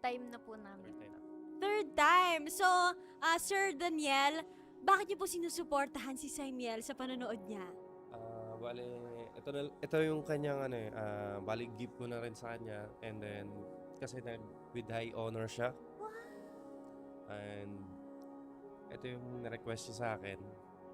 time na po namin. Third time. So, Sir Daniel, bakit niyo po sinusuportahan si Saimiel sa panonood niya? Bale, ito yung kanyang bali gift ko na rin sa kanya, and then kasi with high honor siya. And ito yung request niya sa akin.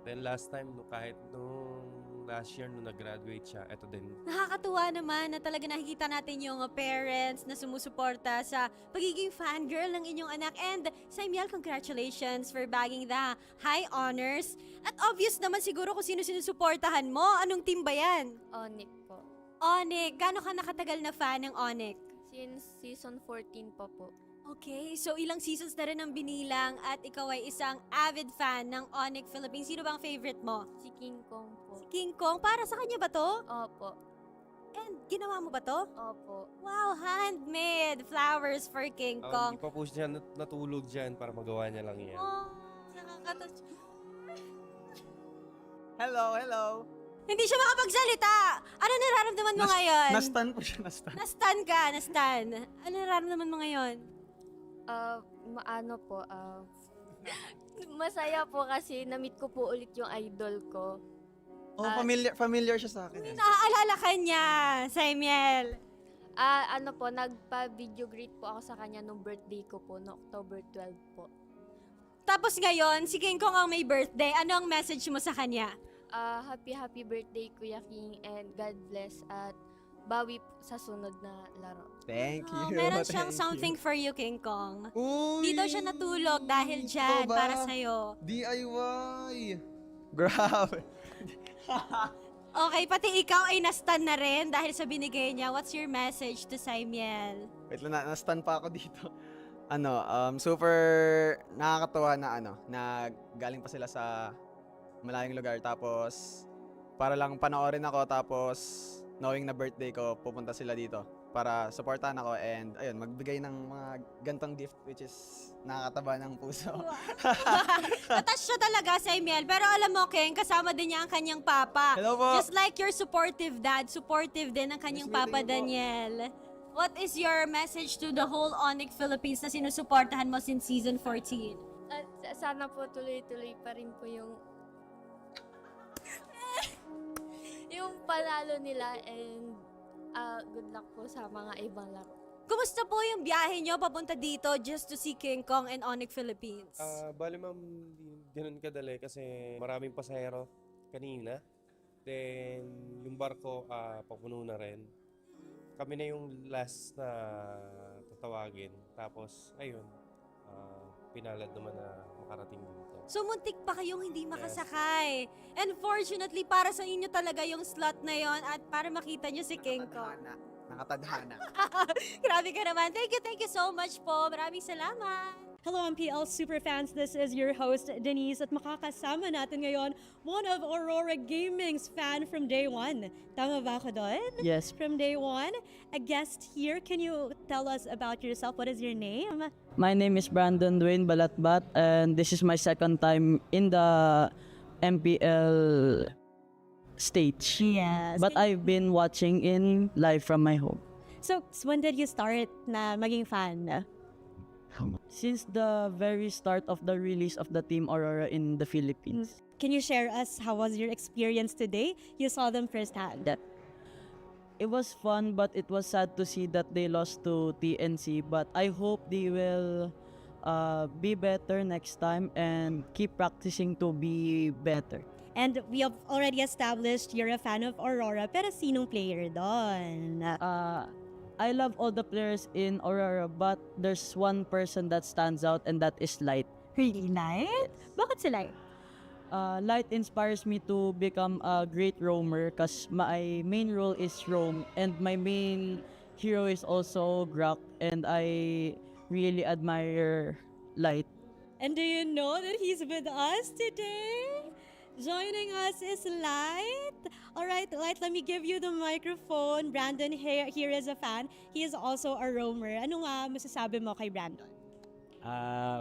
Then last time, kahit nung last year nung nag-graduate siya, ito din. Nakakatuwa naman na talaga nakikita natin yung parents na sumusuporta sa pagiging fangirl ng inyong anak. And Saimiel, congratulations for bagging the high honors. At obvious naman siguro kung sino sinusuportahan mo. Anong team ba yan? ONIC po. ONIC. Gano'n ka nakatagal na fan ng ONIC? Since season 14 pa po. Okay, so ilang seasons na rin ang binilang at ikaw ay isang avid fan ng ONIC Philippines. Sino bang favorite mo? Si King Kong po. King Kong, para sa kanya ba to? Opo. And ginawa mo ba to? Opo. Wow, handmade flowers for King Kong. Hindi pa po siya natulog dyan para magawa niya lang yan. Oh, nakakatouch. Hello. Hindi siya makapagsalita. Ano nararamdaman mo ngayon? Nastan po siya, nastan. Nastan ka, nastan. Ano nararamdaman mo ngayon? Masaya po kasi na-meet ko po ulit yung idol ko. Oh, familiar siya sa akin. Naaalala ka niya, Saimiel. Nagpa-video greet po ako sa kanya nung birthday ko po, no October 12 po. Tapos ngayon, si King Kong ang may birthday. Ano ang message mo sa kanya? Happy birthday Kuya King, and God bless at bawi sa sunod na laro. Thank you. Meron siyang something for you, King Kong. Uy! Dito siya natulog dahil dyan, Ito ba? para sa'yo. DIY! Grabe. Okay, pati ikaw ay nastan na rin dahil sa binigay niya. What's your message to Saimiel? Wait lang, nastan pa ako dito. Super nakakatuwa na galing pa sila sa malayong lugar, tapos para lang panoorin ako, tapos knowing na birthday ko, pupunta sila dito para supportahan ako and ayun, magbigay ng mga gantong gift, which is nakakataba ng puso. Natas siya talaga, Saimiel. Pero alam mo, King, kasama din niya ang kanyang papa. Hello po. Just like your supportive dad, supportive din ang kanyang Yes, papa, meeting po. Daniel. What is your message to the whole ONIC Philippines na sinusuportahan mo since season 14? At sana po tuloy-tuloy pa rin po yung panalo nila, and good luck po sa mga ibang laro. Kumusta po yung biyahe niyo papunta dito just to see King Kong and ONIC Philippines? Bali ma'am, hindi ganun kadali kasi maraming pasahero kanina. Then yung barko papuno na rin. Kami na yung last na tatawagin. Tapos ayun, pinalad naman na makarating dito. So, muntik pa kayong hindi makasakay. And fortunately, para sa inyo talaga yung slot na yon at para makita nyo si King Kong. Nakatadhana. Grabe ka naman. Thank you so much po. Maraming salamat. Hello MPL superfans, this is your host Denise at makakasama natin ngayon one of Aurora Gaming's fan from day one. Tama ba ako doon? Yes. From day one. A guest here, can you tell us about yourself? What is your name? My name is Brandon Dwayne Balatbat, and this is my second time in the MPL stage. Yes. But I've been watching in live from my home. So, when did you start na maging fan? Since the very start of the release of the Team Aurora in the Philippines. Can you share us how was your experience today? You saw them firsthand. It was fun, but it was sad to see that they lost to TNC. But I hope they will be better next time and keep practicing to be better. And we have already established you're a fan of Aurora, pero sinong player doon? I love all the players in Aurora, but there's one person that stands out, and that is Light. Really, Light? Bakit si Light? Light inspires me to become a great roamer because my main role is roam, and my main hero is also Grak, and I really admire Light. And do you know that he's with us today? Joining us is Light. Alright, Light, let me give you the microphone. Brandon here is a fan. He is also a roamer. Ano nga masasabi mo kay Brandon?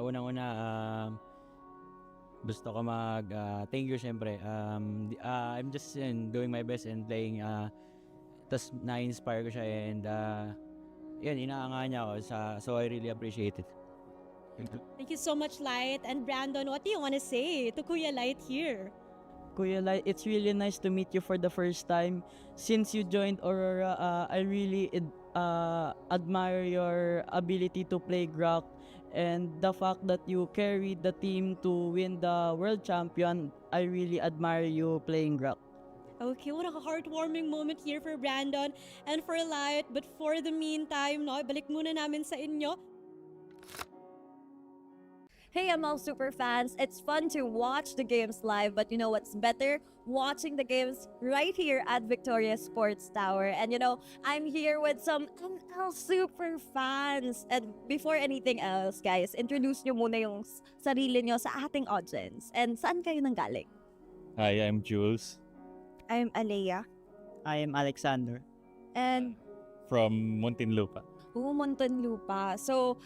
Unang-una, gusto ko thank you syempre. I'm just doing my best and playing. Tas na-inspire ko siya, and yun, inaanga niya ako, so I really appreciate it. Thank you so much, Light. And Brandon, what do you want to say to Kuya Light here? Kuya Lai, it's really nice to meet you for the first time. Since you joined Aurora, I really admire your ability to play Grok and the fact that you carried the team to win the world champion. I really admire you playing Grok. Okay, what a heartwarming moment here for Brandon and for Light. But for the meantime, no, balik muna namin sa inyo. Hey ML Superfans, it's fun to watch the games live, but you know what's better? Watching the games right here at Victoria Sports Tower. And you know, I'm here with some ML Superfans. And before anything else, guys, introduce nyo muna yung sarili nyo sa ating audience. And saan kayo nanggaling? Hi, I'm Jules I'm Alea. I am Alexander. And from Muntinlupa. Muntinlupa. So,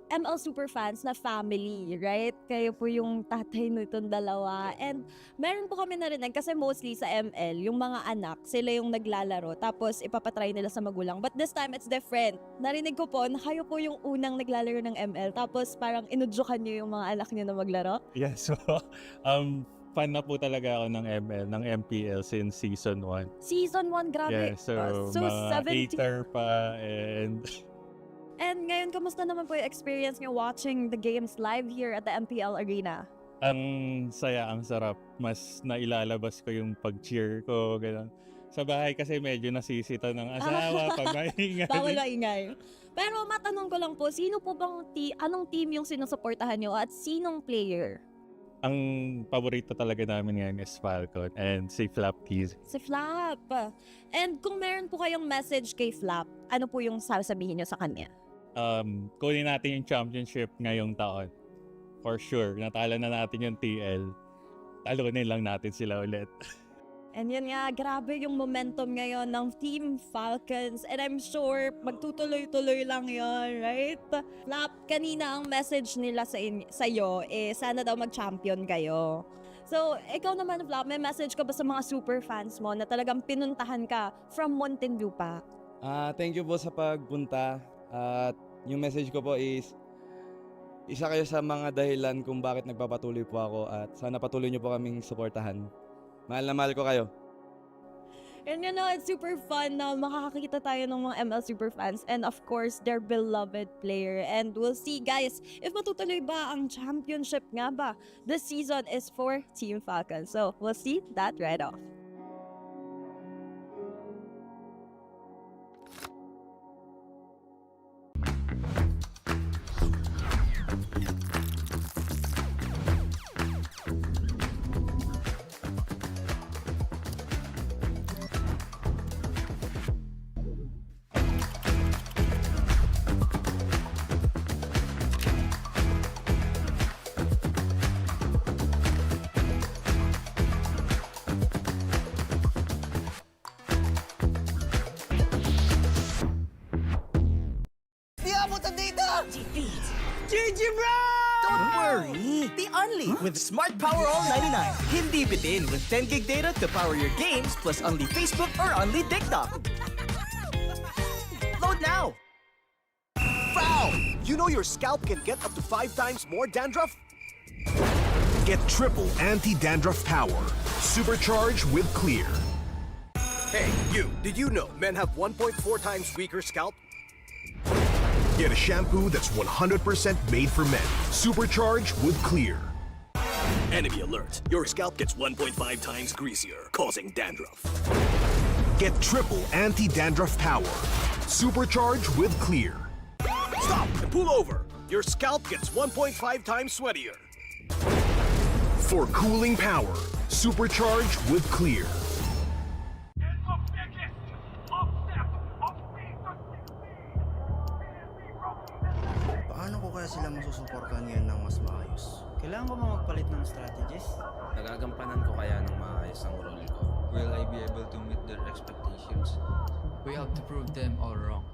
ML Superfans na family, right? Kayo po yung tatay nitong dalawa. And meron po kami narinig kasi mostly sa ML, yung mga anak, sila yung naglalaro tapos ipapatry nila sa magulang. But this time, it's different. Narinig ko po na kayo po yung unang naglalaro ng ML tapos parang inudyukan niyo yung mga anak niyo na maglaro. Yeah, so fan na po talaga ako ng ML, ng MPL since season 1. Season 1, grabe. Yeah, so, So, mga 17. hater pa and And ngayon, kamusta naman po yung experience niyo watching the games live here at the MPL Arena? ang saya, ang sarap. Mas nailalabas ko yung pag-cheer ko, gano'n. Sa bahay kasi medyo nasisita ng asawa pag maingay. Bawal maingay. Pero matanong ko lang po, sino po bang anong team yung sinusuportahan niyo at sinong player? Ang paborito talaga namin ngayon is Falcon and si Flap Keys. Si Flap. And kung meron po kayong message kay Flap, ano po yung sasabihin niyo sa kanya? Kunin natin yung championship ngayong taon. For sure, natalo na natin yung TL. Talunin lang natin sila ulit. And yun nga, grabe yung momentum ngayon ng Team Falcons. And I'm sure magtutuloy-tuloy lang yon, right? Flap, kanina ang message nila sa iyo, sana daw mag-champion kayo. So, ikaw naman, Flap, may message ka ba sa mga super fans mo na talagang pinuntahan ka from Muntinlupa? Thank you po sa pagpunta. At yung message ko po is, isa kayo sa mga dahilan kung bakit nagpapatuloy po ako at sana patuloy nyo po kaming suportahan. Mahal na mahal ko kayo. And you know, it's super fun na makakakita tayo ng mga ML Superfans and of course, their beloved player. And we'll see guys, if matutuloy ba ang championship nga ba? This season is for Team Falcon. So, we'll see that right off. Don't worry! The Only with Smart Power All 99. Hindi bitin with 10 gig data to power your games plus only Facebook or only TikTok. Load now! Foul! You know your scalp can get up to 5 times more dandruff? Get triple anti-dandruff power. Supercharged with Clear. Hey, you! Did you know men have 1.4 times weaker scalp? Get a shampoo that's 100% made for men. Supercharged with Clear. Enemy alert. Your scalp gets 1.5 times greasier, causing dandruff. Get triple anti-dandruff power. Supercharged with Clear. Stop and pull over. Your scalp gets 1.5 times sweatier. For cooling power, supercharged with Clear. Paano ko kaya sila masusuportahan ngayon ng mas maayos? Kailangan ko magpalit ng strategies? Nagagampanan ko kaya ng maayos ang role ko? Will I be able to meet their expectations? We have to prove them all wrong.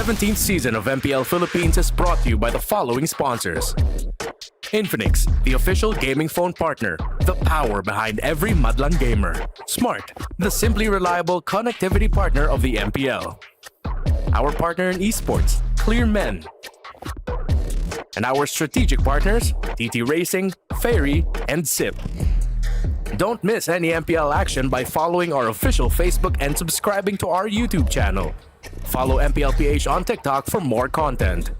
17th season of MPL Philippines is brought to you by the following sponsors. Infinix, the official gaming phone partner, the power behind every Madlang gamer. Smart, the simply reliable connectivity partner of the MPL. Our partner in esports, Clear Men. And our strategic partners, TT Racing, Ferry, and SIP. Don't miss any MPL action by following our official Facebook and subscribing to our YouTube channel. Follow MPLPH on TikTok for more content.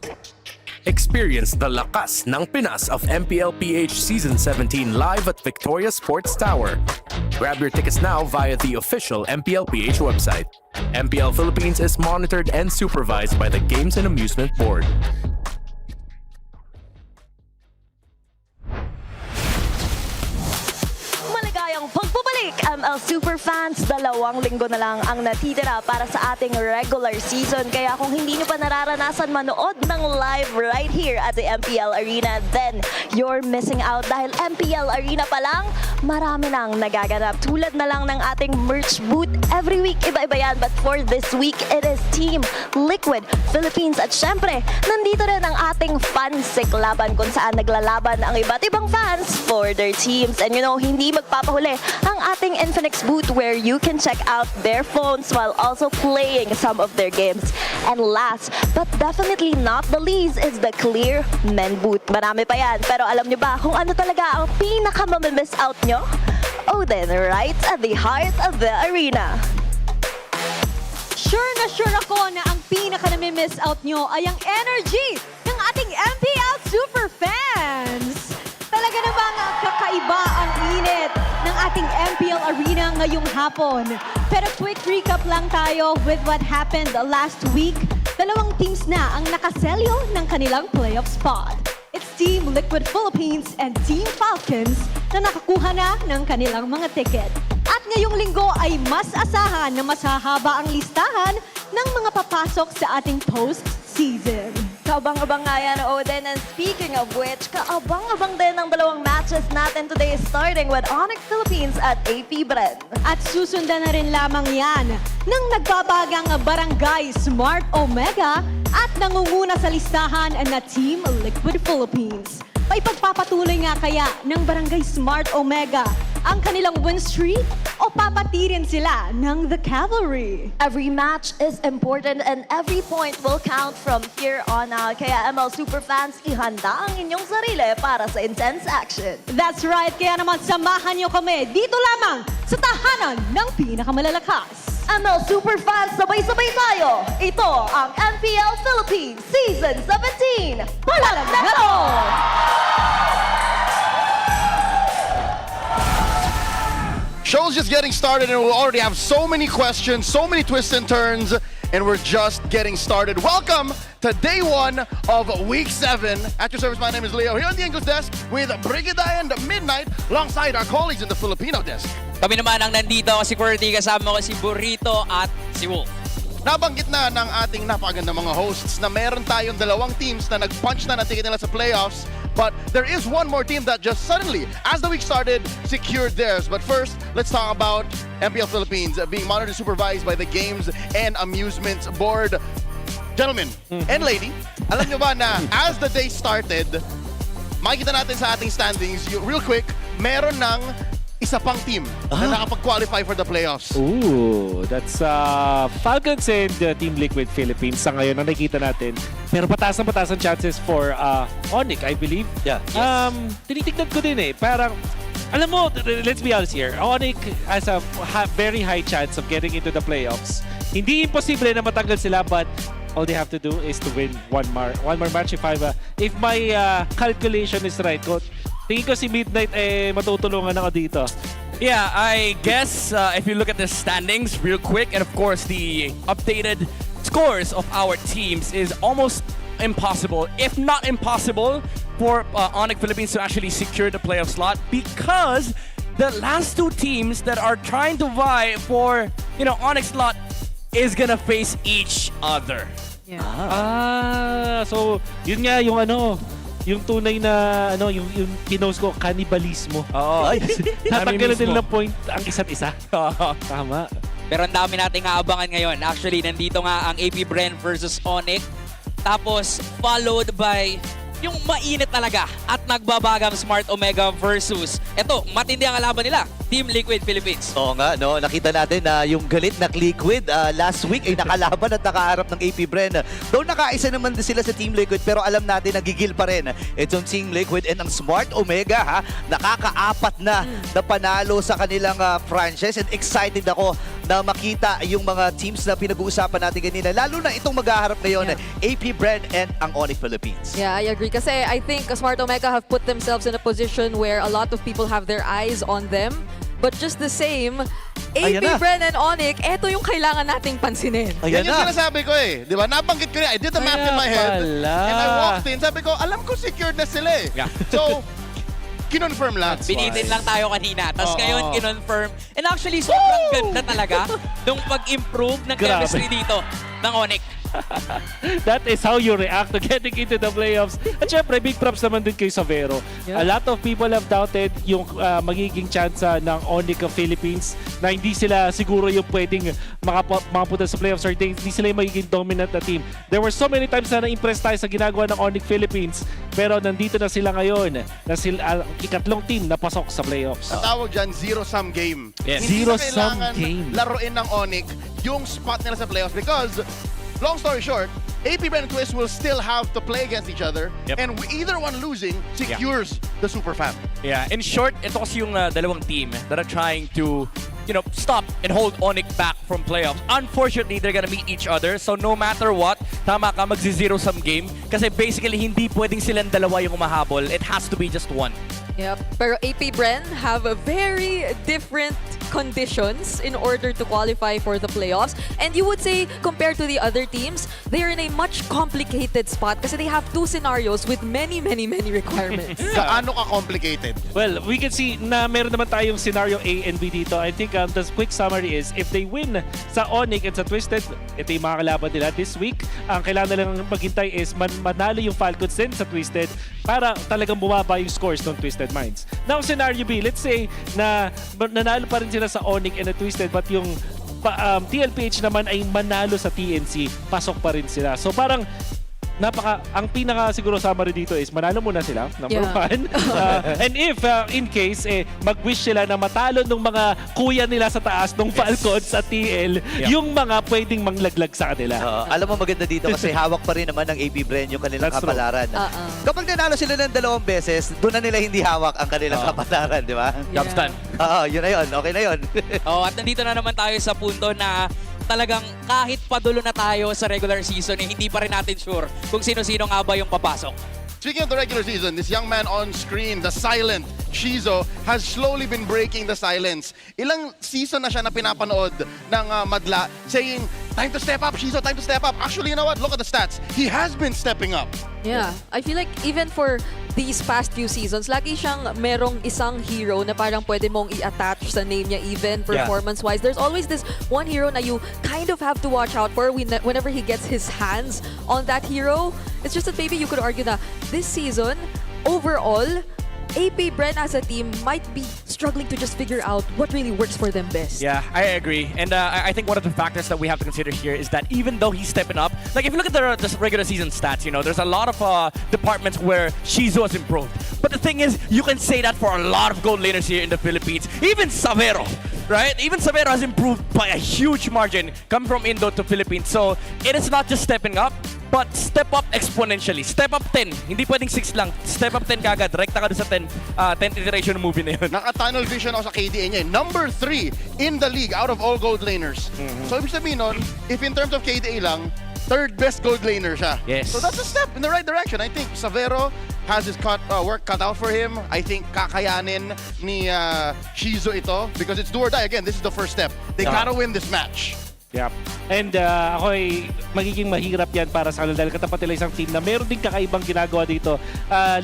Experience the lakas ng Pinas of MPLPH Season 17 live at Victoria Sports Tower. Grab your tickets now via the official MPLPH website. MPL Philippines is monitored and supervised by the Games and Amusement Board. Maligayang pagbabalik, ML Superfans. 2 linggo na lang ang natitira para sa ating regular season. Kaya kung hindi nyo pa nararanasan manood ng live right here at the MPL Arena, then you're missing out dahil MPL Arena pa lang, marami nang nagaganap. Tulad na lang ng ating merch booth. Every week, iba-iba yan. But for this week, it is Team Liquid Philippines. At syempre, nandito rin ang ating fansik laban kung saan naglalaban ang iba't ibang fans for their teams. And you know, hindi magpapahuli ang ating Infinix booth where you can check out their phones while also playing some of their games. And last, but definitely not the least, is the Clear Men booth. Marami pa yan. Pero alam nyo ba kung ano talaga ang pinaka-miss out nyo? Oh, then right at the heart of the arena. Sure na sure ako na ang pinaka-nami-miss out nyo ay ang energy ng ating MPL Superfans. Talaga namang kakaiba ang init ng ating MPL Arena ngayong hapon. Pero quick recap lang tayo with what happened last week. 2 teams na ang nakaselyo ng kanilang playoff spot. It's Team Liquid Philippines and Team Falcons na nakakuha na ng kanilang mga ticket. At ngayong linggo ay mas asahan na mas hahaba ang listahan ng mga papasok sa ating post-season. Kaabang-abang nga yan, Oden. And speaking of which, kaabang-abang din ang 2 matches natin today, starting with ONIC Philippines at APBR. At susundan na rin lamang yan ng nagbabagang Barangay Smart Omega at nangunguna sa listahan na Team Liquid Philippines. May pagpapatuloy nga kaya ng Barangay Smart Omega ang kanilang win streak o papatirin sila ng The Cavalry? Every match is important and every point will count from here on out. Kaya ML Superfans, ihanda ang inyong sarili para sa intense action. That's right. Kaya naman samahan niyo kami dito lamang sa tahanan ng pinakamalalakas. ML Superfans, sabay-sabay tayo. Ito ang MPL Philippines Season 17. Palag na to! Show's just getting started and we already have so many questions, so many twists and turns, and we're just getting started. Welcome to day 1 of week 7. At your service, my name is Leo here on the English desk with Brigida and Midnight alongside our colleagues in the Filipino desk. Kami naman ang nandito, si QWERTY, kasama ko si Burrito at si Wolf. Nabanggit na ng ating napakagandang mga hosts na meron tayong 2 teams na nag-punch na ng ticket nila sa playoffs. But there is one more team that just suddenly, as the week started, secured theirs. But first, let's talk about MPL Philippines being monitored and supervised by the Games and Amusements Board. Gentlemen and lady, alam nyo ba na as the day started, makikita natin sa ating standings, real quick, meron ng isa pang team na nakapag-qualify for the playoffs. Ooh, that's Falcons and Team Liquid Philippines. Sa ngayon, ang nakikita natin, pero pataas ang chances for ONIC, I believe. Yeah. Yes. Tinitignan ko din eh. Parang, alam mo, let's be honest here. ONIC has a very high chance of getting into the playoffs. Hindi imposible na matanggal sila, but all they have to do is to win one more match. If my calculation is right, tingin ko si Midnight matutulungan ako dito. Yeah, I guess if you look at the standings real quick, and of course the updated scores of our teams is almost impossible, if not impossible, for ONIC Philippines to actually secure the playoff slot, because the last 2 teams that are trying to vie for, ONIC slot is gonna face each other. Yeah. So yun nga yung yung tunay na yung kinos ko, cannibalismo. Oo. Tatanggalan din ng point ang isa't isa. Tama. Pero ang dami nating aabangan ngayon. Actually, nandito nga ang AP Bren versus ONIC. Tapos, followed by yung mainit talaga at nagbabagang Smart Omega versus ito, matindi ang kalaban nila, Team Liquid Philippines. Oo nga, no? Nakita natin na yung galit na Liquid last week ay nakalaban at nakaharap ng AP Bren. Though nakaisa naman din sila sa Team Liquid pero alam natin na gigil pa rin itong Team Liquid and ang Smart Omega ha, nakakaapat na panalo sa kanilang franchise and excited ako na makita yung mga teams na pinag-uusapan natin kanina. Lalo na itong maghaharap ngayon, AP Bren and ang ONIC Philippines. Yeah, I agree. Kasi I think Smart Omega have put themselves in a position where a lot of people have their eyes on them. But just the same, AP Bren and ONIC, eto yung kailangan nating pansinin. Yan yung sinasabi ko eh. Di ba? Nabanggit ko rin. I did the math in my head. And I walked in. Sabi ko, alam ko secured na sila eh. So, kinonfirm lang. Binitin lang tayo kanina. Tapos ngayon, kinonfirm. And actually, sobrang ganda talaga nung pag-improve ng chemistry dito ng ONIC. That is how you react to getting into the playoffs. At syempre, big props naman din kay Savero. A lot of people have doubted yung magiging chance ng ONIC Philippines na hindi sila siguro yung pwedeng makapunta sa playoffs or hindi sila yung magiging dominant na team. There were so many times na na-impress tayo sa ginagawa ng ONIC Philippines pero nandito na sila ngayon na sila ikatlong team na pasok sa playoffs. Ang tawag dyan, zero-sum game. Yes. Hindi na Zero-sum kailangan game. laruin ng ONIC yung spot nila sa playoffs because long story short, AP Bren and Twist will still have to play against each other and either one losing secures the Super Fam. Yeah, in short, ito kasi yung dalawang team that are trying to, you know, stop and hold ONIC back from playoffs. Unfortunately, they're gonna meet each other. So no matter what, tama ka, magzi-zero-sum game. Kasi basically, hindi pwedeng silang dalawa yung umahabol. It has to be just one. Yep. Pero AP Bren have a very different conditions in order to qualify for the playoffs. And you would say, compared to the other teams, they're in a much complicated spot kasi they have two scenarios with many requirements. Gaano ka-complicated? Well, we can see na meron naman tayong scenario A and B dito. I think the quick summary is, if they win sa ONIC and sa Twisted, ito yung mga kalaban nila this week. Ang kailangan nilang maghintay is manalo yung Falcons din sa Twisted para talagang bumaba yung scores ng Twisted Minds. Now, scenario B, let's say na nanalo pa rin sila sa ONIC and the Twisted but yung TLPH naman ay manalo sa TNC, pasok pa rin sila. So parang ang pinaka siguro summary dito is manalo muna sila, number one. And if in case mag-wish sila na matalo ng mga kuya nila sa taas ng Falcons sa TL, yung mga pwedeng manglaglag sa kanila. Alam mo maganda dito kasi hawak pa rin naman ng AP Bren yung kanilang kapalaran. Kapag nanalo sila ng 2 beses, doon na nila hindi hawak ang kanilang kapalaran, di ba? Job's done. Yun na yun. Okay na yun. At nandito na naman tayo sa punto na talagang kahit padulo na tayo sa regular season, hindi pa rin natin sure kung sino-sino nga ba yung papasok. Speaking of the regular season, this young man on screen, the silent Shizo, has slowly been breaking the silence. Ilang season na siya na pinapanood ng Madla saying, time to step up, Shizo, time to step up. Actually, you know what? Look at the stats. He has been stepping up. Yeah, I feel like even for these past few seasons, lagi siyang merong isang hero na parang pwede mong i-attach sa name niya even performance-wise. There's always this one hero na you kind of have to watch out for whenever he gets his hands on that hero. It's just that maybe you could argue na this season, overall, AP Bren as a team might be struggling to just figure out what really works for them best. Yeah, I agree. And I think one of the factors that we have to consider here is that even though he's stepping up, like if you look at the regular season stats, you know, there's a lot of departments where Shizo has improved. But the thing is, you can say that for a lot of gold laners here in the Philippines. Even Savero, right? Even Savero has improved by a huge margin coming from Indo to Philippines. So it is not just stepping up, but step up exponentially. Step up 10. Hindi pwedeng 6 lang. Step up 10 kagad. Direkta ka doon sa 10th iteration movie na yun. Naka-tunnel vision ako sa KDA niya. Number 3 in the league out of all gold laners. So ibig sabihin nun, if in terms of KDA lang, 3rd best gold laner siya. Yes. So that's a step in the right direction. I think Savero has his work cut out for him. I think kakayanin ni Shizo ito because it's do or die. Again, this is the first step. They gotta win this match. Yep. And ako ay magiging mahirap yan para sa kanila dahil katapat nila isang team na meron din kakaibang ginagawa dito.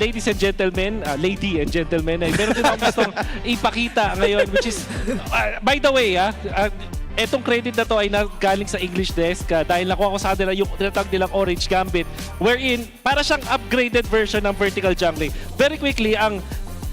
Ladies and gentlemen, lady and gentlemen, meron din akong gustong ipakita ngayon which is, by the way, etong credit na to ay galing sa English desk dahil nakuha ko sa kanila yung tinatawag nilang Orange Gambit wherein para siyang upgraded version ng Vertical Jungling. Very quickly, ang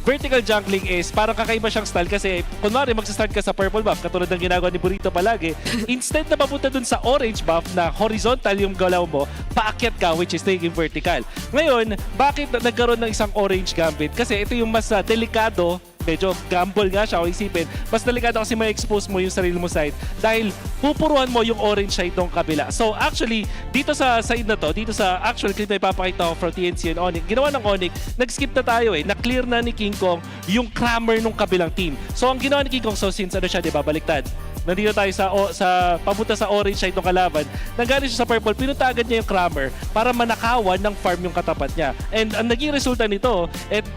vertical jungling is parang kakaiba siyang style kasi kunwari magsa-start ka sa purple buff katulad ng ginagawa ni Burrito palagi. Instead na papunta dun sa orange buff na horizontal yung galaw mo, paakyat ka which is taking vertical. Ngayon, bakit nagkaroon ng isang orange gambit? Kasi ito yung mas delikado, medyo gamble nga siya kung isipin. Mas delikado kasi may expose mo yung sarili mo side dahil pupuruan mo yung orange side ng kabila. So actually, dito sa side na to, dito sa actual clip na ipapakita ko from TNC and ONIC, ginawa ng ONIC, nag-skip na tayo na-clear na ni King Kong yung clamor nung kabilang team. So ang ginawa ni King Kong, so since ano siya, di ba, baliktad. Nandito tayo sa papunta sa orange side ng kalaban. Nanggaling siya sa purple, pinunta agad niya yung clamor para manakawan ng farm yung katapat niya. And ang naging resulta nito,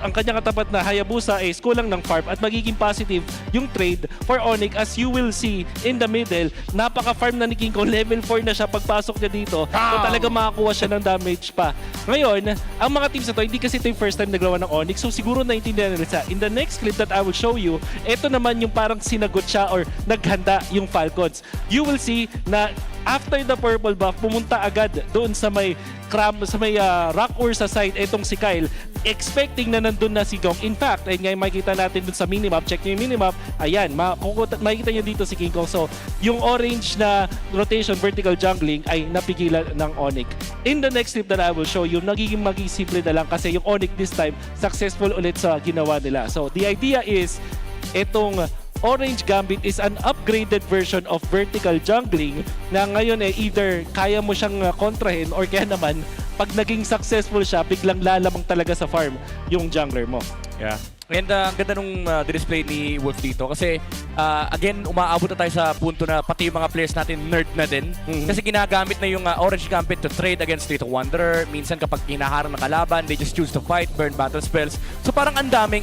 ang kanyang katapat na Hayabusa is kulang ng farm at magiging positive yung trade for ONIC. As you will see in the middle, napaka-farm na ni King Kong. Level 4 na siya pagpasok niya dito. So talaga makakuha siya ng damage pa. Ngayon, ang mga teams na to, hindi kasi ito yung first time nagawa ng ONIC. So siguro naintindihan nila siya. In the next clip that I will show you, ito naman yung parang sinagot siya or naghanda yung Falcons. You will see na after the purple buff, pumunta agad doon sa may rock or sa side itong si Kyle, expecting na nandun na si Kong. In fact, ayun nga yung makikita natin dun sa minimap. Check nyo yung minimap. Ayan, makikita nyo dito si King Kong. So, yung orange na rotation, vertical jungling ay napigilan ng ONIC. In the next clip that I will show you, magiging simple na lang kasi yung ONIC this time, successful ulit sa ginawa nila. So, the idea is, itong Orange Gambit is an upgraded version of vertical jungling na ngayon either kaya mo siyang kontrahin or kaya naman pag naging successful siya, biglang lalamang talaga sa farm yung jungler mo. Yeah. And ang ganda nung display ni Wolf dito kasi again, umaabot na tayo sa punto na pati yung mga players natin nerd na din. Kasi ginagamit na yung Orange Gambit to trade against Little Wanderer. Minsan kapag hinaharang na kalaban, they just choose to fight, burn battle spells. So parang ang daming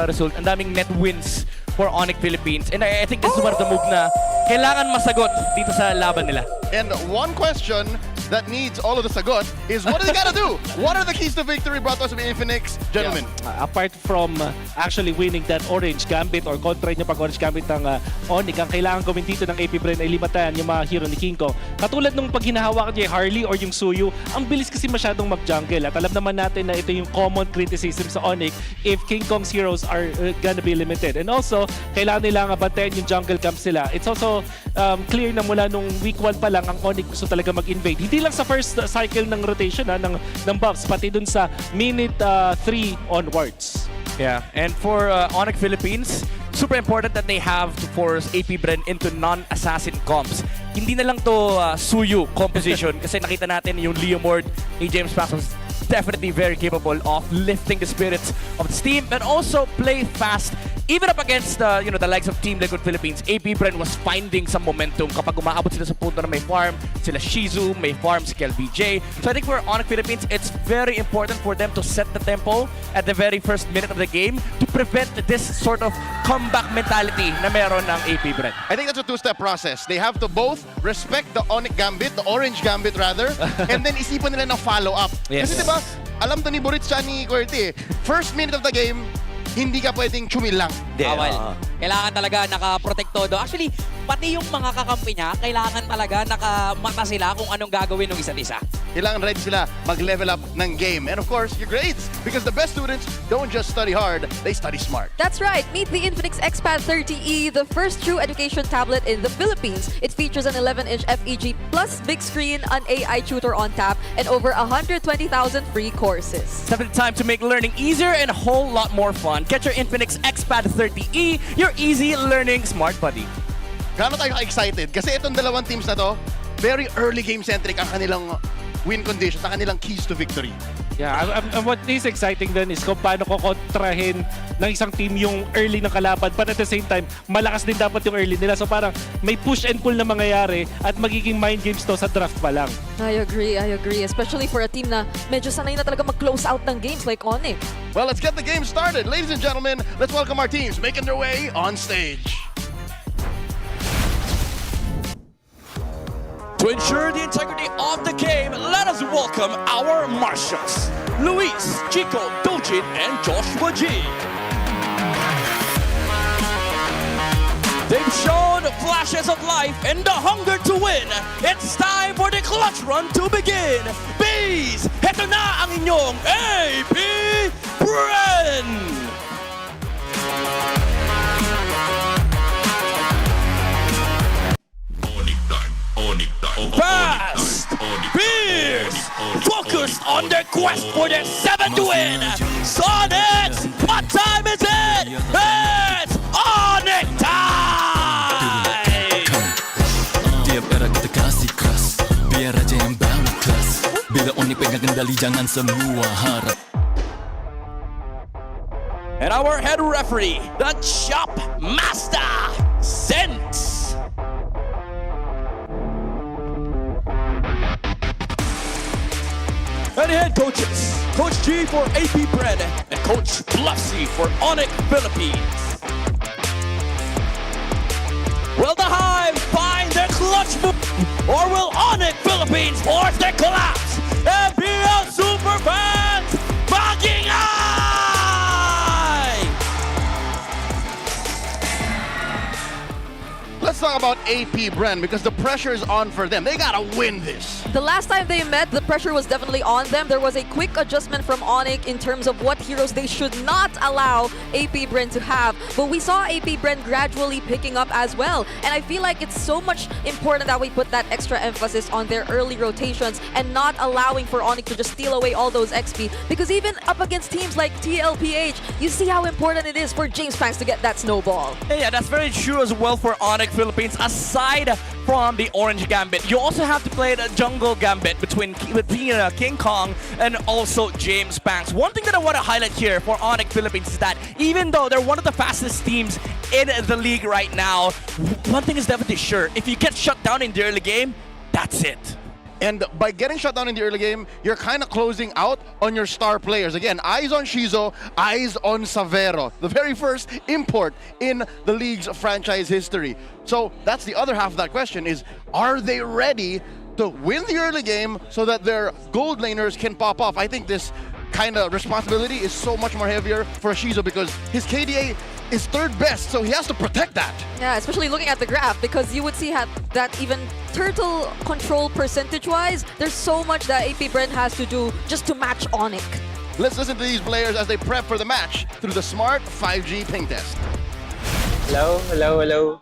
result, ang daming net wins for ONIC Philippines. And I think this is one of the move na kailangan masagot dito sa laban nila. And one question that needs all of the sagot is what do they gotta do? What are the keys to victory brought to us by Infinix, gentlemen? Yeah. Apart from actually winning that Orange Gambit or kontra niya pag Orange Gambit ng ONIC, ang kailangan gawin dito ng APBR ay limatayan yung mga hero ni King Kong. Katulad nung pag hinahawakan niya yung Harley or yung Suyu, ang bilis kasi masyadong mag-jungle. At alam naman natin na ito yung common criticism sa ONIC if King Kong's heroes are gonna be limited. And also, kailangan nilang bantayan yung jungle camps nila. It's also clear na mula nung week 1 pa lang ang ONIC gusto talaga mag-invade. Hindi lang sa first cycle ng rotation ng buffs, pati dun sa minute 3 onwards. Yeah, and for ONIC Philippines, super important that they have to force APBR into non-assassin comps. Hindi na lang to Suyu composition kasi nakita natin yung Leomord ni James Pax was definitely very capable of lifting the spirits of this team and also play fast. Even up against the likes of Team Liquid Philippines, APBR was finding some momentum kapag umaabot sila sa punto na may farm, sila Shizu, may farm si KLBJ. So I think for ONIC Philippines, it's very important for them to set the tempo at the very first minute of the game to prevent this sort of comeback mentality na meron ng APBR. I think that's a two-step process. They have to both respect the ONIC Gambit, the Orange Gambit rather, and then isipan nila ng follow-up. Yes. Kasi diba, alam to ni Buritz siya ni Kuwerte, first minute of the game, hindi ka pwedeng chumilang. Bawal. Kailangan talaga nakaprotektodo. Actually, pati yung mga kakampi niya, kailangan talaga nakamata sila kung anong gagawin ng isa't isa. Kailangan ready sila mag-level up ng game. And of course, your grades. Because the best students don't just study hard, they study smart. That's right. Meet the Infinix XPad 30E, the first true education tablet in the Philippines. It features an 11-inch FEG plus big screen, an AI tutor on tap, and over 120,000 free courses. It's the time to make learning easier and a whole lot more fun. Get your Infinix XPad 30E, your easy learning smart buddy. Gaano tayo excited? Kasi itong dalawang teams na to, very early game-centric ang kanilang win conditions, ang kanilang keys to victory. Yeah, what is exciting then is kung paano ko kontrahin ng isang team yung early ng kalaban but at the same time, malakas din dapat yung early nila. So parang may push and pull na mangyayari at magiging mind games to sa draft pa lang. I agree. Especially for a team na medyo sanay na talaga mag-close out ng games like ONIC. Well, let's get the game started. Ladies and gentlemen, let's welcome our teams making their way on stage. To ensure the integrity of the game, let us welcome our marshals, Luis, Chico, Dojin, and Joshua G. They've shown flashes of life and the hunger to win. It's time for the clutch run to begin. Bees, heto na ang inyong APBR! on their quest for their 7th win. Sonics, what time is it? It's ONIC time! Tiap era kita kasih keras, biar aja yang bawa kelas. Bila ONIC pegang kendali jangan semua harap. And our head referee, the Chop Master, Sense. And head coaches, Coach G for APBR and Coach Bluffsy for ONIC Philippines. Will the Hive find their clutch move, or will ONIC Philippines force their collapse? MPL Superfans, fucking Let's talk about APBR because the pressure is on for them. They gotta win this. The last time they met, the pressure was definitely on them. There was a quick adjustment from ONIC in terms of what heroes they should not allow APBR to have. But we saw APBR gradually picking up as well. And I feel like it's so much important that we put that extra emphasis on their early rotations and not allowing for ONIC to just steal away all those XP. Because even up against teams like TLPH, you see how important it is for James Panks to get that snowball. Yeah, that's very true as well for ONIC Philippines. Aside from the Orange Gambit, you also have to play the Jungle Gambit between King Kong and also James Panks. One thing that I want to highlight here for ONIC Philippines is that even though they're one of the fastest teams in the league right now, one thing is definitely sure. If you get shut down in the early game, that's it. And by getting shut down in the early game, you're kind of closing out on your star players. Again, eyes on Shizo, eyes on Savero, the very first import in the league's franchise history. So that's the other half of that question is, are they ready to win the early game so that their gold laners can pop off? I think this kind of responsibility is so much more heavier for Shizo because his KDA is 3rd best, so he has to protect that. Yeah, especially looking at the graph, because you would see that even turtle control percentage-wise, there's so much that APBR has to do just to match ONIC. Let's listen to these players as they prep for the match through the Smart 5G ping test. Hello.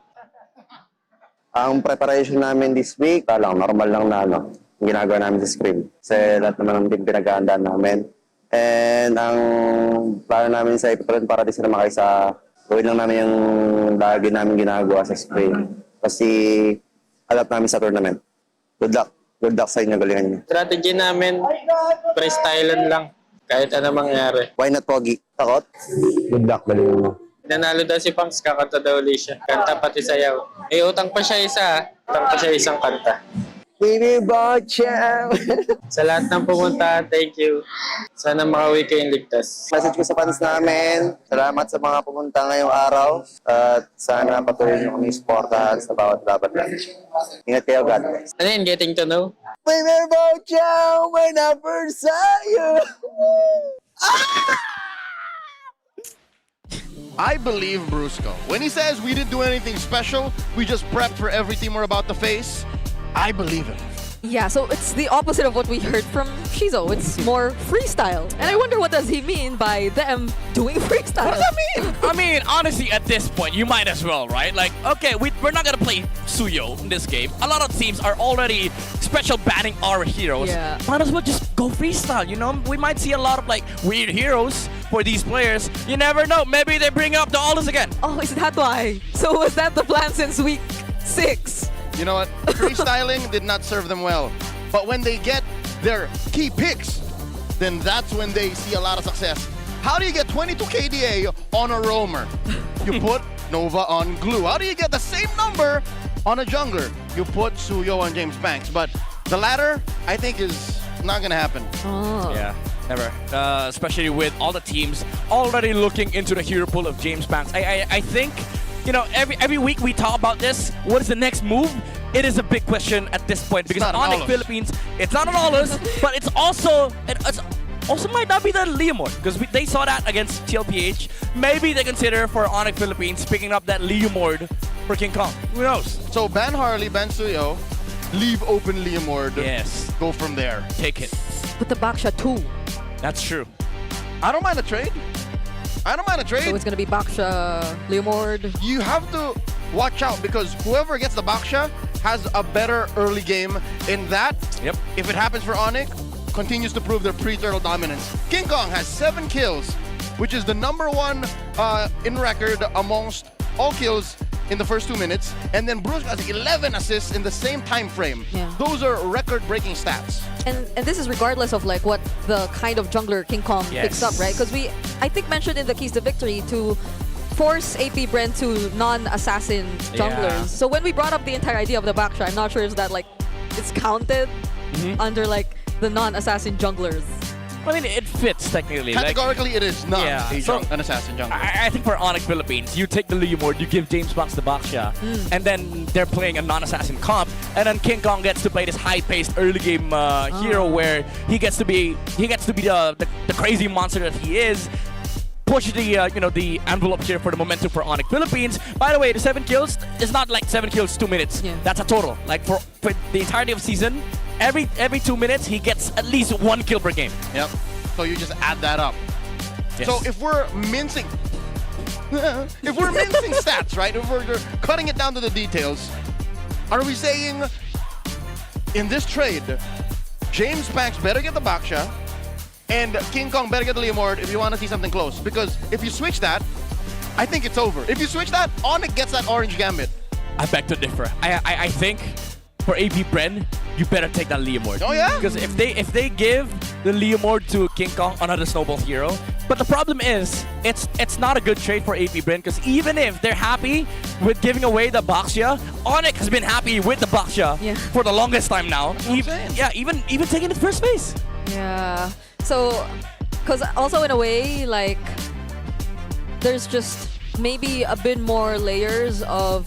Ang preparation namin this week, normal lang na ginagawa namin sa screen. Kasi lahat naman ng team pinag-aandaan namin. And ang plano namin sa APBR para di sila makay sa gawin lang namin yung lagi namin ginagawa sa screen. Kasi adapt namin sa tournament. Good luck. Good luck sa inyo, galingan niyo. Strategy namin, freestylean lang. Kahit ano mangyari. Why not, Pogi? Takot? Good luck, galingan niyo. Nanalo daw si Panks, kakanta daw ulit siya. Kanta pati sayaw. Utang pa siya isang kanta. Baby Bocha! Sa lahat ng pumunta, thank you. Sana makauwi kayong ligtas. Message ko sa fans namin, salamat sa mga pumunta ngayong araw. At sana patuloy nyo kami supportahan sa bawat laban natin. Ingat kayo, God bless. Ano yun, getting to know? Baby Bocha, when I first saw you! I believe Brusco. When he says we didn't do anything special, we just prepped for every team we're about to face, I believe him. Yeah, so it's the opposite of what we heard from Shizo. It's more freestyle. And I wonder what does he mean by them doing freestyle? What does that mean? I mean, honestly, at this point, you might as well, right? Like, okay, we're not gonna play Suyo in this game. A lot of teams are already special banning our heroes. Yeah. Might as well just go freestyle, you know? We might see a lot of, like, weird heroes for these players. You never know. Maybe they bring up the Aldous again. Oh, is that why? So was that the plan since week 6? You know what? Freestyling did not serve them well. But when they get their key picks, then that's when they see a lot of success. How do you get 22 KDA on a roamer? You put Nova on Glue. How do you get the same number on a jungler? You put Suyo on James Panks. But the latter, I think, is not going to happen. Oh. Yeah. Never. Especially with all the teams already looking into the hero pool of James Panks. I think, you know, every week we talk about this. What is the next move? It is a big question at this point because ONIC Philippines, it's not an Aldous, but it's also might not be the Leomord because they saw that against TLPH. Maybe they consider for ONIC Philippines picking up that Leomord for King Kong. Who knows? So ban Harley, ban Suyo, leave open Leomord. Yes. Go from there. Take it. Put the Baksha too. That's true. I don't mind a trade. So it's going to be Baksha, Leomord. You have to watch out because whoever gets the Baksha has a better early game in that. Yep. If it happens for ONIC, continues to prove their pre-turtle dominance. King Kong has 7 kills, which is the #1 in record amongst all kills in the first 2 minutes. And then Bruce has 11 assists in the same time frame. Yeah. Those are record-breaking stats. And this is regardless of like what the kind of jungler King Kong picks up, right? Because we, I think, mentioned in the keys to victory to force AP Bren to non-assassin junglers. So when we brought up the entire idea of the backshot, I'm not sure if that like it's counted under like the non-assassin junglers. I mean, it fits technically. Categorically, it is not an assassin jungler. I think for ONIC Philippines, you take the Leomord, you give James Box the Baksha, and then they're playing a non-assassin comp, and then King Kong gets to play this high-paced early game hero where he gets to be the crazy monster that he is. Push the the envelope here for the momentum for ONIC Philippines. By the way, the 7 kills is not like 7 kills 2 minutes. That's a total. Like for the entirety of season, every 2 minutes he gets at least 1 kill per game. Yep. So you just add that up. Yes. So if we're mincing, stats, right? If we're cutting it down to the details, are we saying in this trade, James Banks better get the Baksha, and King Kong better get the Leomord if you want to see something close? Because if you switch that, I think it's over. If you switch that, ONIC gets that orange gambit. I beg to differ. I think for AP Bren, you better take that Leomord. Oh yeah? Because if they give the Leomord to King Kong, another snowball hero. But the problem is, it's not a good trade for AP Bren, because even if they're happy with giving away the Baksha, ONIC has been happy with the Baksha for the longest time now. Even taking it first base. Yeah. So, because also in a way, like, there's just maybe a bit more layers of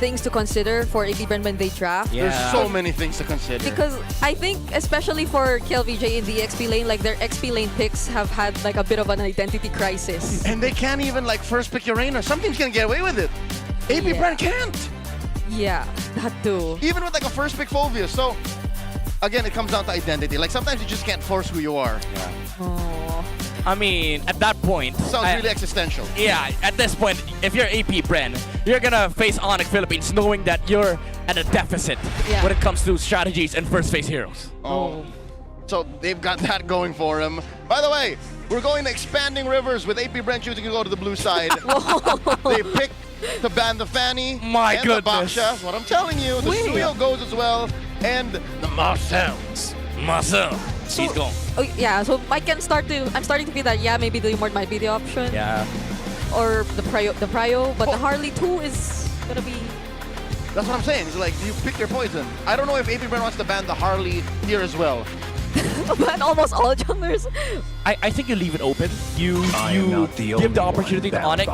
things to consider for AP Bren when they draft. There's so many things to consider. Because I think, especially for KLVJ in the XP lane, like their XP lane picks have had like a bit of an identity crisis. And they can't even like first pick your Reina. Some teams can get away with it. AP Bren can't. Yeah, that too. Even with like a first pick Phobius. So again, it comes down to identity. Like sometimes you just can't force who you are. I mean, at that point... Sounds really existential. Yeah, at this point, if you're AP Bren, you're gonna face ONIC Philippines knowing that you're at a deficit when it comes to strategies and first phase heroes. Oh. So they've got that going for them. By the way, we're going to Expanding Rivers with AP Bren choosing to go to the blue side. They picked to ban the Fanny My and goodness. the Baksha. What I'm telling you, the Suyo goes as well, and the Marcel's. Marcel. He's gone. Oh, yeah, so I'm starting to feel that maybe the Leomord might be the option. Yeah. Or the Prio, but the Harley 2 is gonna be... That's what I'm saying. It's like, you pick your poison. I don't know if AP Bren wants to ban the Harley here as well. Ban almost all junglers. I think you leave it open. You give the opportunity to ONIC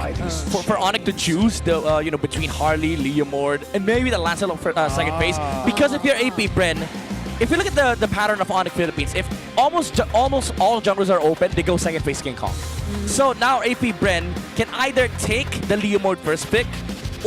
for ONIC to choose the between Harley, Leomord, and maybe the Lancelot for second phase. Because if you're AP Bren, if you look at the pattern of ONIC Philippines, if almost all junglers are open, they go second phase King Kong. So now AP Bren can either take the Leomord first pick,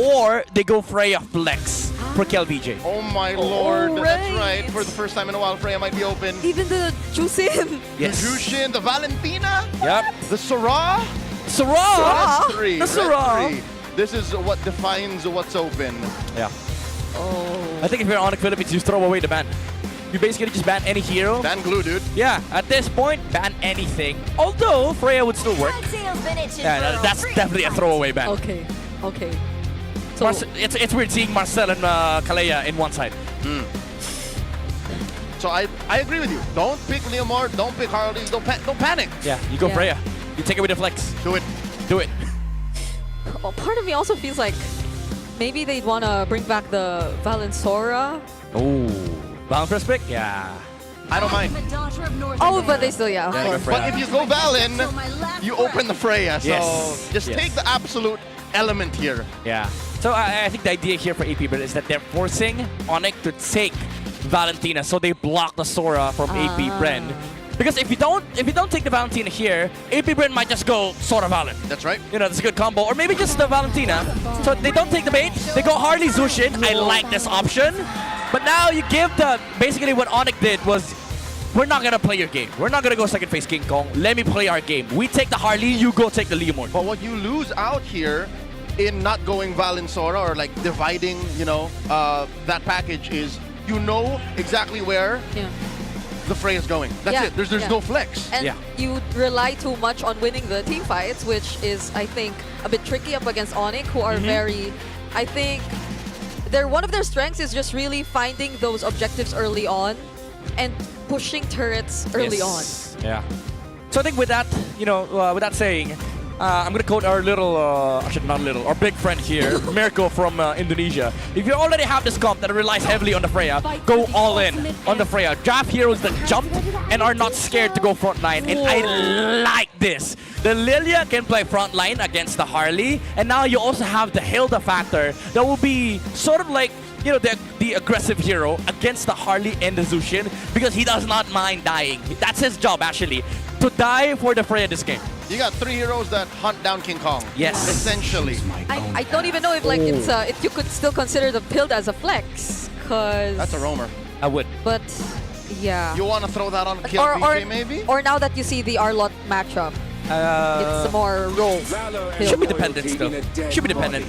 or they go Freya Flex for KLVJ. Oh my lord, that's right. For the first time in a while, Freya might be open. Even the Jusin. Yes. The Jushin, the Valentina. Yep. The Sarah. Sarah. Red 3. The Sarah. 3. This is what defines what's open. Yeah. I think if you're ONIC Philippines, you throw away the ban. You basically just ban any hero. Ban glue, dude. Yeah, at this point, ban anything. Although, Freya would still work. Yeah, that's definitely a throwaway ban. Okay. So it's weird seeing Marcel and Kalea in one side. So I agree with you. Don't pick Leomord, don't pick Harley, don't panic. Yeah, you go Freya. You take it with a flex. Do it. Do it. Well, part of me also feels like maybe they'd want to bring back the Valensora. Oh. Valen first pick? Yeah. I don't mind. Oh, but they still, of Yeah, course. But if you go Valen, you open the Freya. So just Yes. take the absolute element here. Yeah. So I think the idea here for AP Bren is that they're forcing ONIC to take Valentina, so they block the Sora from AP Bren. Because if you don't take the Valentina here, AP Bren might just go Sora Valen. That's right. You know, that's a good combo. Or maybe just the Valentina. So they don't take the bait. They go Harley Zushin. I like this option. But now you give basically what ONIC did was, we're not gonna play your game. We're not gonna go second phase King Kong. Let me play our game. We take the Harley, you go take the Leomord. But what you lose out here in not going Valensora or like dividing, that package is you know exactly where the fray is going. That's Yeah, it. There's yeah. no flex. And you rely too much on winning the team fights, which is, I think, a bit tricky up against ONIC, who are very, I think, one of their strengths is just really finding those objectives early on and pushing turrets early on. Yeah. So I think with that, with that saying, I'm gonna quote our actually not little, our big friend here, Mirko from Indonesia. If you already have this comp that relies heavily on the Freya, go all in on the Freya. Draft heroes that jump and are not scared to go front line, and I like this. The Lilia can play front line against the Harley, and now you also have the Hilda factor that will be sort of like, the aggressive hero against the Harley and the Zushin, because he does not mind dying. That's his job, actually, to die for the Freya this game. You got 3 heroes that hunt down King Kong. Yes. Essentially. I don't even know if if you could still consider the build as a flex, because That's a roamer. I would. But yeah. You want to throw that on Kill or, VJ maybe? Or now that you see the Arlott matchup, it's more role. Should be dependent still. Should be dependent.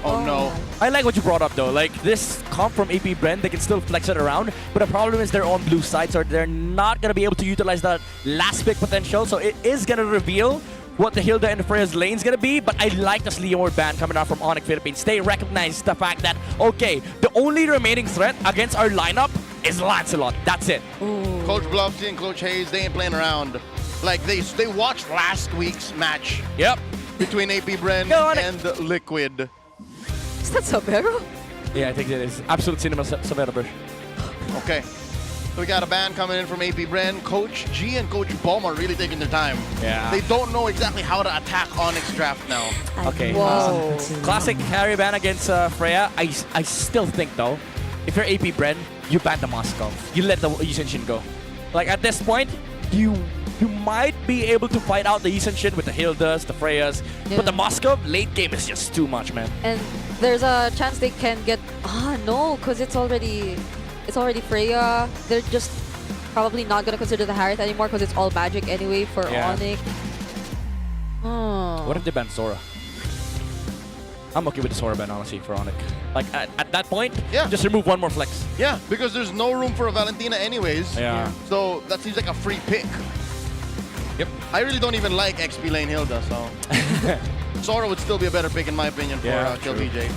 Oh no. I like what you brought up though. Like this comp from AP Bren, they can still flex it around, but the problem is they're on blue side, so they're not gonna be able to utilize that last pick potential. So it is gonna reveal what the Hilda and Freya's lane's gonna be, but I like this Leomord ban coming out from ONIC Philippines. They recognize the fact that, okay, the only remaining threat against our lineup is Lancelot. That's it. Coach Bluffsy and Coach Hayes, they ain't playing around. Like they watched last week's match. Yep. Between AP Bren and Liquid. Is that Sabero? Yeah, I think it is. Absolute Cinema Savera, bro. Okay. So we got a ban coming in from AP Bren. Coach G and Coach Bom are really taking their time. Yeah. They don't know exactly how to attack Onyx draft now. Okay. Classic carry ban against Freya. I still think though, if you're AP Bren, you ban the Moscow. You let the Yusenshin go. Like at this point, you might be able to fight out the Yusenshin with the Hildas, the Freyas, but the Moscow late game is just too much, man. And there's a chance they can get no, because it's already Freya. They're just probably not gonna consider the Harriet anymore because it's all magic anyway for ONIC. What if they ban Sora? I'm okay with the Sora ban, honestly, for ONIC. Like, at that point, just remove one more flex. Yeah, because there's no room for a Valentina anyways. Yeah. So that seems like a free pick. Yep. I really don't even like XP lane Hilda, so Sora would still be a better pick in my opinion for Kill VJ.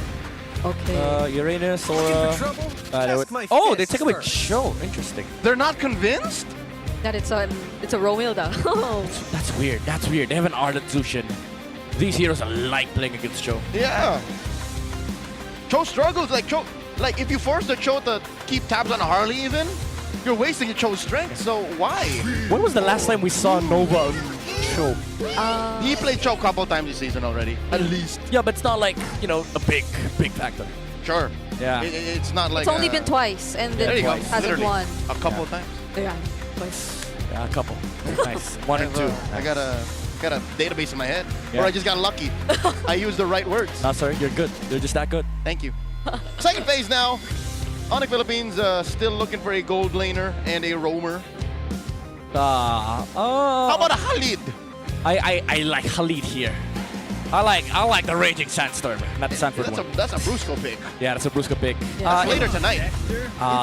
Okay. Uranus, Sora. They take away Cho. Interesting. They're not convinced that it's a Romilda. That's weird. That's weird. They have an Ardent Zushin. These heroes are like playing against Cho. Yeah. Cho struggles. Like if you force the Cho to keep tabs on Harley even, you're wasting your Cho's strength. So why? When was the last time we saw Nova on Cho? He played Cho a couple times this season already, at least. Yeah, but it's not like, a big factor. Sure. Yeah. It's not like... It's only been twice, and then hasn't won. A couple times. Yeah, twice. Yeah, a couple. Nice. 1 and 2. I got a database in my head, Yeah. or I just got lucky. I used the right words. No, sir, you're good. You're just that good. Thank you. Second phase now. ONIC Philippines still looking for a gold laner and a roamer. How about a Khalid? I like Khalid here. I like the Raging Sandstorm, not the Sanford one. That's a Brusco pick. Yeah, that's a Brusco pick. That's later tonight.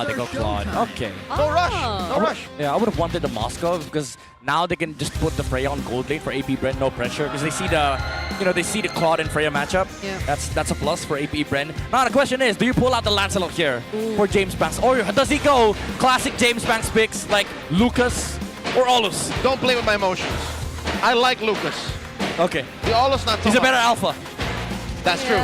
They go Claude. Okay. No rush. No rush. Yeah, I would have wanted the Moscow because now they can just put the Freya on gold lane for AP Bren, no pressure, because they see the Claude and Freya matchup. Yeah. That's a plus for AP Bren. Now the question is, do you pull out the Lancelot here for James Banks, or does he go classic James Banks picks like Lucas or Olus? Don't play with my emotions. I like Lucas. Okay. The Olus not so He's a much. better alpha. That's true.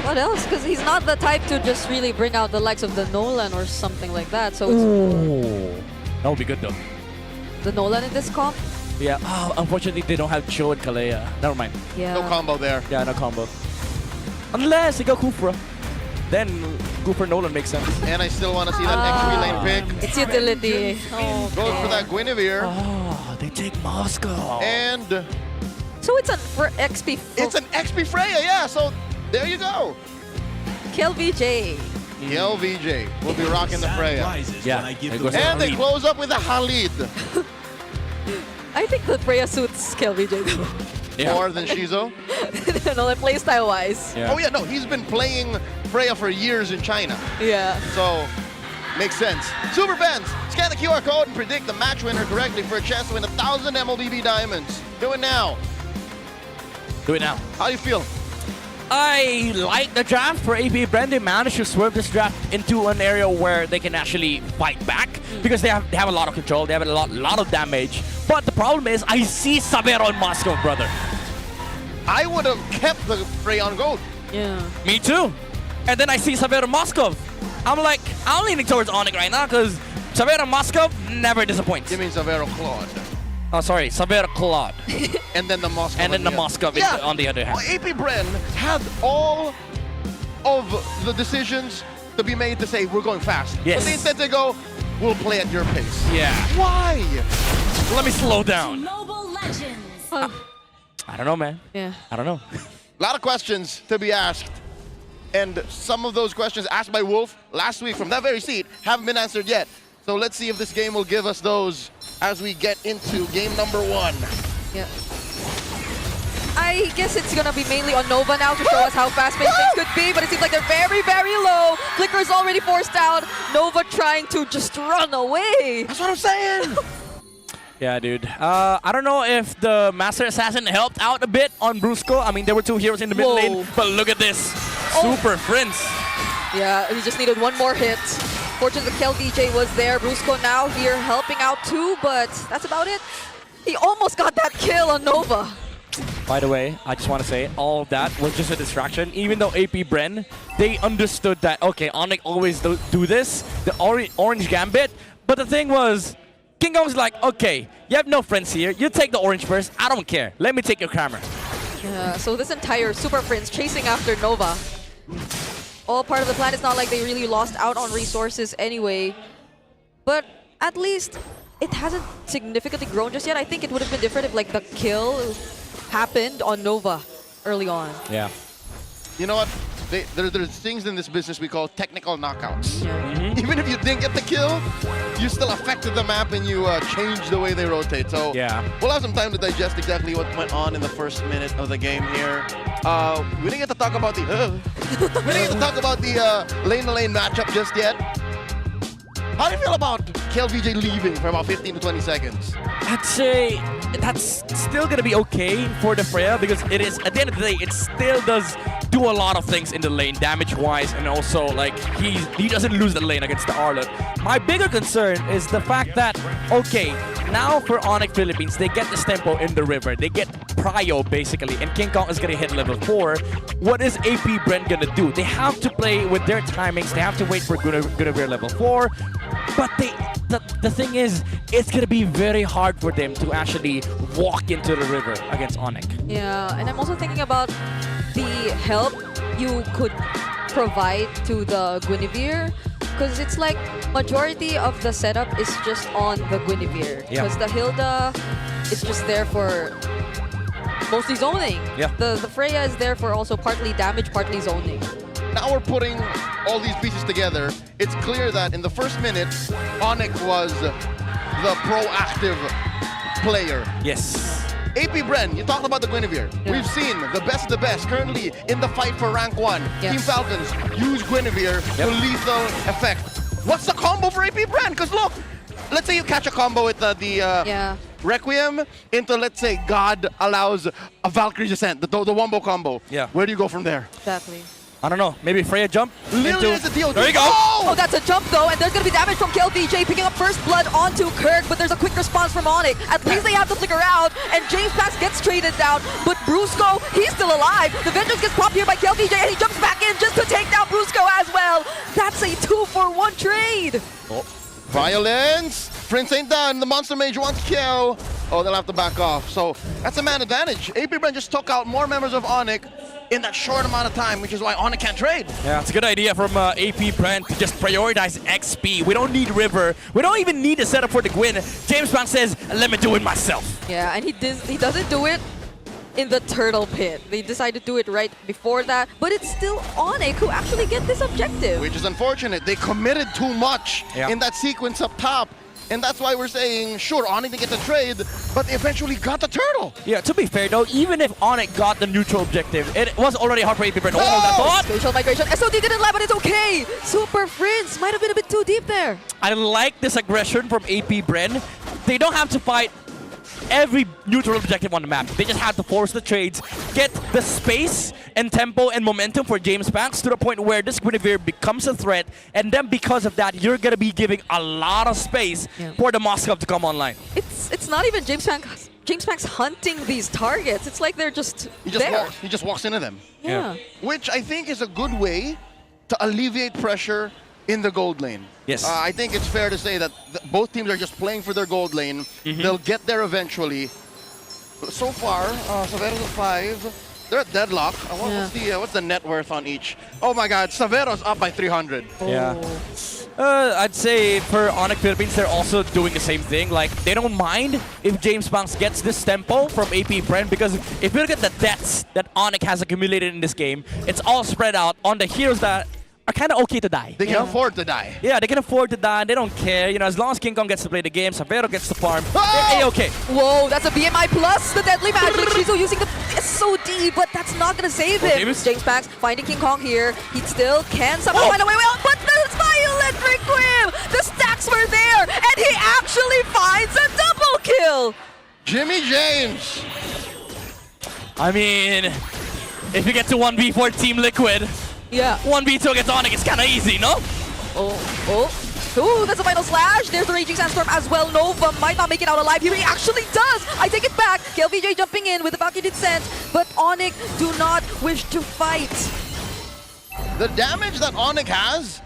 What else? Because he's not the type to just really bring out the likes of the Nolan or something like that. So it's That would be good though. the Nolan in this comp. Yeah. Unfortunately, they don't have Cho and Kalea. Never mind. Yeah. No combo there. Yeah, no combo. Unless they go Kufra. Then Cooper Nolan makes sense. And I still want to see that XP lane pick. It's utility. Goes for that Guinevere. Oh, they take Moscow. And So it's an for XP. It's an XP Freya, yeah. So there you go. Kill VJ. Kill VJ. We'll be rocking the Freya. Yeah. And they close up with a Khalid. I think the Freya suits Kill VJ though. Yeah. More than Shizo. No, like playstyle wise. Yeah. Oh yeah, no, he's been playing Freya for years in China. Yeah. So Makes sense. Super fans, scan the QR code and predict the match winner correctly for a chance to win 1,000 MLBB diamonds. Do it now. Do it now. How do you feel? I like the draft for APBR. They managed to swerve this draft into an area where they can actually fight back because they have a lot of control. They have a lot of damage. But the problem is, I see Sabero and Moscow, brother. I would have kept the Freon Gold. Yeah. Me too. And then I see Sabero Moscow. I'm like, I'm leaning towards ONIC right now because Sabero Moscow never disappoints. You mean Sabero Claude? Oh, sorry, Sabero Claude. And then the Moscow. And then the Moscow on the other hand. Well, APBR had all of the decisions to be made to say, we're going fast. Yes. But they instead to go, we'll play at your pace. Yeah. Why? Let me slow down. Oh. I don't know, man. Yeah. I don't know. A lot of questions to be asked. And some of those questions asked by Wolf last week from that very seat haven't been answered yet. So let's see if this game will give us those as we get into game number 1. Yeah. I guess it's gonna be mainly on Nova now to show us how fast-paced things could be, but it seems like they're very, very low. Flicker's already forced out. Nova trying to just run away. That's what I'm saying. Yeah, dude. I don't know if the Master Assassin helped out a bit on Brusco. I mean, there were 2 heroes in the mid lane, but look at this. Super Prince. Yeah, he just needed one more hit. Fortunately, KLVJ was there. Brusco now here helping out too, but that's about it. He almost got that kill on Nova. By the way, I just want to say, all of that was just a distraction. Even though APBR, they understood that, okay, ONIC always do this, the orange gambit. But the thing was, King Kong's like, okay, you have no friends here. You take the orange first. I don't care. Let me take your camera. Yeah, so this entire Super Prince chasing after Nova. All part of the plan. It's not like they really lost out on resources anyway. But at least it hasn't significantly grown just yet. I think it would have been different if like the kill happened on Nova early on. Yeah. You know what? There's things in this business we call technical knockouts. Yeah. Even if you didn't get the kill, you still affected the map and you changed the way they rotate. So yeah, we'll have some time to digest exactly what went on in the first minute of the game here. We didn't get to talk about the lane-to-lane matchup just yet. How do you feel about KLVJ leaving for about 15 to 20 seconds? I'd say that's still gonna be okay for the Freya because it is, at the end of the day, it still does do a lot of things in the lane, damage-wise, and also like he doesn't lose the lane against the Arlot. My bigger concern is the fact that, okay, now for ONIC Philippines, they get this tempo in the river, they get prio basically, and King Kong is gonna hit level 4. What is APBR gonna do? They have to play with their timings, they have to wait for Guinevere level 4, but the thing is, it's gonna be very hard for them to actually walk into the river against ONIC. Yeah, and I'm also thinking about the help you could provide to the Guinevere, because it's like majority of the setup is just on the Guinevere, because the Hilda is just there for mostly zoning. Yeah. The Freya is there for also partly damage, partly zoning. Now we're putting all these pieces together. It's clear that in the first minute, ONIC was the proactive player. Yes. APBR, you talked about the Guinevere. Yeah. We've seen the best currently in the fight for rank 1. Yeah. Team Falcons use Guinevere to lethal effect. What's the combo for APBR? Because look, let's say you catch a combo with the Requiem into, let's say, God allows a Valkyrie Descent, the Wombo combo. Yeah. Where do you go from there? Exactly. I don't know, maybe Freya jump Lilian is the deal. There you go. Oh, that's a jump though, and there's gonna be damage from KLVJ picking up first blood onto Kirk, but there's a quick response from ONIC. At least they have to flicker out, and James Pax gets traded down, but Brusco, he's still alive. The Vengeance gets popped here by KLVJ, and he jumps back in just to take down Brusco as well. That's a 2-for-1 trade. Oh. Violence! Prince ain't done. The Monster Mage wants kill. Oh, they'll have to back off. So that's a man advantage. APBR just took out more members of ONIC in that short amount of time, which is why ONIC can't trade. Yeah, it's a good idea from APBR to just prioritize XP. We don't need River. We don't even need a setup for the Gwyn. James Bond says, let me do it myself. Yeah, and he doesn't do it in the turtle pit. They decided to do it right before that, but it's still ONIC who actually get this objective. Which is unfortunate. They committed too much in that sequence up top. And that's why we're saying, sure, ONIC didn't get the trade, but they eventually got the turtle. Yeah, to be fair though, even if ONIC got the neutral objective, it was already hard for APBRN. Oh, that thought! Spatial migration. SOD didn't land, but it's okay. Super Prince might have been a bit too deep there. I like this aggression from APBRN. They don't have to fight every neutral objective on the map. They just have to force the trades, get the space and tempo and momentum for James Banks to the point where this Guinevere becomes a threat, and then because of that, you're gonna be giving a lot of space for the Moskov to come online. It's not even James Banks hunting these targets. It's like they're just there. He just walks into them. Yeah. Which I think is a good way to alleviate pressure in the gold lane. Yes. I think it's fair to say that both teams are just playing for their gold lane. They'll get there eventually. So far, Savero's at 5. They're at deadlock. What's the net worth on each? Oh my God, Savero's up by 300. Yeah. I'd say for ONIC Philippines, they're also doing the same thing. Like, they don't mind if James Banks gets this tempo from APBRN, because if you look at the deaths that ONIC has accumulated in this game, it's all spread out on the heroes that are kind of okay to die. They can afford to die. Yeah, they can afford to die. They don't care. You know, as long as King Kong gets to play the game, Savero gets to farm, they're A-okay. Whoa, that's a BMI plus the deadly magic. Shizu using the SOD, but that's not gonna save him. James Banks finding King Kong here. He still can somehow find a way out, but the Violet Requiem! The stacks were there, and he actually finds a double kill! Jimmy James! I mean, if you get to 1v4 Team Liquid, 1v2 against ONIC, it's kind of easy, no? Ooh, that's a final slash. There's the Raging Sandstorm as well. Nova might not make it out alive here. He actually does. I take it back. KLVJ jumping in with the Valkyrie Descent, but ONIC do not wish to fight. The damage that ONIC has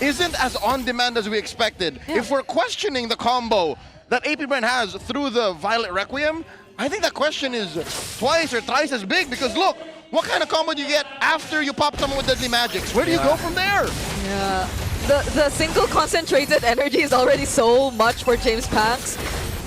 isn't as on-demand as we expected. If we're questioning the combo that APBRN has through the Violet Requiem, I think that question is twice or thrice as big, because look, what kind of combo do you get after you pop someone with Deadly Magics? Where do you go from there? Yeah, the single concentrated energy is already so much for James Banks.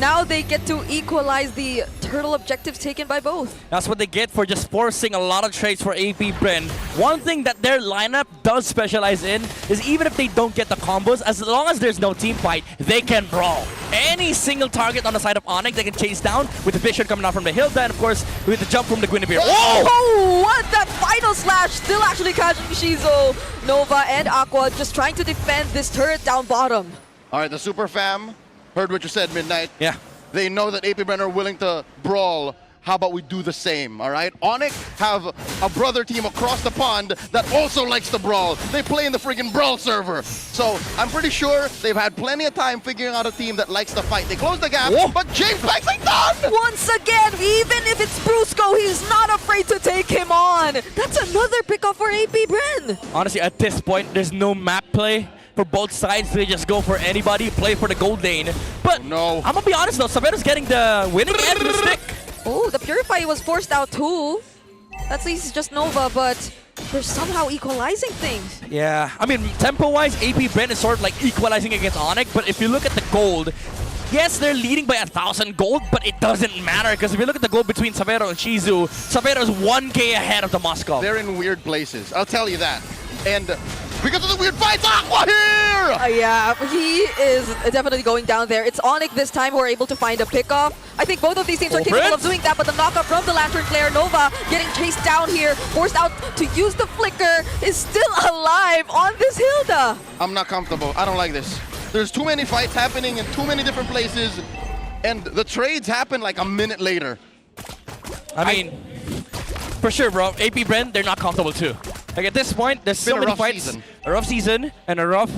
Now they get to equalize the turtle objectives taken by both. That's what they get for just forcing a lot of trades for APBRN. One thing that their lineup does specialize in is even if they don't get the combos, as long as there's no team fight, they can brawl. Any single target on the side of ONIC they can chase down with the vision coming out from the Hilda, and of course with the jump from the Guinevere. Oh, what that final slash, still actually catching Shizu. Nova and Aqua just trying to defend this turret down bottom. All right, the Super Fam heard what you said, Midnight. Yeah. They know that APBRN are willing to brawl. How about we do the same, all right? ONIC have a brother team across the pond that also likes to brawl. They play in the freaking brawl server. So I'm pretty sure they've had plenty of time figuring out a team that likes to fight. They close the gap, but James Banks ain't done! Once again, even if it's Brusco, he's not afraid to take him on. That's another pickoff for APBRN. Honestly, at this point, there's no map play for both sides. They just go for anybody, play for the gold lane. But I'm gonna be honest though, Savero's getting the winning end of the stick. Oh, the Purify was forced out too. That's at least just Nova, but they're somehow equalizing things. Yeah, I mean, tempo-wise, APBRN is sort of like equalizing against ONIC, but if you look at the gold, yes, they're leading by 1,000 gold, but it doesn't matter, because if you look at the gold between Savero and Shizu, Savero is 1k ahead of the Moskov. They're in weird places, I'll tell you that. And because of the weird fights, Aqua here! Yeah, he is definitely going down there. It's ONIC this time who are able to find a pickoff. I think both of these teams are capable of doing that, but the knockup from the Lantern Flare, Nova getting chased down here, forced out to use the flicker, is still alive on this Hilda. I'm not comfortable. I don't like this. There's too many fights happening in too many different places, and the trades happen like a minute later. I mean, for sure, bro. APBRN, they're not comfortable too. Like at this point, there's so many fights. A rough season and a rough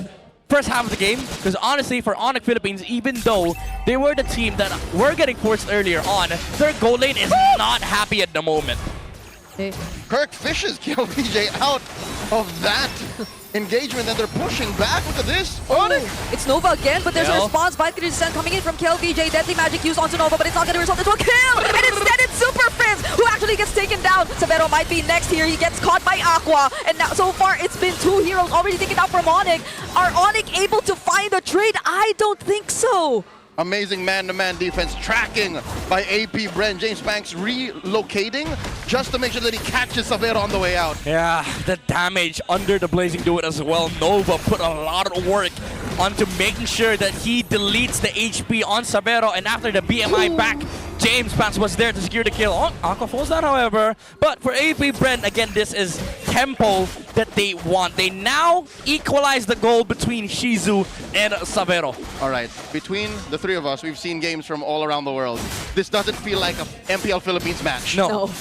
first half of the game. Because honestly, for ONIC Philippines, even though they were the team that were getting forced earlier on, their goal lane is not happy at the moment. Kirk fishes KLVJ out of that engagement, and they're pushing back. Look at this. ONIC! It's Nova again, but there's a response. Valkyrie Descent coming in from KLVJ. Deadly Magic used onto Nova, but it's not going to result into a kill! And instead it's Super Prince who actually gets taken down. Savero might be next here. He gets caught by Aqua. And now so far it's been 2 heroes already taken out from ONIC. Are ONIC able to find a trade? I don't think so. Amazing man-to-man defense, tracking by APBRN. James Banks relocating just to make sure that he catches Savero on the way out. Yeah, the damage under the Blazing Duet as well. Nova put a lot of work onto making sure that he deletes the HP on Sabero, and after the BMI back, James Pants was there to secure the kill. Oh, Aqua falls down, however. But for AP Brent, again, this is tempo that they want. They now equalize the goal between Shizu and Sabero. All right, between the three of us, we've seen games from all around the world. This doesn't feel like a MPL Philippines match. No.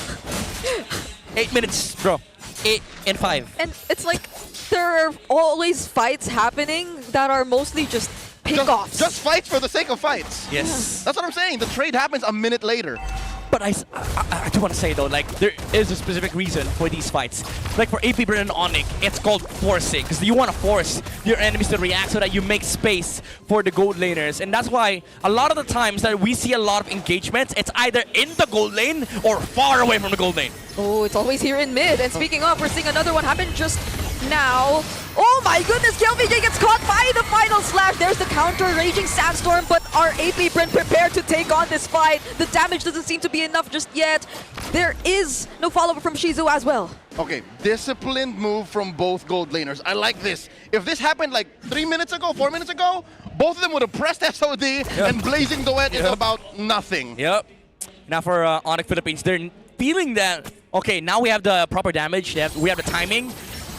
8 minutes, bro. 8 and 5. And it's like there are always fights happening that are mostly just pick-offs. Just fights for the sake of fights. Yes. That's what I'm saying. The trade happens a minute later. But I do want to say though, like, there is a specific reason for these fights. Like for AP Brand and ONIC, it's called forcing, because you want to force your enemies to react so that you make space for the gold laners. And that's why a lot of the times that we see a lot of engagements, it's either in the gold lane or far away from the gold lane. Oh, it's always here in mid. And speaking of, we're seeing another one happen just now. Oh my goodness, TLPH gets caught by the final slash. There's the counter, Raging Sandstorm, but are AP Brent prepared to take on this fight? The damage doesn't seem to be enough just yet. There is no follow-up from Shizu as well. Okay, disciplined move from both gold laners. I like this. If this happened like 3 minutes ago, 4 minutes ago, both of them would have pressed SOD and Blazing Duet is about nothing. Yep. Now for ONIC Philippines, they're feeling that, okay, now we have the proper damage, we have the timing.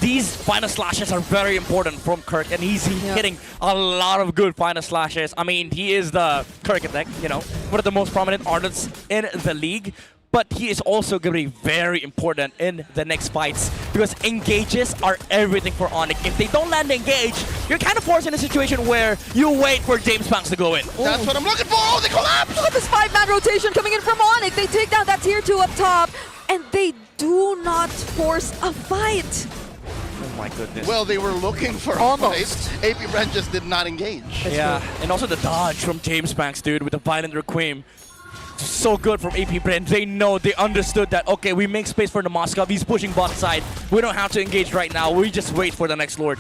These final slashes are very important from Kirk, and he's hitting a lot of good final slashes. I mean, he is the Kirk attack, you know, one of the most prominent artists in the league. But he is also going to be very important in the next fights because engages are everything for ONIC. If they don't land the engage, you're kind of forced in a situation where you wait for James Banks to go in. That's what I'm looking for. Oh, they collapse! Look at this 5-man rotation coming in from ONIC. They take down that tier 2 up top, and they do not force a fight. Oh my goodness. Well, they were looking for Almost. a fight. AP Brand just did not engage. Yeah, and also the dodge from James Banks, dude, with the Violent Requiem. So good from AP Brand. They know, they understood that, okay, we make space for the Moskov. He's pushing bot side. We don't have to engage right now. We just wait for the next Lord.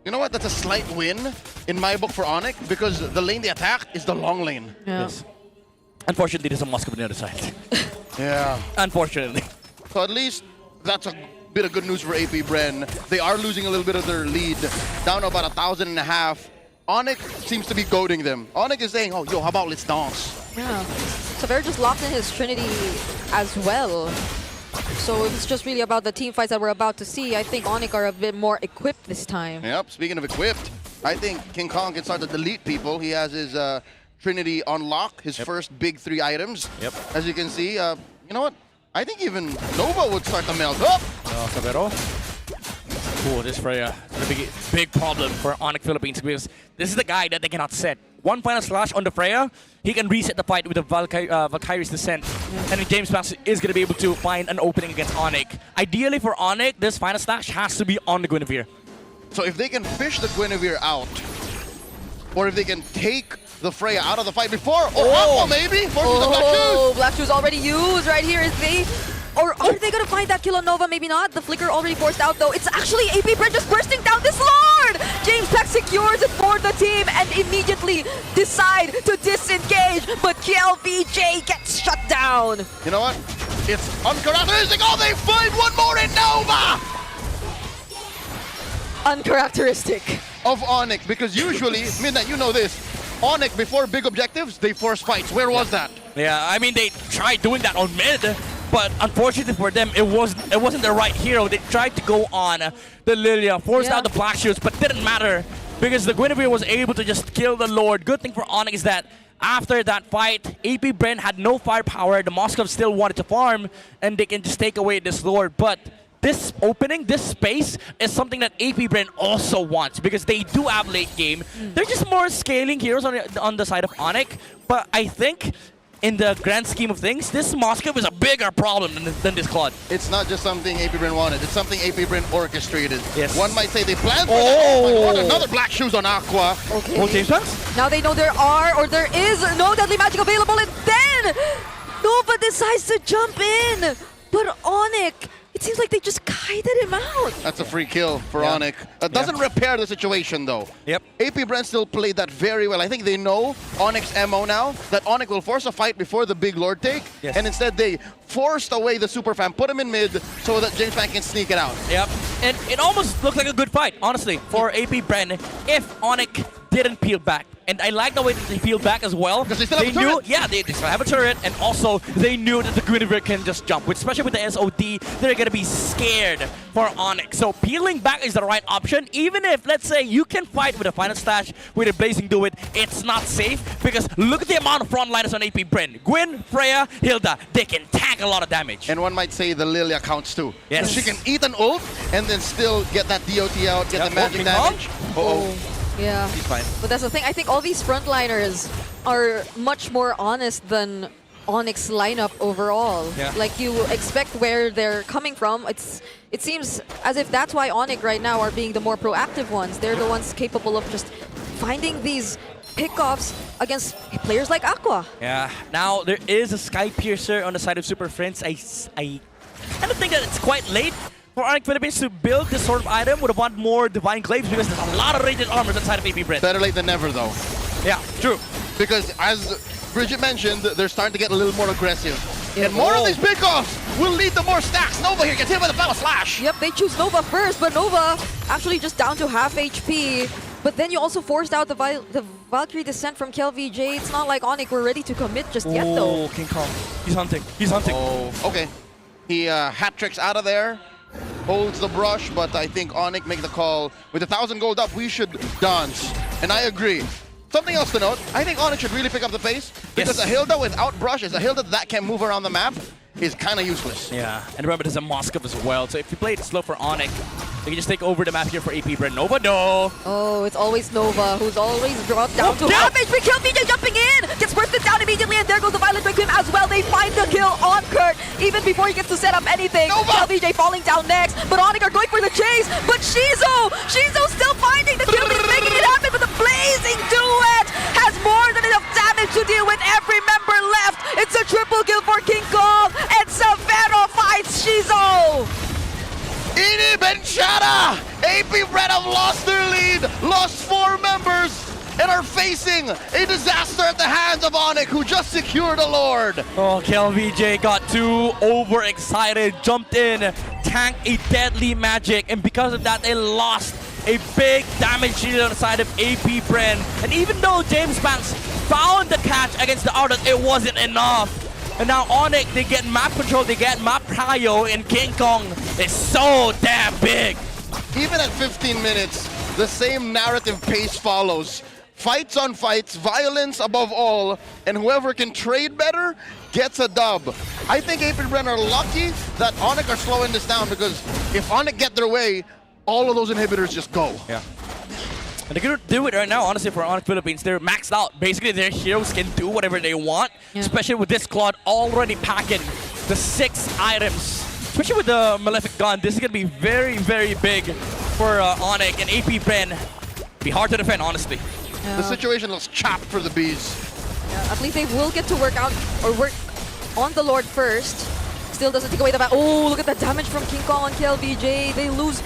You know what? That's a slight win in my book for ONIC because the lane they attack is the long lane. Yeah. Yes. Unfortunately, there's a Moskov on the other side. Yeah. Unfortunately. So at least that's a bit of good news for AP Bren. They are losing a little bit of their lead, down to about 1,500. ONIC seems to be goading them. ONIC is saying, oh, yo, how about let's dance? Yeah. So they're just locked in his Trinity as well. So it's just really about the team fights that we're about to see. I think ONIC are a bit more equipped this time. Yep, speaking of equipped, I think King Kong can start to delete people. He has his Trinity on lock, his first big 3 items. Yep. As you can see, you know what? I think even Nova would start to melt up. Sabero. Cool, this Freya is a big problem for ONIC Philippines because this is the guy that they cannot set. One final slash on the Freya, he can reset the fight with the Valkyrie's Descent. And then James Banks is going to be able to find an opening against ONIC. Ideally for ONIC, this final slash has to be on the Guinevere. So if they can fish the Guinevere out, or if they can take the Freya out of the fight before, or Aqua maybe, forces the Black Shoes. Black Shoes already used right here. Is they, or are they gonna find that kill on Nova? Maybe not. The flicker already forced out though. It's actually AP Brent just bursting down this Lord! James Peck secures it for the team and immediately decide to disengage, but TLPH gets shut down. You know what? It's uncharacteristic. Oh, they find one more in Nova! Uncharacteristic. Of ONIC, because usually, Midnight, you know this, ONIC, before big objectives, they force fights. Where was that? Yeah, I mean, they tried doing that on mid, but unfortunately for them, it wasn't the right hero. They tried to go on the Lilia, forced out the Black Shoes, but didn't matter because the Guinevere was able to just kill the Lord. Good thing for ONIC is that after that fight, AP Brent had no firepower. The Moskov still wanted to farm, and they can just take away this Lord, but this opening, this space, is something that AP Brent also wants because they do have late game. They're just more scaling heroes on the side of ONIC, but I think in the grand scheme of things, this Moskov is a bigger problem than this Claude. It's not just something AP Brent wanted, it's something AP Brent orchestrated. Yes. One might say they planned for that. Another Black Shoes on Aqua. Okay. Oh, James Banks? Now they know there is no deadly magic available, and then Nova decides to jump in, but ONIC, it seems like they just kited him out. That's a free kill for ONIC. That doesn't repair the situation though. Yep. AP Brent still played that very well. I think they know ONIC's MO now, that ONIC will force a fight before the big Lord take, and instead they forced away the super fan, put him in mid so that James Bank can sneak it out. Yep. And it almost looked like a good fight, honestly, for AP Brent if ONIC didn't peel back. And I like the way that they peeled back as well. Because they still have a knew, turret. yeah, they still have a turret, and also they knew that the Guinevere can just jump. Especially with the SOD, they're gonna be scared for ONIC. So peeling back is the right option, even if, let's say, you can fight with a Final Slash, with a Blazing Do It, it's not safe, because look at the amount of frontliners on AP Bren. Gwen, Freya, Hilda, they can tank a lot of damage. And one might say the Lilia counts too. Yes. She can eat an ult and then still get that DOT out, get the magic King damage. Kong? Yeah. He's fine. But that's the thing. I think all these frontliners are much more honest than ONIC's lineup overall. Yeah. Like, you expect where they're coming from. It seems as if that's why ONIC right now are being the more proactive ones. They're the ones capable of just finding these pickoffs against players like Aqua. Yeah. Now, there is a Sky Piercer on the side of Super Friends. I kind of think that it's quite late for ONIC Philippines to build this sort of item. Would have want more Divine Glaives because there's a lot of rated armors inside of AP Bren. Better late than never, though. Yeah, true. Because as Bridget mentioned, they're starting to get a little more aggressive. Yeah. And more of these pickoffs will lead to more stacks. Nova here gets hit by the Final Slash. Yep, they choose Nova first, but Nova actually just down to half HP. But then you also forced out the Valkyrie Descent from KLVJ. It's not like ONIC were ready to commit just yet, though. Oh, King Kong. He's hunting. He's hunting. Oh, okay. He hat tricks out of there. Holds the brush, but I think ONIC make the call. With 1,000 gold up, we should dance. And I agree. Something else to note, I think ONIC should really pick up the pace. Because a Hilda without brush is a Hilda that can move around the map. Is kind of useless. Yeah, and remember there's a Moskov as well, so if you play it slow for ONIC, they can just take over the map here for AP Bren. Nova, no! Oh, it's always Nova, who's always dropped down to half HP. KLVJ jumping in! Gets bursted down immediately, and there goes the Violent Requiem as well. They find the kill on Kurt, even before he gets to set up anything. KLVJ falling down next, but ONIC are going for the chase, but Shizo still finding the kill, he's making it happen, but the Blazing Duet has more than enough damage to deal with every member left. It's a triple kill for King Kong, and Severo fights Shizo! Ini Benchara! AP Bren have lost their lead, lost 4 members, and are facing a disaster at the hands of ONIC, who just secured a Lord. Oh, KLVJ got too overexcited, jumped in, tanked a deadly magic, and because of that, they lost a big damage shield on the side of AP Bren. And even though James Banks found the catch against the Ardent, it wasn't enough. And now ONIC, they get map control, they get map prio, and King Kong is so damn big. Even at 15 minutes, the same narrative pace follows. Fights on fights, violence above all, and whoever can trade better gets a dub. I think AP Bren are lucky that ONIC are slowing this down, because if ONIC get their way, all of those inhibitors just go. Yeah. And they're gonna do it right now, honestly, for ONIC Philippines. They're maxed out. Basically, their heroes can do whatever they want, especially with this Claude already packing the 6 items. Especially with the Malefic gun, this is gonna be very, very big for ONIC, and AP Bren be hard to defend, honestly. Yeah. The situation looks chopped for the Bees. Yeah, at least they will get to work on the Lord first. Still doesn't take away the back. Oh, look at the damage from King Kong on KLVJ. They lose,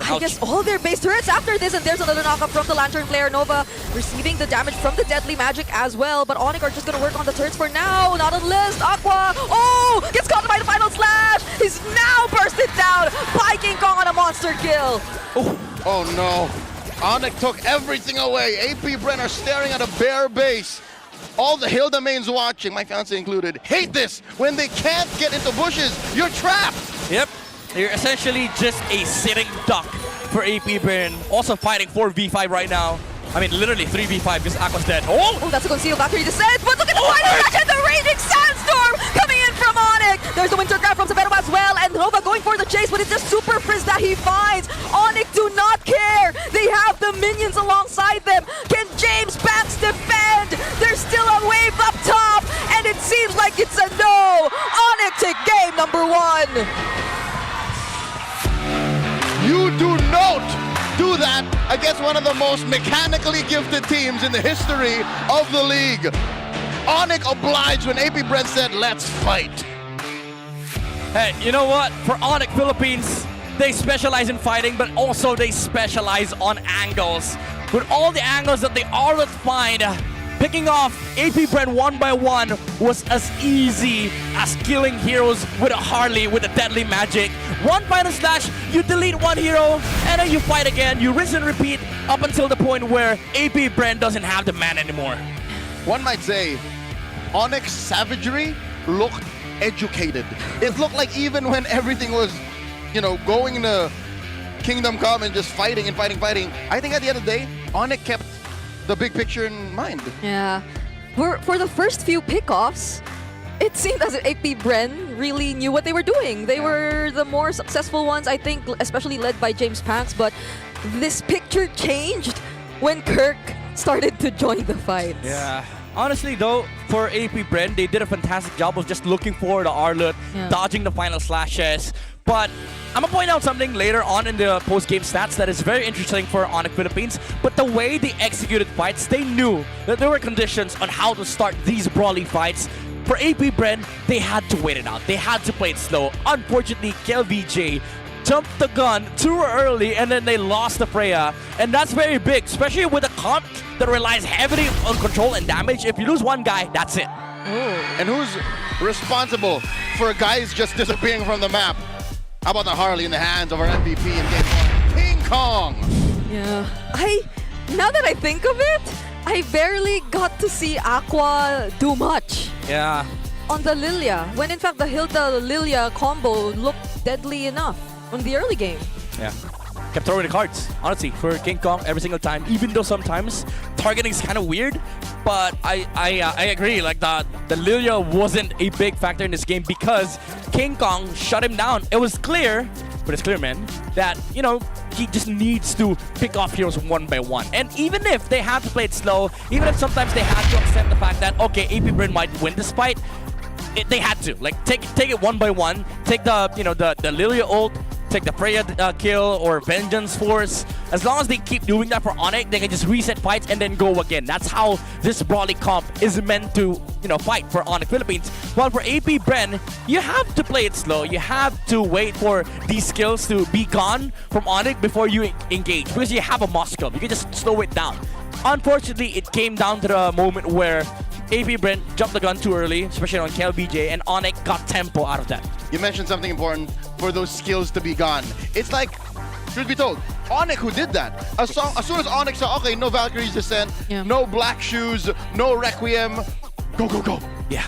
I guess, all their base turrets after this, and there's another knockup from the Lantern player. Nova receiving the damage from the deadly magic as well, but ONIC are just gonna work on the turrets for now. Not unless Aqua, oh, gets caught by the Final Slash. He's now bursted down by King Kong on a monster kill. Oh no. ONIC took everything away. AP Bren are staring at a bare base. All the Hilda mains watching, my fiance included, hate this. When they can't get into bushes, you're trapped. Yep. You're essentially just a sitting duck for AP Bren. Also fighting 4v5 right now. I mean, literally 3v5 because Aqua's dead. Oh, that's a concealed Valkyrie Descent, but look at the final match and the Raging Sandstorm coming in from ONIC. There's the Winter Grab from Severo as well, and Nova going for the chase, but it's just Super Frizz that he finds. ONIC do not care. They have the minions alongside them. Can James Banks defend? There's still a wave up top, and it seems like it's a no. ONIC take game number 1. You do not do that against one of the most mechanically gifted teams in the history of the league. ONIC obliged when AP Bren said, let's fight. Hey, you know what? For ONIC Philippines, they specialize in fighting, but also they specialize on angles. With all the angles that they always find, picking off AP Bren 1 by 1 was as easy as killing heroes with a Harley with a deadly magic. One Final Slash, you delete one hero, and and then you fight again, you rinse and repeat up until the point where AP Brand doesn't have the man anymore. One might say, ONIC's savagery looked educated. It looked like even when everything was, going into Kingdom Come and just fighting and fighting, I think at the end of the day, ONIC kept the big picture in mind. Yeah. For the first few pickoffs, it seemed as if AP Bren really knew what they were doing. They were the more successful ones, I think, especially led by James Panks, but this picture changed when Kirk started to join the fights. Yeah. Honestly though, for AP Bren, they did a fantastic job of just looking for the Arlet, dodging the final slashes. But I'm gonna point out something later on in the post-game stats that is very interesting for ONIC Philippines. But the way they executed fights, they knew that there were conditions on how to start these brawly fights. For AP Bren, they had to wait it out. They had to play it slow. Unfortunately, KLVJ jumped the gun too early and then they lost the Freya. And that's very big, especially with a comp that relies heavily on control and damage. If you lose one guy, that's it. And who's responsible for guys just disappearing from the map? How about the Harley in the hands of our MVP in Game 1? King Kong! Yeah. Now that I think of it, I barely got to see Aqua do much. Yeah. On the Lilia, when in fact the Hilda Lilia combo looked deadly enough on the early game. Yeah. Kept throwing the cards, honestly, for King Kong every single time, even though sometimes targeting is kind of weird. But I agree, like the Lilia wasn't a big factor in this game because King Kong shut him down. It was clear, but it's clear, man, that, he just needs to pick off heroes one by one. And even if they have to play it slow, even if sometimes they have to accept the fact that, okay, AP Brin might win this fight, they had to. Like, take it one by one, take the Lilia ult, take the Freya kill or Vengeance Force. As long as they keep doing that for ONIC, they can just reset fights and then go again. That's how this brawly comp is meant to, fight for ONIC Philippines. While for AP Bren, you have to play it slow. You have to wait for these skills to be gone from ONIC before you engage, because you have a Moscow. You can just slow it down. Unfortunately, it came down to the moment where AP Brent jumped the gun too early, especially on KLBJ, and ONIC got tempo out of that. You mentioned something important for those skills to be gone. It's like, truth be told, ONIC who did that. As soon as ONIC saw, okay, no Valkyrie's Descent, no Black Shoes, no Requiem, go. Yeah.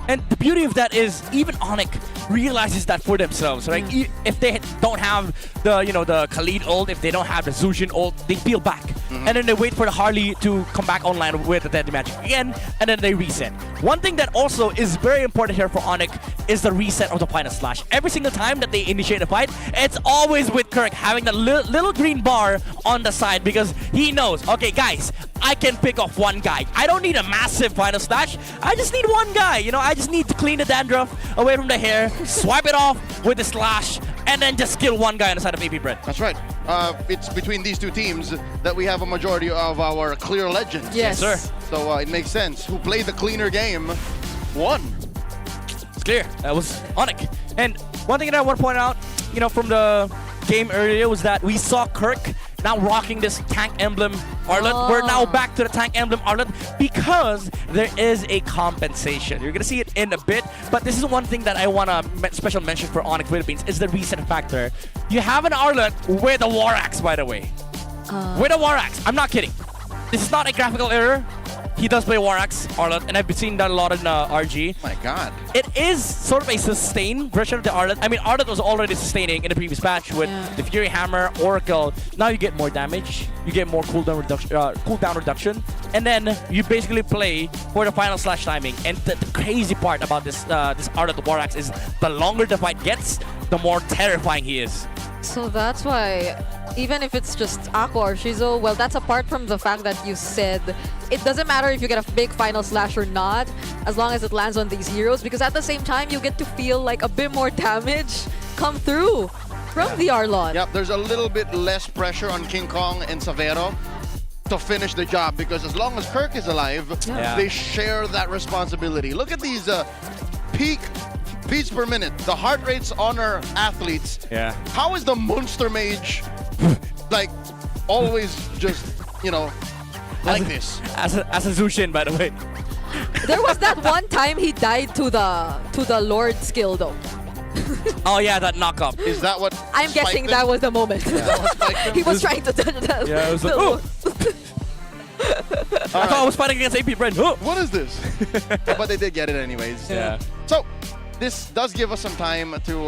And the beauty of that is even ONIC realizes that for themselves, right? If they don't have the Khalid ult, if they don't have the Zushin ult, they peel back. And then they wait for the Harley to come back online with the Deadly Magic again, and then they reset. One thing that also is very important here for ONIC is the reset of the final slash. Every single time that they initiate a fight, it's always with Kirk having the little green bar on the side, because he knows, okay guys, I can pick off one guy. I don't need a massive final slash. I just need one guy. I just need to clean the dandruff away from the hair, swipe it off with the slash, and then just kill one guy on the side of AP Brent. That's right. It's between these two teams that we have a majority of our clear legends. Yes, sir. So it makes sense. Who played the cleaner game won. It's clear. That was ONIC. And one thing that I want to point out, from the game earlier was that we saw Kirk now rocking this tank emblem Arlet. We're now back to the tank emblem Arlet because there is a compensation. You're gonna see it in a bit, but this is one thing that I want to special mention for ONIC Philippines is the reset factor. You have an Arlet with a War Axe, by the way. With a War Axe. I'm not kidding. This is not a graphical error. He does play War Axe, Arlet, and I've seen that a lot in RG. My God. It is sort of a sustained version of the Arlet. I mean, Arlet was already sustaining in the previous patch with the Fury Hammer, Oracle. Now you get more damage, you get more cooldown reduction, and then you basically play for the final slash timing. And the crazy part about this Arlet War Axe is the longer the fight gets, the more terrifying he is. So that's why, even if it's just Aqua or Shizo, well, that's apart from the fact that you said it doesn't matter if you get a big final slash or not, as long as it lands on these heroes, because at the same time, you get to feel like a bit more damage come through from the Arlot. Yep, there's a little bit less pressure on King Kong and Savero to finish the job, because as long as Kirk is alive, they share that responsibility. Look at these peak beats per minute, the heart rates on our athletes. Yeah. How is the Monster Mage like always just, like this? As a Zushin, by the way. There was that one time he died to the Lord skill though. Oh yeah, that knockup. Is that what? I'm guessing that was the moment. He was trying to touch that. Yeah, it was like, oh. I thought I was fighting against AP Brand. Oh. What is this? But they did get it anyways. Yeah. So, this does give us some time to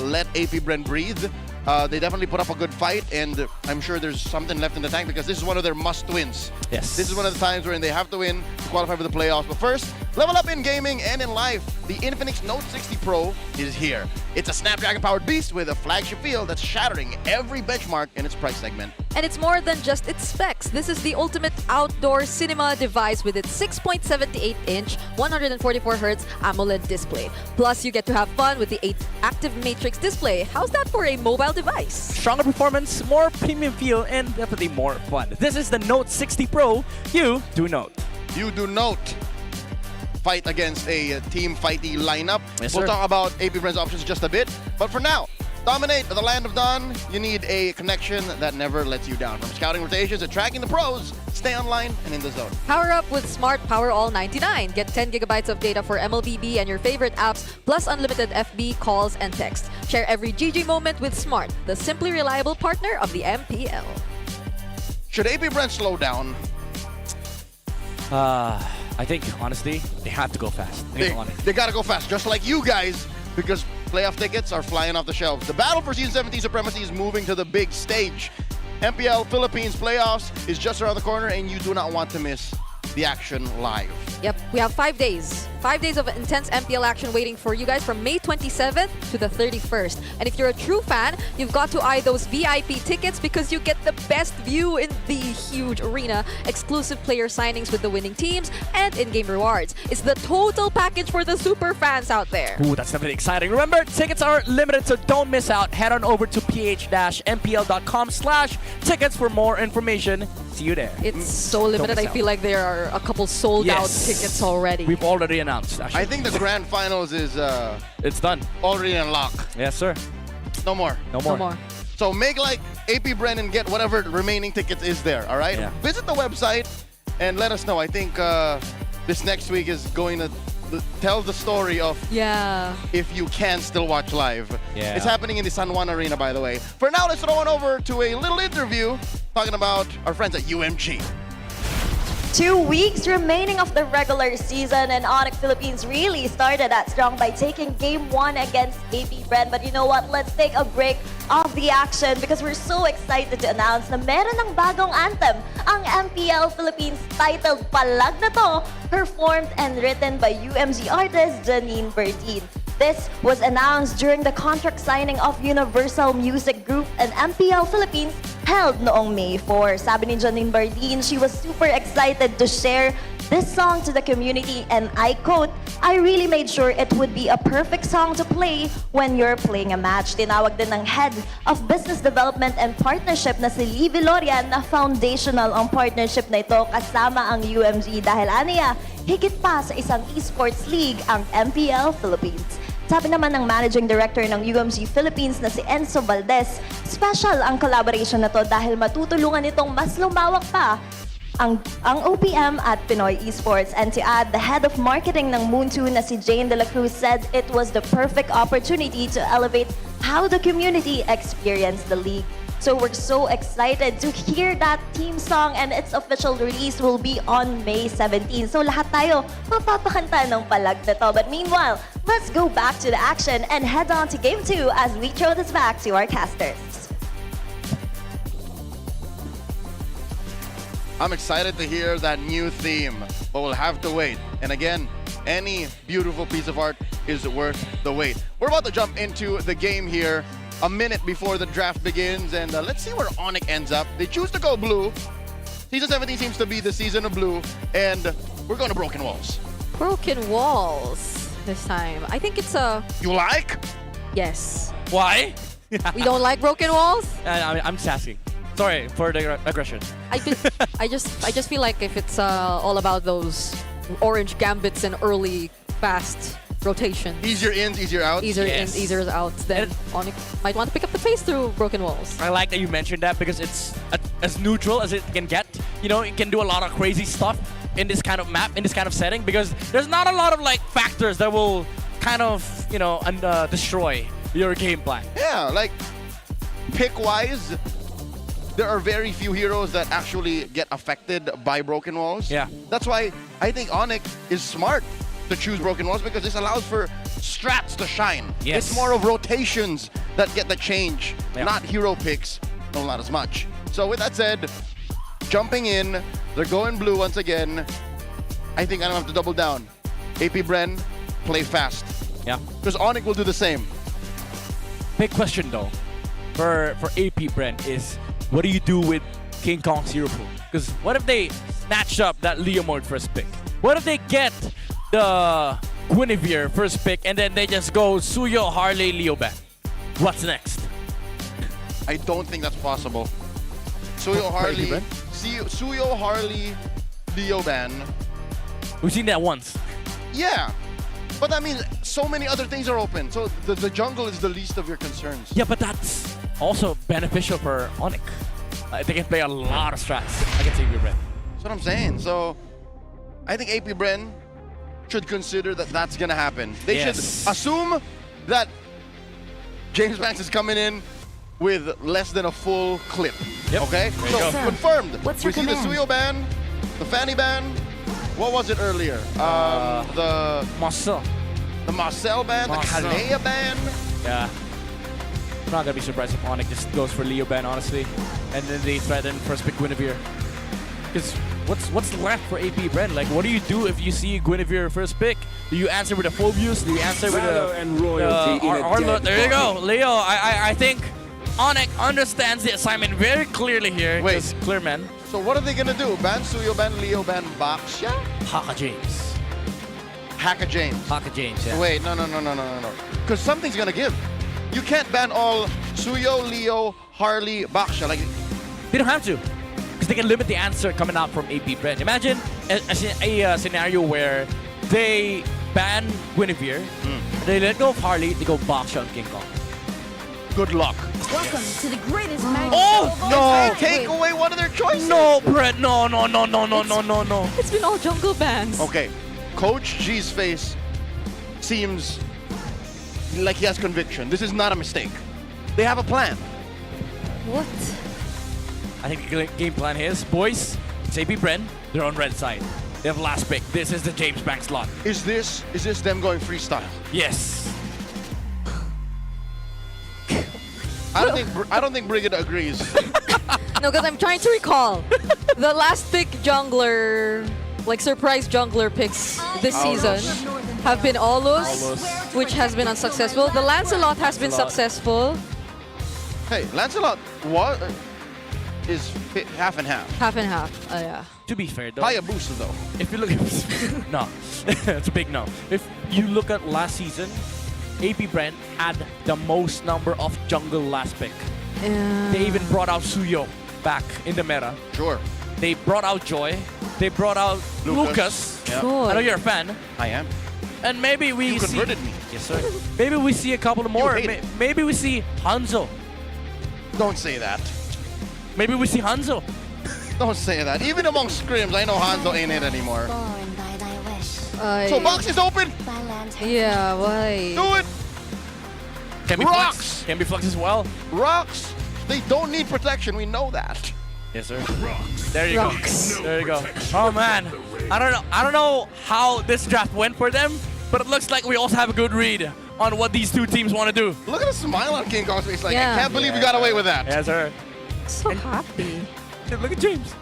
let AP Brand breathe. They definitely put up a good fight, and I'm sure there's something left in the tank because this is one of their must-wins. Yes. This is one of the times wherein they have to win to qualify for the playoffs. But first, level up in gaming and in life. The Infinix Note 60 Pro is here. It's a Snapdragon-powered beast with a flagship feel that's shattering every benchmark in its price segment. And it's more than just its specs. This is the ultimate outdoor cinema device with its 6.78-inch, 144Hz AMOLED display. Plus, you get to have fun with the 8 active matrix display. How's that for a mobile device? Stronger performance, more premium feel, and definitely more fun. This is the Note 60 Pro. You do note. You do note. Fight against a team fighty lineup. Yes, we'll sir. talk about AP Brand's options just a bit. But for now, dominate the land of Dawn. You need a connection that never lets you down. From scouting rotations to tracking the pros, stay online and in the zone. Power up with Smart Power All 99. Get 10 gigabytes of data for MLBB and your favorite apps, plus unlimited FB, calls, and text. Share every GG moment with Smart, the simply reliable partner of the MPL. Should AP Brand slow down? I think, honestly, they have to go fast. They gotta go fast, just like you guys, because playoff tickets are flying off the shelves. The battle for Season 17 supremacy is moving to the big stage. MPL Philippines playoffs is just around the corner, and you do not want to miss the action live. Yep, we have 5 days. 5 days of intense MPL action waiting for you guys from May 27th to the 31st. And if you're a true fan, you've got to eye those VIP tickets because you get the best view in the huge arena, exclusive player signings with the winning teams, and in-game rewards. It's the total package for the super fans out there. Ooh, that's definitely exciting. Remember, tickets are limited, so don't miss out. Head on over to ph-mpl.com/tickets for more information. See you there. It's so limited. I feel like there are a couple sold out tickets already. We've already announced, actually. I think the grand finals is it's done. Already unlocked. Yes, sir. No more. No more. So make like AP Brand and get whatever remaining tickets is there, all right? Yeah. Visit the website and let us know. I think this next week is going to tell the story of if you can still watch live. Yeah. It's happening in the San Juan Arena, by the way. For now, let's throw on over to a little interview talking about our friends at UMG. 2 weeks remaining of the regular season, and ONIC Philippines really started that strong by taking Game 1 against AP Brand. But you know what? Let's take a break of the action because we're so excited to announce na meron ng bagong anthem. Ang MPL Philippines titled Palag na to, performed and written by UMG artist Janine Berdin. This was announced during the contract signing of Universal Music Group and MPL Philippines held noong May 4. Sabi ni Janine Bardin, she was super excited to share this song to the community, and I quote, "I really made sure it would be a perfect song to play when you're playing a match." Tinawag din ng Head of Business Development and Partnership na si Lee Vilorian na foundational ang partnership na ito kasama ang UMG dahil aniya, higit pa sa isang esports league ang MPL Philippines. Sabi naman ng Managing Director ng UMG Philippines na si Enzo Valdez, special ang collaboration na to dahil matutulungan nitong mas lumawak pa ang OPM at Pinoy Esports. And to add, the head of marketing ng Moon2 na si Jane De La Cruz said it was the perfect opportunity to elevate how the community experienced the league. So we're so excited to hear that theme song, and its official release will be on May 17. So lahat tayo mapapakanta ng palag na to. But meanwhile, let's go back to the action and head on to Game 2 as we throw this back to our casters. I'm excited to hear that new theme, but we'll have to wait. And again, any beautiful piece of art is worth the wait. We're about to jump into the game here a minute before the draft begins, and let's see where ONIC ends up. They choose to go blue. Season 17 seems to be the season of blue, and we're going to Broken Walls. Broken Walls this time. I think it's a... You like? Yes. Why? We don't like Broken Walls? I'm just asking. Sorry for the aggression. I just feel like if it's all about those orange gambits and early fast rotation. Easier ins, easier outs. Easier ins, easier outs. Then ONIC might want to pick up the pace through Broken Walls. I like that you mentioned that because it's as neutral as it can get. You know, it can do a lot of crazy stuff in this kind of map, in this kind of setting, because there's not a lot of like factors that will kind of and destroy your game plan. Yeah, like pick-wise, there are very few heroes that actually get affected by broken walls. Yeah. That's why I think ONIC is smart to choose broken walls, because this allows for strats to shine. Yes. It's more of rotations that get the change, Yeah. not hero picks. No, not as much. So with that said, jumping in, they're going blue once again. I think I don't have to double down. AP Bren, play fast. Yeah. Because ONIC will do the same. Big question though, for AP Brent is, what do you do with King Kong's hero pool? Because what if they snatch up that Leo mode first pick? What if they get the Guinevere first pick and then they just go Suyo, Harley, Leo ban? What's next? I don't think that's possible. Suyo, Harley, Suyo, Harley, Leo ban. We've seen that once. Yeah. But I mean, so many other things are open. So the jungle is the least of your concerns. Yeah, but that's also beneficial for ONIC. They can play a lot of strats against AP Brent. That's what I'm saying. So I think AP Bren should consider that that's going to happen. They should assume that James Banks is coming in with less than a full clip. Yep. Okay? There you So go. confirmed. What's We your see the command? Suyo ban, the Fanny ban. What was it earlier? The Marcel. The Marcel ban, Marcel. the Kalea ban. Yeah. I'm not gonna be surprised if ONIC just goes for Leo ban, honestly. And then they threaten first pick Guinevere. Because what's left for AP Brent? Like, what do you do if you see Guinevere first pick? Do you answer with a Phobius? Do you answer with Valor a and royalty in a Arlott? dead There you go, body. Leo. I think ONIC understands the assignment very clearly here. Wait. Just clear man. So what are they gonna do? Ban Suyo, ban Leo, ban Baxia? Haka James. Haka James. Haka James, yeah. Wait, no. Because something's gonna give. You can't ban all Suyo, Leo, Harley, Baxia. Like, They don't have to. Because they can limit the answer coming out from AP Brent. Imagine a scenario where they ban Guinevere, they let go of Harley, they go Baxia on King Kong. good luck. Welcome to the greatest match. Oh, no! Take away one of their choices. No, Brent, no. It's been all jungle bans. Okay, Coach G's face seems like he has conviction. This is not a mistake. They have a plan. What? I think the game plan is, boys, it's AP Brent, they're on red side. They have last pick. This is the James Banks slot. Is this them going freestyle? Yes. I don't think Brigid agrees. No, because I'm trying to recall the last pick jungler, like surprise jungler picks this season have been Olus, which has been unsuccessful. The Lancelot has been successful. Hey, Lancelot, what is half and half? Half and half. Yeah. To be fair, though, Hayabusa, though. if you look at no, it's a big no. If you look at last season, AP Brent had the most number of jungle last pick. They even brought out Suyo back in the meta. Sure. They brought out Joy. They brought out Lucas. Yeah. Cool. I know you're a fan. I am. And maybe we You converted me. Yes, sir. Maybe we see a couple more. hate it. Maybe we see Hanzo. Don't say that. Maybe we see Hanzo. Don't say that. Even among scrims, I know Hanzo ain't it anymore. So box is open. Yeah, why? Do it. Can be Rocks. Flux. Can be Flux as well. Rocks. They don't need protection. We know that. Yes, sir. There you go. There you go. Oh man, I don't know how this draft went for them, but it looks like we also have a good read on what these two teams want to do. Look at the smile on King Kong's face. Like, Yeah. I can't believe we got away with that. Yes, sir. So happy. Look at James.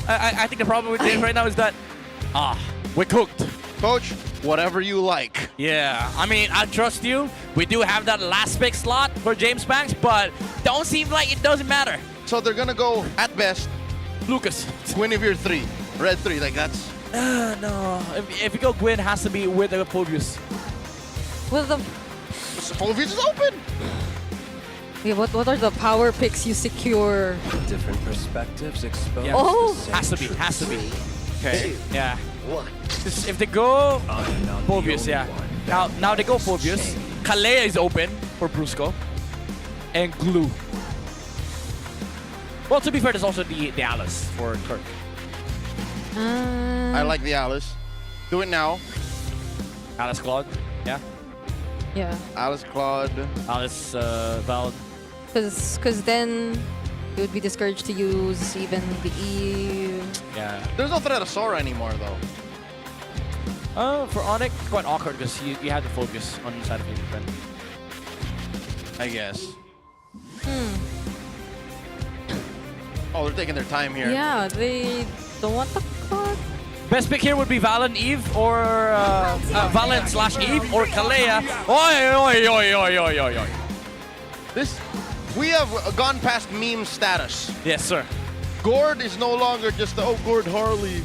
I think the problem with James right now is that we're cooked. Coach, whatever you like. Yeah, I mean, I trust you. We do have that last pick slot for James Banks, but don't seem like it doesn't matter. So they're gonna go at best Lucas. Guinevere 3, red 3. Like that's No. If you go Gwyn, it has to be with the Phobius. With the Phobius is open. yeah, what are the power picks you secure? Different perspectives exposed. Yeah. Oh! Has to be. Okay. Yeah. If they go Phobius, yeah. Now they go Phobius. Kalea is open for Brusco. And Glue. Well, to be fair, there's also the Alice for Kirk. I like the Alice. Do it now. Alice Claude, yeah. Yeah. Alice, Claude. Alice, Val. Because then it would be discouraged to use even the Eve. Yeah. There's no threat of Sora anymore, though. For ONIC, quite awkward because you have to focus on the side of your friend. I guess. Hmm. Oh, they're taking their time here. Yeah, they don't want the clock. Best pick here would be Valen Eve or Valen / Eve or Kalea. Oi. We have gone past meme status. Yes, sir. Gord is no longer just Gord Harley.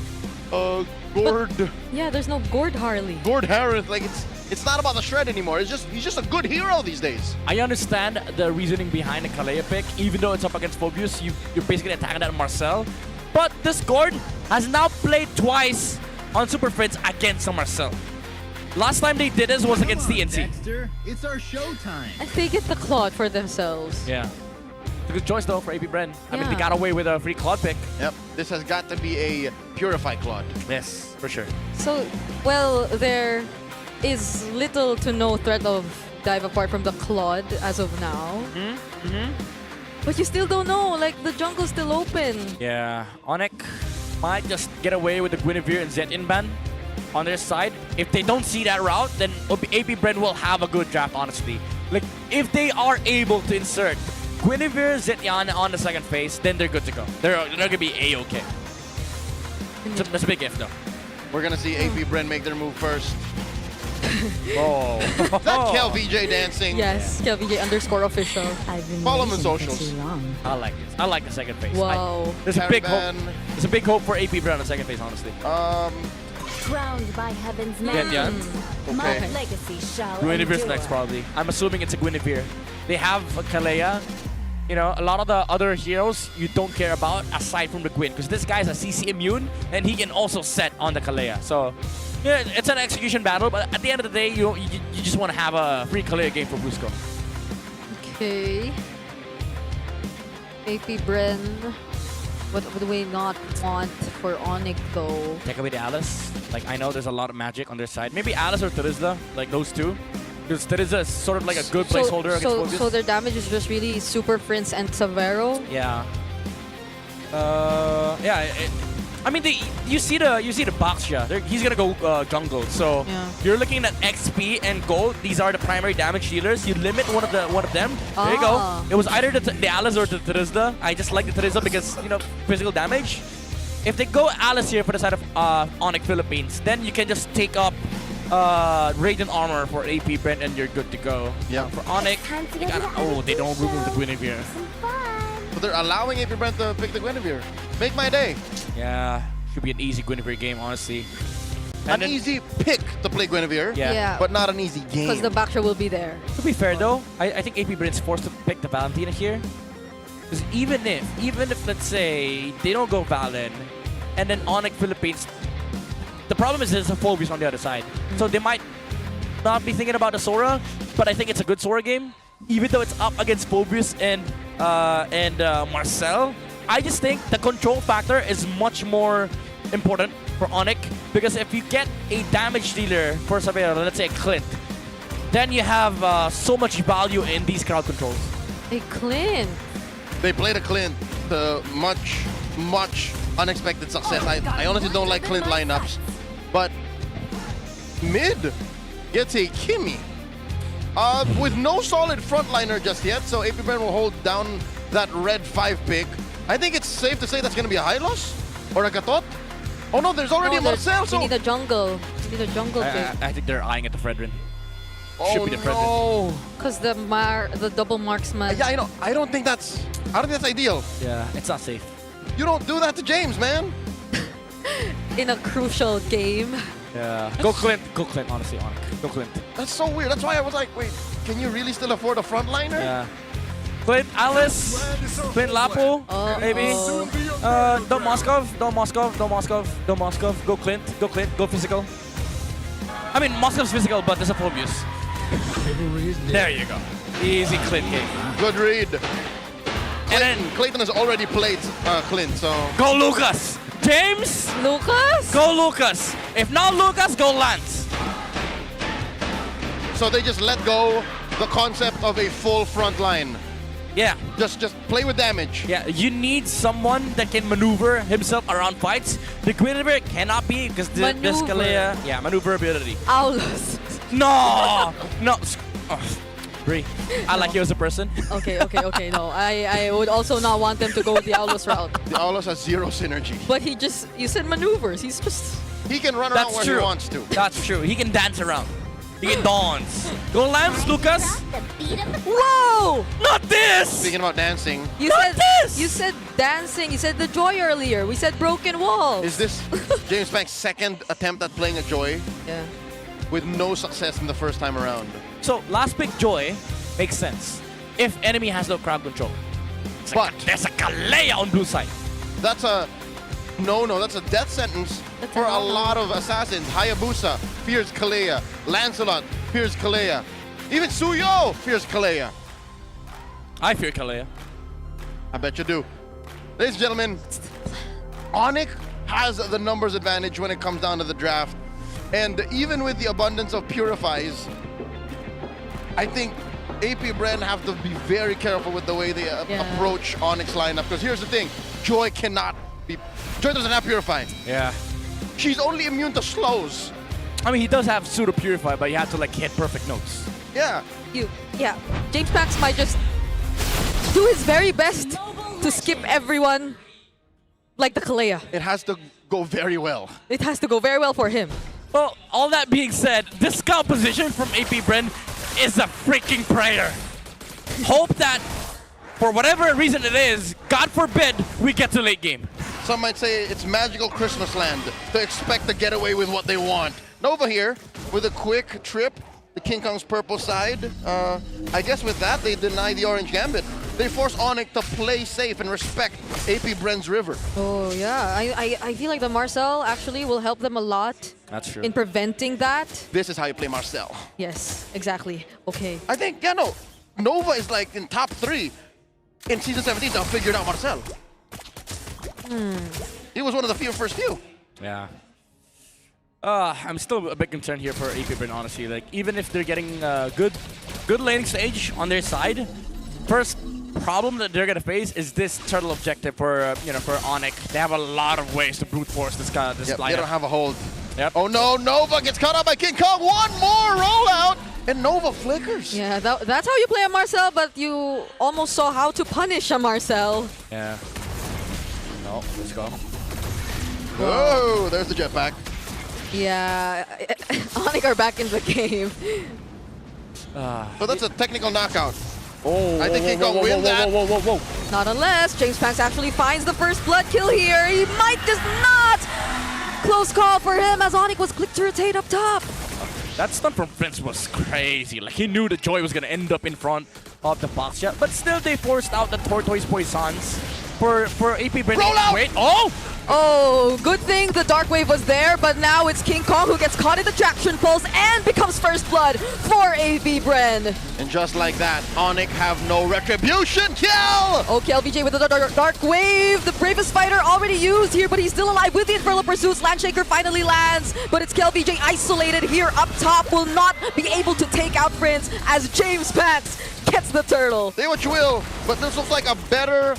Gord. Yeah, there's no Gord Harley. Gord Harris. Like it's not about the shred anymore. He's just a good hero these days. I understand the reasoning behind the Kalea pick. Even though it's up against Phobius, you're basically attacking that Marcel. But this Gord has now played twice on Super Friends against Marcel. Last time they did this was against TNC. It's our showtime. And they get the Claude for themselves. Yeah. It's a good choice though for AP Bren. I mean, they Yeah. got away with a free Claude pick. Yep. This has got to be a purified Claude. Yes, for sure. So, well, there is little to no threat of dive apart from the Claude as of now. But you still don't know, like the jungle's still open. Yeah, ONIC might just get away with the Guinevere and Zetian ban on their side. If they don't see that route, then AP Bren will have a good draft, honestly. Like, if they are able to insert Guinevere, Zetian on the second phase, then they're good to go. They're going to be A-okay. That's a big if, though. We're gonna see AP Bren make their move first. Oh. Is that KelVJ dancing? Yes, KelVJ_official. Follow him on socials. I like this. I like the second phase. Wow. There's a big hope. There's a big hope for AP Bren on the second phase, honestly. Crowned by heaven's Yeah, yeah. my Okay. legacy shall Guinevere's endure. next, probably. I'm assuming it's a Guinevere. They have Kalea. You know, a lot of the other heroes you don't care about aside from the Gwyn, because this guy's a CC immune and he can also set on the Kalea. So, yeah, it's an execution battle, but at the end of the day, you just want to have a free Kalea game for Busco. Okay. AP Bren. What would we not want for ONIC though? Take away the Alice. Like, I know there's a lot of magic on their side. Maybe Alice or Terizla, like those two. Because Terizla is sort of like a good placeholder against Phobius. So their damage is just really Super Prince and Severo? Yeah. Yeah. I mean, you see the Baxia. He's gonna go jungle. So you're looking at XP and gold. These are the primary damage dealers. You limit one of them. There you go. It was either the Alice or the Terizla. I just like the Terizla because physical damage. If they go Alice here for the side of ONIC Philippines, then you can just take up Radiant Armor for AP Brent and you're good to go. Yeah. For ONIC, they don't remove the Guinevere. But they're allowing AP Brent to pick the Guinevere. Make my day. Yeah, should be an easy Guinevere game, honestly. And An easy pick to play Guinevere, but not an easy game. Because the Baksha will be there. To be fair though, I think AP Brent's forced to pick the Valentina here. Because even if let's say they don't go Valen, and then ONIC Philippines, the problem is there's a Phobius on the other side. So they might not be thinking about the Sora, but I think it's a good Sora game. Even though it's up against Phobius and Marcel, I just think the control factor is much more important for ONIC. Because if you get a damage dealer for Severo, let's say Clint, then you have so much value in these crowd controls. A Clint. They played a Clint to much unexpected success. I honestly don't like Clint lineups. But mid gets a Kimmy with no solid frontliner just yet, so AP Bren will hold down that red 5 pick. I think it's safe to say that's going to be a Hylos or a Gatot. Oh no, there's already a Marcel. We need a jungle. We need a jungle pick. I think they're eyeing at the Fredrin. Oh no! Because the double marksman. Yeah, I know. I don't think that's ideal. Yeah, it's not safe. You don't do that to James, man. In a crucial game. Yeah. Go Clint, honestly, ONIC. Go Clint. That's so weird. That's why I was like, wait, can you really still afford a frontliner? Yeah. Clint, Alice, Clint Lapo, maybe. Don't Moskov. Go Clint, go physical. I mean, Moskov's physical, but there's a Phobius. There you go. Easy Clint game. Good read. Clayton has already played Clint, so... Go Lucas! James! Lucas? Go Lucas! If not Lucas, go Lance. So they just let go the concept of a full front line. Yeah. Just play with damage. Yeah, you need someone that can maneuver himself around fights. The Guinevere cannot be because the Scalia. Yeah, maneuverability. Aulos. No! No. Oh, Brie, I like you as a person. Okay. No, I would also not want them to go the Aulos route. The Aulos has zero synergy. But you said maneuvers. He's just... He can run around where he wants to. That's true. He can dance around. He can dance. Go Lance, Lucas. Whoa! Not this! Speaking about dancing. You said dancing. You said the Joy earlier. We said broken walls. Is this James Bank's second attempt at playing a Joy? Yeah. With no success in the first time around. So last pick Joy makes sense if enemy has no crowd control. But there's a Kalea on blue side. That's a that's a death sentence for a lot of assassins. Hayabusa fears Kalea. Lancelot fears Kalea. Even Suyo fears Kalea. I fear Kalea. I bet you do. Ladies and gentlemen, ONIC has the numbers advantage when it comes down to the draft. And even with the abundance of purifies, I think APBR have to be very careful with the way they approach ONIC's lineup. Because here's the thing, Joy doesn't have purify. Yeah. She's only immune to slows. I mean, he does have pseudo purify, but you have to like hit perfect notes. Yeah. James Pax might just do his very best to skip everyone like the Kalea. It has to go very well. It has to go very well for him. Well, all that being said, the scout position from APBR is a freaking prayer. Hope that, for whatever reason it is, God forbid, we get to late game. Some might say it's magical Christmas land to expect to get away with what they want. Nova here with a quick trip. The King Kong's purple side. I guess with that, they deny the orange gambit. They force ONIC to play safe and respect APBR's river. Oh, yeah. I feel like the Marcel actually will help them a lot. That's true. In preventing that. This is how you play Marcel. Yes, exactly. Okay. I think, Nova is like in top 3 in Season 17 to have figured out Marcel. He was one of the first few. Yeah. I'm still a bit concerned here for APBR, honestly. Like, even if they're getting good laning stage on their side, first problem that they're gonna face is this turtle objective for for ONIC. They have a lot of ways to brute force this lineup. They don't have a hold. Yep. Oh no, Nova gets caught up by King Kong. One more rollout, and Nova flickers. Yeah, that's how you play a Marcel, but you almost saw how to punish a Marcel. Yeah. No, let's go. Oh, there's the jetpack. Yeah, ONIC are back in the game. So that's a technical knockout. Oh, I think King Kong wins that. Whoa. Not unless James Pax actually finds the first blood kill here. He might just not. Close call for him as ONIC was click to rotate up top. That stun from Prince was crazy. Like, he knew the Joy was gonna end up in front of the box shot, but still they forced out the Tortoise Poissons for APBR. Roll out! Wait, oh! Oh, good thing the Dark Wave was there, but now it's King Kong who gets caught in the traction pulse and becomes first blood for APBR. And just like that, ONIC have no retribution kill! Oh, KLVJ with the Dark Wave. The bravest fighter already used here, but he's still alive with the Infernal Pursuits. Landshaker finally lands, but it's KLVJ isolated here up top. Will not be able to take out Prince as James Pax gets the turtle. Say what you will, but this looks like a better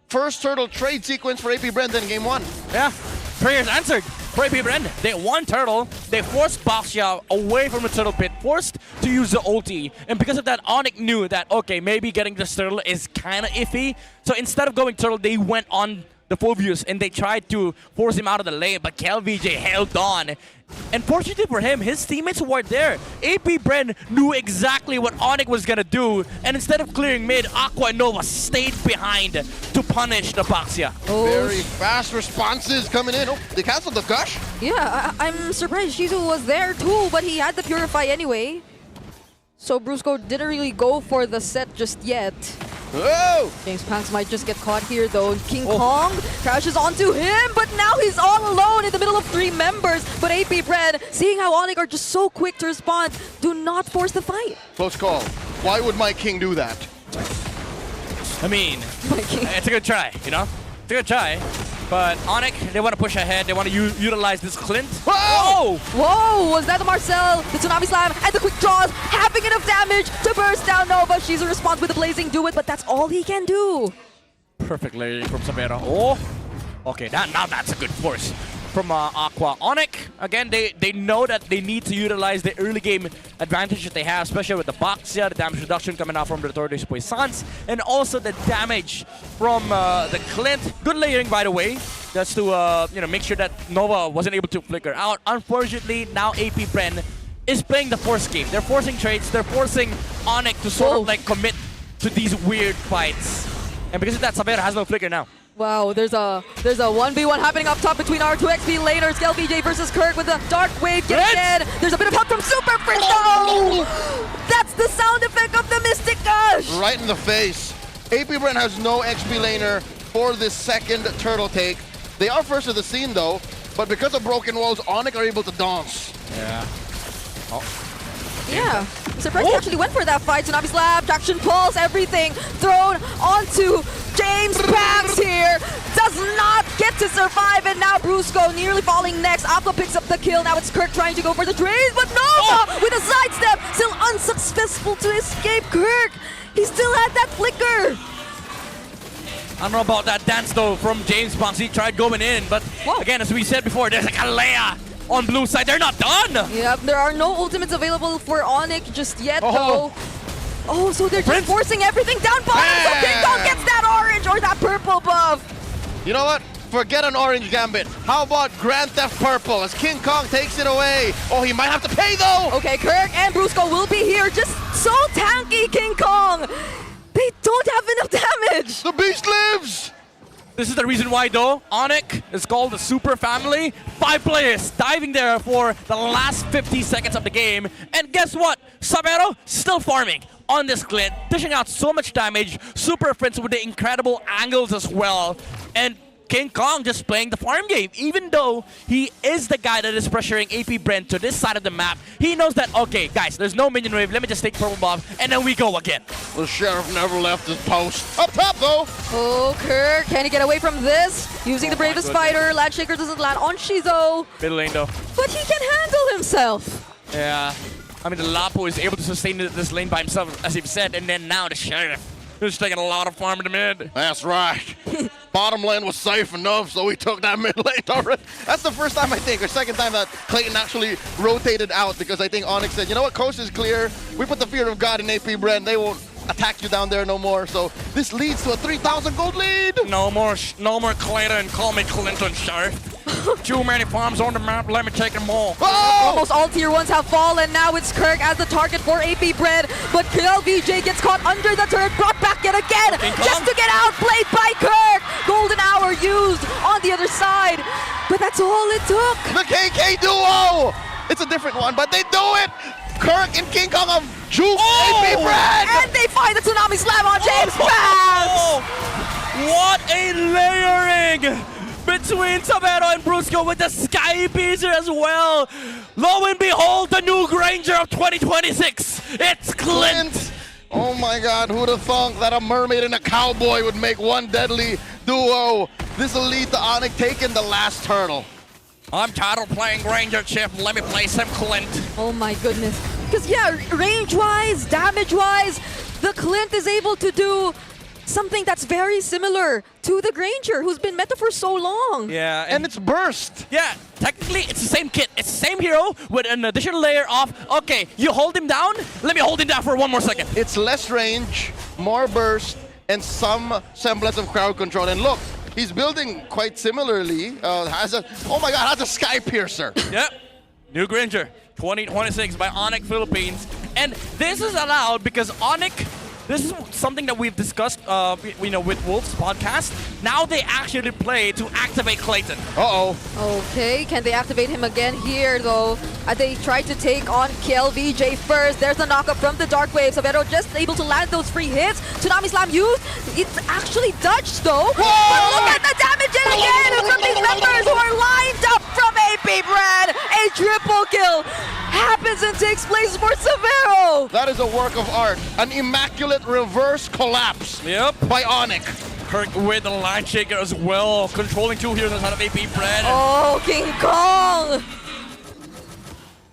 first turtle trade sequence for APBR than game 1. Yeah, prayers answered for APBR. They won turtle, they forced Baxia away from the turtle pit, forced to use the ulti, and because of that, ONIC knew that, okay, maybe getting this turtle is kind of iffy, so instead of going turtle, they went on the Phobius and they tried to force him out of the lane, but KLVJ held on. And fortunately for him, his teammates weren't there. APBR knew exactly what ONIC was gonna do, and instead of clearing mid, Aqua and Nova stayed behind to punish the Baxia. Oh, very fast responses coming in. Oh, they canceled the Gush? Yeah, I'm surprised Shizu was there too, but he had the Purify anyway. So Brusco didn't really go for the set just yet. Oh! James Pax might just get caught here though. King Kong crashes onto him, but now he's all alone in the middle of 3 members. But APBR, seeing how ONIC are just so quick to respond, do not force the fight. Close call. Why would my King do that? I mean, it's a good try, It's a good try. But ONIC, they want to push ahead. They want to utilize this Clint. Whoa! Whoa! Was that the Marcel, the Tsunami Slam, and the quick draws, having enough damage to burst down Nova? She's a response with the Blazing Do It, but that's all he can do. Perfect layering from Sabero. Oh! Okay, now that's a good force from Aqua. ONIC, again, they know that they need to utilize the early game advantage that they have, especially with the Baxia, the damage reduction coming out from the Tortoise Puissance, and also the damage from the Clint. Good layering, by the way, just to make sure that Nova wasn't able to flicker out. Unfortunately, now AP Bren is playing the force game. They're forcing trades. They're forcing ONIC to sort of like commit to these weird fights. And because of that, Sabero has no flicker now. Wow, there's a 1v1 happening up top between our two XP laners, TLPH versus Kirk with the Dark Wave getting in. There's a bit of help from Super Prince. No! That's the sound effect of the Mystic Gush! Right in the face. AP Bren has no XP laner for this second turtle take. They are first of the scene though, but because of broken walls, ONIC are able to dance. Yeah. Oh. Yeah, I'm surprised he actually went for that fight. Tsunami Slab, Traction Pulse, everything thrown onto James Pax here. Does not get to survive, and now Brusco nearly falling next. Aqua picks up the kill. Now it's Kirk trying to go for the trade, but Nova with a sidestep, still unsuccessful to escape Kirk. He still had that flicker. I don't know about that dance though from James Pax. He tried going in, but again, as we said before, there's like a Leia on blue side. They're not done. Yeah, there are no ultimates available for ONIC just yet though. Oh, so they're just forcing everything down bottom. So King Kong gets that orange or that purple buff. You know what? Forget an orange gambit. How about Grand Theft Purple as King Kong takes it away? Oh, he might have to pay though. Okay, Kirk and Brusco will be here. Just so tanky, King Kong. They don't have enough damage. The beast lives. This is the reason why though, ONIC is called the Super Family. 5 players diving there for the last 50 seconds of the game. And guess what? Sabero still farming on this Clint, dishing out so much damage. Super Prince with the incredible angles as well. And King Kong just playing the farm game. Even though he is the guy that is pressuring AP Bren to this side of the map, he knows that, okay, guys, there's no minion wave. Let me just take purple buff, and then we go again. The Sheriff never left his post. Up top, though. Oh, Kirk, can he get away from this? Using the bravest fighter. Landshaker doesn't land on Shizo. Middle lane, though. But he can handle himself. Yeah. I mean, the Lapo is able to sustain this lane by himself, as you've said, and then now the Sheriff is taking a lot of farm in the mid. That's right. Bottom lane was safe enough, so we took that mid lane already. That's the first time, I think, or second time that Clayton actually rotated out, because I think ONIC said, you know what, coast is clear. We put the fear of God in AP Bren. They won't attack you down there no more. So this leads to a 3,000 gold lead. No more Clayton. Call me Clinton, Sheriff. Too many farms on the map. Let me take them all. Almost all tier 1s have fallen. Now it's Kirk as the target for AP Bren. But LVJ gets caught under the turret. Brought back yet again. Just to get outplayed by Kirk. Golden hour used on the other side. But that's all it took. The KK duo. It's a different one, but they do it. Kirk and King Kong have juiced AP Bren. And they find the Tsunami Slam on James Pax. What a layering between Sabero and Brusco with the Sky Beezer as well. Lo and behold, the new Granger of 2026. It's Clint. Oh my God, who'd have thunk that a mermaid and a cowboy would make one deadly duo? This will lead to ONIC taking the last turtle. I'm tired of playing Granger, Chip. Let me play some Clint. Oh my goodness. Because yeah, range-wise, damage-wise, the Clint is able to do something that's very similar to the Granger, who's been meta for so long. Yeah, and it's burst. Yeah, technically it's the same kit. It's the same hero with an additional layer of, okay, you hold him down, let me hold him down for one more second. It's less range, more burst, and some semblance of crowd control. And look, he's building quite similarly. Has a Sky Piercer. Yep, new Granger, 2026 by ONIC Philippines. And this is allowed because ONIC, this is something that we've discussed, with Wolf's podcast. Now they actually play to activate Clayton. Okay, can they activate him again here though? They try to take on KLVJ first. There's the knockup from the Dark Wave. Sabero just able to land those free hits. Tsunami Slam used. It's actually dodged though. But look at the damage yet again from these members who are lined up from AP Bren. A triple kill happens and takes place for Sabero. That is a work of art. An immaculate reverse collapse by ONIC. Kirk with the line shaker as well. Controlling two here on the side of APBR. Oh, King Kong!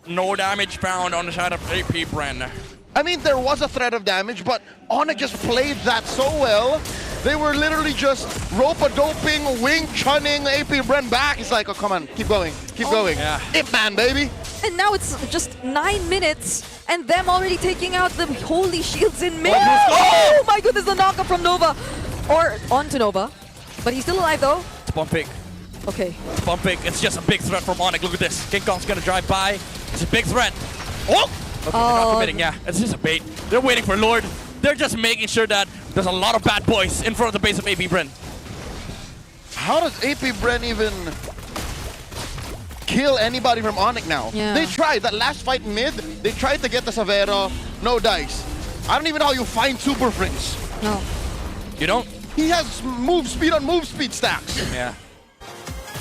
No damage found on the side of APBR. I mean, there was a threat of damage, but ONIC just played that so well. They were literally just rope-a-doping, wing-chunning APBR back. It's like, oh, come on, keep going, keep going. Yeah. Ip Man, baby. And now it's just 9 minutes, and them already taking out the holy shields in mid. Oh, Oh my goodness, the knockup from Nova. Or on to Nova. But he's still alive though. It's pump pick. Okay. It's pump pick. It's just a big threat from ONIC. Look at this. King Kong's gonna drive by. It's a big threat. Oh! Okay, they're not committing. Yeah, it's just a bait. They're waiting for Lord. They're just making sure that there's a lot of bad boys in front of the base of APBR. How does APBR even kill anybody from ONIC now? Yeah. They tried that last fight mid. They tried to get the Savero. No dice. I don't even know how you find Super Prince. No. You don't? He has move speed on move speed stacks. Yeah.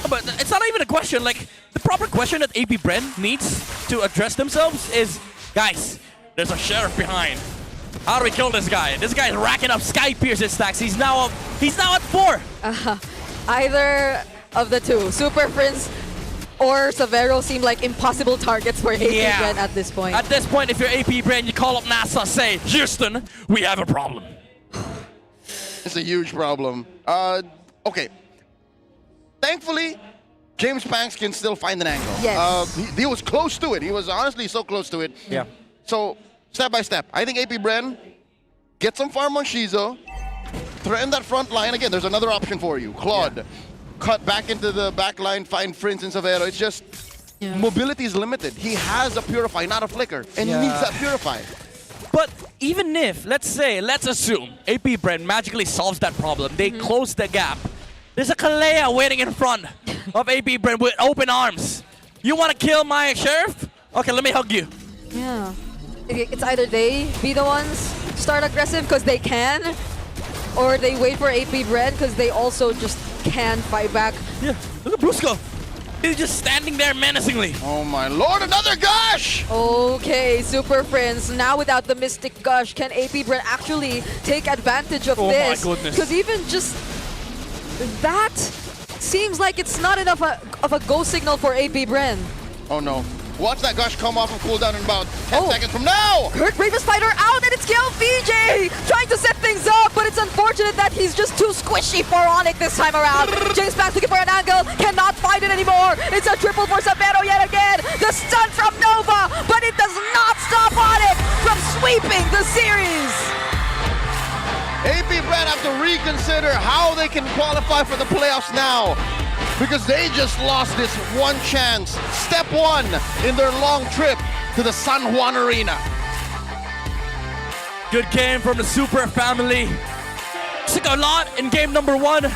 But it's not even a question. Like, the proper question that APBR needs to address themselves is, guys, there's a sheriff behind. How do we kill this guy? This guy is racking up Sky Pierce's stacks. He's now at 4. Either of the two, Super Prince or Savero seem like impossible targets for APBR at this point. At this point, if you're APBR, you call up NASA, say, Houston, we have a problem. It's a huge problem. Okay. Thankfully, James Banks can still find an angle. Yes. He was close to it. He was honestly so close to it. Yeah. So, step by step, I think APBR get some farm on Shizo, threaten that front line. Again, there's another option for you. Claude. Yeah. Cut back into the back line, find Prince and Savero. It's just, mobility is limited. He has a Purify, not a Flicker, and he needs that Purify. But even if, let's assume, APBR magically solves that problem, they close the gap. There's a Kalea waiting in front of APBR with open arms. You want to kill my sheriff? Okay, let me hug you. Yeah. It's either they be the ones start aggressive because they can, or they wait for APBR because they also just can fight back. Yeah, look at Brusco. He's just standing there menacingly. Oh my lord, another Gush! Okay, Super Prince, now without the Mystic Gush, can APBR actually take advantage of this? Oh my goodness. Because even just that seems like it's not enough of a go signal for APBR. Oh no. Watch that Gush come off of cooldown in about 10 seconds from now! Kirk Bravest Fighter out, and it's TLPH trying to set things up, but it's unfortunate that he's just too squishy for ONIC this time around. James back looking for an angle, cannot find it anymore. It's a triple for Savero yet again. The stun from Nova, but it does not stop ONIC from sweeping the series. APBR have to reconsider how they can qualify for the playoffs now, because they just lost this one chance. Step 1 in their long trip to the San Juan Arena. Good game from the Super family. Took a lot in game number 1.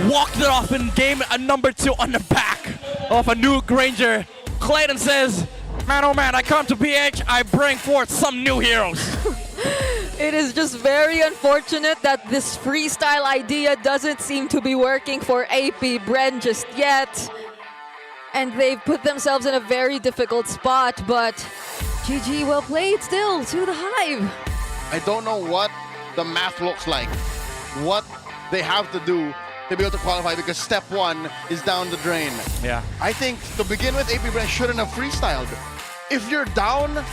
Walked it off in game number 2 on the back of a new Granger. Clayton says, man, oh man, I come to PH, I bring forth some new heroes. It is just very unfortunate that this freestyle idea doesn't seem to be working for APBR just yet. And they've put themselves in a very difficult spot, but GG, well played still to the Hive. I don't know what the math looks like, what they have to do to be able to qualify, because step 1 is down the drain. Yeah. I think to begin with, APBR shouldn't have freestyled. If you're down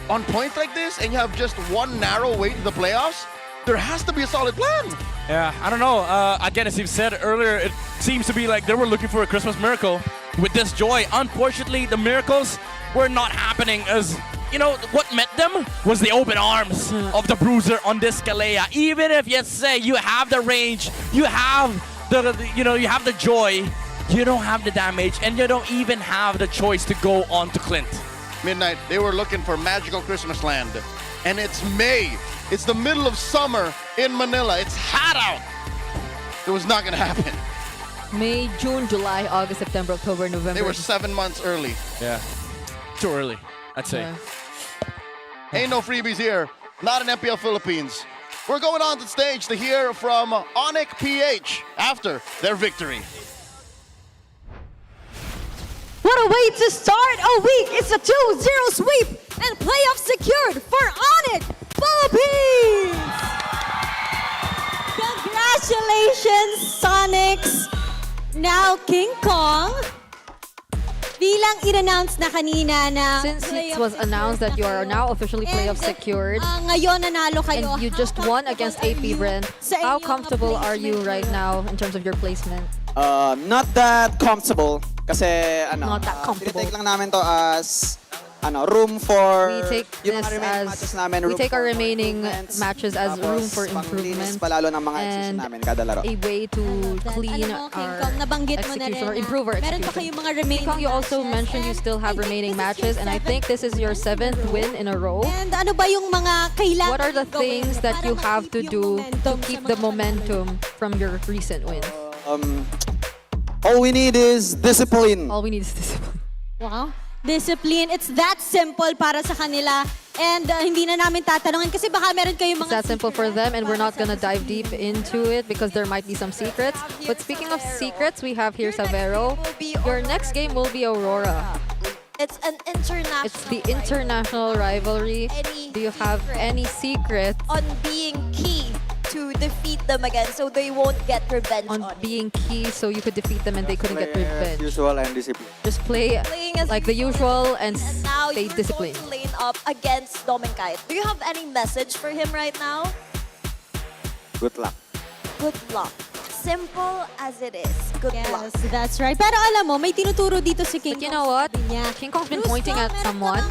on points like this and you have just one narrow way to the playoffs, there has to be a solid plan. Yeah, I don't know. Again, as you said earlier, it seems to be like they were looking for a Christmas miracle with this joy. Unfortunately, the miracles were not happening, as, you know, what met them was the open arms of the Bruiser on this Kalea. Even if, let's say, you have the range, you have you have the joy, you don't have the damage, and you don't even have the choice to go on to Clint. Midnight, they were looking for magical Christmas land, and it's May. It's the middle of summer in Manila. It's hot out. It was not gonna happen. May, June, July, August, September, October, November. They were 7 months early. Yeah, too early, I'd say. Yeah. Ain't no freebies here. Not in MPL Philippines. We're going on the stage to hear from ONIC PH after their victory. What a way to start a week! It's a 2-0 sweep and playoff secured for ONIC Philippines! Congratulations, Sonics! Now, King Kong. Bilang in-announce na kanina na Since it was announced that you are now officially playoff secured, ngayon nanalo kayo. and you just won against AP Bren, how comfortable are you right now in terms of your placement? Not that comfortable. Kasi Not that comfortable. tinitake lang namin to as room for We take yung this mga remaining matches as namin, we room take our for remaining improvements. matches as room Tapos, for panglinis improvement pa lalo ng mga execution and namin kada laro. a way to clean Alam mo, King our Kong, nabanggit mo na execution rin or improve our meron pa execution. kayong mga remaining King Kong, you also matches, mentioned you still have remaining matches, and I think this is your 7th win in a row. And ano ba yung mga kailangan What are the gawin things that para you have to ma-keep do yung momentum to sa keep mga the momentum from your recent wins? All we need is discipline. All we need is discipline. Wow. Discipline. It's that simple para sa kanila. And hindi na namin tatanungin kasi baka meron kayong It's mga that simple for them, and we're not gonna dive deep into it because there might be some secrets. But speaking of secrets, we have here Savero. Your next game will be Aurora. It's an international. It's the international rivalry. Do you have any secrets on being key to defeat them again so they won't get revenge on on being key so you could defeat them and they couldn't get revenge? Usual and discipline. Just play Playing as like the usual and now stay you're disciplined. going to lane up against Dominkite. Do you have any message for him right now? Good luck. Good luck. Simple as it is. Good luck. Yes, that's right. Pero alam mo, may tinuturo dito si King But you know what? King Kong's been pointing at someone.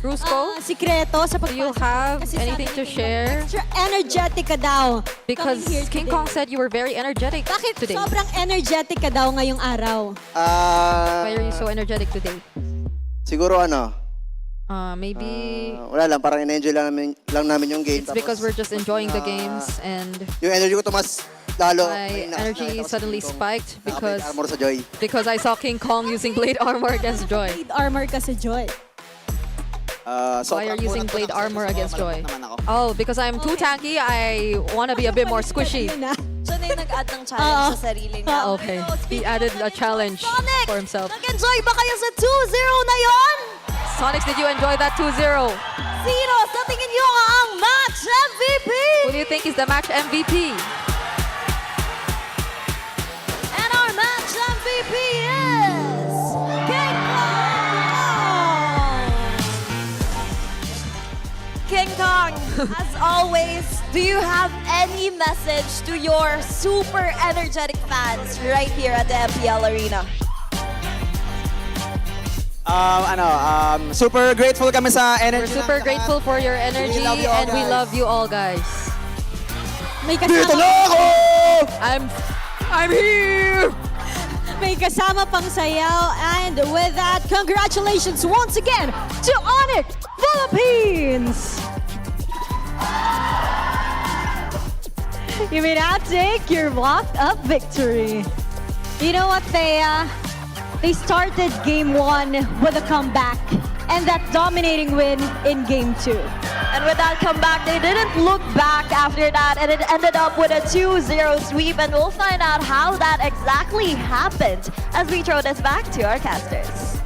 Rusco, sikreto sa do you have anything to share? Extra energetic ka daw. Because King Kong said you were very energetic today. Sobrang energetic ka daw ngayong araw. Why are you so energetic today? Siguro Maybe wala lang, parang in-enjoy lang namin yung game. it's because we're just enjoying the games and Yung energy ko tumas lalo. my energy suddenly spiked because Armor sa Joy. I saw King Kong using blade armor against Joy. Blade armor ka sa Joy. Why are you using blade armor against Joy? Oh, because I'm too tanky. I want to be a bit more squishy. Siya na yung nag-add ng challenge sa sarili niya. Okay. He added a challenge for himself. Nag-enjoy ba kayo sa 2-0 na yon? Sonics, did you enjoy that 2-0? Sino sa tingin nyo ang match MVP? Who do you think is the match MVP? And our match MVP is King Kong! King Kong, as always, do you have any message to your super energetic fans right here at the MPL Arena? Super grateful kami sa energy. We're super grateful for your energy We love you all, and we guys. love you all, guys. May Dito na ako! I'm here! May kasama pang sayaw. And with that, congratulations once again to ONIC Philippines! You may now take your walked-up victory. You know what, Thea? They started Game 1 with a comeback and that dominating win in Game 2. And with that comeback, they didn't look back after that, and it ended up with a 2-0 sweep, and we'll find out how that exactly happened as we throw this back to our casters.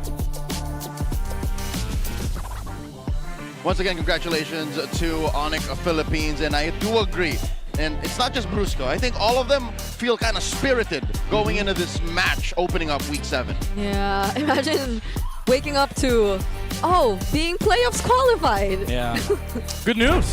Once again, congratulations to ONIC Philippines, and I do agree. And it's not just Brusco. I think all of them feel kind of spirited going into this match opening up week 7. Yeah, imagine waking up to, being playoffs qualified. Yeah. Good news.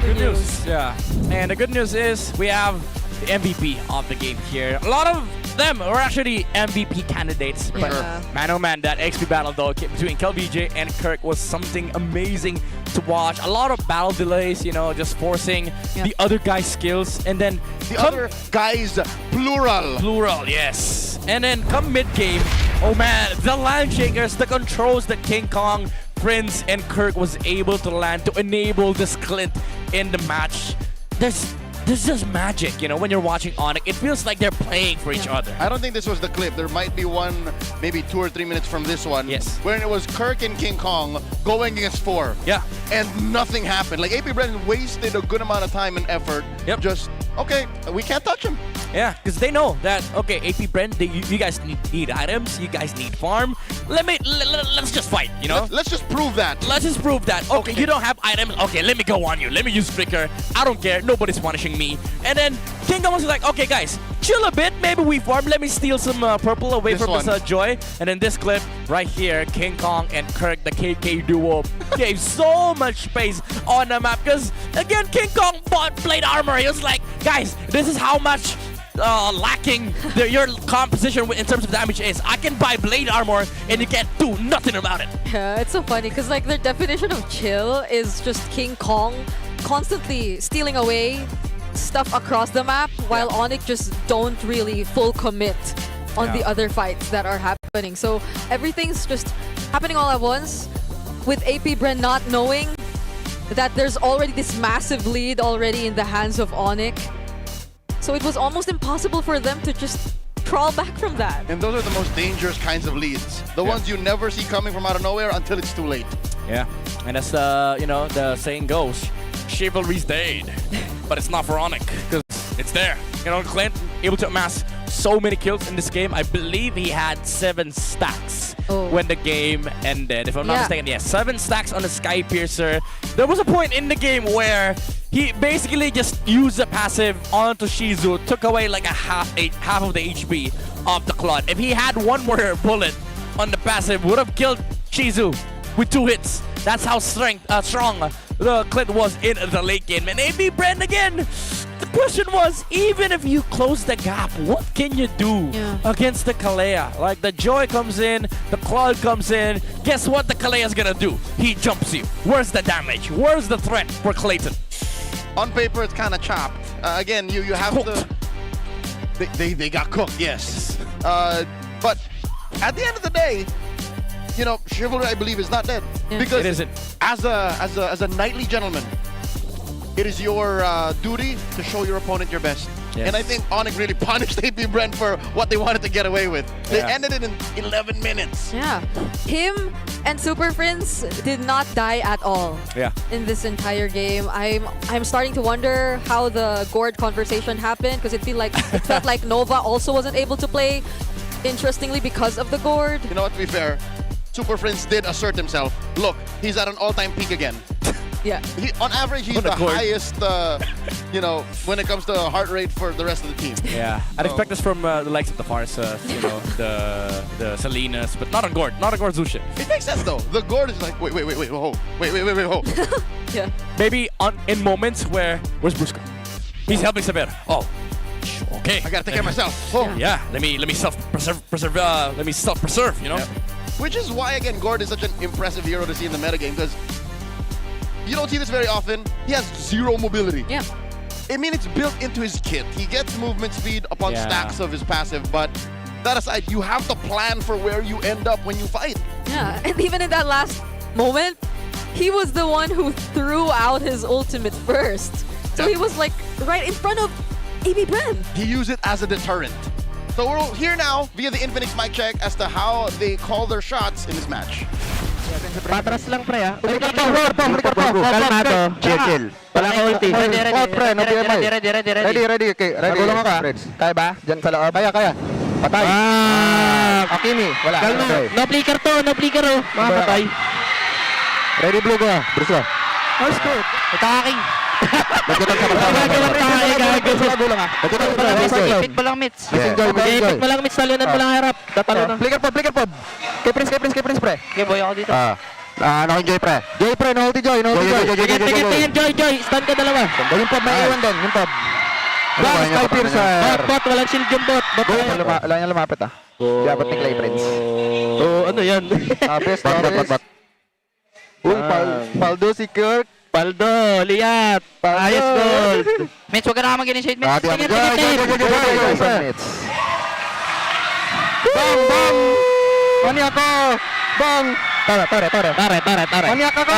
Good news. Yeah. And the good news is we have the MVP of the game here. A lot of them are actually MVP candidates. But man, oh man, that XP battle though between KLBJ and Kirk was something amazing to watch. A lot of battle delays, just forcing the other guy's skills. And then the other guy's plural. Plural, yes. And then come mid-game, oh man, the land shakers, the controls that King Kong, Prince, and Kirk was able to land to enable this glint in the match. This is magic, when you're watching ONIC. It feels like they're playing for each other. I don't think this was the clip. There might be one, maybe 2 or 3 minutes from this one. Yes. Where it was Kirk and King Kong going against 4. Yeah. And nothing happened. Like AP Brennan wasted a good amount of time and effort. Yep. Just, okay, we can't touch him. Yeah, because they know that, okay, AP Brent, you guys need items, you guys need farm. Let's just fight, you know? Let's just prove that. Let's just prove that. Okay, you don't have items. Okay, let me go on you. Let me use Flicker. I don't care. Nobody's punishing me. And then King Kong was like, okay, guys, chill a bit. Maybe we farm. Let me steal some purple away from this Joy. And in this clip right here, King Kong and Kirk, the KK duo, gave so much space on the map. Because, again, King Kong bought plate armor. He was like, guys, this is how much lacking your composition in terms of damage is. I can buy blade armor and you can't do nothing about it. Yeah, it's so funny because like their definition of chill is just King Kong constantly stealing away stuff across the map while ONIC just don't really full commit on the other fights that are happening. So everything's just happening all at once with AP Bren not knowing that there's already this massive lead already in the hands of ONIC. So it was almost impossible for them to just crawl back from that. And those are the most dangerous kinds of leads. The ones you never see coming from out of nowhere until it's too late. Yeah, and as you know, the saying goes, chivalry's dead, but it's not for ONIC because it's there. You know, Clint able to amass so many kills in this game. I believe he had 7 stacks when the game ended. If I'm not mistaken, 7 stacks on the Sky Piercer. There was a point in the game where he basically just used the passive onto Shizu, took away like half of the HP of the Claude. If he had one more bullet on the passive, would have killed Shizu with 2 hits. That's how strong the Clint was in the late game. And AP Brand again, the question was, even if you close the gap, what can you do against the Kalea? Like the Joy comes in, the Claude comes in. Guess what the Kalea's gonna do? He jumps you. Where's the damage? Where's the threat for Clayton? On paper, it's kind of chopped. Again, you have to... They got cooked, yes. But at the end of the day, you know, chivalry, I believe, is not dead. Because it isn't. As a knightly gentleman, it is your duty to show your opponent your best. Yes. And I think ONIC really punished AP Brent for what they wanted to get away with. They ended it in 11 minutes. Yeah. Him and Super Prince did not die at all in this entire game. I'm starting to wonder how the Gord conversation happened because it felt like Nova also wasn't able to play interestingly because of the Gord. You know what, to be fair, Super Prince did assert himself. Look, he's at an all-time peak again. Yeah. On average, he's the highest, you know, when it comes to heart rate for the rest of the team. Yeah, I'd expect this from the likes of the Farsa, you know, the Salinas, but not on Gord. Not on Gord Zushin. It makes sense though. The Gord is like, wait, whoa. Yeah. Maybe in moments where's Brusco? He's helping Severa. Oh, okay. I gotta take care of myself. Oh, yeah. Let me self-preserve. You know. Which is why again, Gord is such an impressive hero to see in the metagame because you don't see this very often. He has 0 mobility. Yeah. I mean, it's built into his kit. He gets movement speed upon stacks of his passive, but that aside, you have to plan for where you end up when you fight. Yeah, and even in that last moment, he was the one who threw out his ultimate first. So he was like right in front of AP Bren. He used it as a deterrent. So we're here now via the Infinix mic check as to how they call their shots in this match. Patras lang pre ah. Kalmado. Chill. Walang ulti. Ready. Okay, ready. Nagulong ka. Kaya ba? Diyan sa loob. Kaya. Patay. Akimi. Wala. Kalma. No flicker oh. Makapatay. Ready blue go. Bruce. Oh, scoop. Attacking. Pit mo lang mitts. Pit mo lang mitts. Talunan mo lang harap. Flicker po. Kay Prince pre. Okay, boy ako dito. Naka-enjoy pre. Joy, no-ulti Joy. Tingin, Joy. Stand ka dalawa. Yung pop, may iwan din. Yung pop. Sky Piercer. Bot, walang shield yung bot. Wala niyang lumapit ah. Dapat ni Clay Prince. Ano yan? Bot. Paldo si Kirk. Paldo, Liat. Ayos gold. Mitch, huwag ka na mag-initiate, Mitch. Tingin. Bang! Mani ako! Bang! Tara. Maniak ako!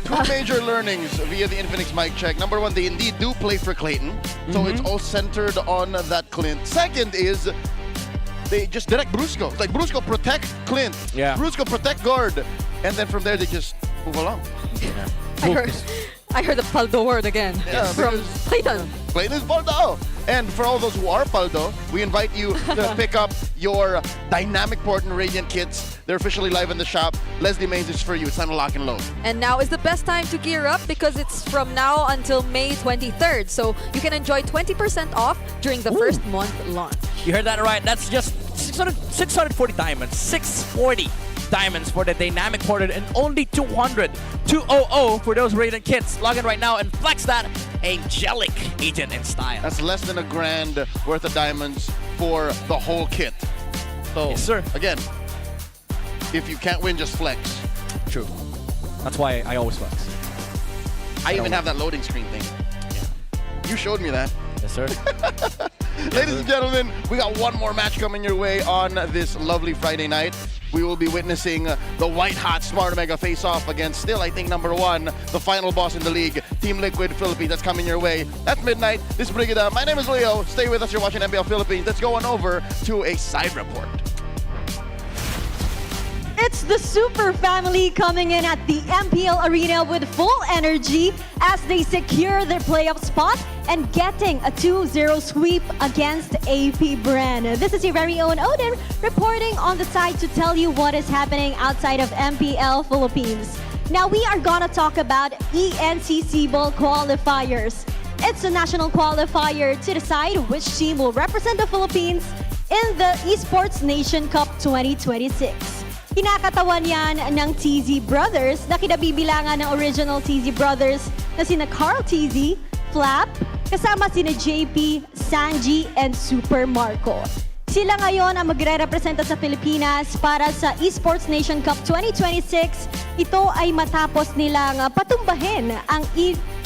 Two major learnings via the Infinix mic check. Number one, they indeed do play for Clayton. So it's all centered on that Clint. Second is, they just direct Brusco. Like, Brusco protect Clint. Yeah. Brusco protect Gord. And then from there, they just move along. I I heard the paldo word again. Yeah, From Clayton. Clayton's paldo. And for all those who are paldo, we invite you to pick up your Dynamic Port and Radiant kits. They're officially live in the shop. Leslie Mains is for you. It's time to lock and load. And now is the best time to gear up because it's from now until May 23rd. So you can enjoy 20% off during the first month launch. You heard that right. That's just 640 diamonds. 640 diamonds for the Dynamic Ported and only 200 for those Radiant kits. Log in right now and flex that angelic agent in style. That's less than $1,000 worth of diamonds for the whole kit. So, yes, sir. Again, if you can't win, just flex. True. That's why I always flex. I even have that loading screen thing. Yeah. You showed me that. Yes, sir. Ladies and gentlemen, we got one more match coming your way on this lovely Friday night. We will be witnessing the white-hot Smart Omega face-off against still, I think, #1, the final boss in the league, Team Liquid Philippines. That's coming your way. That's midnight. This is Brigida. My name is Leo. Stay with us. You're watching MPL Philippines. Let's go on over to a side report. It's the Super Family coming in at the MPL Arena with full energy as they secure their playoff spot and getting a 2-0 sweep against APBR. This is your very own Odin reporting on the side to tell you what is happening outside of MPL Philippines. Now we are gonna talk about ENCC Ball qualifiers. It's a national qualifier to decide which team will represent the Philippines in the Esports Nation Cup 2026. Kinakatawan yan ng TZ Brothers na kinabibilangan ng original TZ Brothers na sina Carl TZ, Flap, kasama sina JP, Sanji, and Super Marco. Sila ngayon ang magre-representa sa Pilipinas para sa Esports Nation Cup 2026. Ito ay matapos nilang patumbahin ang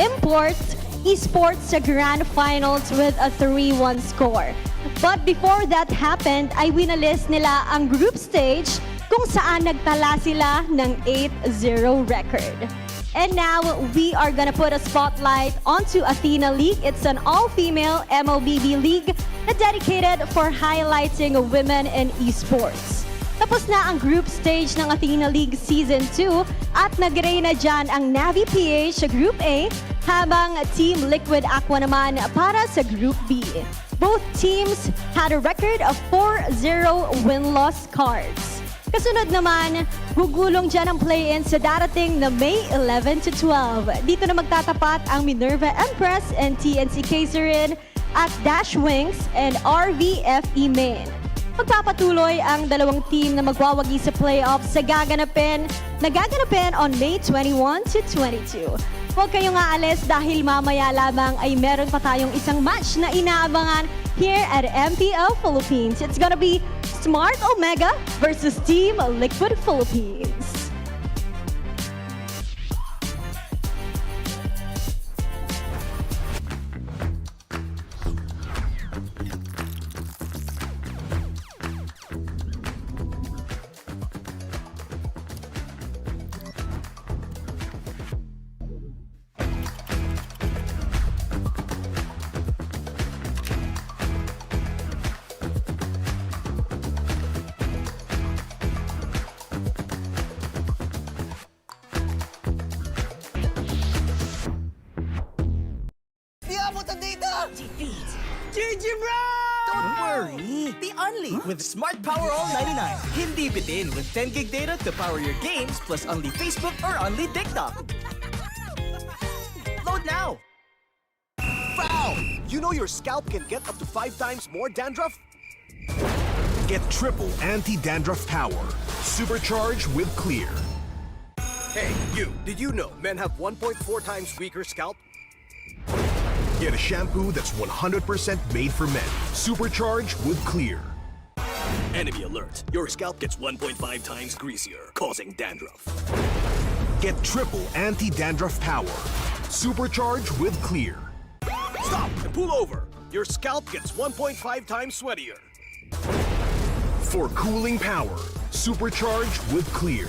Imports Esports sa Grand Finals with a 3-1 score. But before that happened, ay winalis nila ang group stage kung saan nagtala sila ng 8-0 record. And now, we are gonna put a spotlight onto Athena League. It's an all-female MLBB league na dedicated for highlighting women in esports. Tapos na ang group stage ng Athena League Season 2 at nag-reign na dyan ang Navi PH sa Group A habang Team Liquid Aqua naman para sa Group B. Both teams had a record of 4-0 win-loss cards. Kasunod naman, gugulong dyan ang play-in sa darating na May 11 to 12. Dito na magtatapat ang Minerva Empress and TNC Kaiserin at Dash Wings and RVFE Main. Magpapatuloy ang dalawang team na magwawagi sa playoffs sa gaganapin on May 21 to 22. Huwag kayong aalis dahil mamaya lamang ay meron pa tayong isang match na inaabangan here at MPL Philippines. It's gonna be Smart Omega versus Team Liquid Philippines. GG bro! Don't worry! The Only with Smart Power All 99. Hindi bitin with 10 gig data to power your games plus only Facebook or only TikTok. Load now! Foul! You know your scalp can get up to 5 times more dandruff? Get triple anti-dandruff power. Supercharged with Clear. Hey, you! Did you know men have 1.4 times weaker scalp? Get a shampoo that's 100% made for men. Supercharged with Clear. Enemy alert. Your scalp gets 1.5 times greasier, causing dandruff. Get triple anti-dandruff power. Supercharged with Clear. Stop and pull over. Your scalp gets 1.5 times sweatier. For cooling power, supercharged with Clear.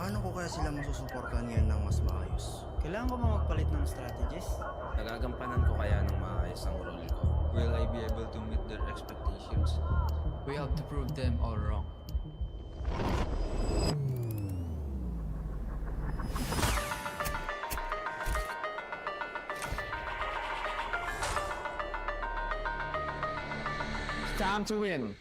Paano ko kaya sila masusuportahan ngayon ng mas maayos? Kailangan ko ba magpalit ng strategies? Nagagampanan ko kaya ng maayos ang role ko? Will I be able to meet their expectations? We have to prove them all wrong. It's time to win.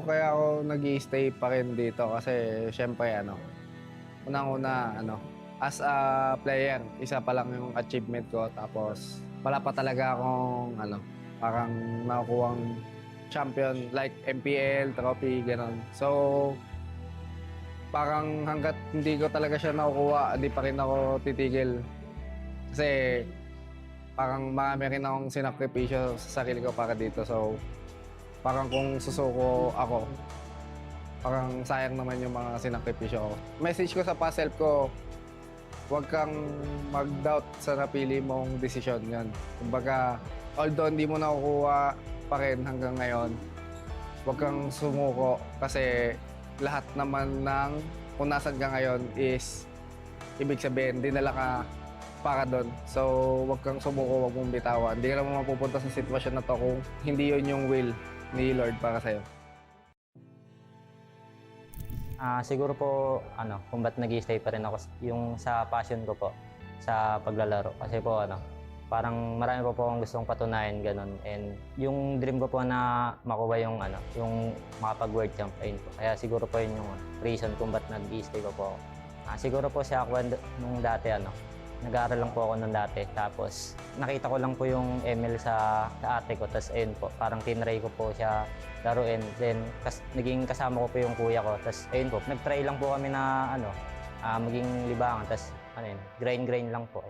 Kaya ako nag-i-stay pa rin dito kasi syempre unang-una as a player, isa pa lang yung achievement ko tapos wala pa talaga akong parang nakukuhang champion like MPL, trophy, gano'n. So parang hanggat hindi ko talaga siya nakukuha, hindi pa rin ako titigil. Kasi parang marami rin akong sinakripisyo sa sarili ko para dito. So parang kung susuko ako, parang sayang naman yung mga sinakripisyo ko. Message ko sa past self ko, huwag kang mag-doubt sa napili mong desisyon yan. Kumbaga, although hindi mo nakukuha pa rin hanggang ngayon, huwag kang sumuko kasi lahat naman ng kung nasan ka ngayon is ibig sabihin, dinala ka para doon. So, huwag kang sumuko, huwag mong bitawan. Hindi ka naman mapupunta sa sitwasyon na to kung hindi yun yung will ni Lord para sa'yo. Siguro po, kung ba't nag-i-stay pa rin ako, yung sa passion ko po, sa paglalaro. Kasi po, parang marami po akong gustong patunayan, ganun. And yung dream ko po na makuha yung makapag-world champ, ayun po. Kaya siguro po yun yung reason kung ba't nag-i-stay ko po ako. Siguro po siya ako nung dati, nag-aaral lang po ako nung dati. Tapos nakita ko lang po yung ML sa ate ko. Tapos ayun po, parang tinry ko po siya laruin. Then naging kasama ko po yung kuya ko. Tapos ayun po, nag-try lang po kami na maging libangan. Tapos grind lang po.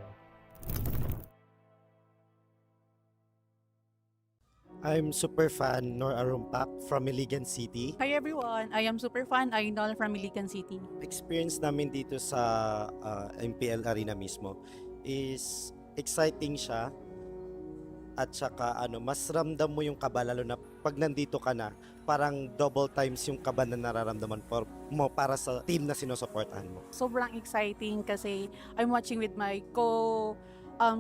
I'm super fan Nor Arumpak from Iligan City. Hi everyone, I am super fan Ainol from Iligan City. Experience namin dito sa MPL arena mismo is exciting siya at saka mas ramdam mo yung kaba lalo na pag nandito ka na, parang double times yung kaba na nararamdaman mo para sa team na sinusuportahan mo. Sobrang exciting kasi I'm watching with my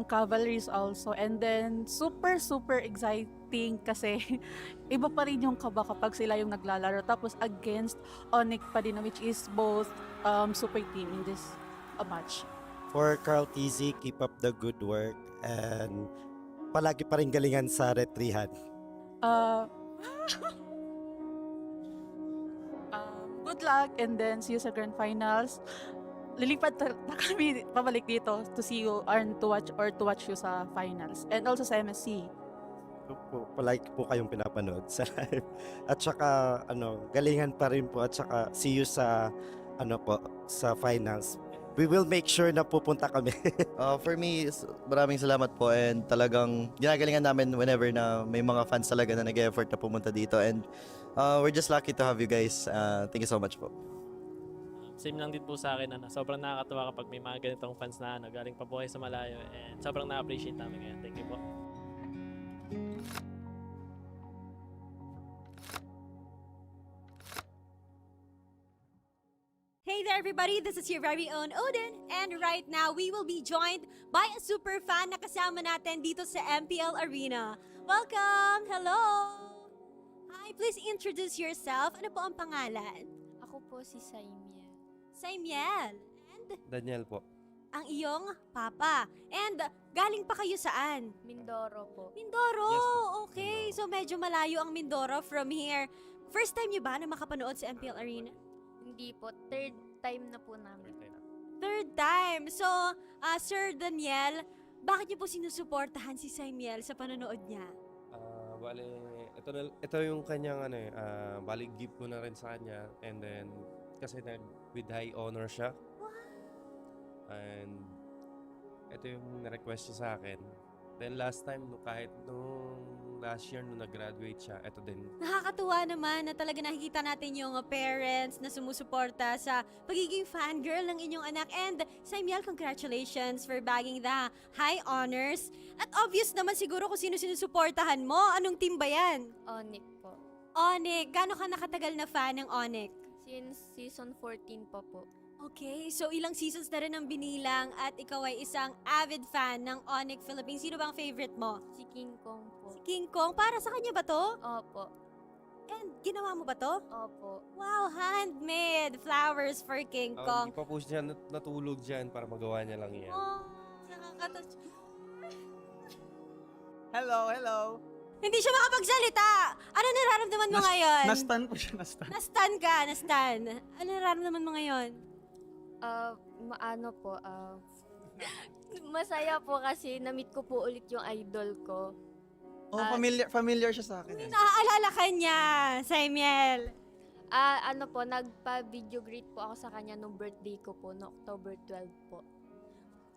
cavalries also, and then super exciting kasi iba pa rin yung kaba kapag sila yung naglalaro tapos against ONIC pa din, which is both super team in this match. For Carl TZ, keep up the good work and palagi pa rin galingan sa retrihan. Good luck and then see you sa grand finals. Lilipad na kami pabalik dito to see you and to watch you sa finals and also sa MSC. Palagi po kayong pinapanood sa live. At saka galingan pa rin po at saka see you sa sa finals. we will make sure na pupunta kami. For me, maraming salamat po and talagang ginagalingan namin whenever na may mga fans talaga na nag-effort na pumunta dito and we're just lucky to have you guys. Thank you so much po. Same lang din po sa akin, sobrang nakakatuwa kapag may mga ganitong fans na galing pa po kayo sa malayo and sobrang na-appreciate namin ngayon. Thank you po. Hey there everybody, this is your very own Odin and right now we will be joined by a super fan na kasama natin dito sa MPL Arena. Welcome! Hello! Hi, please introduce yourself. Ano po ang pangalan? Ako po si Saimiel. Saimiel. And Daniel po. ang iyong papa. And galing pa kayo saan? Mindoro po. Mindoro! Yes, Okay, so medyo malayo ang Mindoro from here. First time niyo ba na makapanood sa MPL Arena? Hindi po. Third time na po namin. Third time. So, Sir Daniel, bakit niyo po sinusuportahan si Saimiel sa panonood niya? Bale, ito yung kanyang bali gift ko na rin sa kanya and then kasi with high honor siya. And ito yung na-request siya sa akin. Then last time, kahit nung last year nung nag-graduate siya, ito din. Nakakatuwa naman na talaga nakikita natin yung parents na sumusuporta sa pagiging fangirl ng inyong anak. And Saimiel, congratulations for bagging the high honors. At obvious naman siguro kung sino sinusuportahan mo. Anong team ba yan? ONIC po. ONIC. Gano'n ka nakatagal na fan ng ONIC? Since season 14 pa po. Okay, so ilang seasons na rin ang binilang at ikaw ay isang avid fan ng ONIC Philippines. Sino bang favorite mo? Si King Kong po. Si King Kong? Para sa kanya ba to? Opo. And ginawa mo ba to? Opo. Wow, handmade flowers for King Kong. Hindi pa po siya natulog dyan para magawa niya lang yan. Oh, nakakatawa. Hello. Hindi siya makapagsalita. Ano nararamdaman mo ngayon? Na-stun po siya, na-stun. Na-stun ka, na-stun. Ano nararamdaman mo ngayon? Masaya po kasi na-meet ko po ulit yung idol ko. Familiar siya sa akin. Naaalala ka niya, Saimiel. Nagpa-video greet po ako sa kanya nung birthday ko po, no October 12 po.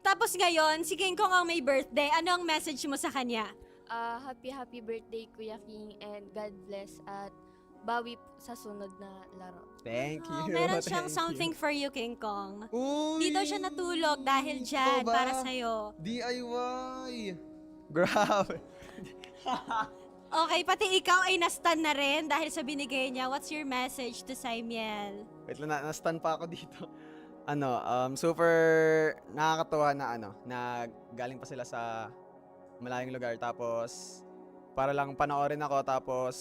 Tapos ngayon, si King Kong ang may birthday. Ano ang message mo sa kanya? Happy birthday Kuya King and God bless at bawi sa sunod na laro. Thank you. Meron siyang something for you, King Kong. Uy! Dito siya natulog dahil dyan, para sa'yo. DIY! Grabe. Okay, pati ikaw ay na-stun na rin dahil sa binigay niya. What's your message to Saimiel? Wait lang, na-stun pa ako dito. Super nakakatuwa na galing pa sila sa malayong lugar tapos para lang panoorin ako tapos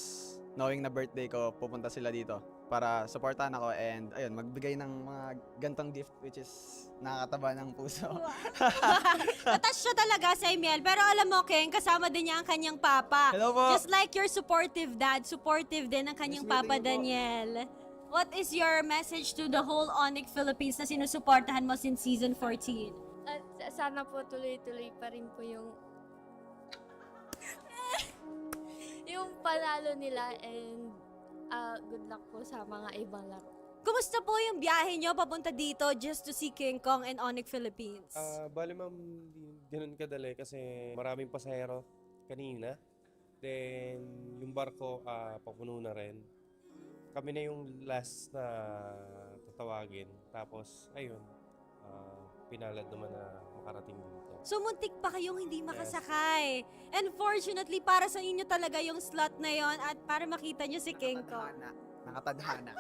knowing na birthday ko, pupunta sila dito para supportan ako and ayun, magbigay ng mga gantong gift which is nakakataba ng puso. Attach siya talaga, Saimiel. Pero alam mo, King, kasama din niya ang kanyang papa. Hello po. Just like your supportive dad, supportive din ang kanyang papa, Daniel. What is your message to the whole ONIC Philippines na sinusuportahan mo since season 14? At sana po tuloy-tuloy pa rin po yung panalo nila and good luck po sa mga ibang laro. Kumusta po yung biyahe nyo papunta dito just to see King Kong and ONIC Philippines? Bali ma'am, hindi ganun kadali kasi maraming pasahero kanina. Then yung barko papuno na rin. Kami na yung last na tatawagin. Tapos ayun, pinalad naman na makarating dito. So muntik pa kayong hindi makasakay. And fortunately, para sa inyo talaga yung slot na yon at para makita nyo si King Kong. Nakatadhana.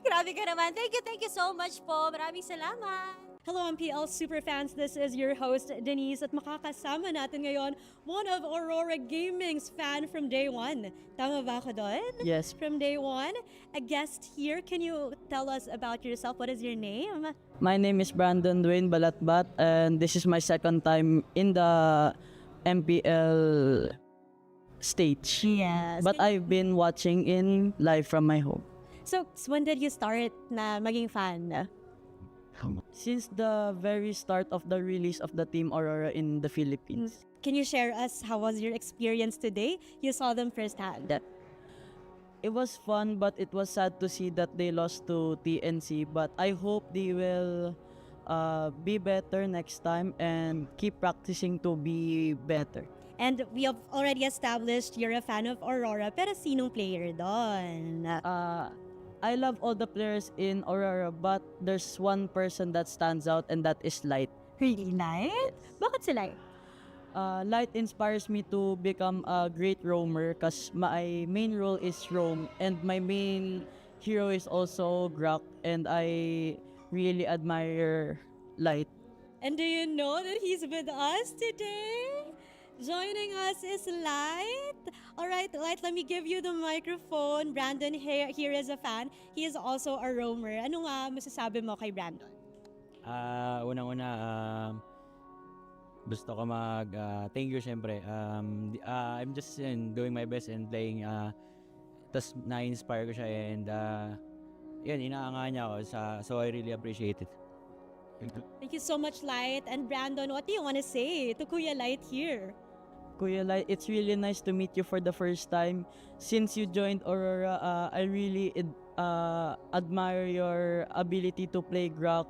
Grabe ka naman. Thank you so much po. Maraming salamat. Hello MPL Superfans, this is your host Denise at makakasama natin ngayon one of Aurora Gaming's fan from day one. Tama ba ako doon? Yes. From day one, a guest here. Can you tell us about yourself? What is your name? My name is Brandon Dwayne Balatbat and this is my second time in the MPL stage. Yes. But I've been watching in live from my home. So, when did you start na maging fan? Since the very start of the release of the Team Aurora in the Philippines. Can you share us how was your experience today? You saw them firsthand. It was fun, but it was sad to see that they lost to TNC. But I hope they will be better next time and keep practicing to be better. And we have already established you're a fan of Aurora, pero sinong player doon? I love all the players in Aurora, but there's one person that stands out, and that is Light. Really, Light? Bakit si Light? Light inspires me to become a great roamer because my main role is roam, and my main hero is also Grok, and I really admire Light. And do you know that he's with us today? Joining us is Light. Alright, Light, let me give you the microphone. Brandon here is a fan. He is also a roamer. Ano nga masasabi mo kay Brandon? Unang-una, gusto ko thank you syempre. I'm just doing my best and playing. Tas na-inspire ko siya and yun, inaangahan niya ako so I really appreciate it. Thank you so much, Light. And Brandon, what do you want to say to Kuya Light here? Kuya Light, it's really nice to meet you for the first time. Since you joined Aurora, I really admire your ability to play Grok,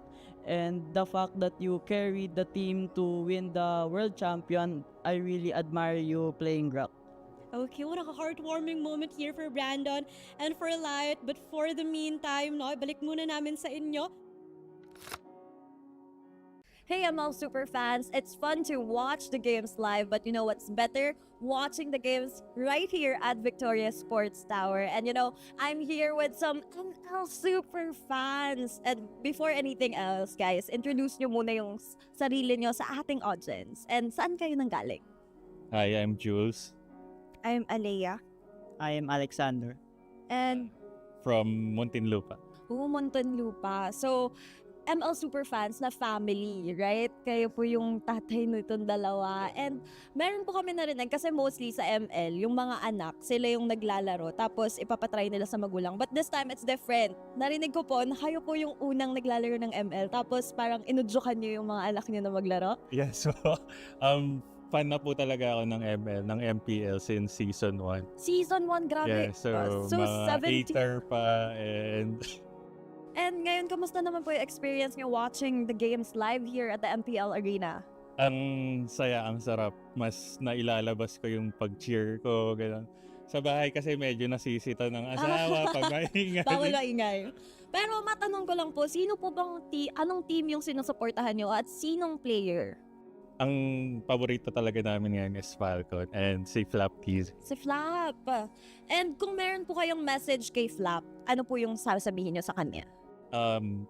and the fact that you carried the team to win the world champion. I really admire you playing Grok. Okay, what a heartwarming moment here for Brandon and for Light. But for the meantime, no, balik muna namin sa inyo. Hey ML Superfans, it's fun to watch the games live, but you know what's better? Watching the games right here at Victoria Sports Tower. And you know, I'm here with some ML Superfans. And before anything else, guys, introduce nyo muna yung sarili nyo sa ating audience. And saan kayo nanggaling? Hi, I'm Jules I'm Alea. I am Alexander. And from Muntinlupa. Muntinlupa. So, ML Superfans na family, right? Kayo po yung tatay nitong dalawa. And meron po kami narinig kasi mostly sa ML, yung mga anak, sila yung naglalaro tapos ipapatry nila sa magulang. But this time, it's different. Narinig ko po na kayo po yung unang naglalaro ng ML tapos parang inudyukan nyo yung mga anak nyo na maglaro. Yeah, so fan na po talaga ako ng ML, ng MPL since season 1. Season 1, grabe. Yeah, so mga 17. hater pa and... And ngayon, kamusta naman po yung experience nyo watching the games live here at the MPL Arena? Ang saya, ang sarap. Mas nailalabas ko yung pag-cheer ko, gano'n. Sa bahay kasi medyo nasisita ng asawa pag maingay. Bawal maingay. Pero matanong ko lang po, sino po bang anong team yung sinusuportahan nyo at sinong player? Ang paborito talaga namin ngayon is Falcon and si Flap Keys. Si Flap. And kung meron po kayong message kay Flap, ano po yung sasabihin nyo sa kanya?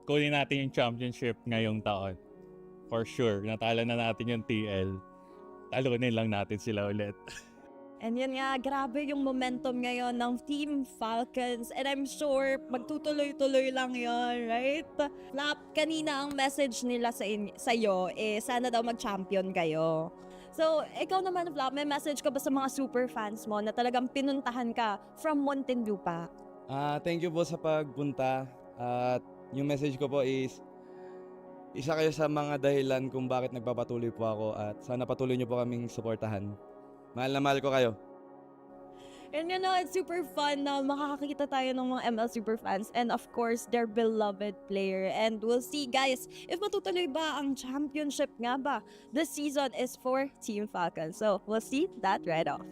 Kunin natin yung championship ngayong taon. For sure. Natalo na natin yung TL. Talunin lang natin sila ulit. And yun nga, grabe yung momentum ngayon ng Team Falcons. And I'm sure magtutuloy-tuloy lang yun, right? Flap, kanina ang message nila sa iyo sana daw mag-champion kayo. So, ikaw naman, Flap, may message ka ba sa mga super fans mo na talagang pinuntahan ka from Muntinlupa? Thank you po sa pagpunta. At yung message ko po is, isa kayo sa mga dahilan kung bakit nagpapatuloy po ako at sana patuloy niyo po kaming suportahan. Mahal na mahal ko kayo. And you know, it's super fun na makakakita tayo ng mga ML Superfans and of course, their beloved player. And we'll see, guys, if matutuloy ba ang championship nga ba. This season is for Team Falcon. So, we'll see that right off.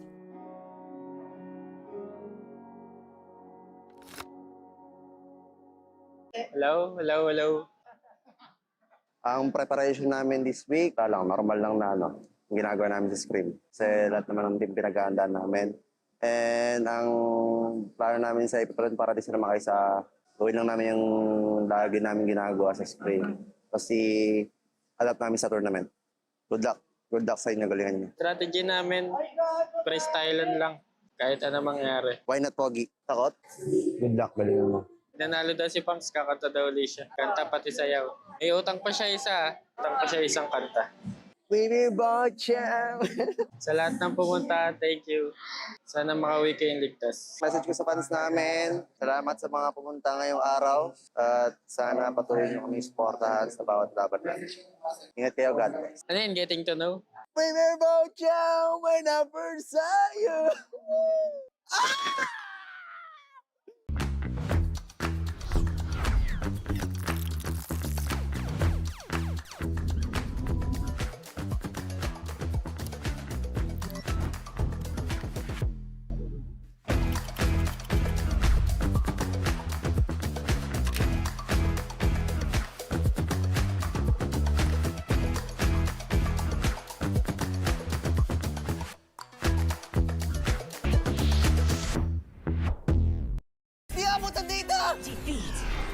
Hello. Ang preparation namin this week, normal lang na ginagawa namin sa scrim. Kasi lahat naman ng team pinag-aandaan namin. And ang plano namin sa ipiprint para di sila makay sa gawin lang namin yung lagi namin ginagawa sa scrim. Kasi adapt namin sa tournament. Good luck. Good luck sa inyo, galingan niyo. Strategy namin, freestylean lang. Kahit ano mangyari. Why not, Pogi? Takot? Good luck, galingan mo. Nanalo daw si Pams, kakanta daw ulit siya. Kanta pati sayaw. May utang pa siya isang kanta. We bought you. Sa lahat ng pumunta, thank you. Sana makauwi kayong ligtas. Message ko sa fans namin, salamat sa mga pumunta ngayong araw. At sana patuloy nyo kami supportahan sa bawat laban natin. Ingat kayo, God bless. Ano yun, getting to know? We bought you when I first saw you.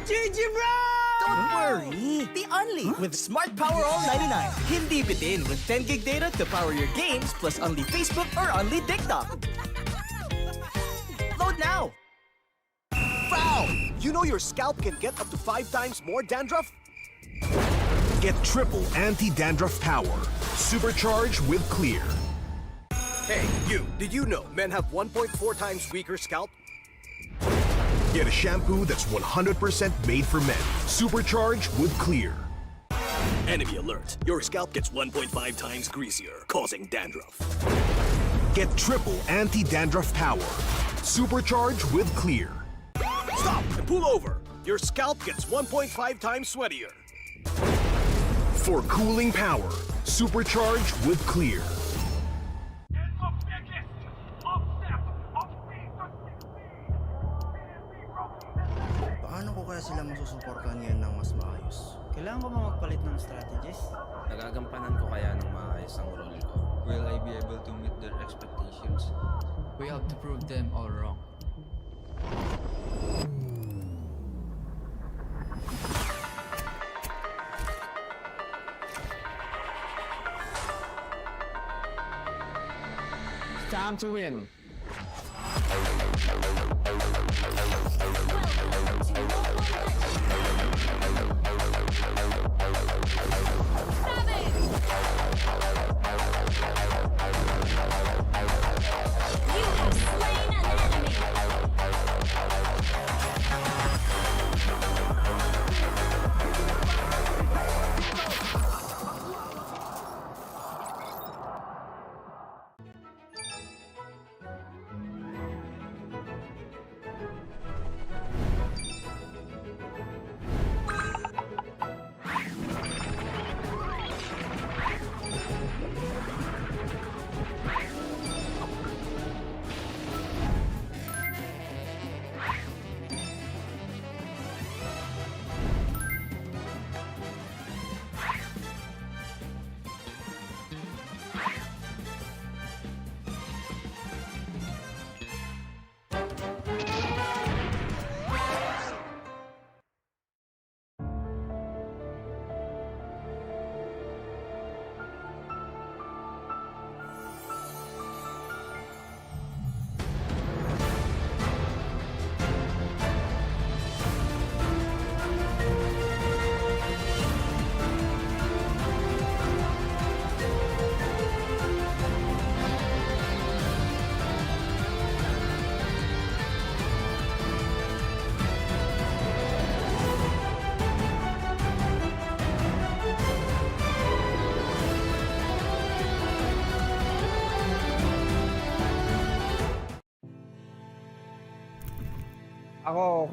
GG bro! Don't worry! The Only with Smart Power All 99. Hindi bitin with 10 gig data to power your games plus Only Facebook or Only TikTok. Load now! Foul! You know your scalp can get up to 5 times more dandruff? Get triple anti-dandruff power. Supercharged with Clear. Hey, you, did you know men have 1.4 times weaker scalp? Get a shampoo that's 100% made for men. Supercharged with Clear. Enemy alert. Your scalp gets 1.5 times greasier, causing dandruff. Get triple anti-dandruff power. Supercharged with Clear. Stop and pull over. Your scalp gets 1.5 times sweatier. For cooling power, supercharged with Clear. Paano ko kaya sila masusuportahan ngayon ng mas maayos? Kailangan ko ba magpalit ng strategies? Nagagampanan ko kaya ng maayos ang role ko? Will I be able to meet their expectations? We have to prove them all wrong. Time to win.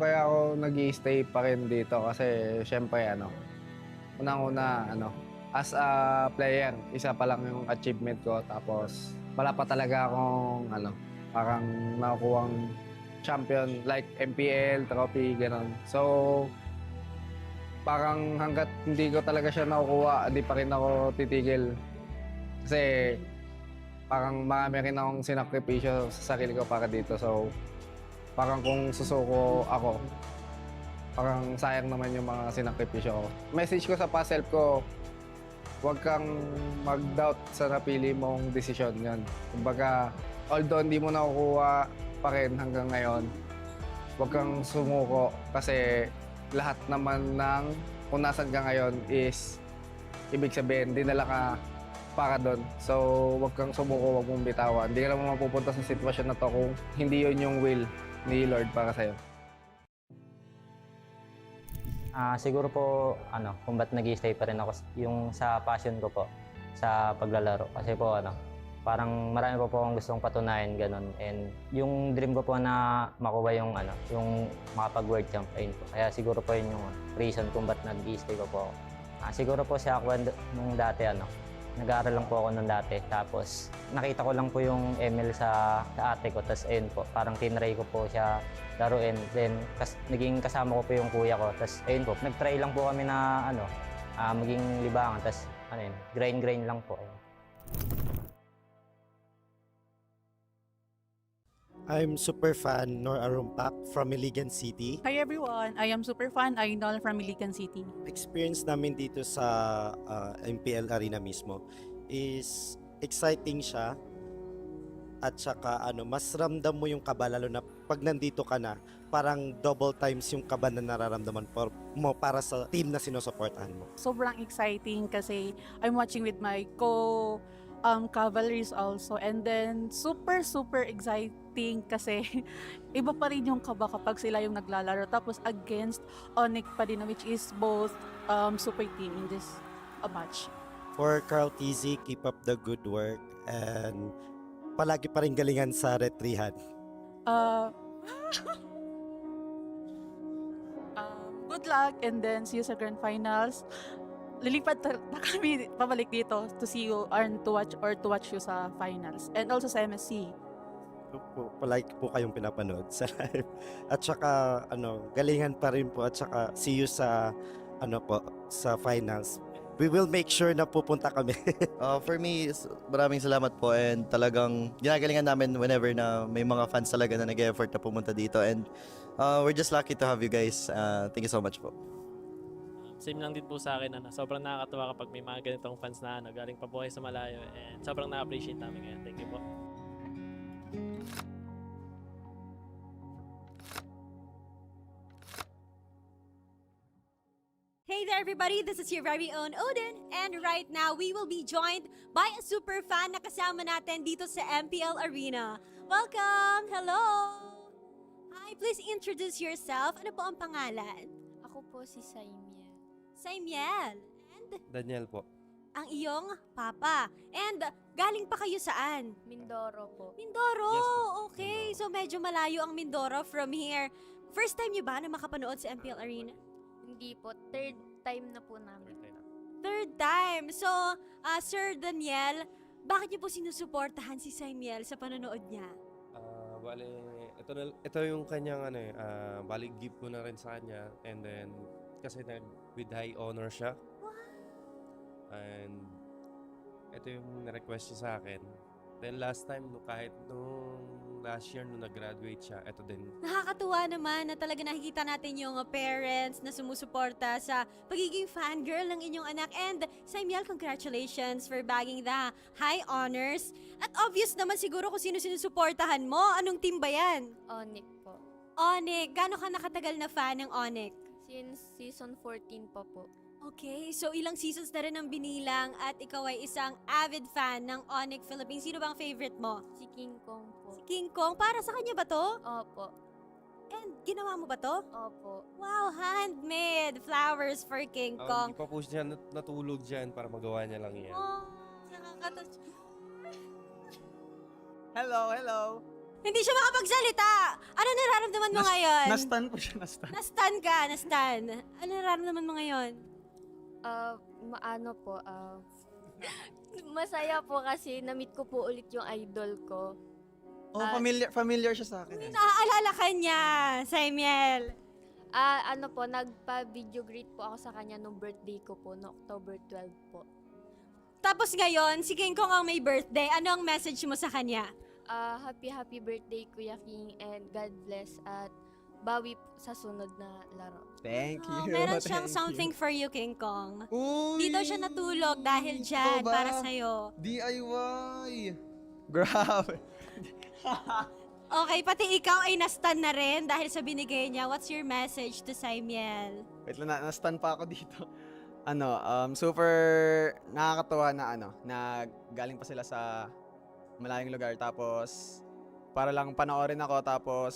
Kaya ako nag-i-stay pa rin dito kasi syempre unang-una as a player, isa pa lang yung achievement ko tapos wala pa talaga akong parang nakukuhang champion like MPL, trophy, gano'n. So, parang hanggat hindi ko talaga siya nakukuha, di pa rin ako titigil. Kasi parang marami rin akong sinakripisyo sa sarili ko para dito. So, parang kung susuko ako, parang sayang naman yung mga sinakripisyo ko. Message ko sa past self ko, huwag kang mag-doubt sa napili mong desisyon yan. Kumbaga, although hindi mo nakukuha pa rin hanggang ngayon, huwag kang sumuko kasi lahat naman ng kung nasan ka ngayon is ibig sabihin, dinala ka para doon. So, huwag kang sumuko, huwag mong bitawan. Hindi ka naman mapupunta sa sitwasyon na to kung hindi yun yung will ni Lord para sa'yo. Siguro po, kung ba't nag-i-stay pa rin ako, yung sa passion ko po, sa paglalaro. Kasi po, parang marami po akong gustong patunayan, ganun. And yung dream ko po na makuha yung, yung makapag-world champ, ayun po. Kaya siguro po yun yung reason kung ba't nag-i-stay ko po ako. Siguro po siya ako nung dati, nag-aaral lang po ako nung dati. Tapos, nakita ko lang po yung ML sa ate ko. Tapos, ayun po, parang tinry ko po siya laruin. Then, naging kasama ko po yung kuya ko. Tapos, ayun po, nag-try lang po kami na, maging libangan. Tapos, grind lang po. Ayun. I'm super fan Nor Arumpak from Iligan City. Hi everyone, I am super fan Ainol from Iligan City. Experience namin dito sa MPL arena mismo is exciting siya at saka mas ramdam mo yung kaba lalo na pag nandito ka na, parang double times yung kaba na nararamdaman mo para sa team na sinusuportahan mo. Sobrang exciting kasi I'm watching with my cavalries also, and then super exciting kasi iba pa rin yung kaba kapag sila yung naglalaro tapos against ONIC pa din, which is both super team in this match. For Carl TZ, keep up the good work and palagi pa rin galingan sa retrihan. Good luck and then see you sa grand finals. Lilipat na kami pabalik dito to see you and to watch you sa finals and also sa MSC. Palagi po kayong pinapanood sa live. At saka galingan pa rin po at saka see you sa sa finals. We will make sure na pupunta kami. For me, maraming salamat po and talagang ginagalingan namin whenever na may mga fans talaga na nag-effort na pumunta dito and we're just lucky to have you guys. Thank you so much po. Same lang din po sa akin, sobrang nakakatawa kapag may mga ganitong fans na galing pa buhay sa malayo, and sobrang na-appreciate namin ngayon. Thank you po. Hey there everybody, this is your very own Odin, and right now we will be joined by a super fan na kasama natin dito sa MPL Arena. Welcome! Hello! Hi, please introduce yourself. Ano po ang pangalan? Ako po si Saimiel. Saimiel. And Daniel po. ang iyong papa. And galing pa kayo saan? Mindoro po. Mindoro! Yes, Okay, so medyo malayo ang Mindoro from here. First time niyo ba na makapanood sa MPL Arena? Hindi po, third time na po namin. Third time. So, Sir Daniel, bakit niyo po sinusuportahan si Saimiel sa panonood niya? Bale, ito yung kanyang bali gift ko na rin sa kanya, and then kasi with high honor siya. And ito yung na-request niya sa akin. Then last time, kahit nung last year nung nag-graduate siya, ito din. Nakakatuwa naman na talaga nakikita natin yung parents na sumusuporta sa pagiging fangirl ng inyong anak. And Saimiel, congratulations for bagging the high honors. At obvious naman siguro kung sino sinusuportahan mo. Anong team ba yan? ONIC po. ONIC. Gano'n ka nakatagal na fan ng ONIC? Since season 14 pa po. Okay, so ilang seasons na rin ang binilang at ikaw ay isang avid fan ng ONIC Philippines. Sino bang favorite mo? Si King Kong po. Si King Kong? Para sa kanya ba to? Opo. And ginawa mo ba to? Opo. Wow, handmade flowers for King Kong. Hindi pa po siya natulog dyan para magawa niya lang yan. Oh, nakakatouch. Hello! Hindi siya makapagsalita. Ano nararamdaman mo ngayon? Nastan po siya, nastan. Nastan ka, nastan. Ano nararamdaman mo ngayon? Masaya po kasi na-meet ko po ulit yung idol ko. Oh, familiar siya sa akin. Naaalala ka niya, Saimiel. Nagpa-video greet po ako sa kanya nung birthday ko po, no October 12 po. Tapos ngayon, si King Kong ang may birthday. Ano ang message mo sa kanya? Happy birthday Kuya King, and God bless at bawi sa sunod na laro. Thank you. Meron siyang something for you, King Kong. Uy! Dito siya natulog dahil dyan, ba? para sa'yo. DIY! Grabe. Okay, pati ikaw ay nastan na rin dahil sa binigay niya. What's your message to Saimiel? Wait lang, nastan pa ako dito. Super nakakatuwa na galing pa sila sa malayong lugar, tapos para lang panoorin ako, tapos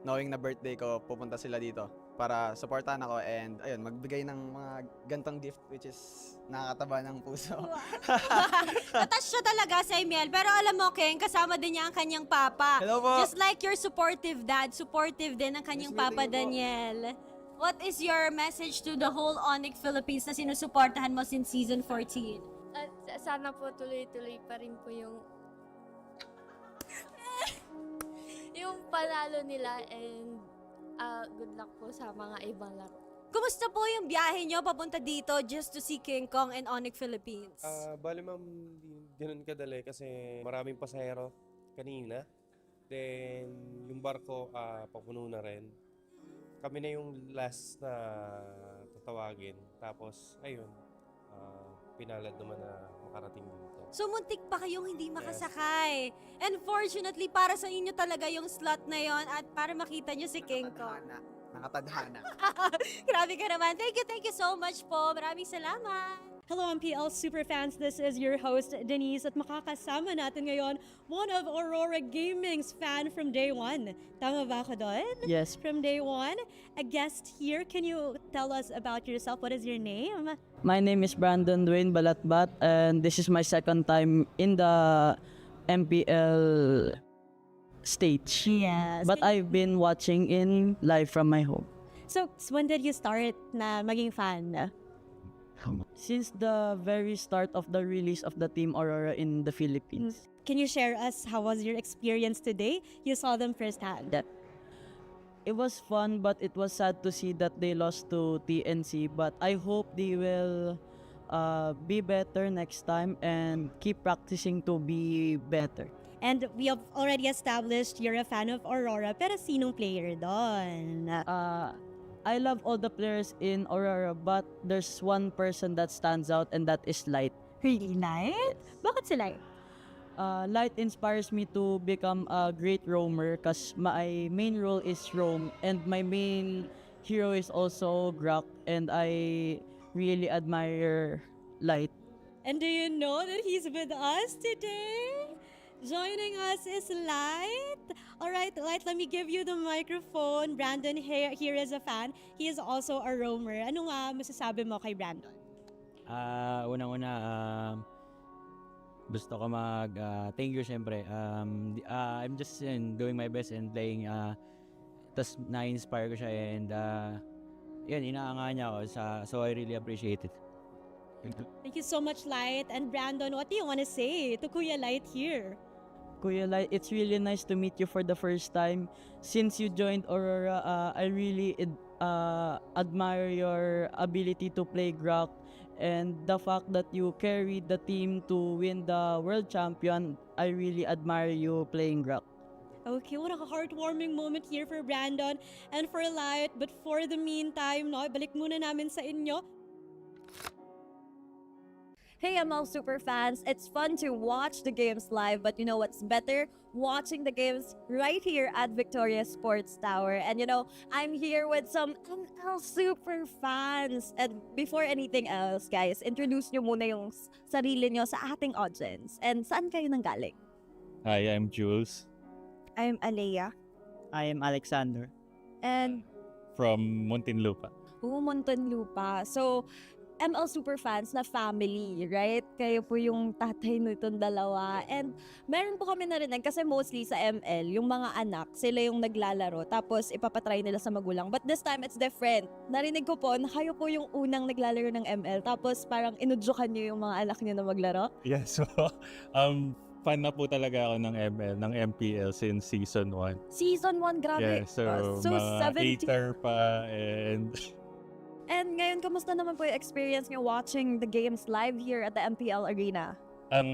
knowing na birthday ko, pupunta sila dito para supportahan ako and ayun, magbigay ng mga gantong gift, which is nakakataba ng puso. Attach siya talaga, Saimiel. Pero alam mo, King, kasama din niya ang kanyang papa. Hello po. Just like your supportive dad, supportive din ang kanyang papa, Daniel. What is your message to the whole ONIC Philippines na sinusuportahan mo since season 14? At sana po tuloy-tuloy pa rin po yung panalo nila, and good luck po sa mga ibang laro. Kumusta po yung biyahe nyo papunta dito just to see King Kong and ONIC Philippines? Bali ma'am, di ganun kadali kasi maraming pasahero kanina. Then, yung barko, papuno na rin. Kami na yung last na tatawagin. Tapos, ayun, pinalad naman na makarating dito. So muntik pa kayong hindi makasakay. And fortunately, para sa inyo talaga yung slot na yon at para makita nyo si King Kong. Nakatadhana. Grabe ka naman. Thank you so much po. Maraming salamat. Hello MPL Superfans, this is your host Denise at makakasama natin ngayon one of Aurora Gaming's fan from day one. Tama ba ako doon? Yes. From day one, a guest here. Can you tell us about yourself? What is your name? My name is Brandon Dwayne Balatbat, and this is my second time in the MPL stage. Yes. But I've been watching in live from my home. So, when did you start na maging fan? Since the very start of the release of the Team Aurora in the Philippines. Can you share us how was your experience today? You saw them firsthand. It was fun, but it was sad to see that they lost to TNC. But I hope they will be better next time and keep practicing to be better. And we have already established you're a fan of Aurora, pero sinong player doon? I love all the players in Aurora, but there's one person that stands out, and that is Light. Really, Light? Bakit si Light? Light inspires me to become a great roamer because my main role is roam, and my main hero is also Grok, and I really admire Light. And do you know that he's with us today? Joining us is Light. Alright, Light, let me give you the microphone. Brandon here is a fan. He is also a roamer. Ano nga masasabi mo kay Brandon? Unang-una, gusto ko thank you syempre. I'm just doing my best and playing. Tas na-inspire ko siya and yun, inaanga niya ako. So I really appreciate it. Thank you so much, Light. And Brandon, what do you want to say to Kuya Light here? Kuya Light, it's really nice to meet you for the first time. Since you joined Aurora, I really admire your ability to play Grok, and the fact that you carried the team to win the world champion. I really admire you playing Grok. Okay, what a heartwarming moment here for Brandon and for Light. But for the meantime, no, balik muna namin sa inyo. Hey ML Superfans, it's fun to watch the games live, but you know what's better? Watching the games right here at Victoria Sports Tower. And you know, I'm here with some ML Superfans. And before anything else, guys, introduce nyo muna yung sarili nyo sa ating audience. And saan kayo nanggaling? Hi, I'm Jules I'm Alea. I am Alexander. And from Muntinlupa. Muntinlupa. So, ML Superfans na family, right? Kayo po yung tatay nitong dalawa. And meron po kami narinig kasi mostly sa ML, yung mga anak, sila yung naglalaro tapos ipapatry nila sa magulang. But this time, it's different. Narinig ko po na kayo po yung unang naglalaro ng ML tapos parang inudyukan nyo yung mga anak nyo na maglaro. Yes, so fan na po talaga ako ng ML, ng MPL since season 1. Season 1, grabe. Yeah, so mga 8er pa and... And ngayon, kamusta naman po yung experience nyo watching the games live here at the MPL Arena? Ang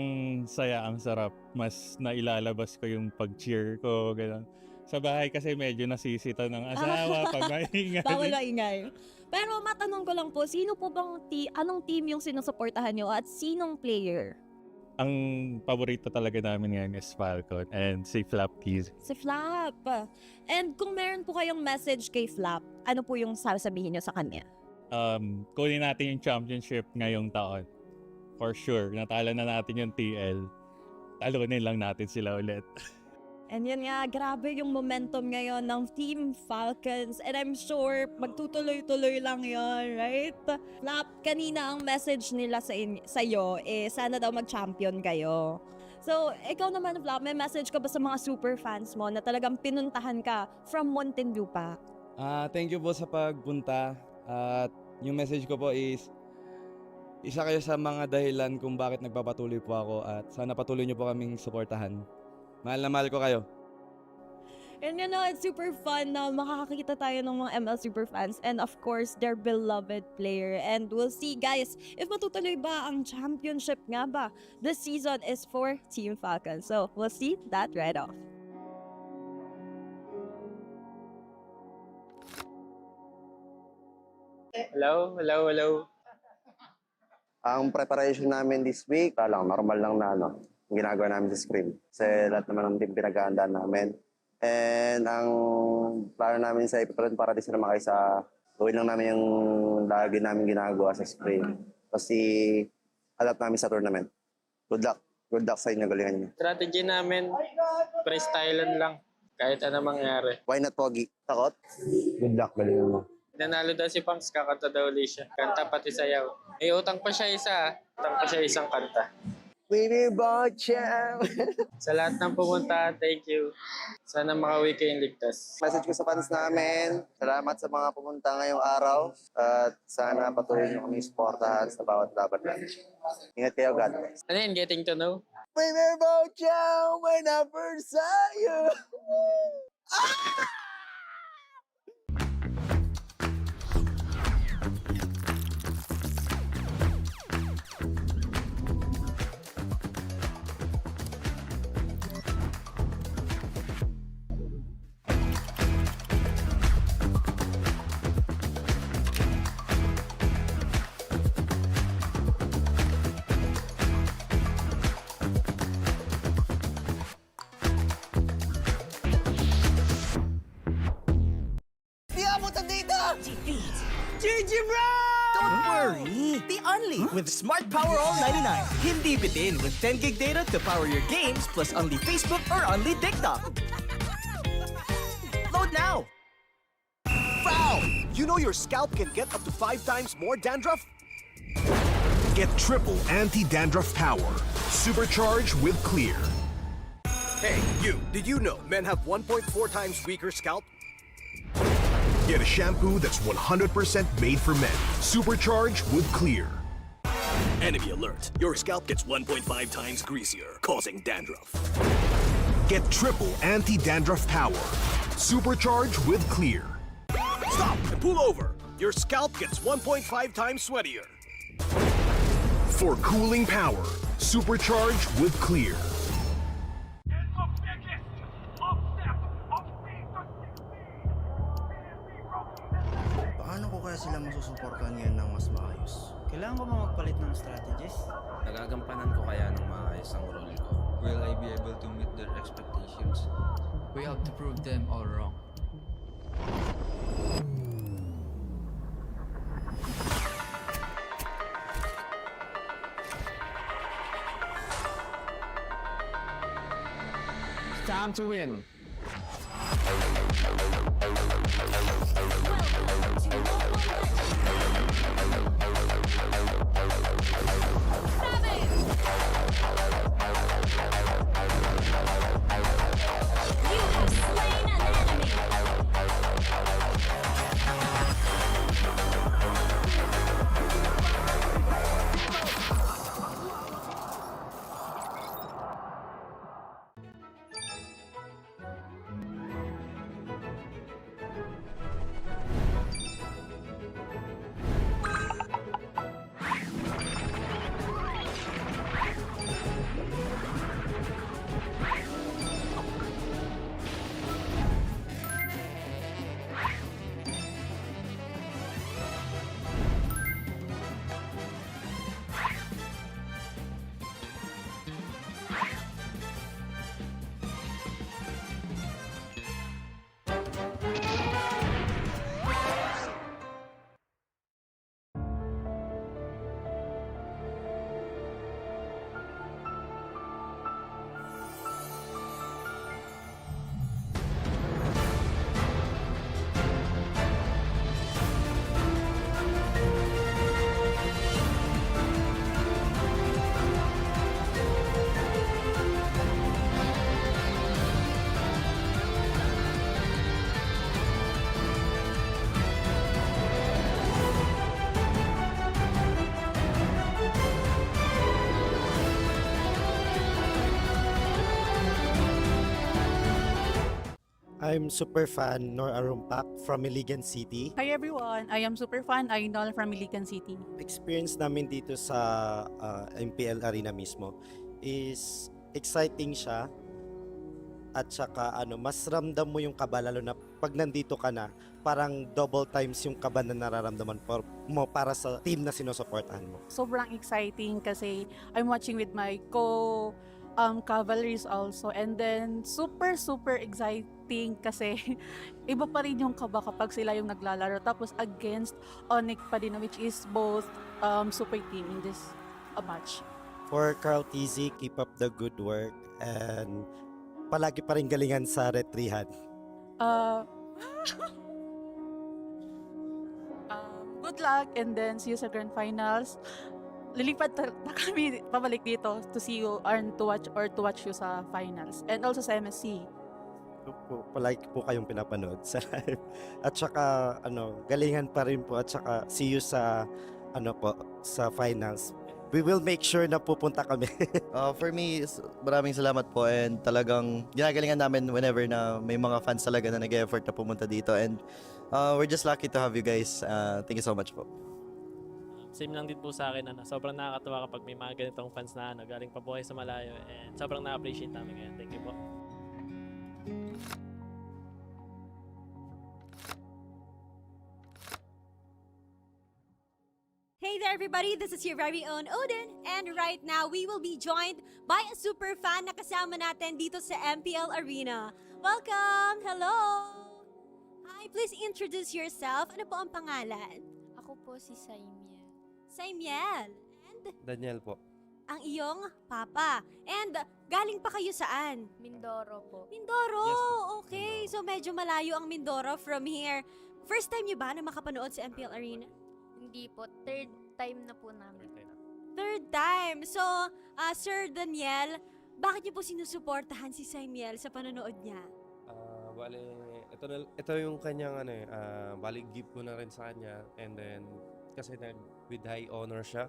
saya, ang sarap. Mas nailalabas ko yung pag-cheer ko, gano'n. Sa bahay kasi medyo nasisita ng asawa pag maingay. Bawal maingay. Pero matanong ko lang po, sino po bang anong team yung sinusuportahan nyo at sinong player? Ang paborito talaga namin ngayon is Falcon and si Flap Keys. Si Flap. And kung meron po kayong message kay Flap, ano po yung sasabihin nyo sa kanya? Kunin natin yung championship ngayong taon. For sure, natalo na natin yung TL. Talunin lang natin sila ulit. And yun nga, grabe yung momentum ngayon ng Team Falcons. And I'm sure magtutuloy-tuloy lang yon, right? Flap, kanina ang message nila sa iyo sana daw mag-champion kayo. So, ikaw naman, Flap, may message ka ba sa mga super fans mo na talagang pinuntahan ka from Muntinlupa? Thank you po sa pagpunta. At yung message ko po is, isa kayo sa mga dahilan kung bakit nagpapatuloy po ako at sana patuloy niyo po kaming suportahan. Mahal na mahal ko kayo. And you know, it's super fun na makakakita tayo ng mga ML Superfans and of course, their beloved player. And we'll see, guys, if matutuloy ba ang championship nga ba. This season is for Team Falcons. So, we'll see that right off. Hello, hello, hello. Ang preparation namin this week, normal lang na yung ginagawa namin sa scrim. Kasi lahat naman ng team pinaghahandaan namin. And ang plano namin sa April para di sila makay sa gawin lang namin yung lagi namin ginagawa sa scrim. Kasi adapt namin sa tournament. Good luck. Good luck sa inyo, galingan niyo. Strategy namin, freestylean lang. Kahit ano mangyari. Why not, Pogi? Takot? Good luck, galingan mo. Nanalo daw si Pams, kakanta daw ulit siya. Kanta pati sayaw. May utang pa siya isa. Utang pa siya isang kanta. Winnie Bocham! Sa lahat ng pumunta, thank you. Sana makauwi kayong ligtas. Message ko sa fans namin, salamat sa mga pumunta ngayong araw. At sana patuloy nyo kami supportahan sa bawat laban natin. Ingat kayo, God bless. Ano yun, getting to know? Winnie Bocham, when I first saw you! Di abot ang data! GG bro! Don't worry! The Only with Smart Power All 99. Hindi bitin with 10 gig data to power your games plus only Facebook or only TikTok. Load now! Foul! You know your scalp can get up to 5 times more dandruff? Get triple anti-dandruff power. Supercharged with Clear. Hey, you, did you know men have 1.4 times weaker scalp? Get a shampoo that's 100% made for men. Supercharged with Clear. Enemy alert. Your scalp gets 1.5 times greasier, causing dandruff. Get triple anti-dandruff power. Supercharged with Clear. Stop and pull over. Your scalp gets 1.5 times sweatier. For cooling power, supercharged with Clear. Paano ko kaya sila masusuportahan ngayon ng mas maayos? Kailangan ko ba magpalit ng strategies? Nagagampanan ko kaya ng maayos ang role ko? Will I be able to meet their expectations? We have to prove them all wrong. It's time to win. I'm super fan Nor Arumpak from Iligan City. Hi everyone, I am super fan Ainol from Iligan City. Experience namin dito sa MPL arena mismo is exciting siya at saka mas ramdam mo yung kaba lalo na pag nandito ka na, parang double times yung kaba na nararamdaman mo para sa team na sinusuportahan mo. Sobrang exciting kasi I'm watching with my cavalries also, and then super exciting kasi iba pa rin yung kaba kapag sila yung naglalaro tapos against ONIC pa din, which is both super team in this match. For Carl TZ, keep up the good work and palagi pa rin galingan sa retrihan. Good luck and then see you sa grand finals. Lilipat na kami pabalik dito to see you and to watch you sa finals and also sa MSC. Palagi po kayong pinapanood sa live. At saka galingan pa rin po at saka see you sa sa finals. We will make sure na pupunta kami. For me, maraming salamat po and talagang ginagalingan namin whenever na may mga fans talaga na nag-effort na pumunta dito and we're just lucky to have you guys. Thank you so much po. Same lang din po sa akin, sobrang nakakatawa kapag may mga ganitong fans na galing pa buhay sa malayo, and sobrang na-appreciate namin ngayon. Thank you po. Hey there everybody, this is your very own Odin, and right now we will be joined by a super fan na kasama natin dito sa MPL Arena. Welcome! Hello! Hi, please introduce yourself. Ano po ang pangalan? Ako po si Saimiel. Saimiel. And Daniel po. ang iyong papa. And galing pa kayo saan? Mindoro po. Mindoro! Yes, Okay, so medyo malayo ang Mindoro from here. First time niyo ba na makapanood sa MPL Arena? Hindi po. Third time na po namin. Third time. So, Sir Daniel, bakit niyo po sinusuportahan si Saimiel sa panonood niya? Bale, ito yung kanyang bali gift ko na rin sa kanya, and then kasi with high honor siya.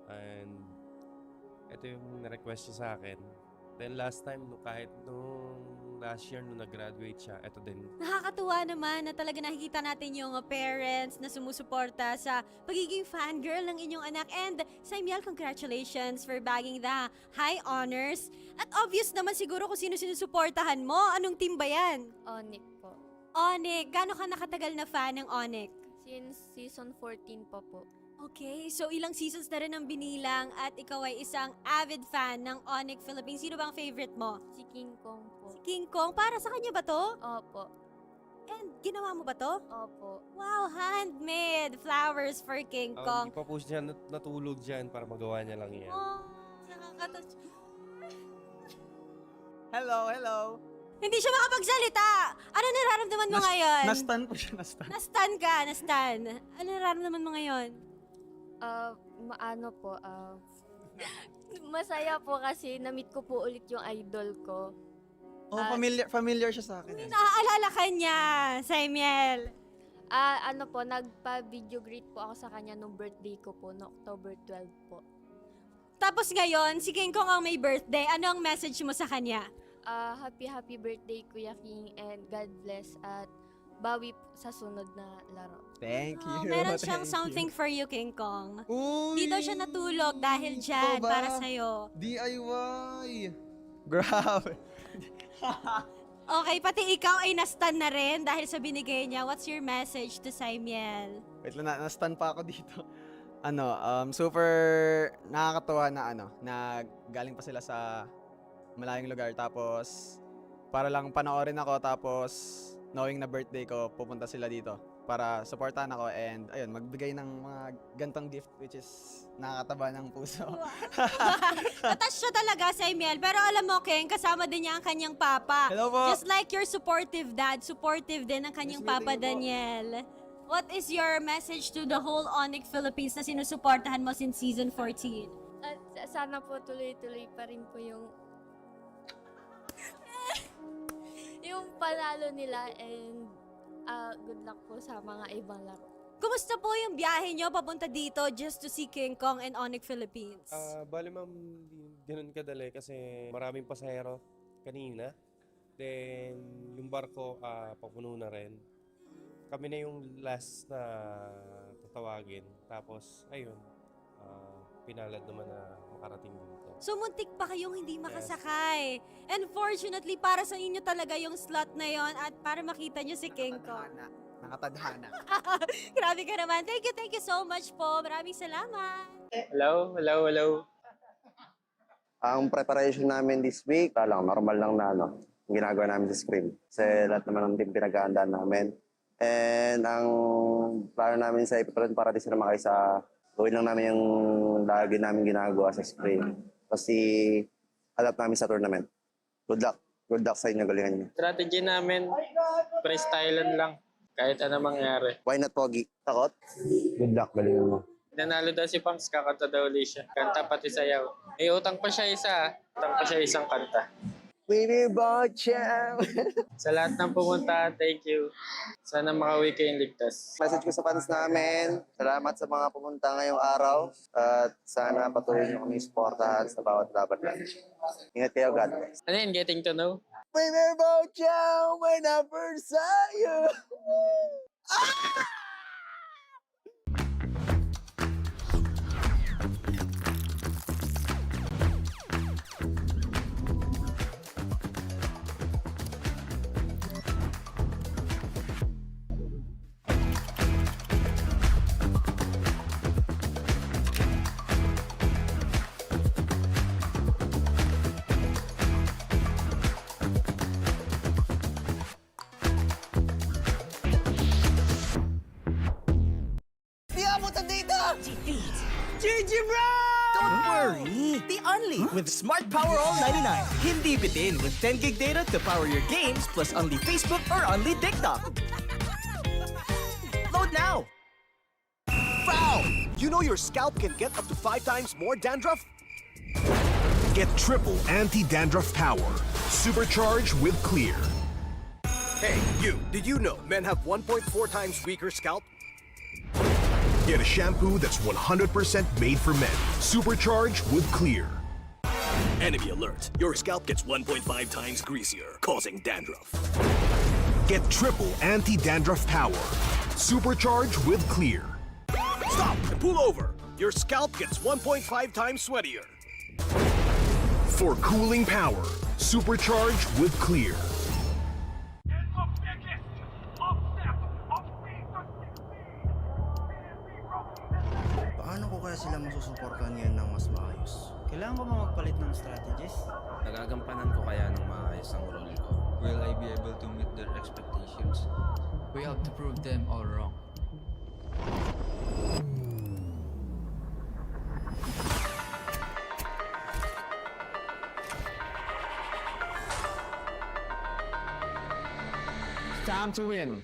And ito yung na-request niya sa akin. Then last time, kahit nung last year nung nag-graduate siya, ito din. Nakakatuwa naman na talaga nakikita natin yung parents na sumusuporta sa pagiging fangirl ng inyong anak. And Saimiel, congratulations for bagging the high honors. At obvious naman siguro kung sino sinusuportahan mo. Anong team ba yan? ONIC po. ONIC. Gano'n ka nakatagal na fan ng ONIC? Since season 14 pa po. Okay, so ilang seasons na rin ang binilang at ikaw ay isang avid fan ng ONIC Philippines. Sino bang favorite mo? Si King Kong po. Si King Kong? Para sa kanya ba to? Opo. And ginawa mo ba to? Opo. Wow, handmade flowers for King Kong. Hindi pa po siya natulog dyan para magawa niya lang yan. Oh, nakakatouch. Hello. Hindi siya makapagsalita. Ano nararamdaman mo ngayon? Nastan po siya, nastan. Nastan ka, nastan. Ano nararamdaman mo ngayon? Masaya po kasi na-meet ko po ulit yung idol ko. Oh, familiar siya sa akin. Naaalala ka niya, Saimiel. Nagpa-video greet po ako sa kanya nung birthday ko po, no October 12 po. Tapos ngayon, si King Kong ang may birthday. Ano ang message mo sa kanya? Happy birthday Kuya King, and God bless at bawi sa sunod na laro. Thank you. Meron siyang something for you, King Kong. Uy! Dito siya natulog dahil dyan, ba? para sa'yo. DIY! Grabe. Okay, pati ikaw ay nastan na rin dahil sa binigay niya. What's your message to Saimiel? Wait lang, nastan pa ako dito. Super nakakatuwa na galing pa sila sa malayong lugar tapos para lang panoorin ako tapos knowing na birthday ko, pupunta sila dito para supportahan ako and ayun, magbigay ng mga gantong gift which is nakakataba ng puso. Attached siya talaga, Saimiel. Pero alam mo, King, kasama din niya ang kanyang papa. Hello po. Just like your supportive dad, supportive din ang kanyang papa, Daniel. What is your message to the whole ONIC Philippines na sinusuportahan mo since season 14? At sana po tuloy-tuloy pa rin po yung panalo nila, and good luck po sa mga ibang laro. Kumusta po yung biyahe nyo papunta dito just to see King Kong and ONIC Philippines? Bali ma'am, ganun kadali kasi maraming pasahero kanina. Then yung barko papuno na rin. Kami na yung last na tatawagin. Tapos ayun, pinalad naman na makarating dito. So muntik pa kayong hindi makasakay. And fortunately, para sa inyo talaga yung slot na yon at para makita nyo si King Kong. Nakatadhana. Grabe ka naman. Thank you so much po. Maraming salamat. Hello, hello, hello. Ang preparation namin this week, normal lang na yung ginagawa namin sa scrim. Kasi lahat naman ng team pinag-aandaan namin. And ang plano namin sa ipiprint para di sila makay sa gawin lang namin yung lagi namin ginagawa sa scrim. Kasi adapt namin sa tournament. Good luck. Good luck sa inyo, galingan niyo. Strategy namin, freestylean lang. Kahit ano mangyari. Why not, Pogi? Takot? Good luck, galingan mo. Nanalo daw si Pangs, kakanta daw ulit siya. Kanta pati sayaw. Eh, utang pa siya isang kanta. Baby Bocham! Sa lahat ng pumunta, thank you. Sana makauwi kayong ligtas. Message ko sa fans namin, salamat sa mga pumunta ngayong araw. At sana patuloy nyo kami supportahan sa bawat laban natin. Ingat kayo, God bless. Ano yun, getting to know? Baby Bocham, when I first saw you! GG bro! Don't worry! The Only with Smart Power All 99. Hindi bitin with 10 gig data to power your games plus only Facebook or only TikTok. Load now! Foul! You know your scalp can get up to 5 times more dandruff? Get triple anti-dandruff power. Supercharged with Clear. Hey, you! Did you know men have 1.4 times weaker scalp? Get a shampoo that's 100% made for men. Supercharged with Clear. Enemy alert. Your scalp gets 1.5 times greasier, causing dandruff. Get triple anti-dandruff power. Supercharged with Clear. Stop and pull over. Your scalp gets 1.5 times sweatier. For cooling power, supercharged with Clear. Paano ko kaya sila masusuportahan ngayon ng mas maayos? Kailangan ko ba magpalit ng strategies? Nagagampanan ko kaya ng maayos ang role ko? Will I be able to meet their expectations? We have to prove them all wrong. It's time to win.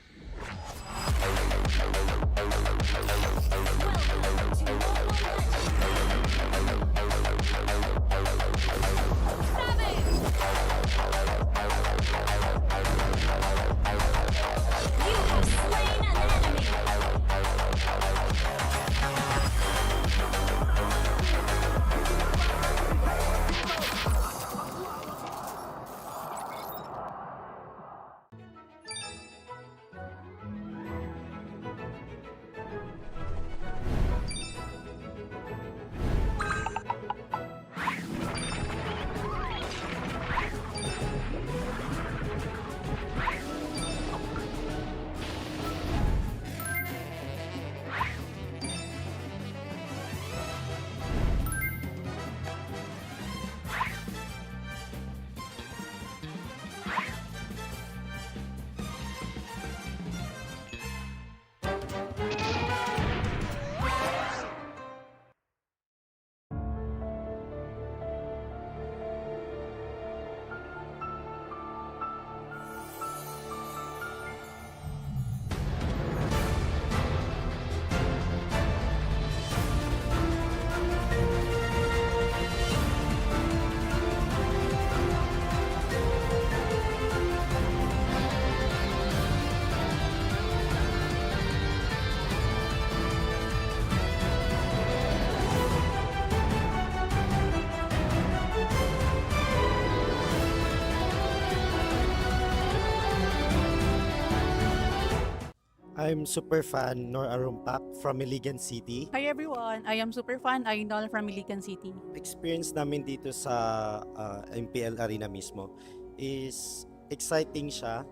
I'm super fan Nor Arumpak from Iligan City. Hi everyone, I am super fan Ainol from Iligan City. Experience namin dito sa MPL arena mismo is exciting siya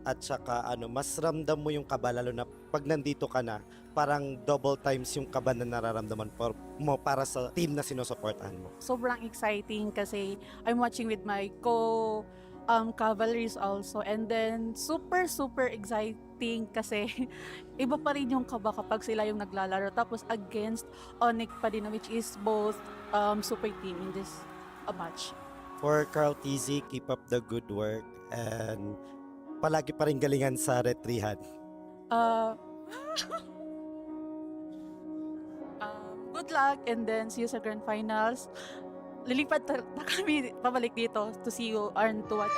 at saka mas ramdam mo yung kaba lalo na pag nandito ka na, parang double times yung kaba na nararamdaman mo para sa team na sinusuportahan mo. Sobrang exciting kasi I'm watching with my cavalries also, and then super exciting kasi iba pa rin yung kaba kapag sila yung naglalaro tapos against ONIC pa din, which is both super team in this match. For Carl TZ, keep up the good work and palagi pa rin galingan sa retrihan. Good luck and then see you sa grand finals. Lilipad na kami pabalik dito to see you and to watch.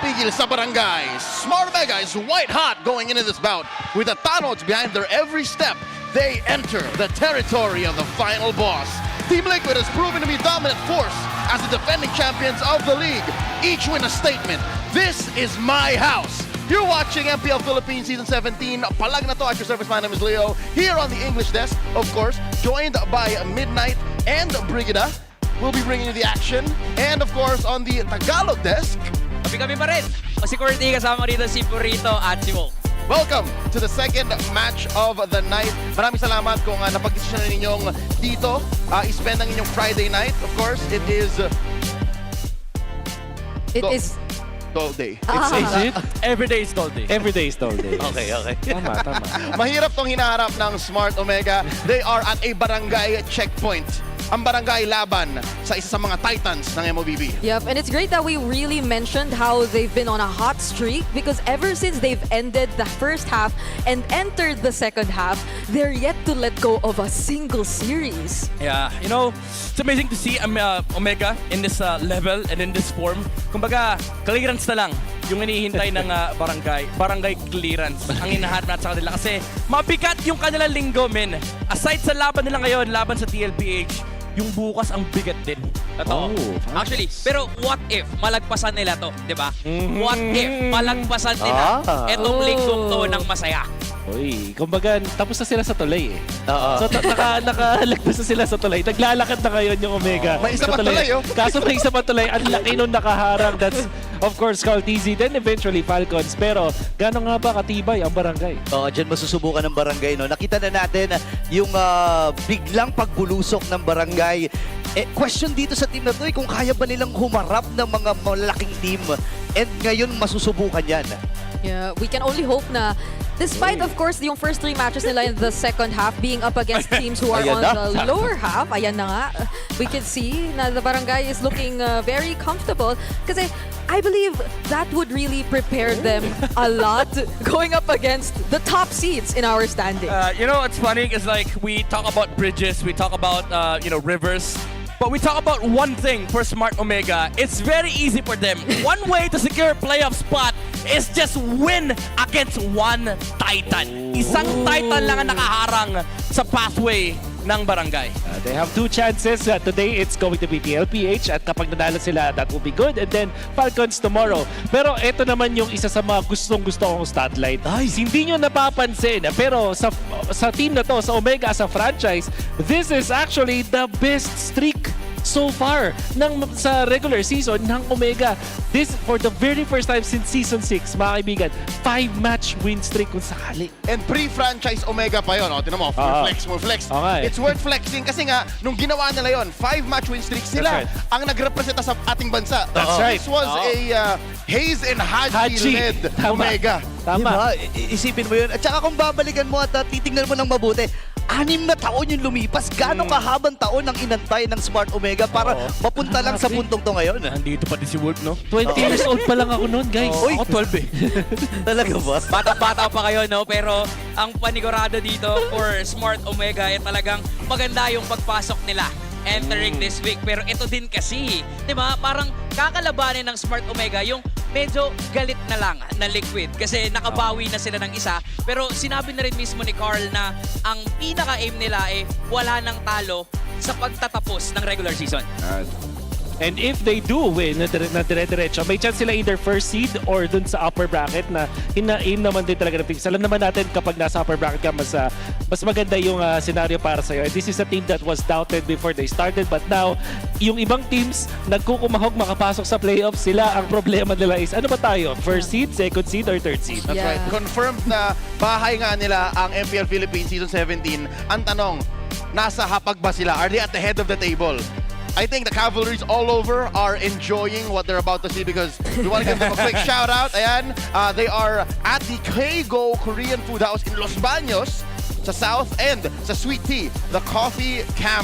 mapigil sa barangay. Smart Omega is white hot going into this bout. With the Tanods behind their every step, they enter the territory of the final boss. Team Liquid has proven to be dominant force as the defending champions of the league. Each win a statement. This is my house. You're watching MPL Philippines Season 17. Palag na to at your service. My name is Leo. Here on the English desk, of course, joined by Midnight and Brigida. We'll be bringing you the action. And of course, on the Tagalog desk, Kami pa rin. O si Courtney, kasama rito si Purito at si Wolf. welcome to the second match of the night. Maraming salamat kung napag-desisyon ninyong dito i-spend ang inyong Friday night. Of course, it is... Dole Day. Is it? Every day is Dole Day. Every day is Dole Day. Okay. Tama. Mahirap tong hinaharap ng Smart Omega. They are at a barangay checkpoint. Ang barangay laban sa isa sa mga titans ng MLBB. Yep, and it's great that we really mentioned how they've been on a hot streak because ever since they've ended the first half and entered the second half, they're yet to let go of a single series. Yeah, you know, it's amazing to see Omega in this level and in this form. Kumbaga, clearance na lang yung hinihintay ng barangay clearance ang hinahanap natin sa kanila kasi mabigat yung kanilang linggo, men. Aside sa laban nila ngayon, laban sa TLPH, yung bukas ang bigat din. Totoo. Actually, pero what if malagpasan nila to, di ba? What if malagpasan nila etong linggong to ng masaya? Uy, kumbaga, tapos na sila sa tulay eh. So, nakalagpas na sila sa tulay. Naglalakad na ngayon yung Omega. May isa pa tulay, oh. Kaso may isa pa tulay. Ang laki nung nakaharang. That's, of course, called TZ. Then eventually, Falcons. Pero, gano'n nga ba katibay ang barangay? Oo, dyan masusubukan ng barangay. No? Nakita na natin yung biglang pagbulusok ng barangay. Question dito sa team na to, kung kaya ba nilang humarap ng mga malaking team. And ngayon, masusubukan yan. Yeah, we can only hope na despite, of course, yung first 3 matches nila in the second half being up against teams who are on the lower half, ayan na nga, we can see na the barangay is looking very comfortable kasi I believe that would really prepare them a lot going up against the top seeds in our standings. You know what's funny is like we talk about bridges, we talk about rivers, but we talk about one thing for Smart Omega. It's very easy for them. One way to secure a playoff spot is just win against one Titan. Isang Titan lang ang nakaharang sa pathway ng barangay. They have 2 chances. Today, it's going to be TLPH at kapag nanalo sila, that will be good. And then, Falcons tomorrow. Pero ito naman yung isa sa mga gustong-gusto kong statlight. Hindi nyo napapansin, pero sa team na to, sa Omega, sa franchise, this is actually the best streak so far sa regular season ng Omega. This, for the very first time since Season 6, mga kaibigan, 5-match win streak kung sakali. And pre-franchise Omega pa yun. Tinan mo, more flex. Okay. It's worth flexing kasi nga, nung ginawa nila yun, 5-match win streak sila ang nagrepresenta sa ating bansa. That's right. This was a Hayes and Haji-led Omega. Diba? Isipin mo yun. At saka kung babalikan mo at titingnan mo ng mabuti, 6 na taon yung lumipas. Gano'ng kahabang taon ang inantay ng Smart Omega para mapunta lang sa puntong to ngayon. Nandito pa din si Wolf, no? 20 years old pa lang ako noon, guys. Ako 12 eh. Talaga ba? Bata-bata pa kayo, no? Pero ang panigurado dito for Smart Omega ay talagang maganda yung pagpasok nila entering this week. Pero ito din kasi, di ba? Parang kakalabanin ng Smart Omega yung medyo galit na lang na Liquid kasi nakabawi na sila ng isa. Pero sinabi na rin mismo ni Carl na ang pinaka-aim nila ay wala nang talo sa pagtatapos ng regular season. And if they do win na dire-diretso, may chance sila either first seed or dun sa upper bracket na hina-aim naman din talaga ng teams. Alam naman natin kapag nasa upper bracket ka, mas maganda yung scenario para sa'yo. And this is a team that was doubted before they started, but now, yung ibang teams, nagkukumahog makapasok sa playoffs, sila ang problema nila is, ano ba tayo? First seed, second seed, or third seed? That's right. Confirmed na bahay nga nila ang MPL Philippines Season 17. Ang tanong, nasa hapag ba sila? Are they at the head of the table? I think the Cavalries all over are enjoying what they're about to see because we want to give them a quick shout out. Ayan, they are at the Keigo Korean Food House in Los Baños sa South and sa Sweet Tea, the coffee camp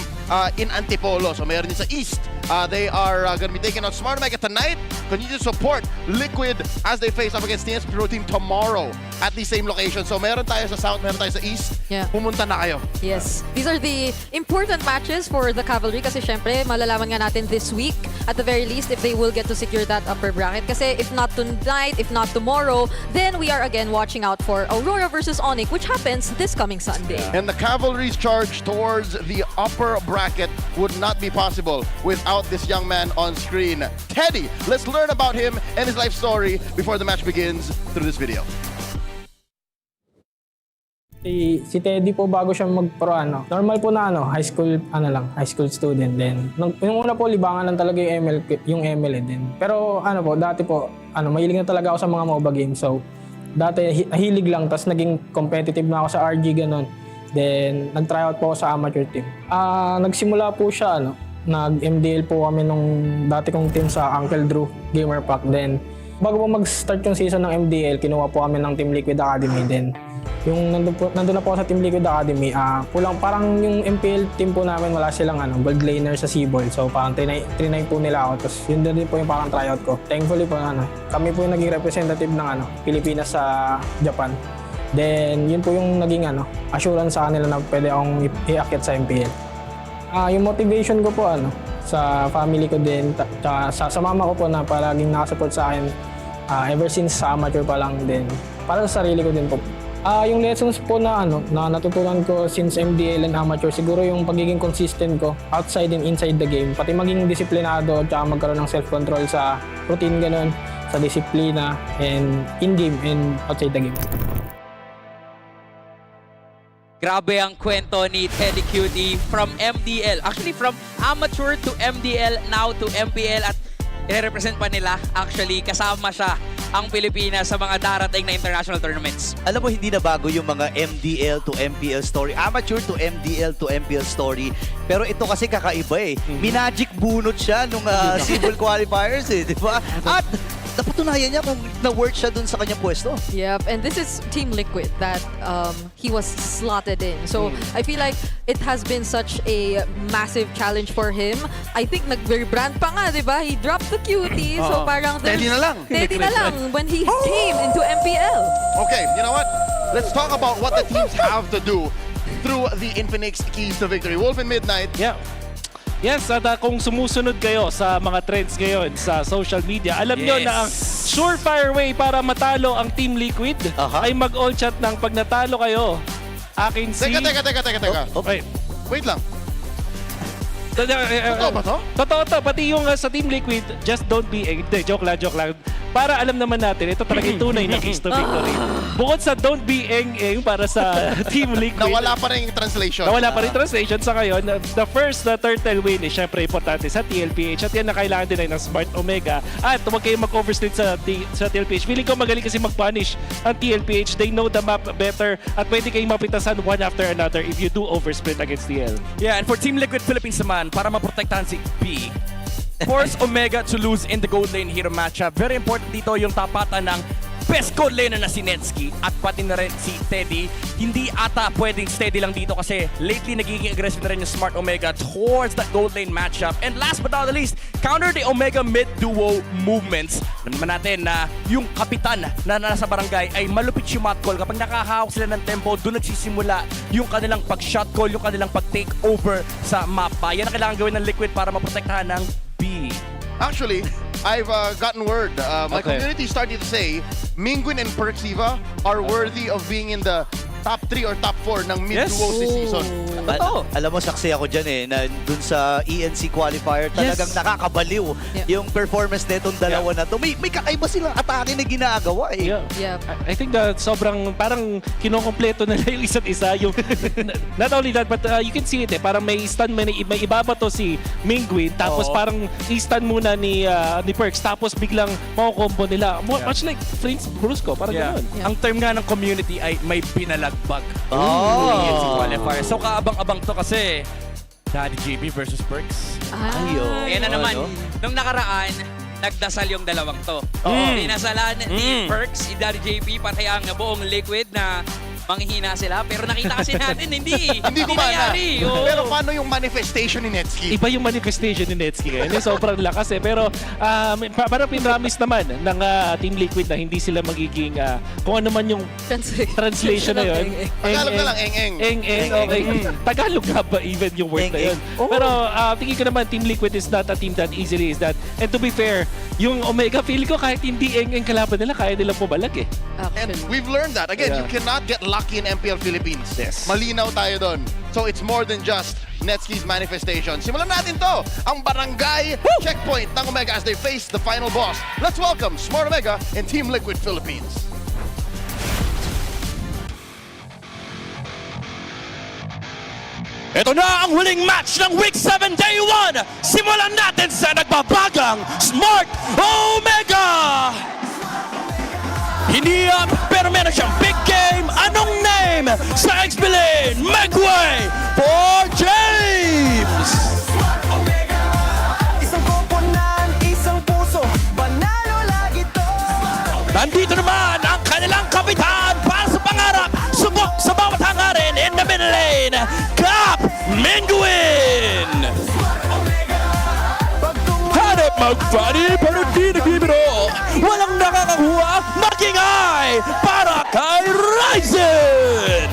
in Antipolo. So mayroon din sa East They are going to be taking on Smart Omega tonight. Continue to support Liquid as they face up against TNS Pro Team tomorrow at the same location. So meron tayo sa South, meron tayo sa East. Yeah. Pumunta na kayo. Yes. These are the important matches for the Cavalry kasi syempre malalaman nga natin this week at the very least if they will get to secure that upper bracket. Kasi if not tonight, if not tomorrow, then we are again watching out for Aurora versus ONIC, which happens this coming Sunday. And the Cavalry's charge towards the upper bracket would not be possible without this young man on screen. Teddy, let's learn about him and his life story before the match begins through this video. Si Teddy po bago siya mag-pro normal po na high school student din. Yung una po libangan lang talaga yung ML din. Pero po dati po mahilig na talaga ako sa mga MOBA games. So dati hilig lang tas naging competitive na ako sa RG ganun. Then nag-tryout po ako sa amateur team. Nagsimula po siya nag-MDL po kami nung dati kong team sa Uncle Drew Gamer Pack. Then bago po mag-start yung season ng MDL, kinuha po kami ng Team Liquid Academy. Then yung nandun na po sa Team Liquid Academy, parang yung MPL team po namin wala silang gold laner sa Seaball. So parang trinay po nila ako. Tapos yun din po yung parang tryout ko. Thankfully po kami po yung naging representative ng Pilipinas sa Japan. Then yun po yung naging assurance sa kanila na pwede akong iakyat sa MPL. Yung motivation ko po sa family ko din, sa mama ko po na palaging nakasupport sa akin ever since sa amateur pa lang din. Para sa sarili ko din po. Yung lessons po na natutunan ko since MDL and amateur, siguro yung pagiging consistent ko outside and inside the game. Pati maging disiplinado at magkaroon ng self-control sa routine ganun, sa disiplina and in-game and outside the game. Grabe ang kwento ni Teddy Cutie from MDL. Actually, from amateur to MDL, now to MPL. At i-represent pa nila, actually, kasama siya ang Pilipinas sa mga darating na international tournaments. Alam mo, hindi na bago yung mga MDL to MPL story, amateur to MDL to MPL story. Pero ito kasi kakaiba eh. Minagic bunot siya nung Seaball qualifiers eh, di ba? At napatunayan niya kung na-work siya dun sa kanyang pwesto. Yep, and this is Team Liquid that he was slotted in. So I feel like it has been such a massive challenge for him. I think nag-rebrand pa nga, di ba? He dropped the cutie. So parang Teddy na lang. Teddy na lang when he came into MPL. Okay, you know what? Let's talk about what the teams have to do through the Infinix keys to victory. Wolf in Midnight. Yeah. Yes, at kung sumusunod kayo sa mga trends ngayon sa social media, alam nyo na ang surefire way para matalo ang Team Liquid ay mag-all chat ng pag natalo kayo. Akin si... Teka. Wait lang. Totoo ba to? Totoo to. Pati yung sa Team Liquid, just don't be... Joke lang. Para alam naman natin, ito talaga yung tunay na keys to victory. Bukod sa don't be eng para sa Team Liquid. Nawala pa rin yung translation. Sa ngayon. The first turtle win is syempre importante sa TLPH. At yan na kailangan din ay ng Smart Omega. At huwag kayong mag-overstate sa TLPH. Feeling ko magaling kasi mag-punish ang TLPH. They know the map better. At pwede kayong mapitasan one after another if you do oversplit against TL. Yeah, and for Team Liquid Philippines naman, para maprotektahan si B, force Omega to lose in the gold lane hero matchup. Very important dito yung tapatan ng best gold laner na si Netsky at pati na rin si Teddy. Hindi ata pwedeng steady lang dito kasi lately nagiging aggressive na rin yung Smart Omega towards that gold lane matchup. And last but not the least, counter the Omega mid-duo movements. Alam naman natin na yung kapitan na nasa barangay ay malupit yung mat call. Kapag nakahawak sila ng tempo, doon nagsisimula yung kanilang pag-shot call, yung kanilang pag-take over sa mapa. Yan ang kailangan gawin ng Liquid para maprotektahan ng B. Actually, I've gotten word. My community started to say Minguin and Perxiva are worthy of being in the top 3 or top 4 ng mid-duos this season. Alam mo, saksi ako dyan eh, na dun sa ENC qualifier, talagang nakakabaliw yung performance netong dalawa na to. May kakaiba silang atake na ginagawa eh. I think sobrang parang kinokompleto na yung isa't isa. Yung, not only that, but you can see it eh. Parang may stun, may ibabato si Minguin, tapos parang i-stun muna ni Perks, tapos biglang makukombo nila. Much like Prince Brusco, parang gano'n. Ang term nga ng community ay may pinalagbag. ENC qualifier. So kaabang-abang to kasi Daddy JB versus Perks. Yan na naman. Nung nakaraan, nagdasal yung dalawang to. Dinasalan ni Perks, si Daddy JB, pati ang buong Liquid na manghihina sila. Pero nakita kasi natin, hindi. Hindi gumana. nangyari. Oo. Pero paano yung manifestation ni Netski? Iba yung manifestation ni Netski ngayon. Sobrang lakas eh. Pero parang pinramis naman ng Team Liquid na hindi sila magiging kung ano man yung translation na yun. Tagalog na lang, eng-eng. Eng-eng, okay. Tagalog nga ba even yung word na yun? Pero tingin ko naman Team Liquid is not a team that easily is that. And to be fair, yung Omega feel ko kahit hindi eng-eng kalaban nila, kaya nilang pumalag eh. And we've learned that. Again, you cannot get lucky in MPL Philippines. Yes. Malinaw tayo doon. So it's more than just Netski's manifestation. Simulan natin to, ang barangay checkpoint ng Omega as they face the final boss. Let's welcome Smart Omega and Team Liquid Philippines. Ito na ang huling match ng Week 7 Day 1. Simulan natin sa nagbabagang Smart Omega. Hindi pero meron siyang big game. Anong name? Sa X-Bilin, make way for James! Isang koponan, isang puso, panalo lagi to. Nandito naman ang kanilang kapitan para sa pangarap. Subok sa bawat hangarin in the middle lane. Cap Minguin! Hanap mag-funny pero di nagbibiro. Walang nakakakuha, magingay para kay Ryzen!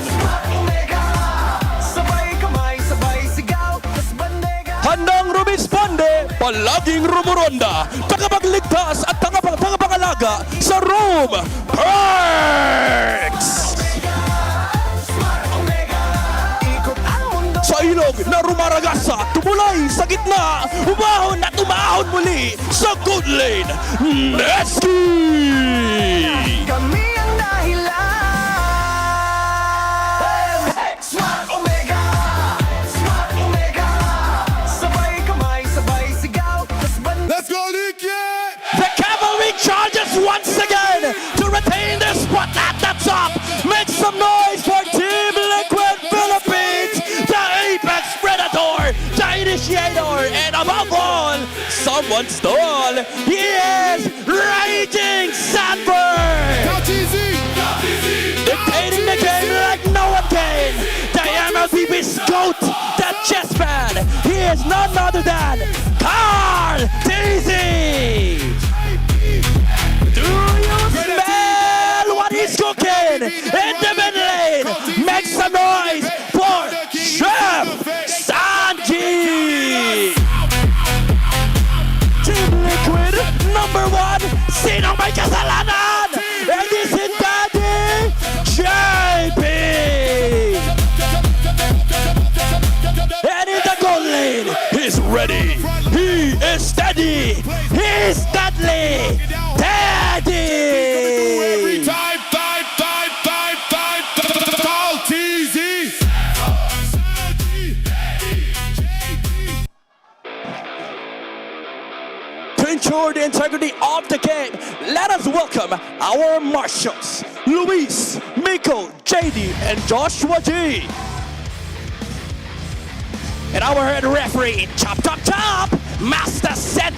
Sabay kamay, sabay sigaw, tas bandega. Handang rumisponde, palaging rumuronda, tagapagligtas at tagapangalaga sa Rome Perks! Sa ilog na rumaragasa, tumulay sa gitna, umahon at umahon muli sa good lane, Netski! Kami ang dahilan. Smart Omega, Smart Omega. Sabay kamay, sabay sigaw, tas bandega. Let's go, Liquid! The cavalry charges once again to retain their spot at the top. Make some noise for Team Liquid Philippines, the Apex Predator, the Initiator, and above all, someone's tall. He is Raging Sandberg! Dictating the game like no one can. The MLBB's GOAT, the chess fan. He is none other than Carl Daisy! Do you smell what he's cooking in the mid lane? Make some noise for Chef Sanji! Team Liquid #1, sinong may kasalanan? And this is Daddy JP! And in the goal lane, he's ready, he is steady, he's deadly, Daddy! Call TZ! To ensure the integrity of the game, let us welcome our marshals, Luis, Miko, JD, and Joshua G. And our head referee, Chop, Master Scent.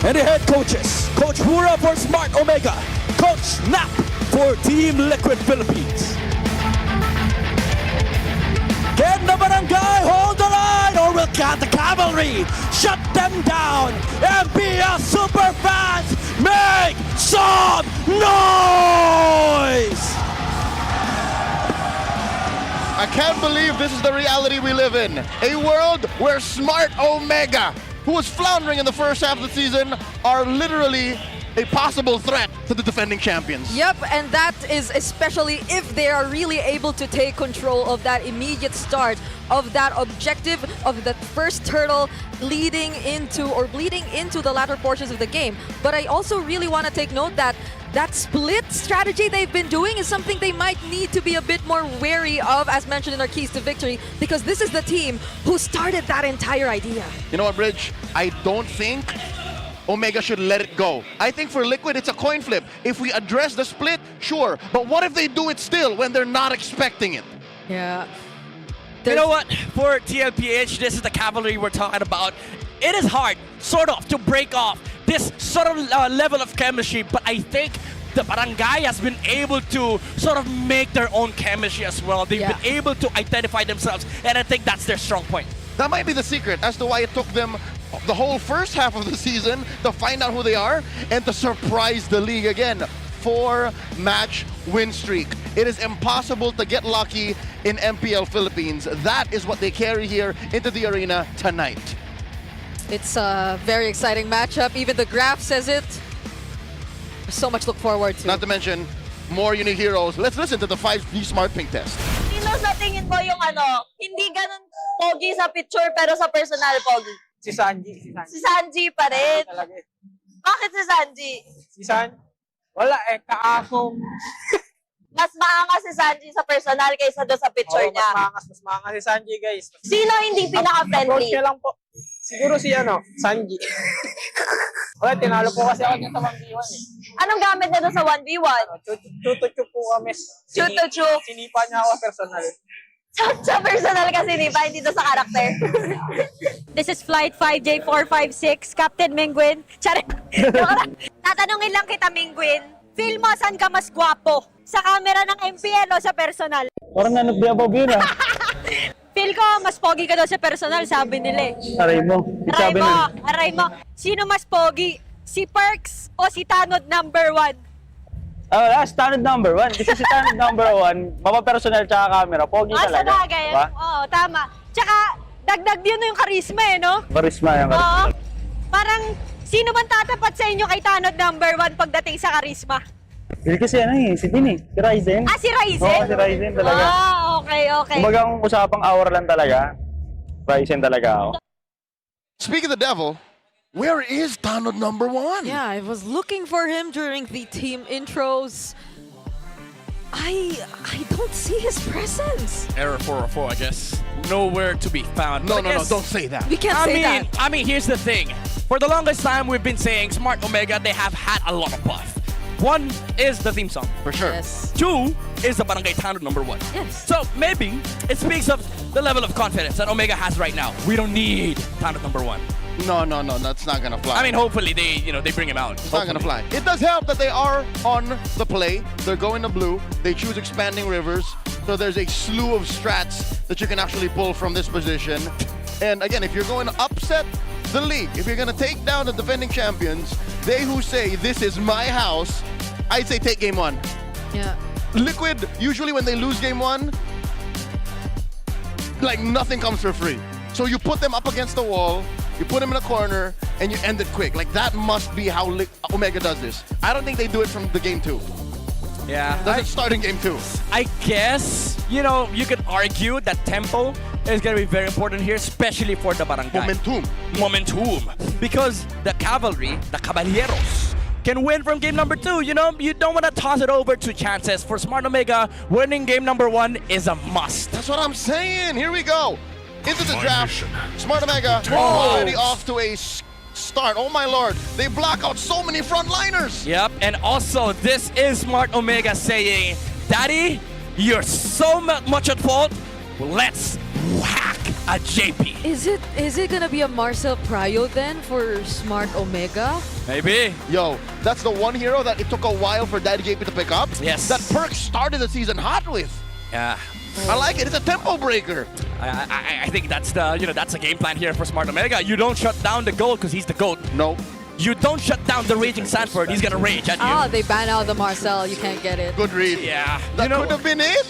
And the head coaches, Coach Hura for Smart Omega, Coach Nap for Team Liquid Philippines. Get the barangay, hold the line, or we'll count the cavalry. Shut them down. MPL super fans, make some noise! I can't believe this is the reality we live in. A world where Smart Omega, who was floundering in the first half of the season, are literally a possible threat to the defending champions. Yep, and that is especially if they are really able to take control of that immediate start of that objective of the first turtle leading into or bleeding into the latter portions of the game. But I also really want to take note that that split strategy they've been doing is something they might need to be a bit more wary of, as mentioned in our keys to victory, because this is the team who started that entire idea. You know what, Bridge? I don't think Omega should let it go. I think for Liquid, it's a coin flip. If we address the split, sure. But what if they do it still when they're not expecting it? Yeah. You know what? For TLPH, this is the cavalry we're talking about. It is hard, sort of, to break off this sort of level of chemistry, but I think the Barangay has been able to sort of make their own chemistry as well. They've been able to identify themselves, and I think that's their strong point. That might be the secret as to why it took them the whole first half of the season to find out who they are and to surprise the league again. 4-match win streak. It is impossible to get lucky in MPL Philippines. That is what they carry here into the arena tonight. It's a very exciting matchup. Even the graph says it. So much to look forward to. Not to mention, more unique heroes. Let's listen to the 5D Smart Pink test. Sino sa tingin mo yung hindi ganun pogi sa picture pero sa personal pogi? Si Sanji. Si Sanji pa rin. Bakit si Sanji? Si Sanji? Wala kaakong. Mas maangas si Sanji sa personal kaysa doon sa picture niya. Mas maangas si Sanji, guys. Sino hindi pinaka-friendly? Approach niya lang po. Siguro si Sanji. Wala, tinalo po kasi ako niya sa 1v1 eh. Anong gamit niya doon sa 1v1? Chutuchu po kami. Chutuchu. Sinipa niya ako personal. Sa personal kasi sinipa, hindi doon sa karakter. This is Flight 5J456, Captain Mingwin. Charit. Tatanungin lang kita, Mingwin. Feel mo, saan ka mas gwapo? Sa camera ng MPL o sa personal? Parang nanagbiabog yun ah. Feel ko, mas pogi ka daw sa personal, sabi nila eh. Aray mo. Aray mo. Sino mas pogi? Si Perks o si Tanod number 1? Standard number 1. Kasi si Tanod number 1, mapapersonal tsaka camera, pogi talaga. Sa bagay. Diba? Oo, tama. Tsaka, dagdag din yung charisma eh, no? Charisma yan. Oo. Parang, sino bang tatapat sa inyo kay Tanod number 1 pagdating sa charisma? Hindi kasi si Din si Ryzen. Si Ryzen? Oo, si Ryzen talaga. Okay. Kumbaga kung usapang hour lang talaga, Ryzen talaga ako. Speak of the devil, where is Tanod number 1? Yeah, I was looking for him during the team intros. I don't see his presence. Error 404, I guess. Nowhere to be found. No, But I guess don't say that. We can't say that. I mean, here's the thing. For the longest time, we've been saying Smart Omega, they have had a lot of buff. One is the theme song. For sure. Yes. 2 is the Barangay Tanod number 1. Yes. So maybe it speaks of the level of confidence that Omega has right now. We don't need Tanod number 1. No, that's not gonna fly. I mean, hopefully they bring him out. It's not gonna fly. It does help that they are on the play. They're going to blue. They choose expanding rivers. So there's a slew of strats that you can actually pull from this position. And again, if you're going to upset the league, if you're going to take down the defending champions, they who say this is my house, I'd say take game 1. Yeah. Liquid, usually when they lose game 1, like nothing comes for free. So you put them up against the wall, you put them in a corner, and you end it quick. Like that must be how Omega does this. I don't think they do it from the game 2. Yeah. Doesn't start in game 2. I guess, you could argue that tempo is going to be very important here, especially for the Barangay. Momentum. Because the cavalry, the caballeros, can win from game number 2. You don't want to toss it over to chances. For Smart Omega, winning game number 1 is a must. That's what I'm saying. Here we go. Into the draft. Smart Omega already off to a start. Oh my lord. They block out so many frontliners. Yep. And also, this is Smart Omega saying, Daddy, you're so much at fault. Let's whack a JP. Is it gonna be a Marcel Pryo then for Smart Omega? Maybe. Yo, that's the one hero that it took a while for Daddy JP to pick up. Yes. That Perk started the season hot with. Yeah. I like it. It's a tempo breaker. I think that's that's a game plan here for Smart Omega. You don't shut down the GOAT because he's the GOAT. No. You don't shut down the Raging Sanford. He's gonna rage at you. Oh, they ban out the Marcel. You can't get it. Good read. Yeah. That could have been it.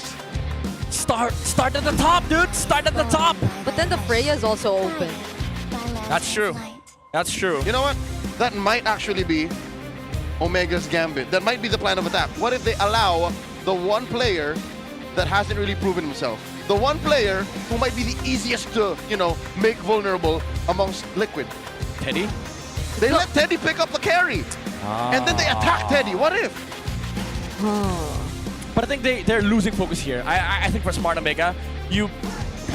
Start at the top, dude. Start at the top. But then the Freya is also open. That's true. That's true. You know what? That might actually be Omega's gambit. That might be the plan of attack. What if they allow the one player that hasn't really proven himself? The one player who might be the easiest to, make vulnerable amongst Liquid. Teddy? They let Teddy pick up the carry. And then they attack Teddy. What if? But I think they're losing focus here. I think for Smart Omega, you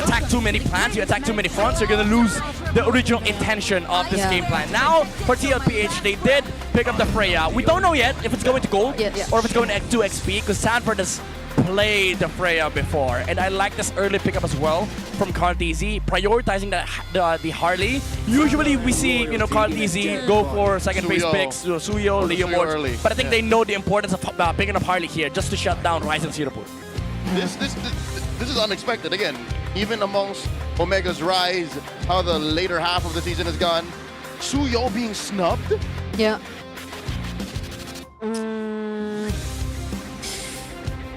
attack too many plans, you attack too many fronts, you're gonna lose the original intention of this game plan. Now, for TLPH, they did pick up the Freya. We don't know yet if it's going to gold or if it's going to 2 XP, because Sanford has played the Freya before, and I like this early pickup as well from Carteezy, prioritizing the Harley. Usually we see, you know, Carteezy go for second phase picks, Suyo, Leomord, but I think they know the importance of picking up Harley here just to shut down Rise and Singapore. This is unexpected again. Even amongst Omega's rise, how the later half of the season has gone, Suyo being snubbed. Yeah.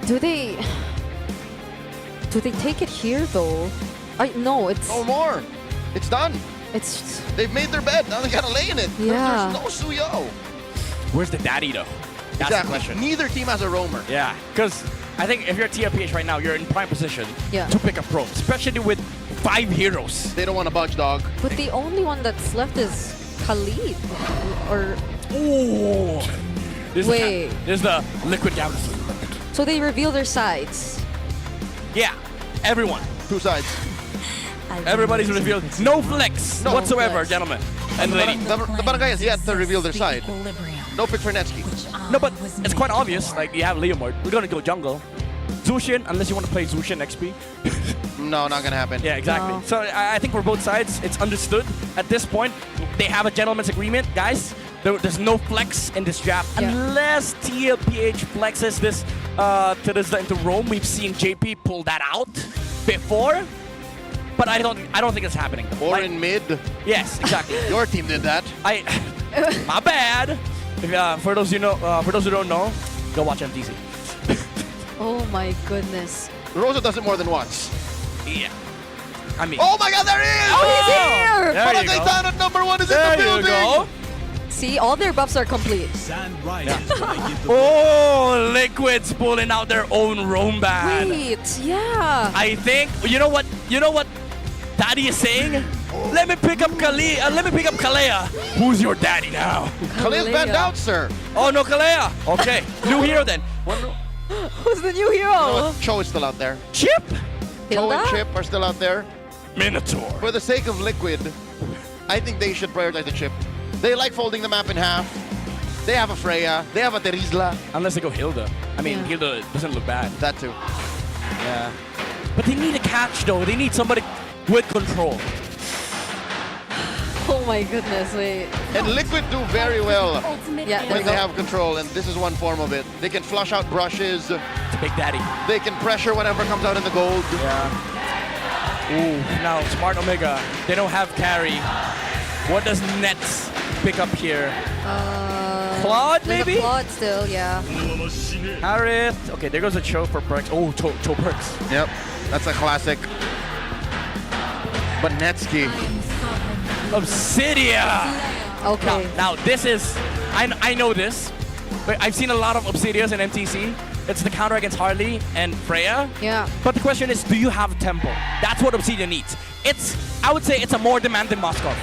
Do they take it here though? No, it's no more. It's done. They've made their bed. Now they gotta lay in it. Yeah. There's no Suyo. Where's the daddy though? That's the question. Neither team has a roamer. Yeah, because I think if you're TLPH right now, you're in prime position to pick up roam, especially with 5 heroes. They don't want to budge, dog. But the only one that's left is Khalid. Or wait. There's the liquid Gauss. So they reveal their sides. Yeah, everyone. 2 sides. Everybody's revealed. No flex whatsoever, gentlemen and ladies. The Barangay has yet to reveal their side. No pick for Netsky. No, but it's quite obvious. Like, you have Leomord. We're going to go jungle. Zushin, unless you want to play Zushin XP. No, not going to happen. Yeah, exactly. No. So I think for both sides, it's understood. At this point, they have a gentleman's agreement. Guys, there's no flex in this draft. Yeah. Unless TLPH flexes this into roam. We've seen JP pull that out before. But I don't think it's happening. Or in mid. Yes, exactly. Your team did that. My bad. For those who don't know, go watch MTC. Oh my goodness. Rosa does it more than once. Yeah. I mean. Oh my God, there he is! Oh, he's here! Barangay Town at #1 is in the building. There you go. See, all their buffs are complete. Oh, Liquid's pulling out their own roam ban. Wait, yeah. I think you know what Daddy is saying? Let me pick up Kalea. Who's your daddy now? Kalea's banned out, sir. Oh no, Kalea. Okay, new hero then. Who's the new hero? You know what? Cho is still out there. Chip? Cho and Chip are still out there. Minotaur. For the sake of Liquid, I think they should prioritize the Chip. They like folding the map in half. They have a Freya. They have a Terizla. Unless they go Hilda. I mean, Hilda doesn't look bad. That too. Yeah. But they need a catch though. They need somebody with control. Oh my goodness, wait. And Liquid do very well Yeah, when they have control, and this is one form of it. They can flush out brushes. It's a big daddy. They can pressure whatever comes out in the gold. Yeah. Ooh, now Smart Omega, they don't have carry. What does Nets pick up here? Claude, maybe? Claude still, yeah. Harith. Okay, there goes a Cho for perks. Oh, Cho perks. Yep, that's a classic. But Netsky. Obsidia. Okay. Now this is, I know this. But I've seen a lot of Obsidias in MTC. It's the counter against Harley and Freya. Yeah. But the question is, do you have tempo? That's what Obsidian needs. I would say it's a more demanding Moskov.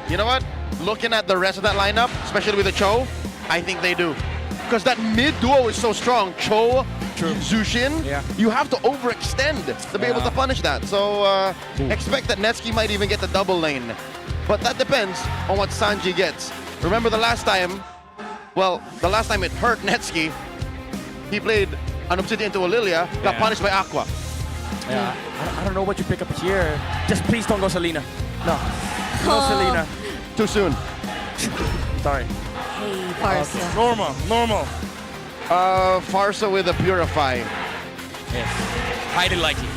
You know what? Looking at the rest of that lineup, especially with the Cho, I think they do. Because that mid duo is so strong. Cho, Zushin, you have to overextend to be able to punish that. So expect that Netsky might even get the double lane. But that depends on what Sanji gets. Remember the last time it hurt Netsky, he played an Obsidian into a Lilia, got punished by Aqua. Yeah. I don't know what you pick up here. Just please don't go Selena. No. No Selena. Too soon. Sorry. Hey, Farsa. Normal. Farsa with a Purify. Yes. Highly likely.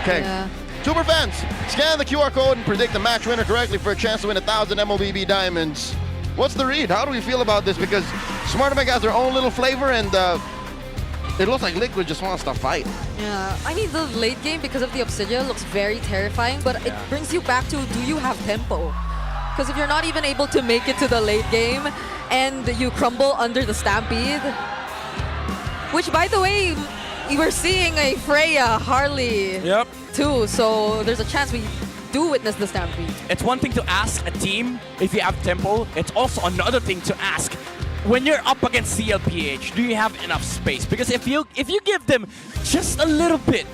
Okay. Yeah. Super fans, scan the QR code and predict the match winner correctly for a chance to win 1,000 MLBB diamonds. What's the read? How do we feel about this? Because Smart Omega has their own little flavor, and it looks like Liquid just wants to fight. Yeah, I mean the late game because of the Obsidian looks very terrifying, but it brings you back to, do you have tempo? Because if you're not even able to make it to the late game and you crumble under the Stampede, which by the way, we're seeing a Freya Harley too, so there's a chance we do witness the Stampede. It's one thing to ask a team if you have tempo. It's also another thing to ask when you're up against TLPH, do you have enough space? Because if you give them just a little bit,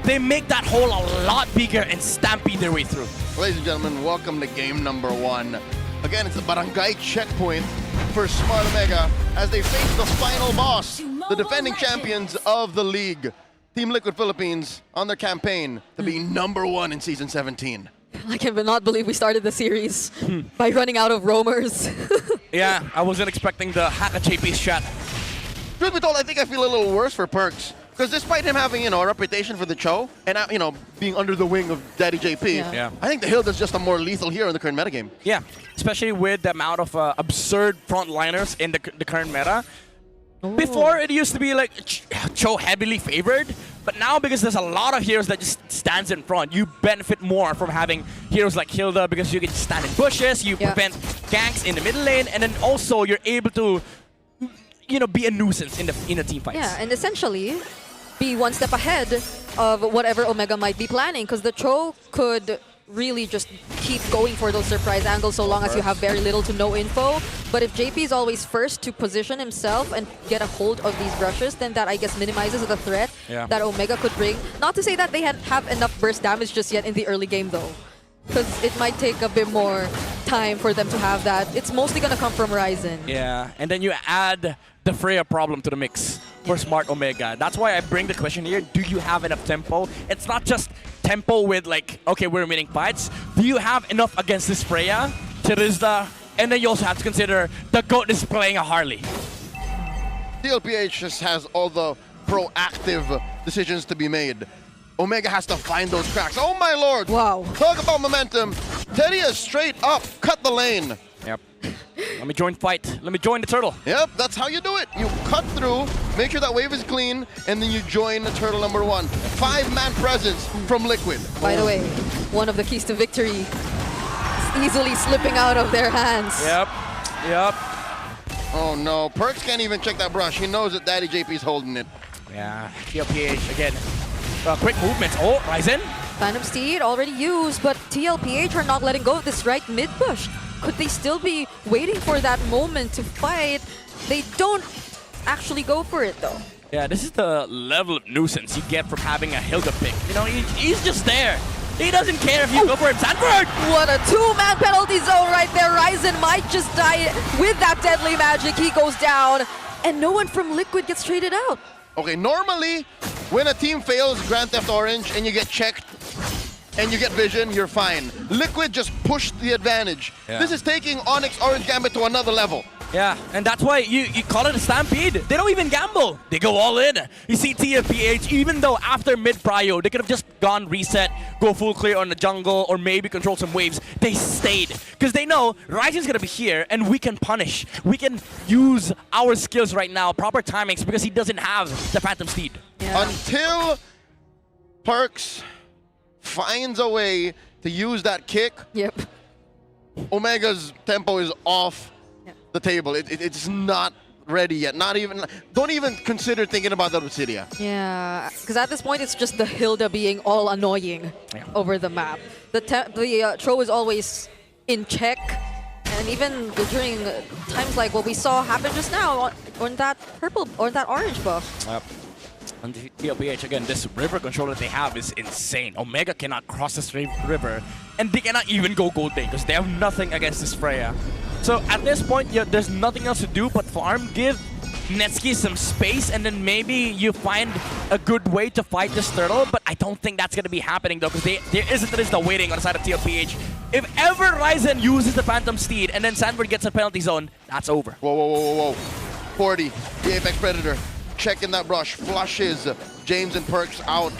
they make that hole a lot bigger and stampede their way through. Ladies and gentlemen, welcome to game number 1. Again, it's a barangay checkpoint for Smart Omega as they face the final boss. the defending champions of the league, Team Liquid Philippines, on their campaign to be #1 in Season 17. I cannot believe we started the series by running out of roamers. Yeah, I wasn't expecting the hack a JP's shot. Truth be told, I think I feel a little worse for Perks. Because despite him having, a reputation for the Cho, and, being under the wing of Daddy JP, Yeah. I think the Hilda's just a more lethal hero in the current metagame. Yeah, especially with the amount of absurd frontliners in the current meta. Before, it used to be like Cho heavily favored, but now because there's a lot of heroes that just stands in front, you benefit more from having heroes like Hilda because you can stand in bushes, you prevent ganks in the middle lane, and then also you're able to, be a nuisance in the team fights. Yeah, and essentially be one step ahead of whatever Omega might be planning, because the Cho could really just keep going for those surprise angles so long as you have very little to no info. But if JP is always first to position himself and get a hold of these rushes, then that, I guess, minimizes the threat that Omega could bring. Not to say that they have enough burst damage just yet in the early game, though, because it might take a bit more time for them to have that. It's mostly going to come from Ryzen. Yeah, and then you add the Freya problem to the mix for Smart Omega. That's why I bring the question here, do you have enough tempo? It's not just tempo with like, okay, we're winning fights. Do you have enough against this Freya, Charizda, and then you also have to consider the GOAT is playing a Harley. TLPH just has all the proactive decisions to be made. Omega has to find those cracks. Oh my lord! Wow. Talk about momentum. Teddy is straight up, cut the lane. Yep. Let me join fight. Let me join the turtle. Yep, that's how you do it. You cut through, make sure that wave is clean, and then you join the turtle #1. 5-man presence from Liquid. By the way, one of the keys to victory is easily slipping out of their hands. Yep. Oh no, Perks can't even check that brush. He knows that Daddy JP's holding it. Yeah, TLPH again. Quick movements. Oh, Ryzen. Phantom Steed already used, but TLPH are not letting go of this right mid push. Could they still be waiting for that moment to fight? They don't actually go for it, though. Yeah, this is the level of nuisance you get from having a Hilda pick. He's just there. He doesn't care if you go for him. Sanford! What a two-man penalty zone right there. Ryzen might just die with that deadly magic. He goes down, and no one from Liquid gets traded out. Okay, normally, when a team fails Grand Theft Orange and you get checked and you get vision, you're fine. Liquid just pushed the advantage. Yeah. This is taking ONIC Orange Gambit to another level. Yeah, and that's why you call it a stampede. They don't even gamble. They go all in. You see TLPH, even though after mid-prio, they could have just gone reset, go full clear on the jungle, or maybe control some waves. They stayed. Because they know Ryzen's going to be here, and we can punish. We can use our skills right now, proper timings, because he doesn't have the Phantom Steed. Yeah. Until Perks finds a way to use that kick, Omega's tempo is off the table. It's not ready yet. Don't even consider thinking about the Obsidia. Yeah, because at this point, it's just the Hilda being all annoying over the map. The Tro is always in check, and even during times like what we saw happen just now on that purple or that orange buff. Yep. On the TLPH, again, this river control that they have is insane. Omega cannot cross this river, and they cannot even go gold lane because they have nothing against this Freya. So at this point, there's nothing else to do but farm, give Netsky some space, and then maybe you find a good way to fight this turtle, but I don't think that's going to be happening though, because there is the waiting on the side of TLPH. If ever Ryzen uses the Phantom Steed and then Sanford gets a penalty zone, that's over. Whoa. 40, the Apex Predator. Checking that brush, flushes James and Perks out.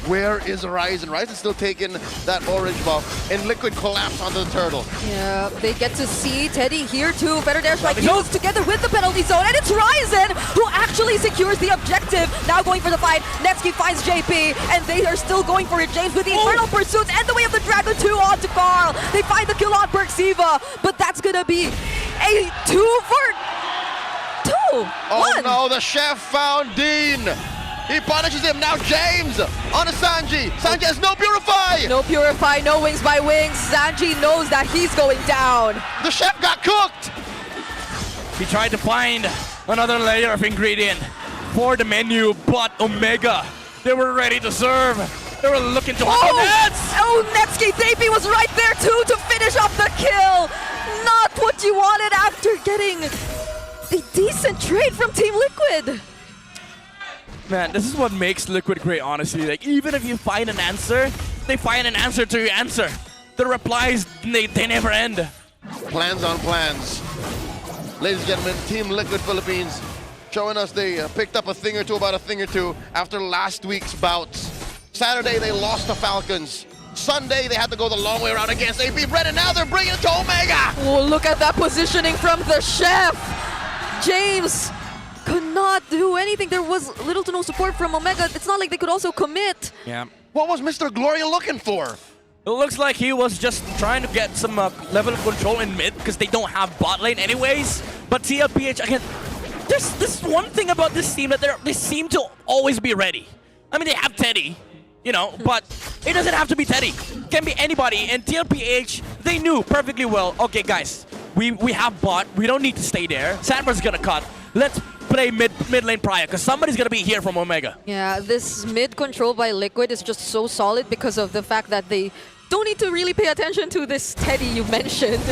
Where is Ryzen? Ryzen's still taking that orange buff, and Liquid collapse onto the turtle. Yeah, they get to see Teddy here too. Better dash by Hughes together with the penalty zone, and it's Ryzen who actually secures the objective. Now going for the fight, Netsky finds JP, and they are still going for it. James with the Infernal Pursuits and the Way of the Dragon 2 onto Carl. They find the kill on Perksiva, but that's gonna be a 2 for 2. Oh no, the chef found Dean. He punishes him. Now James on a Sanji. Sanji has no Purify. No Purify, no Wings by Wings. Sanji knows that he's going down. The chef got cooked. He tried to find another layer of ingredient for the menu, but Omega, they were ready to serve. They were looking to Netsky Thapi was right there too to finish off the kill. Not what you wanted after getting a decent trade from Team Liquid. Man, this is what makes Liquid great, honestly. Like, even if you find an answer, they find an answer to your answer. The replies, they never end. Plans on plans. Ladies and gentlemen, Team Liquid Philippines showing us they picked up a thing or two after last week's bouts. Saturday, they lost to Falcons. Sunday, they had to go the long way around against APBR, and now they're bringing it to Omega! Oh, look at that positioning from the chef! James could not do anything. There was little to no support from Omega. It's not like they could also commit. Yeah. What was Mr. Gloria looking for? It looks like he was just trying to get some level of control in mid because they don't have bot lane anyways. But TLPH, again, there's this one thing about this team that they seem to always be ready. I mean, they have Teddy, you know, but it doesn't have to be Teddy. It can be anybody. And TLPH, they knew perfectly well, okay, guys, we have bot. We don't need to stay there. Sanford's going to cut. Let's play mid lane prior because somebody's going to be here from Omega. Yeah, this mid control by Liquid is just so solid because of the fact that they don't need to really pay attention to this Teddy you mentioned.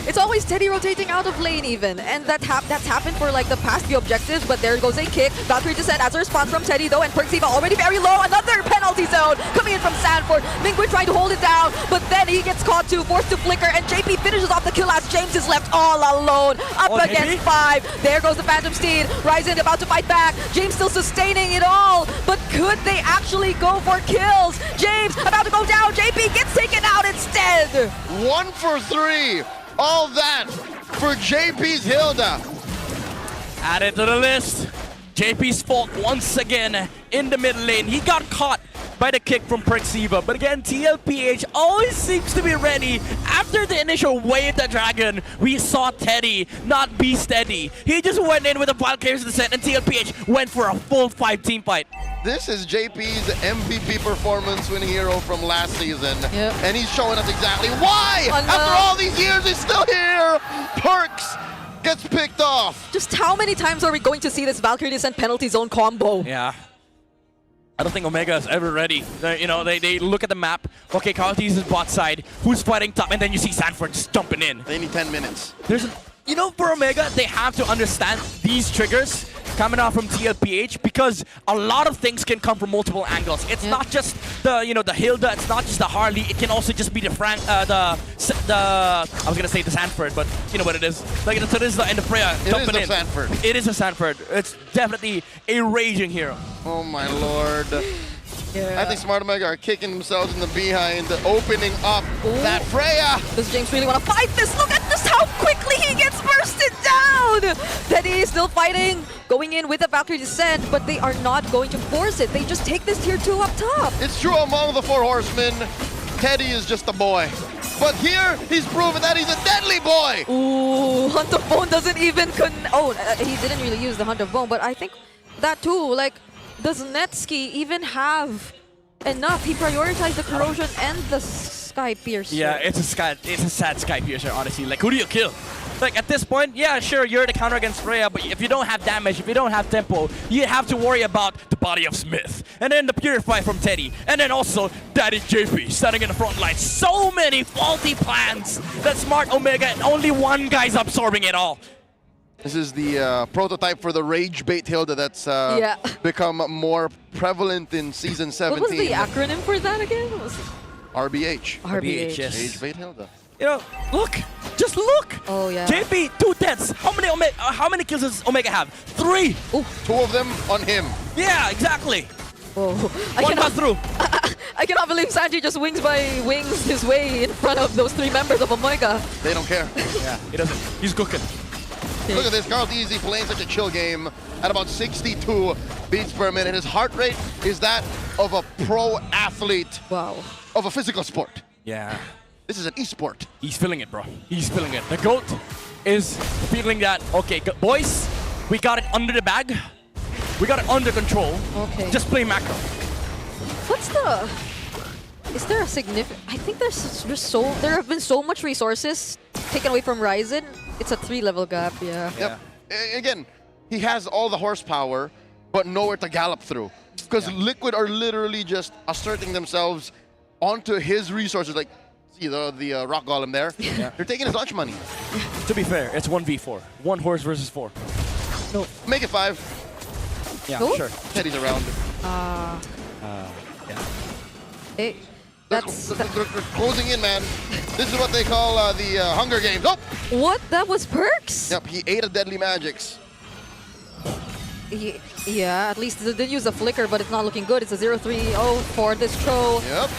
It's always Teddy rotating out of lane even, and that's happened for like the past few objectives, but there goes a kick. Valkyrie Descent as a response from Teddy though, and Perxiva already very low. Another penalty zone coming in from Sanford. Mingwin trying to hold it down, but then he gets caught too, forced to flicker, and JP finishes off the kill as James is left all alone, up against 5. There goes the Phantom Steed. Ryzen about to fight back. James still sustaining it all, but could they actually go for kills? James about to go down. JP gets taken out instead. 1 for 3. All that for JP's Hilda. Added to the list. JP's fault once again in the mid lane. He got caught by the kick from Perxiva. But again, TLPH always seems to be ready. After the initial wave the dragon, we saw Teddy not be steady. He just went in with a Valkyrie's Descent, and TLPH went for a full 5-team fight. This is JP's MVP performance winning hero from last season. Yep. And he's showing us exactly why! After all these years, he's still here! Perks gets picked off. Just how many times are we going to see this Valkyrie Descent penalty zone combo? Yeah. I don't think Omega is ever ready. They look at the map. Okay, Kawati's is bot side. Who's fighting top? And then you see Sanford just jumping in. They need 10 minutes. For Omega, they have to understand these triggers coming out from TLPH because a lot of things can come from multiple angles. It's not just the Hilda, it's not just the Harley, it can also just be the I was gonna say the Sanford, but you know what it is. Like it is the Freya jumping in. Sanford. It is a Sanford. It's definitely a raging hero. Oh my lord. Yeah. I think Smart Omega are kicking themselves in the behind, opening up that Freya. Does James really want to fight this? Look at just how quickly he gets bursted down! Teddy is still fighting, going in with a Valkyrie Descent, but they are not going to force it. They just take this tier 2 up top. It's true among the 4 horsemen, Teddy is just a boy. But here, he's proven that he's a deadly boy! Ooh, Hunt of Bone doesn't even he didn't really use the Hunt of Bone, but I think that too, like, does Netsky even have enough? He prioritized the Corrosion and the Sky Piercer. Yeah, it's a sad Sky Piercer, honestly. Like, who do you kill? Like, at this point, yeah, sure, you're the counter against Freya, but if you don't have damage, if you don't have tempo, you have to worry about the body of Smith. And then the Purify from Teddy. And then also, Daddy JP standing in the front line. So many faulty plans that Smart Omega and only one guy's absorbing it all. This is the prototype for the Rage Bait Hilda that's become more prevalent in Season 17. What was the acronym for that again? RBH. RBH, yes. Rage Bait Hilda. You know, look! Just look! Oh, yeah. JP, 2 deaths. How many kills does Omega have? 3! Ooh. 2 of them on him. Yeah, exactly. Whoa. One got through. I cannot believe Sanji just wings his way in front of those 3 members of Omega. They don't care. Yeah, he doesn't. He's cooking. Look at this, Carl Easy playing such a chill game at about 62 beats per minute. His heart rate is that of a pro athlete of a physical sport. Yeah. This is an esport. He's feeling it, bro. He's feeling it. The GOAT is feeling that, okay, boys, we got it under the bag. We got it under control. Okay. Just play macro. Is there a significant... I think there have been so much resources taken away from Ryzen. It's a 3-level gap, yeah. Yep. Again, he has all the horsepower, but nowhere to gallop through. Because Liquid are literally just asserting themselves onto his resources. Like, see the rock golem there? Yeah. They're taking his lunch money. To be fair, it's 1v4. 1 horse versus 4. No. Make it 5. Yeah, Oh. sure. Teddy's around. Hey, that's They're closing in, man. This is what they call the Hunger Games. Oh! what? That was Perks? Yep, he ate a deadly magics. Yeah, at least they did use a flicker, but it's not looking good. It's a 0-3-0 for this throw. Yep.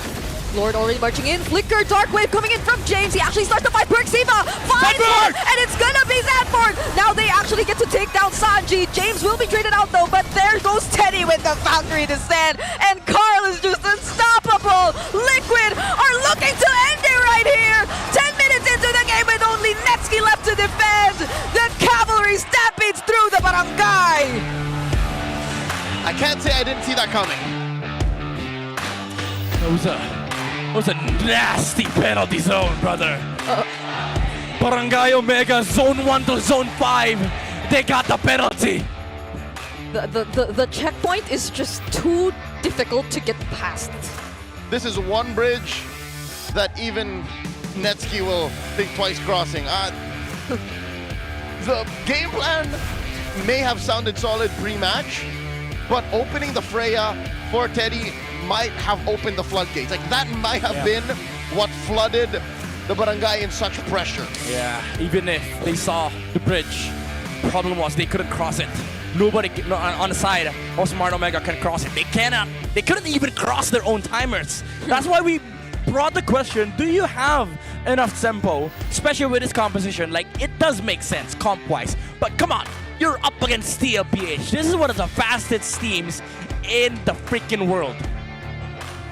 Lord already marching in. Flicker, Dark Wave coming in from James. He actually starts to fight Perk. Siva finds one, and it's gonna be Zanford. Now they actually get to take down Sanji. James will be traded out though, but there goes Teddy with the Valkyrie Descent, and Carl is just unstoppable. Liquid are looking to end it right here. 10 minutes into the game with only Netsky left to defend. The cavalry stampedes through the barangay. I can't say I didn't see that coming. That was a nasty penalty zone, brother. Barangay Omega, zone 1 to zone 5. They got the penalty. The checkpoint is just too difficult to get past. This is one bridge that even Netsky will think twice crossing. The game plan may have sounded solid pre-match, but opening the Freya for Teddy might have opened the floodgates. Like that might have been what flooded the barangay in such pressure. Yeah, even if they saw the bridge, problem was they couldn't cross it. Nobody on the side of Smart Omega can cross it. They cannot. They couldn't even cross their own timers. That's why we brought the question, do you have enough tempo, especially with this composition? Like, it does make sense comp-wise, but come on, you're up against TLPH. This is one of the fastest teams in the freaking world.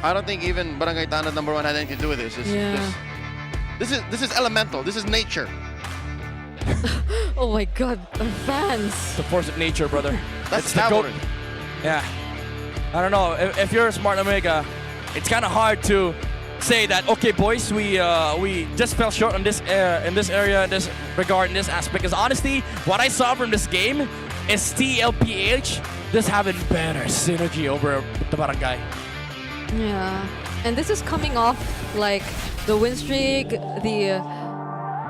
I don't think even Barangay Tanod #1 had anything to do with this. This is elemental. This is nature. Oh my god, fans. The force of nature, brother. That's It's the goat. cavalry. Yeah. I don't know. If you're a Smart Omega, it's kind of hard to say that, okay, boys, we just fell short on this in this area, in this regard, in this aspect. Because honestly, what I saw from this game is TLPH just having better synergy over the barangay. Yeah, and this is coming off like the win streak, the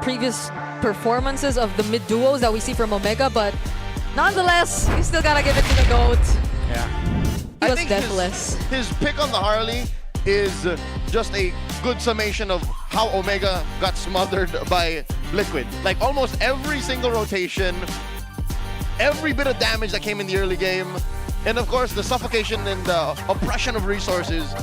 previous performances of the mid duos that we see from Omega, but nonetheless, you still gotta give it to the GOAT. Yeah. He I was think deathless. his pick on the Harley is just a good summation of how Omega got smothered by Liquid. Like almost every single rotation, every bit of damage that came in the early game, and of course the suffocation and the oppression of resources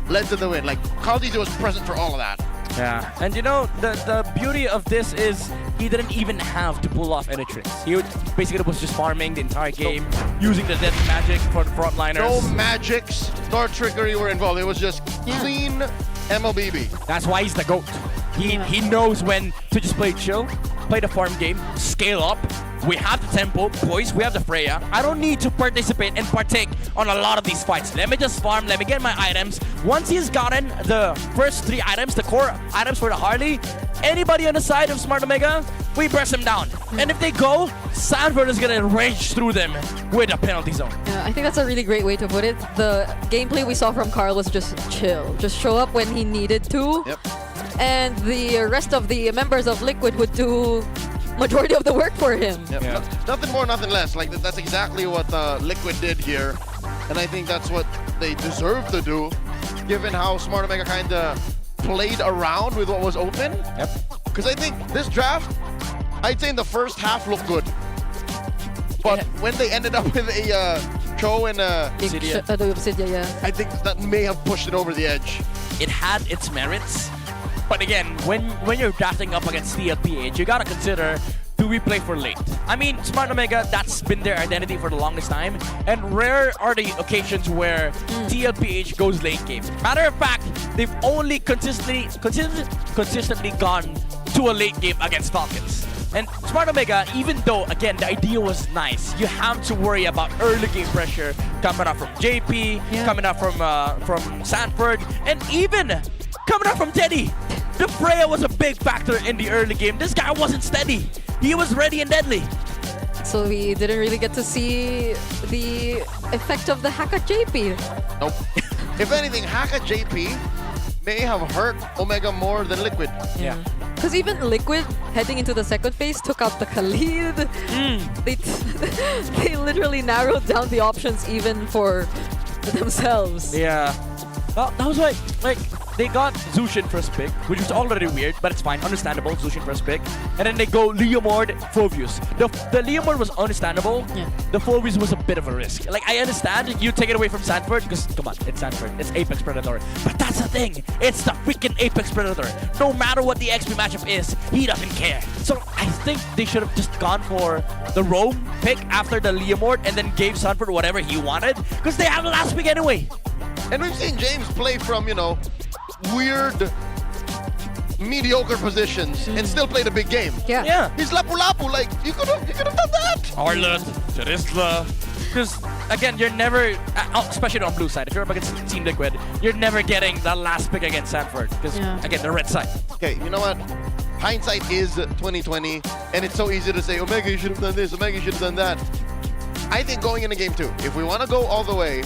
led to the win. Like Carl DJ was present for all of that. Yeah, and you know, the beauty of this is he didn't even have to pull off any tricks. He basically was just farming the entire game, using the death magic for the frontliners. No magics nor trickery were involved. It was just clean MLBB. That's why he's the GOAT. He knows when to just play chill, play the farm game, scale up. We have the tempo, boys, we have the Freya. I don't need to participate and partake on a lot of these fights. Let me just farm, let me get my items. Once he's gotten the first 3 items, the core items for the Harley, anybody on the side of Smart Omega, we press them down. And if they go, Sanford is gonna rage through them with a penalty zone. Yeah, I think that's a really great way to put it. The gameplay we saw from Carl was just chill. Just show up when he needed to. Yep. And the rest of the members of Liquid would do majority of the work for him. Yep. Yeah. Nothing more, nothing less. Like that's exactly what Liquid did here, and I think that's what they deserve to do, given how Smart Omega kind of played around with what was open. Yep. Because I think this draft, I'd say in the first half looked good, but when they ended up with a Cho and Obsidia, yeah. I think that may have pushed it over the edge. It had its merits, but again, when you're drafting up against TLPH, you gotta consider, do we play for late? I mean, Smart Omega, that's been their identity for the longest time, and rare are the occasions where TLPH goes late game. Matter of fact, they've only consistently gone to a late game against Falcons. And Smart Omega, even though, again, the idea was nice, you have to worry about early game pressure coming up from JP, coming up from Sanford, and even coming up from Teddy. The Freya was a big factor in the early game. This guy wasn't steady. He was ready and deadly. So we didn't really get to see the effect of the hack at JP. Nope. If anything, Hack at JP may have hurt Omega more than Liquid. Yeah. Because even Liquid, heading into the second phase, took out the Khalid. They, they literally narrowed down the options even for themselves. Yeah. Well, that was like they got Zushin first pick, which was already weird, but it's fine, understandable. Zushin first pick, and then they go Leomord, Phoveus. The Leomord was understandable. Yeah. The Phoveus was a bit of a risk. Like I understand you take it away from Sanford because come on, it's Sanford, it's Apex Predator. But that's the thing, it's the freaking Apex Predator. No matter what the XP matchup is, he doesn't care. So I think they should have just gone for the Roam pick after the Leomord, and then gave Sanford whatever he wanted because they have the last pick anyway. And we've seen James play from, you know, weird, mediocre positions and still play the big game. Yeah. He's lapu-lapu, like, you could have done that. Arlet, Terisla. Because, again, you're never, especially on blue side, if you're up against Team Liquid, you're never getting the last pick against Sanford. Because, again, the red side. Okay, you know what? Hindsight is 2020, and it's so easy to say, Omega, you should have done this, Omega, you should have done that. I think going into game 2, if we want to go all the way,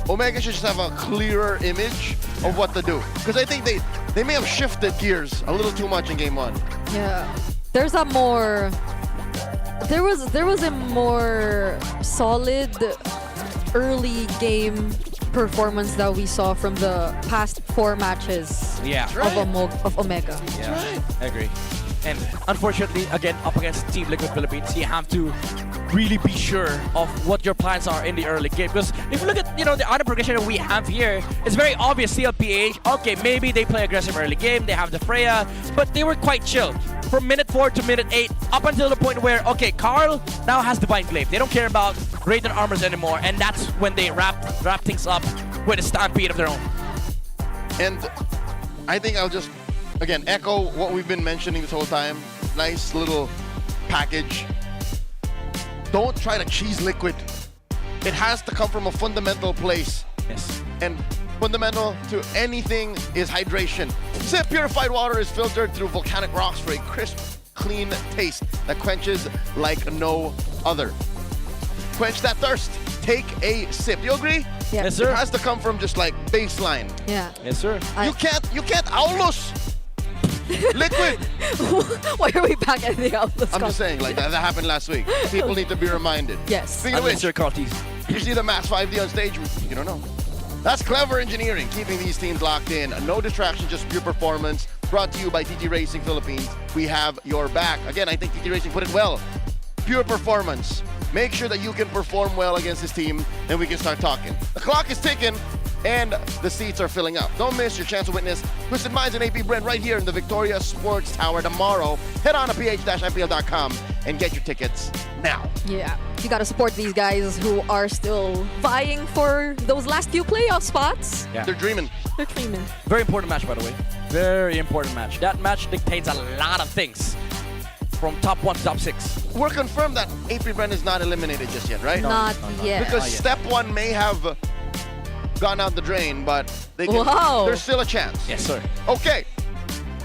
Omega should just have a clearer image of what to do. Because I think they may have shifted gears a little too much in game 1. Yeah. There's a more... There was a more solid early game performance that we saw from the past 4 matches of Omega. Yeah, I agree. And unfortunately, again, up against Team Liquid Philippines, you have to really be sure of what your plans are in the early game. Because if you look at, you know, the other progression that we have here, it's very obvious. TLPH, okay, maybe they play aggressive early game, they have the Freya, but they were quite chill. From minute 4 to minute 8, up until the point where, okay, Carl now has Divine Glaive. They don't care about Radiant Armors anymore, and that's when they wrap things up with a stampede of their own. And I think I'll just, again, echo what we've been mentioning this whole time. Nice little package. Don't try to cheese Liquid. It has to come from a fundamental place. Yes. And fundamental to anything is hydration. Sip purified water is filtered through volcanic rocks for a crisp, clean taste that quenches like no other. Quench that thirst. Take a sip. You agree? Yeah. Yes, sir. It has to come from just like baseline. Yeah. Yes, sir. You can't Aulus Liquid. Why are we back at the Outlaws? I'm just saying, like that happened last week. People need to be reminded. Yes. Speaking of which, you see the Max 5D on stage? You don't know. That's clever engineering, keeping these teams locked in. No distraction, just pure performance. Brought to you by TT Racing Philippines. We have your back. Again, I think TT Racing put it well. Pure performance. Make sure that you can perform well against this team, and we can start talking. The clock is ticking, and the seats are filling up. Don't miss your chance to witness Twisted Minds and AP Brand right here in the Victoria Sports Tower tomorrow. Head on to ph-mpl.com and get your tickets now. Yeah, you gotta support these guys who are still vying for those last few playoff spots. Yeah. They're dreaming. They're dreaming. Very important match, by the way. Very important match. That match dictates a lot of things. From top 1 to top 6. We're confirmed that AP Brand is not eliminated just yet, right? Not yet. Because Not yet. step 1 may have gone out the drain, but they can, Wow. there's still a chance. Yes, sir. Okay.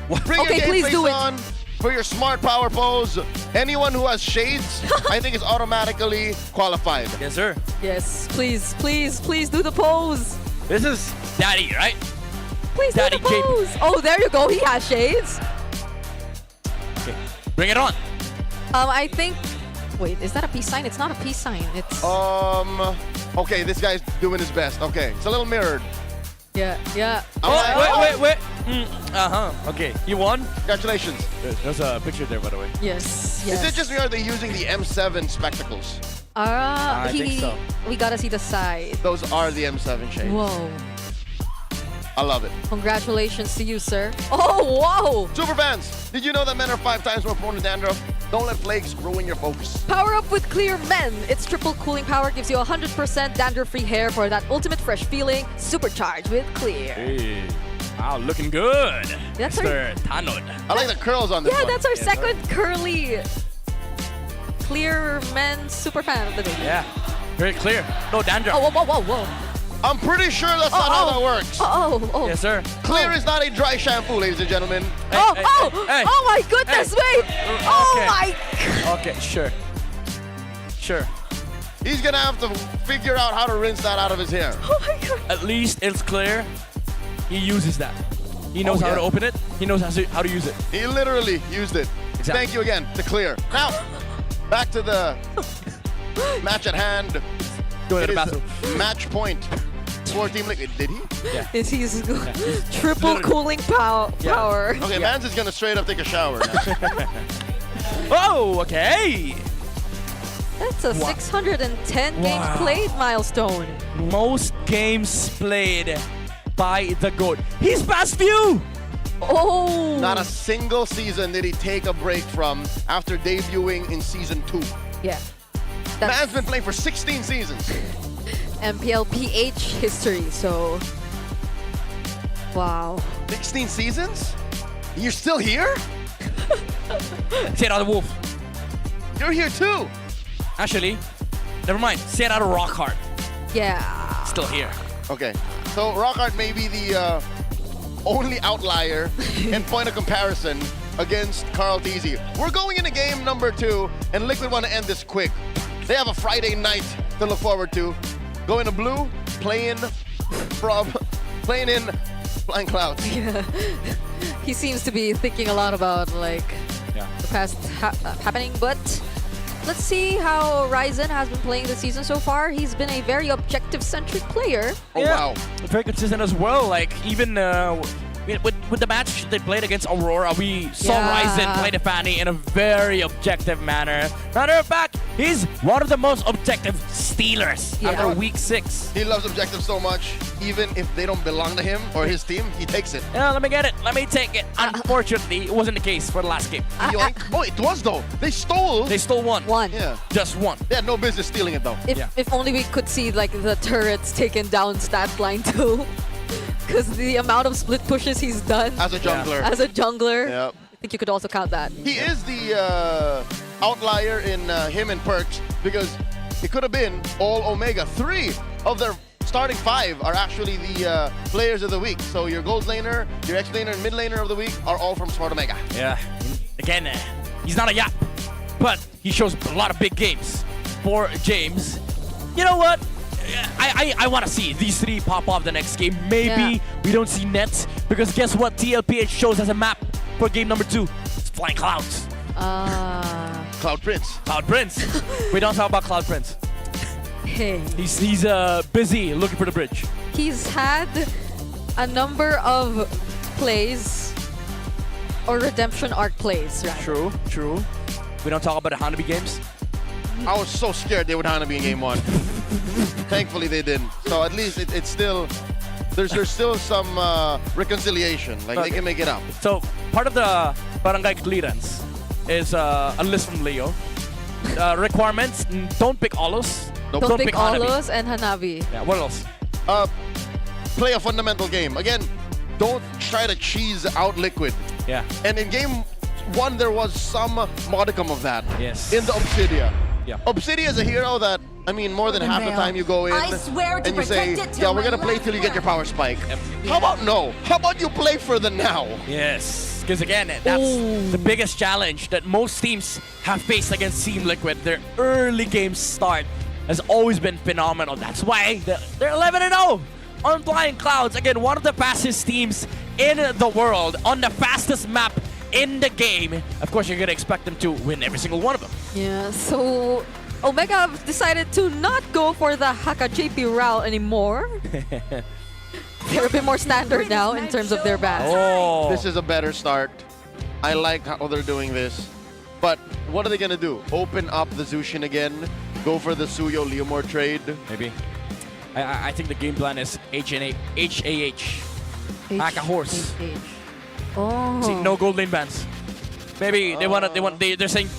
Bring Okay, your game please face do it. on for your smart power pose. Anyone who has shades, I think is automatically qualified. Yes, sir. Yes, please, please, please do the pose. This is Daddy, right? Please Daddy do the pose. Oh, there you go. He has shades. Okay. Bring it on. I think. Wait, is that a peace sign? It's not a peace sign. It's. Okay, this guy's doing his best. Okay, it's a little mirrored. Yeah, yeah. Wait. Okay, you won? Congratulations. There's a picture there, by the way. Yes, yes. Is it just me or are they using the M7 spectacles? I think so. We gotta see the side. Those are the M7 shades. Whoa. I love it. Congratulations to you, sir. Oh, whoa! Super fans, did you know that men are 5 times more prone to dandruff? Don't let flakes ruin your focus. Power up with Clear Men. Its triple cooling power gives you 100% dandruff-free hair for that ultimate fresh feeling. Supercharged with Clear. Hey. Wow, looking good. That's Mr. Tanod. I like the curls on this Yeah, one. that's our Yes, second curly Clear Men super fan of the day. Yeah, very clear. No dandruff. Oh, whoa. I'm pretty sure that's not how that works. Oh. Yes, sir. Clear is not a dry shampoo, ladies and gentlemen. Hey. Oh my goodness, wait! Oh Okay. my God. Okay, sure. He's gonna have to figure out how to rinse that out of his hair. Oh my God. At least it's clear. He uses that. He knows Oh, how yeah. to open it. He knows how to use it. He literally used it. Exactly. Thank you again to clear. Now, back to the match at hand. Go to It the is bathroom. match point for Team Liquid. Did he? Yeah. Is he's triple Literally. cooling power. Okay, Mans is gonna straight up take a shower now. Oh, okay. That's a 610 games played milestone. Most games played by the GOAT. He's past you! Oh! Not a single season did he take a break from after debuting in Season 2. Yeah. Man's been playing for 16 seasons. MPLPH history, so... Wow. 16 seasons? You're still here? Say it out of Wolf. You're here too. Actually, never mind. Say it out of Rockhart. Yeah. Still here. Okay. So Rockhart may be the only outlier in point of comparison against Carl Teasy. We're going into game number 2, and Liquid want to end this quick. They have a Friday night to look forward to. Going to blue, playing in Flying Clouds. Yeah. He seems to be thinking a lot about like the past happening, but let's see how Ryzen has been playing this season so far. He's been a very objective-centric player. Oh, wow. Very consistent as well. Like, even with the match they played against Aurora, we saw Ryzen play the Fanny in a very objective manner. Matter of fact, he's one of the most objective stealers after week 6. He loves objectives so much, even if they don't belong to him or his team, he takes it. Yeah, let me get it. Let me take it. Unfortunately, it wasn't the case for the last game. Oh, it was though. They stole. They stole one. Yeah. Just one. They had no business stealing it though. If only we could see like the turrets taken down stat line too. Because the amount of split pushes he's done. As a jungler. As a jungler. Yep. I think you could also count that. He is the outlier in him and Perks because it could have been all Omega. 3 of their starting 5 are actually the players of the week. So your gold laner, your X laner, and mid laner of the week are all from Smart Omega. Yeah. Again, he's not a yap, but he shows a lot of big games for James. You know what? I want to see these 3 pop off the next game. Maybe we don't see Nets because guess what? TLPH shows as a map for game number 2. It's Flying Clouds. Cloud Prince. Cloud Prince. We don't talk about Cloud Prince. Hey. He's busy looking for the bridge. He's had a number of plays or redemption arc plays, right? True. We don't talk about the Hanabi games. I was so scared they would Hanabi in game 1. Thankfully they didn't. So at least it's still, there's still some reconciliation. Like they can make it up. So part of the barangay clearance is a list from Leo. Requirements: don't pick Olos. Don't pick Hanabi. Olos and Hanabi. Yeah. What else? Play a fundamental game. Again, don't try to cheese out Liquid. Yeah. And in game 1 there was some modicum of that. Yes. In the Obsidia. Yeah. Obsidia is a hero that, I mean, more than half the time you go in I swear to and you say, protect it till yeah, we're my gonna play last till you get your breath. power spike. How about no? How about you play for the now? Yes. Because again, that's the biggest challenge that most teams have faced against Team Liquid. Their early game start has always been phenomenal. That's why they're 11-0 on Flying Clouds. Again, one of the fastest teams in the world on the fastest map in the game. Of course, you're going to expect them to win every single one of them. Yeah, so Omega have decided to not go for the Haka JP route anymore. They're a bit more standard now in terms of their bans. Oh. This is a better start. I like how they're doing this. But what are they going to do? Open up the Zushin again? Go for the Suyo Leomore trade? Maybe. I think the game plan is HAH. Hack a horse. Oh. See, no gold lane bans. Maybe they're saying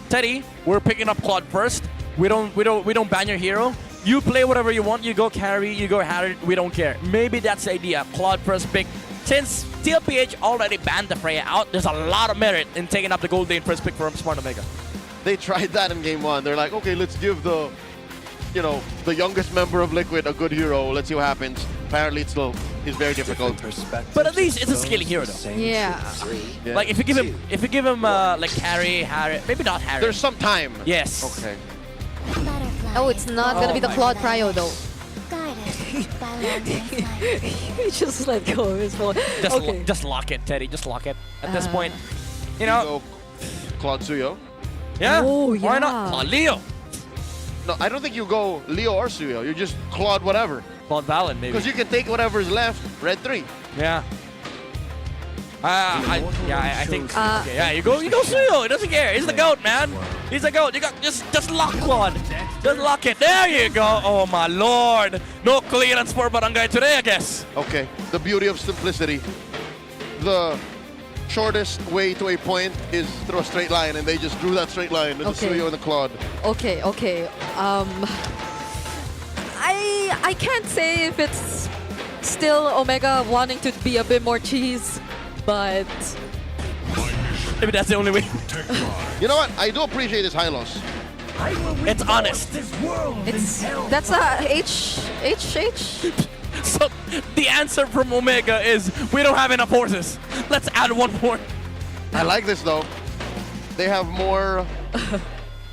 Teddy, we're picking up Claude first. We don't ban your hero. You play whatever you want. You go carry, you go Harriet. We don't care. Maybe that's the idea. Claude first pick. Since TLPH already banned the Freya out, there's a lot of merit in taking up the gold lane first pick from Smart Omega. They tried that in game 1. They're like, okay, let's give the youngest member of Liquid a good hero. Let's see what happens. Apparently, it's very difficult. But at least it's a scaling hero, though. Yeah. Like if you give him like Harry, maybe not Harry. There's some time. Yes. Okay. Oh, it's not gonna be the Claude Prio though. He just let go of his phone. Just lock it, Teddy. Just lock it. At this point, you You know. go Claude Suyo. Yeah. Oh, Why yeah. not? Claude Leo. No, I don't think you go Leo or Suyo. You just Claude whatever. Claude Valen, maybe. Because you can take whatever's left. Red 3. Yeah. I think. Uh, okay, yeah, you go Suyo. He doesn't care. He's the goat, man. He's the goat. You got just lock Claude. Just lock it. There you go. Oh my lord. No clearance for Barangay today, I guess. Okay. The beauty of simplicity. The shortest way to a point is through a straight line, and they just drew that straight line to the Okay. Suyo and the Claude. Okay. I can't say if it's still Omega wanting to be a bit more cheese, but Maybe that's the only way. You know what? I do appreciate his high loss. It's honest. that's a H. So the answer from Omega is we don't have enough horses. Let's add one more. I like this though. They have more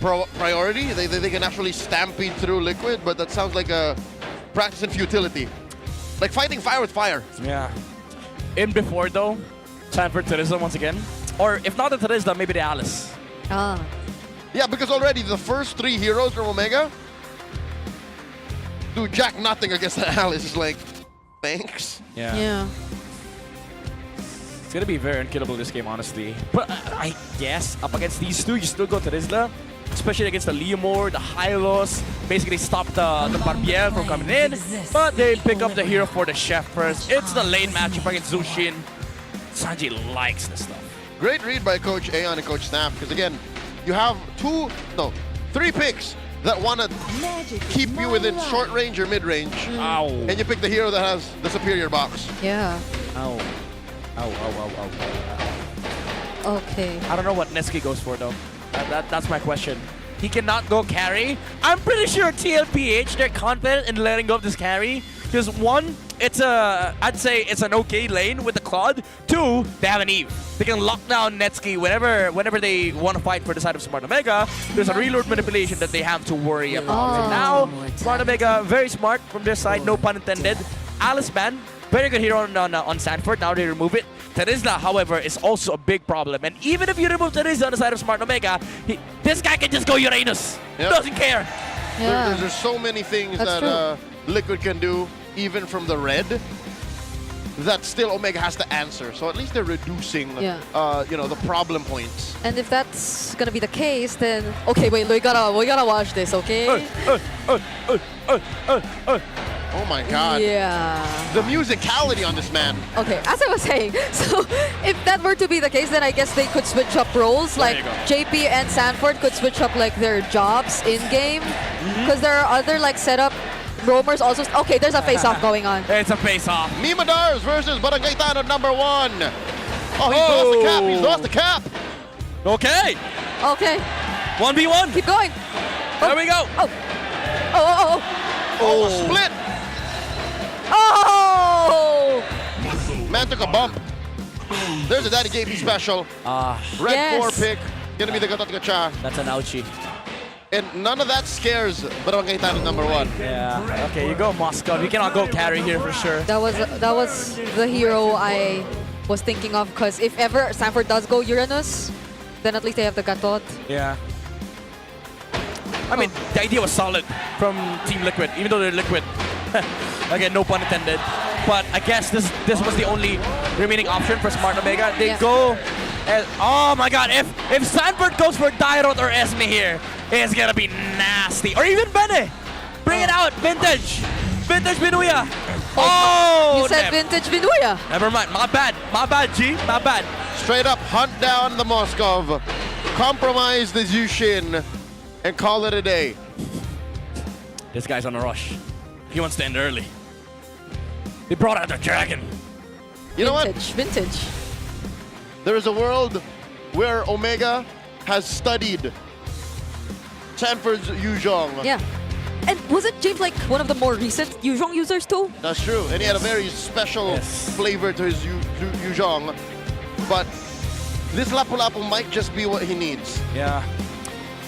priority. They can actually stampede through Liquid, but that sounds like a practice in futility. Like fighting fire with fire. Yeah. In before though, Sanford Teresa once again. Or if not the Teresa, maybe the Alice. Yeah, because already the first 3 heroes from Omega do jack nothing against the Alice. It's like, thanks. Yeah. It's gonna be very unkillable this game, honestly. But I guess up against these two, you still go Teresa. Especially against the Leomore, the Hylos. Basically stop the Barbier from coming in. But they pick up the hero for the Chef first. It's the lane matchup against Zushin. Sanji likes this stuff. Great read by Coach Aeon and Coach Snap, because again, you have 3 picks that want to keep you within short range or mid range. Ow. And you pick the hero that has the superior box. Yeah. Ow. Okay. I don't know what Netsuki goes for though. That's my question. He cannot go carry. I'm pretty sure TLPH, they're confident in letting go of this carry. Because one, I'd say it's an okay lane with the Claude. 2, they have an Eve. They can lock down Netsuki whenever they want to fight for the side of Smart Omega. There's a reload manipulation that they have to worry about. And now, Smart Omega, very smart from their side, no pun intended. Alice Man, very good hero on Sanford. Now they remove it. Teresa, however, is also a big problem. And even if you remove Teresa on the side of Smart Omega, this guy can just go Uranus. Yep. Doesn't care. There's so many things that Liquid can do, even from the red, that still Omega has to answer. So at least they're reducing, the problem points. And if that's gonna be the case, then okay, wait, we gotta watch this, okay? Oh my god. Yeah. The musicality on this man. Okay, as I was saying, so if that were to be the case, then I guess they could switch up roles. Like JP and Sanford could switch up like their jobs in game, because there are other like setup roamers also. Okay, there's a face-off going on. It's a face-off. Mimadars versus Barangay Tanod #1. Oh, he's lost the cap. He's lost the cap. Okay. Okay. 1v1. Keep going. There we go. Oh, split. Oh! Man took a bump. There's a Daddy JP special. Red 4 pick. Gonna be the Gatot-Gacha. That's an ouchie. And none of that scares Barangay Tanod #1. Yeah. Okay, you go Moscow. You cannot go carry here for sure. That was the hero I was thinking of, because if ever Sanford does go Uranus, then at least they have the Gatot. Yeah. I mean, the idea was solid from Team Liquid, even though they're Liquid. Again, no pun intended. But I guess this was the only remaining option for Smart Omega. They go, oh my god, if Sanford goes for Dairot or Esme here, it's gonna be nasty. Or even Bene, bring it out, Vintage Binuya. Oh, you said Vintage Binuya. Never mind, my bad, G, my bad. Straight up hunt down the Moskov, compromise the Zushin, and call it a day. This guy's on a rush. He wants to end early. They brought out the dragon. You know what? Vintage. There is a world where Omega has studied Sanford's Yuzhong. Yeah. And wasn't James like one of the more recent Yuzhong users too? That's true. And he had a very special flavor to his Yuzhong. But this Lapu-Lapu might just be what he needs. Yeah.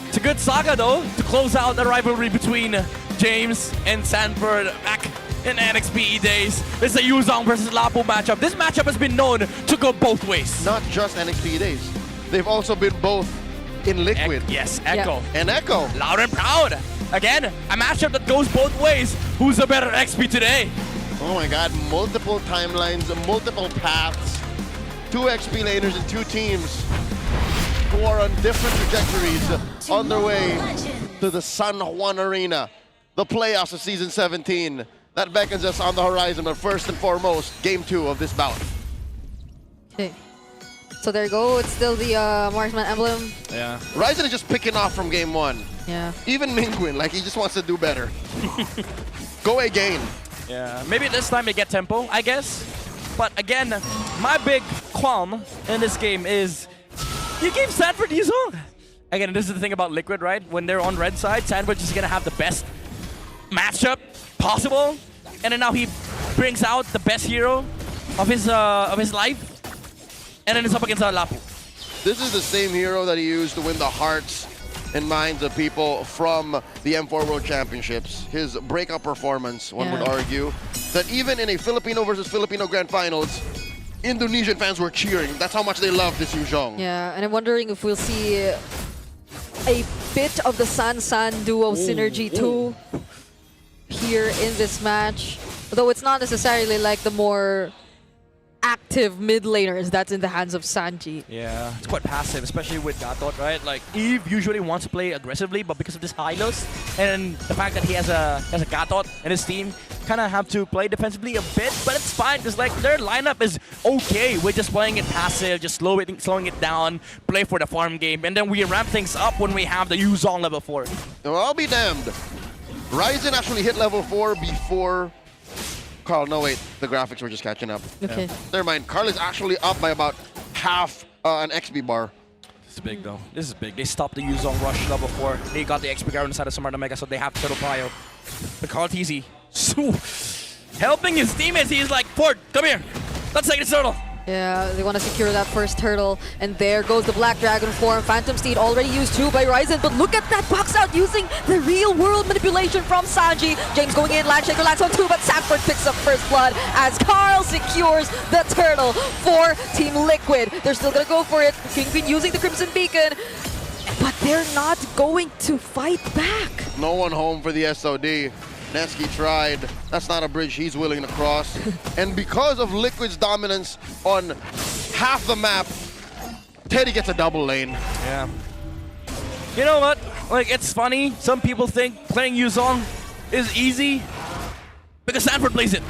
It's a good saga though, to close out the rivalry between James and Sanford back in NXPE days. It's a Yuzong versus Lapu matchup. This matchup has been known to go both ways. Not just NXT days. They've also been both in Liquid. Yes, Echo. And Echo. Loud and proud. Again, a matchup that goes both ways. Who's the better XP today? Oh my god, multiple timelines, multiple paths. 2 XP laners and 2 teams who are on different trajectories on their way to the San Juan Arena, the playoffs of Season 17. That beckons us on the horizon, but first and foremost, Game 2 of this bout. Okay. So there you go. It's still the Marksman emblem. Yeah. Ryzen is just picking off from Game 1. Yeah. Even Mingwin, like he just wants to do better. Go again. Yeah, maybe this time they get tempo, I guess. But again, my big qualm in this game is you gave Sanford Yuzong. Again, this is the thing about Liquid, right? When they're on red side, Sanford is gonna have the best matchup possible, and then now he brings out the best hero of his life, and then it's up against Lapu. This is the same hero that he used to win the hearts and minds of people from the M4 World Championships. His breakout performance, one would argue, that even in a Filipino versus Filipino Grand Finals, Indonesian fans were cheering. That's how much they love this Yuzong. Yeah, and I'm wondering if we'll see a bit of the San-San duo synergy too here in this match. Though it's not necessarily like the more active mid laners that's in the hands of Sanji. Yeah, it's quite passive, especially with Gatot, right? Like, Eve usually wants to play aggressively, but because of this Hylos and the fact that he has a Gatot in his team, kind of have to play defensively a bit, but it's fine because like their lineup is okay with just playing it passive, just slowing it down, play for the farm game, and then we ramp things up when we have the Yuzong level 4. Well, I'll be damned. Ryzen actually hit level 4 before Carl. No, wait, the graphics were just catching up. Okay. Never mind. Carl is actually up by about half an XP bar. This is big though. This is big. They stopped the Yuzong rush level 4. They got the XP on the side of Smart Omega, so they have Turtle Prio. But Carl TZ, helping his teammates. He's like, Ford, come here. Let's take this turtle. Yeah, they want to secure that first turtle. And there goes the Black Dragon form. Phantom Steed already used too by Ryzen. But look at that box out using the real world manipulation from Sanji. James going in, Landshaker lands on 2, but Sanford picks up first blood as Carl secures the turtle for Team Liquid. They're still going to go for it. Kingpin using the Crimson Beacon. But they're not going to fight back. No one home for the SOD. Nesky tried. That's not a bridge he's willing to cross. And because of Liquid's dominance on half the map, Teddy gets a double lane. Yeah. You know what? Like, it's funny. Some people think playing Yuzong is easy because Sanford plays it.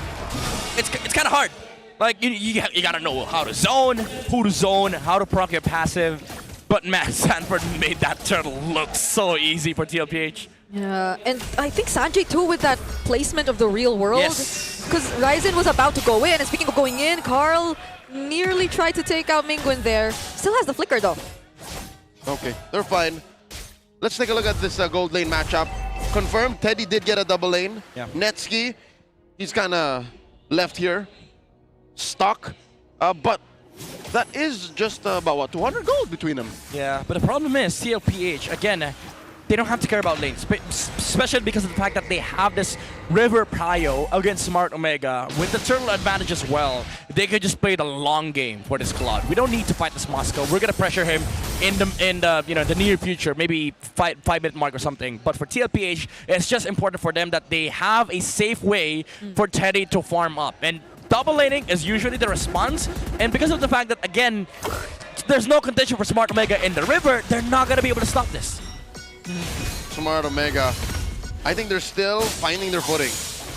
It's kind of hard. Like, you gotta know how to zone, who to zone, how to proc your passive. But man, Sanford made that turtle look so easy for TLPH. Yeah, and I think Sanjay too with that placement of the real world. Yes. Because Ryzen was about to go in, and speaking of going in, Carl nearly tried to take out Mingwin there. Still has the flicker though. Okay, they're fine. Let's take a look at this gold lane matchup. Confirmed, Teddy did get a double lane. Yeah. Netsky, he's kind of left here, stuck. But that is just about, what, 200 gold between them. Yeah, but the problem is TLPH, again, they don't have to care about lanes, especially because of the fact that they have this River Prio against Smart Omega with the turtle advantage as well. They could just play the long game for this squad. We don't need to fight this Moscow. We're gonna pressure him in the near future, maybe 5-minute mark or something. But for TLPH, it's just important for them that they have a safe way for Teddy to farm up. And double laning is usually the response. And because of the fact that, again, there's no contention for Smart Omega in the river, they're not gonna be able to stop this. Smart Omega, I think they're still finding their footing.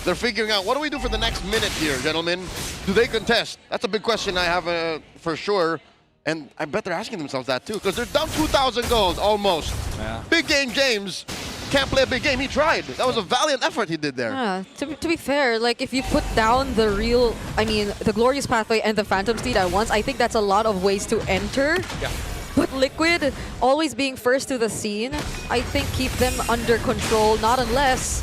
They're figuring out, what do we do for the next minute here, gentlemen? Do they contest? That's a big question I have for sure. And I bet they're asking themselves that too, because they're down 2,000 goals almost. Yeah. Big game James can't play a big game. He tried. That was a valiant effort he did there. Yeah, to be fair, like if you put down the the Glorious Pathway and the Phantom Steed at once, I think that's a lot of ways to enter. Yeah. But Liquid, always being first to the scene, I think keep them under control, not unless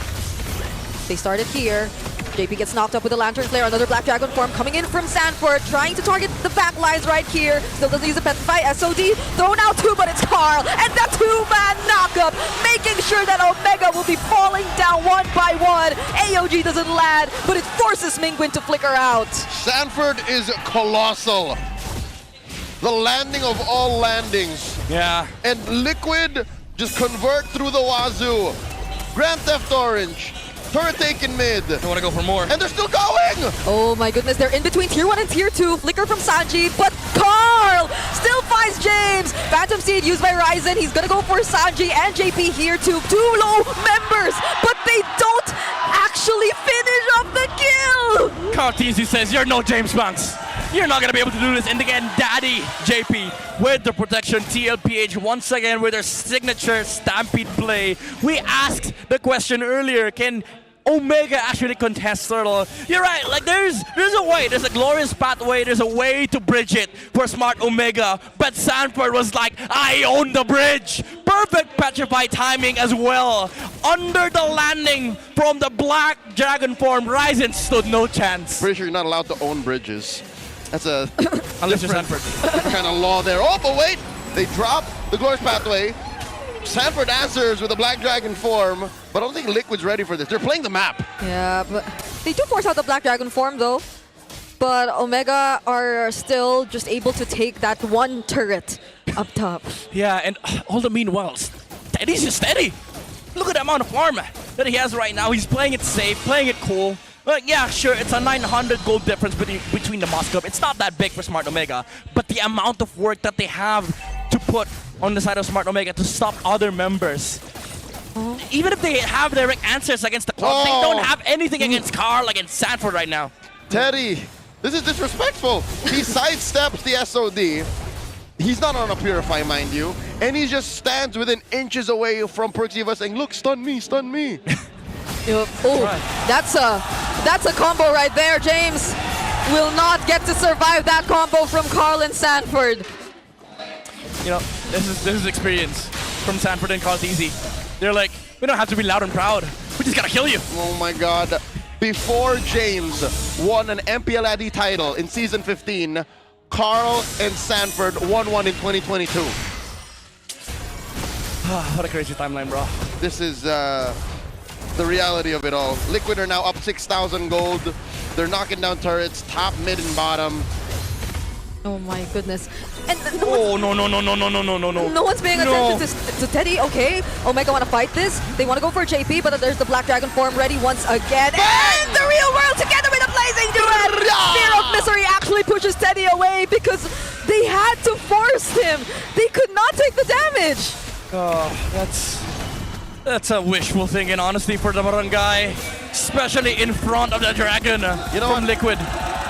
they started here. JP gets knocked up with the Lantern Flare. Another Black Dragon form coming in from Sanford, trying to target the back lines right here. Still doesn't use a Petrify. SOD thrown out too, but it's Carl. And that two-man knockup, making sure that Omega will be falling down one by one. AOG doesn't land, but it forces Mingwin to flicker out. Sanford is colossal. The landing of all landings. Yeah. And Liquid just convert through the wazoo. Grand Theft Orange. Turret taken mid. I want to go for more. And they're still going! Oh my goodness, they're in between Tier 1 and Tier 2. Flicker from Sanji, but Carl still finds James. Phantom Seed used by Ryzen. He's gonna go for Sanji and JP here too. 2 low members, but they don't actually finish off the kill! Cartesi says, you're no James Banks. You're not going to be able to do this. And again, Daddy JP with the protection. TLPH once again with their signature Stampede play. We asked the question earlier, can Omega actually contest Turtle? You're right, like there's a way, there's a glorious pathway, there's a way to bridge it for Smart Omega. But Sanford was like, I own the bridge. Perfect Petrify timing as well. Under the landing from the Black Dragon form, Ryzen stood no chance. Pretty sure you're not allowed to own bridges. That's a unless you're different Sanford. kind of law there. Oh, but wait! They drop the Glorious Pathway. Sanford answers with a Black Dragon form, but I don't think Liquid's ready for this. They're playing the map. Yeah, but they do force out the Black Dragon form though. But Omega are still just able to take that one turret up top. Yeah, and all the meanwhile, Steady's just steady. Look at the amount of farm that he has right now. He's playing it safe, playing it cool. But yeah, sure, it's a 900 gold difference between the Moscow. It's not that big for Smart Omega, but the amount of work that they have to put on the side of Smart Omega to stop other members. Even if they have direct answers against the club, they don't have anything against Carl, against Sanford right now. Teddy, this is disrespectful. He sidesteps the SOD. He's not on a Purify, mind you, and he just stands within inches away from Perxiva saying, look, stun me, stun me. Oh, that's a combo right there. James will not get to survive that combo from Carl and Sanford. You know, this is experience from Sanford and Cartesi. They're like, we don't have to be loud and proud. We just gotta kill you. Oh my God. Before James won an MPL AD title in Season 15, Carl and Sanford won one in 2022. What a crazy timeline, bro. This is the reality of it all. Liquid are now up 6,000 gold. They're knocking down turrets, top, mid, and bottom. Oh my goodness. And no. No one's paying attention to Teddy. Okay, Omega want to fight this. They want to go for JP, but there's the Black Dragon form ready once again. And the real world together with a blazing duet. Fear of Misery actually pushes Teddy away because they had to force him. They could not take the damage. Oh, that's a wishful thinking, honestly, for the Barangay, especially in front of the Dragon. You know from Liquid.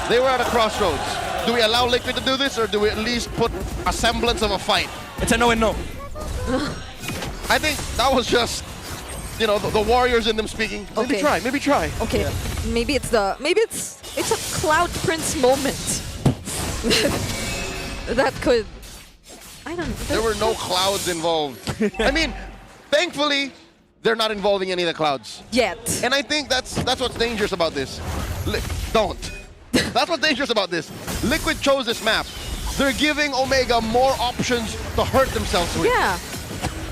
They were at a crossroads. Do we allow Liquid to do this, or do we at least put a semblance of a fight? It's a no and no. I think that was just, you know, the warriors in them speaking. Maybe try, maybe try. Okay, Yeah. maybe it's a Cloud Prince moment. That could, I don't know. There were no clouds involved. I mean, thankfully, they're not involving any of the clouds. Yet. And I think that's what's dangerous about this. Don't. That's what's dangerous about this. Liquid chose this map. They're giving Omega more options to hurt themselves with. Yeah.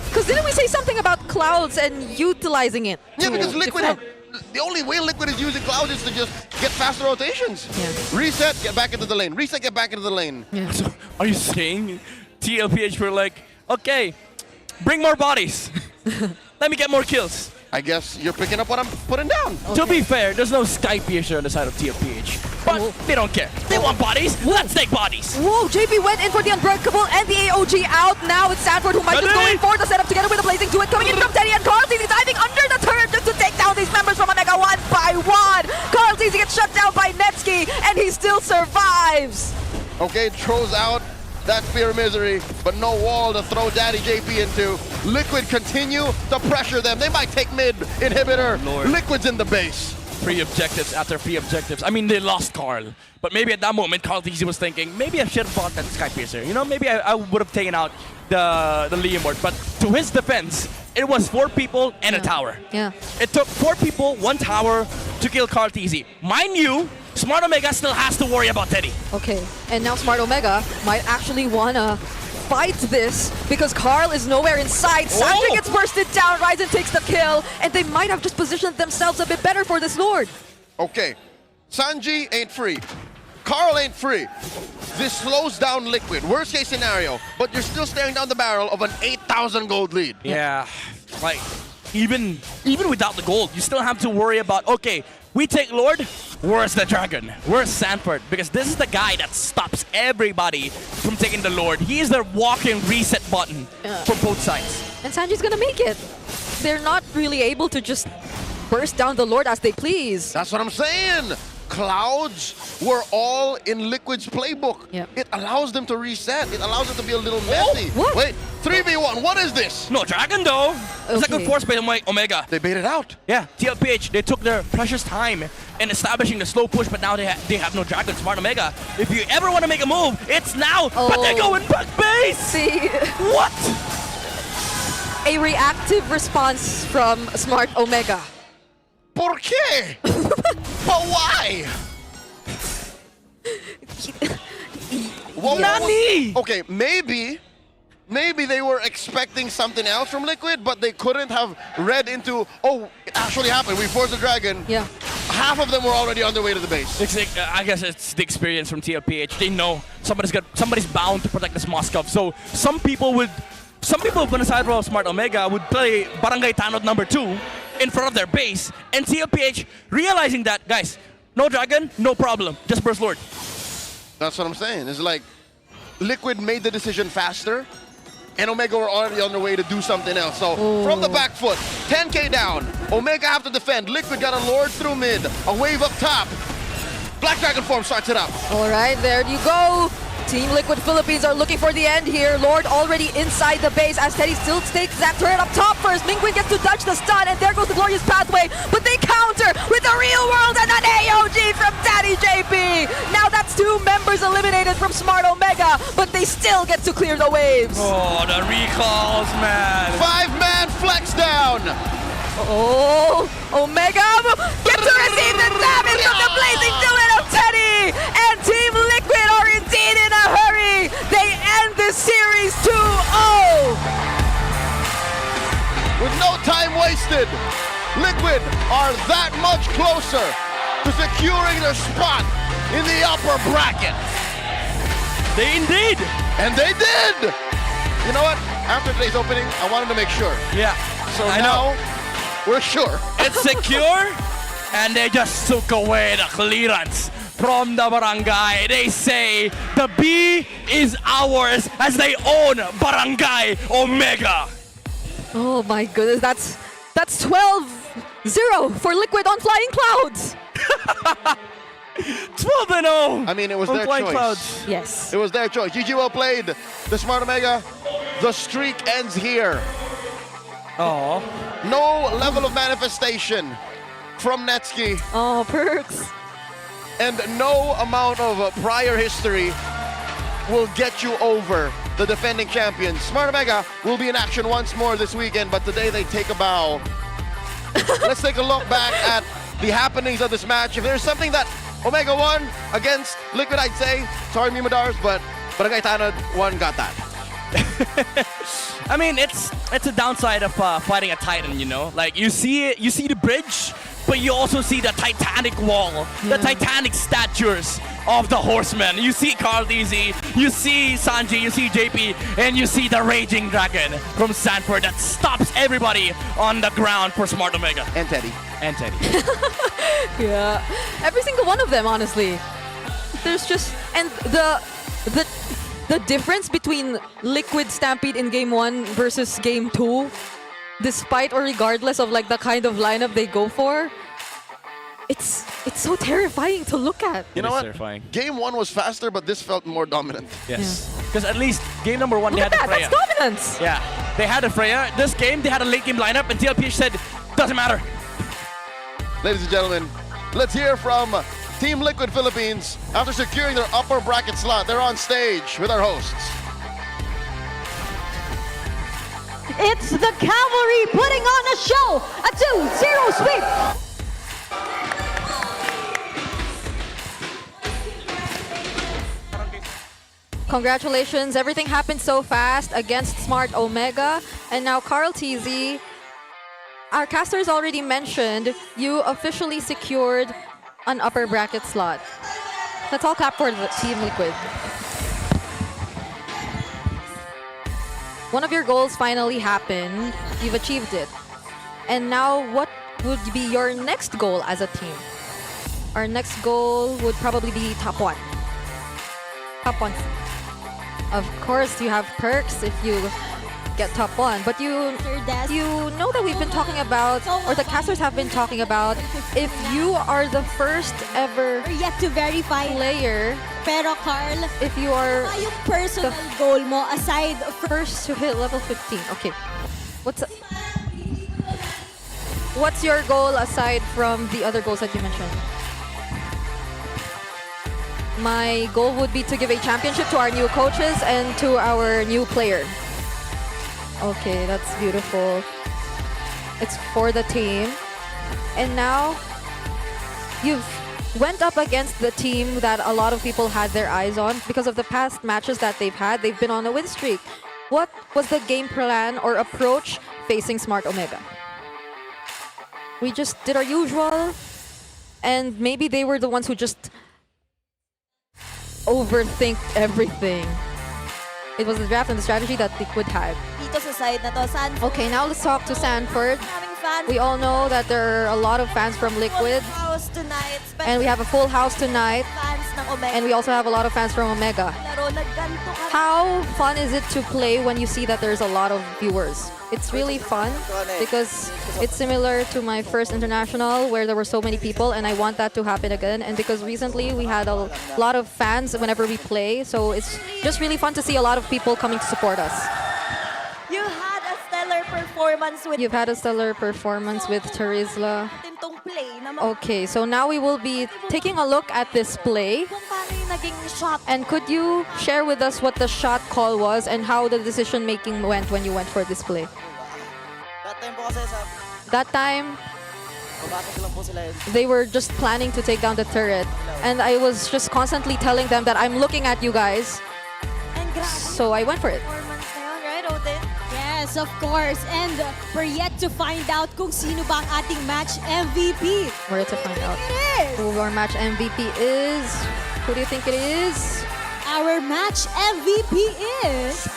Because didn't we say something about clouds and utilizing it? Yeah, because to Liquid, defend? the only way Liquid is using clouds is to just get faster rotations. Yeah. Reset, get back into the lane. Reset, get back into the lane. Yeah. So, are you saying TLPH were like, okay, bring more bodies. Let me get more kills. I guess you're picking up what I'm putting down. Okay. To be fair, there's no Sky Piercer on the side of TLPH. But they don't care. They want bodies. Let's take bodies. Whoa, JP went in for the Unbreakable and the AOG out. Now it's Sanford who might just go in for the setup together with the Blazing Duet coming in from Teddy and Carl Teasy diving under the turret just to take down these members from Omega one by one. Carl Teasy gets shut down by Netsky and he still survives. Okay, throws out that Fear of Misery, but no wall to throw Daddy JP into. Liquid continue to pressure them. They might take mid inhibitor. Lord. Liquid's in the base. 3 objectives after 3 objectives. I mean, they lost Carl. But maybe at that moment, Carl Teasy was thinking, maybe I should have bought that Sky Piercer. You know, maybe I would have taken out the Leomord. But to his defense, it was 4 people and a tower. Yeah. It took 4 people, 1 tower to kill Carl TZ. Mind you, Smart Omega still has to worry about Teddy. Okay, and now Smart Omega might actually wanna fight this because Carl is nowhere in sight. Sandra gets bursted down, Ryzen takes the kill, and they might have just positioned themselves a bit better for this Lord. Okay, Sanji ain't free. Carl ain't free. This slows down Liquid. Worst case scenario, but you're still staring down the barrel of an 8,000 gold lead. Yeah, like even without the gold, you still have to worry about, okay, we take Lord, where's the Dragon? Where's Sanford? Because this is the guy that stops everybody from taking the Lord. He is the walking reset button for both sides. And Sanji's gonna make it. They're not really able to just burst down the Lord as they please. That's what I'm saying. Clouds were all in Liquid's playbook. It allows them to reset. It allows them to be a little messy. What? Wait, 3v1, what is this? No Dragon though. It's like a force bait on Omega. They baited out. Yeah, TLPH, they took their precious time in establishing the slow push, but now they have no Dragon. Smart Omega, if you ever want to make a move, it's now. But they're going back base. See? What? A reactive response from Smart Omega. ¿Por qué? But why? Nani? Okay, maybe they were expecting something else from Liquid, but they couldn't have read into, oh, it actually happened. We forced the Dragon. Yeah. Half of them were already on their way to the base. It's like, I guess it's the experience from TLPH. They know somebody's bound to protect this Moskov. So some people on the side of Smart Omega would play Barangay Tanod #2 in front of their base, and TLPH realizing that, guys, no Dragon, no problem, just burst Lord. That's what I'm saying. It's like Liquid made the decision faster, and Omega were already on their way to do something else. So from the back foot, 10k down, Omega have to defend. Liquid got a Lord through mid, a wave up top. Black Dragon form starts it up. All right, there you go. Team Liquid Philippines are looking for the end here. Lord already inside the base as Teddy still takes that turret up top first. Mingwin gets to dodge the stun, and there goes the Glorious Pathway, but they counter with the Real World and an AOG from Daddy JP. Now that's 2 members eliminated from Smart Omega, but they still get to clear the waves. Oh, the recalls, man. 5-man flex down. Oh, Omega get to receive the damage from the blazing duet of Teddy, and Team Liquid are indeed in a hurry. They end the series 2-0. With no time wasted, Liquid are that much closer to securing their spot in the upper bracket. They indeed. And they did. You know what? After today's opening, I wanted to make sure. Yeah. So now we're sure. It's secure, and they just took away the clearance from the barangay. They say the B is ours as they own Barangay Omega. Oh my goodness, that's 12-0 for Liquid on Flying Clouds. 12-0. I mean, it was on their Flying choice. Clouds. Yes. It was their choice. GG well played. The Smart Omega. The streak ends here. Oh. No level of manifestation from Netsky. Oh, perks. And no amount of prior history will get you over the defending champions. Smart Omega will be in action once more this weekend, but today they take a bow. Let's take a look back at the happenings of this match. If there's something that Omega won against Liquid, I'd say, sorry Mimadars, but Barangay Tanod one got that. I mean, it's a downside of fighting a Titan, you know? Like, you see the bridge, but you also see the Titanic wall, the Titanic statues of the horsemen. You see Carl DZ, you see Sanji, you see JP, and you see the Raging Dragon from Sanford that stops everybody on the ground for Smart Omega. And Teddy. And Teddy. Yeah, every single one of them, honestly. There's just, and the difference between Liquid Stampede in Game 1 versus Game 2, despite or regardless of like the kind of lineup they go for, it's so terrifying to look at. You know what? Terrifying. Game 1 was faster, but this felt more dominant. Yes. Because at least game number 1, Look they at had the that, Freya. that's dominance! Yeah, they had the Freya. This game, they had a late game lineup, and TLPH said, doesn't matter. Ladies and gentlemen, let's hear from Team Liquid Philippines. After securing their upper bracket slot, they're on stage with our hosts. It's the Cavalry putting on a show, a 2-0 sweep. Congratulations. Everything happened so fast against Smart Omega. And now Carl TZ, our casters already mentioned, you officially secured an upper bracket slot. Let's all clap for the Team Liquid. One of your goals finally happened. You've achieved it. And now what would be your next goal as a team? Our next goal would probably be top 1. Top 1. Of course, you have perks if you get top 1, but you know that we've been talking about, or the casters have been talking about, if you are the first ever yet to verify player, pero Carl, if you are yung personal goal mo aside first to hit level 15. Okay. What's your goal aside from the other goals that you mentioned? My goal would be to give a championship to our new coaches and to our new player. Okay, that's beautiful. It's for the team. And now, you've went up against the team that a lot of people had their eyes on because of the past matches that they've had. They've been on a win streak. What was the game plan or approach facing Smart Omega? We just did our usual, and maybe they were the ones who just overthink everything. It was the draft and the strategy that Liquid had. Dito sa side na to, Sanford. Okay, now let's talk to Sanford. Fans. We all know that there are a lot of fans from Liquid. House tonight. And we have a full house tonight. Fans ng Omega. And we also have a lot of fans from Omega. Laro, nagganto ka. How fun is it to play when you see that there's a lot of viewers? It's really fun because it's similar to my first international where there were so many people, and I want that to happen again. And because recently we had a lot of fans whenever we play, so it's just really fun to see a lot of people coming to support us. You had a stellar performance with... You've had a stellar performance with Terizla. Tintong play naman. Okay, so now we will be taking a look at this play. Kung paano yung naging shot. And could you share with us what the shot call was and how the decision making went when you went for this play? That time po kasi sa... That time, Babato lang po sila yun. they were just planning to take down the turret. And I was just constantly telling them that I'm looking at you guys. So I went for it. Performance na yun, right, Odin? Yes, of course. And we're yet to find out kung sino ba ang ating match MVP. We're yet to find out It is. who our match MVP is. Who do you think it is? Our match MVP is...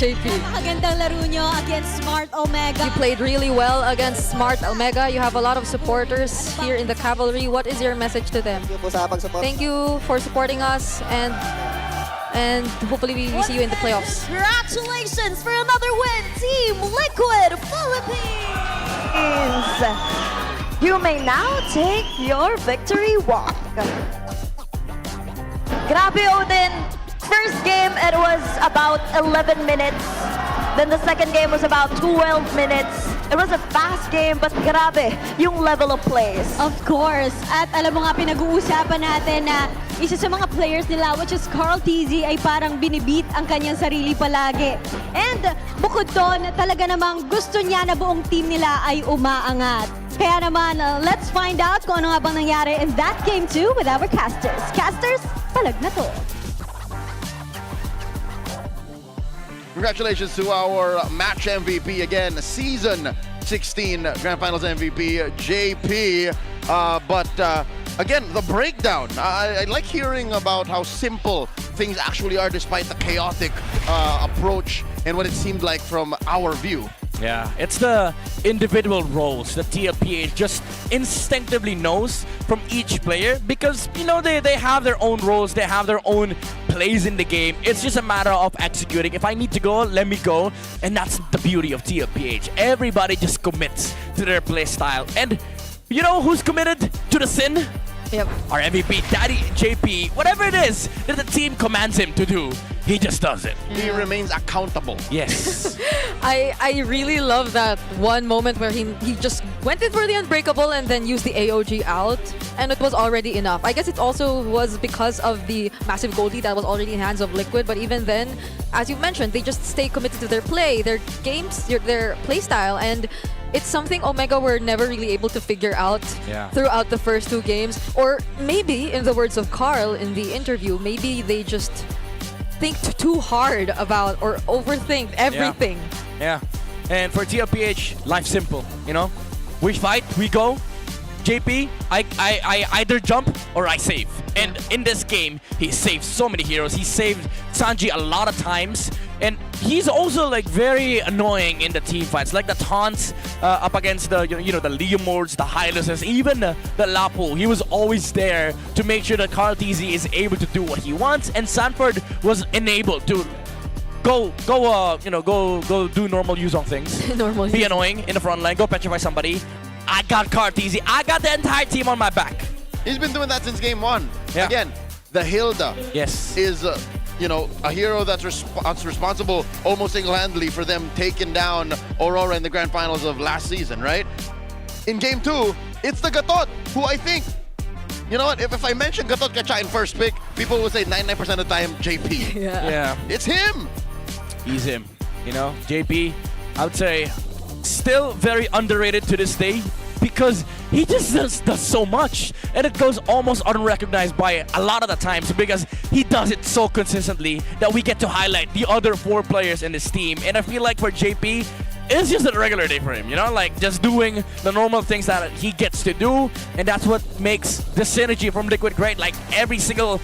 JP. Napakagandang laro nyo against Smart Omega. You played really well against Smart Omega. You have a lot of supporters here in the Cavalry. What is your message to them? Thank you po sa pag-support. Thank you for supporting us, and hopefully we see you in the playoffs. Congratulations for another win, Team Liquid Philippines! You may now take your victory walk. Grabe, Odin. First game, it was about 11 minutes. Then the second game was about 12 minutes. It was a fast game, but grabe, yung level of plays. Of course. At alam mo nga, pinag-uusapan natin na isa sa mga players nila, which is Carl TZ, ay parang binibit ang kanyang sarili palagi. And bukod doon, talaga namang gusto niya na buong team nila ay umaangat. Kaya naman, let's find out kung ano nga bang nangyari in that game too with our casters. Casters, palag na to. Congratulations to our match MVP again, season 16 Grand Finals MVP, JP. Again, the breakdown. I like hearing about how simple things actually are despite the chaotic approach and what it seemed like from our view. Yeah, it's the individual roles that TLPH just instinctively knows from each player because, you know, they have their own roles, they have their own plays in the game. It's just a matter of executing. If I need to go, let me go. And that's the beauty of TLPH. Everybody just commits to their play style. And you know who's committed to the sin? Yep. Our MVP, Daddy JP, whatever it is that the team commands him to do, he just does it. He remains accountable. Yes. I really love that one moment where he just went in for the unbreakable and then used the AOG out, and it was already enough. I guess it also was because of the massive gold lead that was already in hands of Liquid, but even then, as you mentioned, they just stay committed to their play, their games, their play style, and it's something Omega were never really able to figure out throughout the first 2 games. Or maybe, in the words of Carl in the interview, maybe they just think too hard about or overthink everything. Yeah. And for TLPH, life's simple, you know? We fight, we go. JP, I either jump or I save. And in this game, he saved so many heroes. He saved Sanji a lot of times. And he's also like very annoying in the team fights, like the taunts up against the the Leomords, the Hyluses, even the Lapu. He was always there to make sure that Carl TZ is able to do what he wants, and Sanford was enabled to go do normal Yuzong things. Be annoying in the front line, go petrify somebody. I got Carl TZ. I got the entire team on my back. He's been doing that since game 1. Yeah. Again, the Hilda is a hero that's responsible almost single-handedly for them taking down Aurora in the grand finals of last season, right? In game 2, it's the Gatot, who I think, you know what, if I mention Gatot Kacha in first pick, people will say 99% of the time JP. Yeah. It's him. He's him. JP, I would say, still very underrated to this day because he just does so much, and it goes almost unrecognized by a lot of the times because he does it so consistently that we get to highlight the other 4 players in this team. And I feel like for JP, it's just a regular day for him, like just doing the normal things that he gets to do, and that's what makes the synergy from Liquid great. Like every single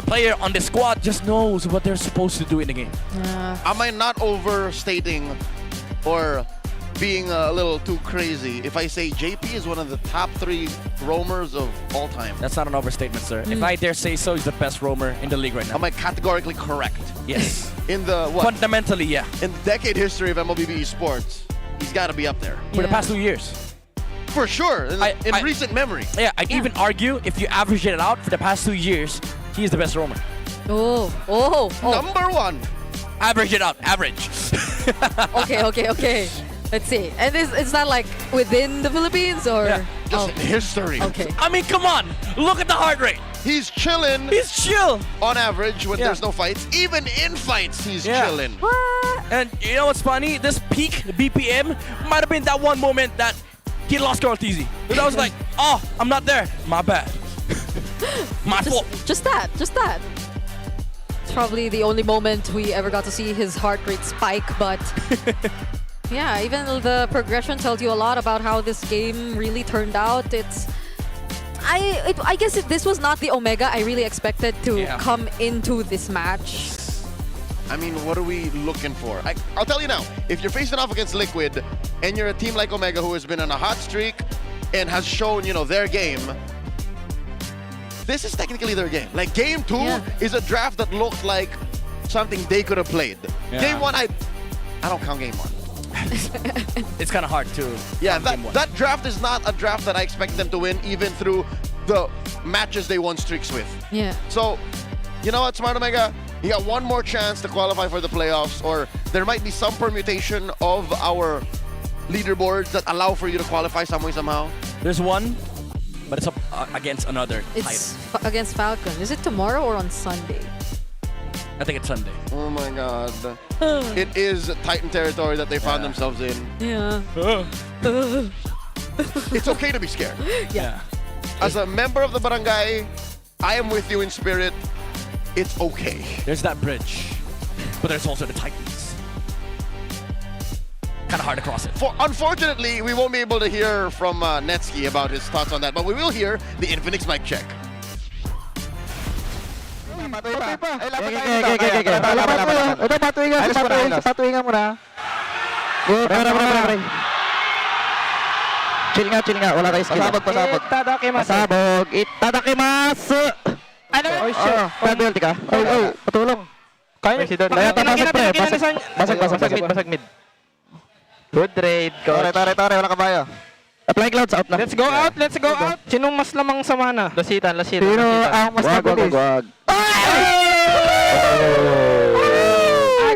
player on the squad just knows what they're supposed to do in the game. Am I not overstating or being a little too crazy if I say JP is one of the top 3 roamers of all time? That's not an overstatement, sir. If I dare say so, he's the best roamer in the league right now. Am I categorically correct? Yes. In the what? Fundamentally, yeah. In the decade history of MLBB Esports, he's got to be up there. For the past 2 years. For sure, in recent memory. Yeah, I'd even argue if you average it out for the past 2 years, he's the best roamer. Oh. Number 1. Average it out. Average. Okay. Let's see. And it's not like within the Philippines or just in history. Okay. I mean, come on. Look at the heart rate. He's chilling. He's chill. On average when there's no fights. Even in fights, he's chilling. What? And you know what's funny? This peak BPM might have been that one moment that he lost Carl TZ. Because I was like, oh, I'm not there. My bad. My fault. Just that. It's probably the only moment we ever got to see his heart rate spike, but yeah, even the progression tells you a lot about how this game really turned out. I guess this was not the Omega I really expected to come into this match. I mean, what are we looking for? I'll tell you now, if you're facing off against Liquid and you're a team like Omega who has been on a hot streak and has shown, their game, this is technically their game. Like game 2 is a draft that looked like something they could have played. Game 1, I don't count game 1. It's kind of hard to. Yeah, that draft is not a draft that I expect them to win, even through the matches they won streaks with. Yeah. So, you know what, Smart Omega? You got one more chance to qualify for the playoffs, or there might be some permutation of our leaderboards that allow for you to qualify some way, somehow. There's one, but it's up against another It's against Falcon. Is it tomorrow or on Sunday? I think it's Sunday. Oh my god. It is Titan territory that they found themselves in. Yeah. It's okay to be scared. Yeah. As a member of the barangay, I am with you in spirit. It's okay. There's that bridge, but there's also the Titans. Kind of hard to cross it. Unfortunately, we won't be able to hear from Netsky about his thoughts on that, but we will hear the Infinix mic check. Patuhingan mo na. Chill nga. Wala kayo skill. Pasabog. Itadakimasu. Ano? Oh, shit. Pwede ka. Patulong. Kaya tamasag pre. Basag mid. Good trade. Tore. Wala kabayo. Apply clouds out na. Let's go out. Sinong mas lamang sa mana? Lasitan. Sino ang mas mabilis? Wag.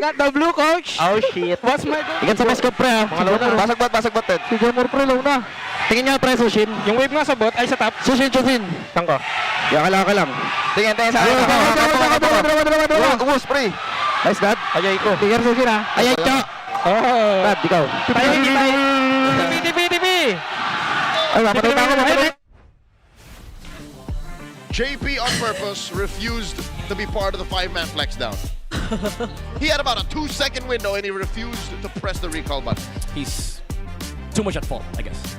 got the blue, coach. Oh, shit. What's my goal? Ikat sa best ko, pre, ha? Mga low na. Basag bot, Ted. Si Jomor, pre, low na. Tingin niya, pre, Sushin. Yung wave nga sa bot, ay sa top. Sushin. Tangko. Yan ka lang. Tingin sa akin. Dalawa. Umus, pre. Nice, Dad. Ayay ko. Tingin, Sushin, ha? Ayay, Cho. Oh. Dad, ikaw. TV. Ay, mapatay pa ako. JP on purpose refused to be part of the 5-man flex down. He had about a 2-second window and he refused to press the recall button. He's too much at fault, I guess.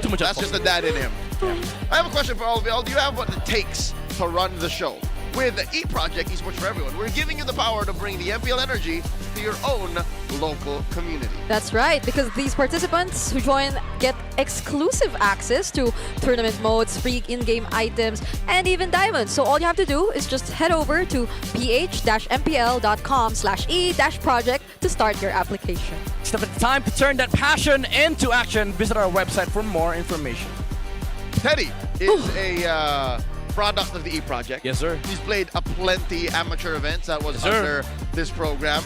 Too much at That's fault. just the dad in him. Yeah. I have a question for all of y'all. Do you have what it takes to run the show? With E-Project Esports for Everyone, we're giving you the power to bring the MPL energy to your own local community. That's right, because these participants who join get exclusive access to tournament modes, free in-game items, and even diamonds. So all you have to do is just head over to ph-mpl.com/e-project to start your application. It's time to turn that passion into action. Visit our website for more information. Teddy is a product of the E-Project. Yes, sir. He's played a plenty amateur events that was under this program.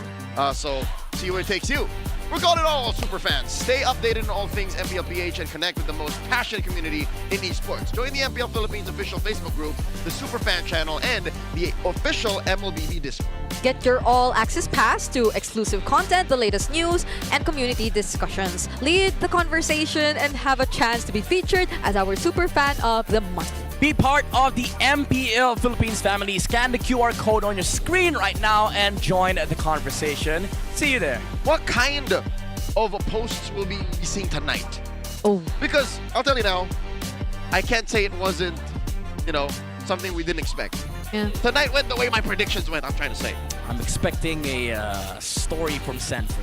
So see where it takes you. We're calling it all super fans. Stay updated on all things MPLPH and connect with the most passionate community in esports. Join the MPL Philippines official Facebook group, the Superfan channel, and the official MLBB Discord. Get your all-access pass to exclusive content, the latest news, and community discussions. Lead the conversation and have a chance to be featured as our super fan of the month. Be part of the MPL Philippines family. Scan the QR code on your screen right now and join the conversation. See you there. What kind of posts will we be seeing tonight? Oh. Because I'll tell you now, I can't say it wasn't, something we didn't expect. Yeah. Tonight went the way my predictions went, I'm trying to say. I'm expecting a story from Sanford.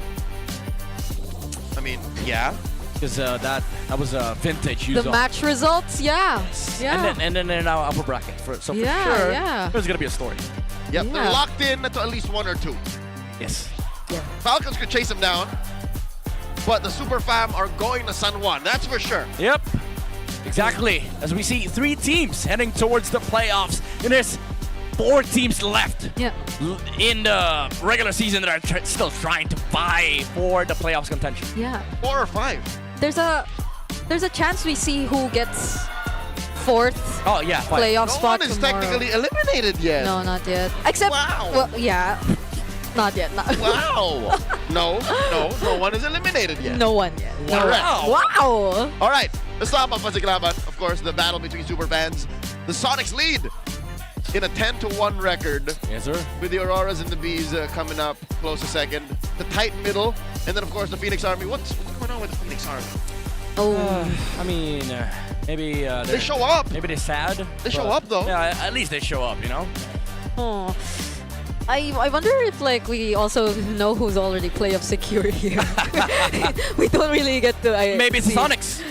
I mean, yeah. Because that was a vintage use The match results, yeah. And then in our upper bracket. So for sure, there's going to be a story. Yep, they're locked in to at least one or two. Yes. Yeah. Falcons could chase them down, but the Super Fam are going to San Juan, that's for sure. Yep. Exactly. As we see 3 teams heading towards the playoffs, and there's 4 teams left in the regular season that are still trying to vie for the playoffs contention. Yeah. 4 or 5. There's a chance we see who gets 4th playoff spot No one is tomorrow. technically eliminated yet. No, not yet. Except, well, yeah. Not yet. Wow. No one is eliminated yet. No one yet. Wow. All right, let's talk about Pasiklaban. Of course, the battle between super fans. The Sonics lead in a 10-1 record. Yes, sir. With the Auroras and the Bees coming up close to second. The tight middle. And then, of course, the Phoenix Army. What's going on with the Phoenix Army? I mean, maybe they show up. Maybe they're sad. They show up, though. Yeah, at least they show up, Oh. I wonder if we also know who's already playoff secure here. We don't really get to. Maybe it's the Sonics.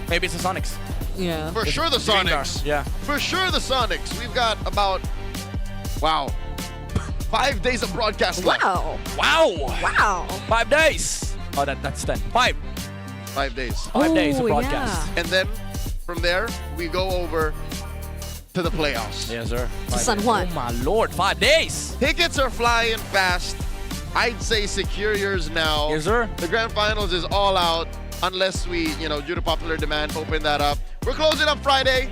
Maybe it's the Sonics. Yeah. For sure the Sonics. Yeah. For sure the Sonics. We've got about 5 days of broadcast left. Wow. 5 days. Oh, that's 10. 5 days. 5 days of broadcast. And then from there we go over to the playoffs. Yes, sir. To San Juan. Oh my lord, 5 days. Tickets are flying fast. I'd say secure yours now. Yes, sir. The grand finals is all out unless we, due to popular demand, open that up. We're closing up Friday.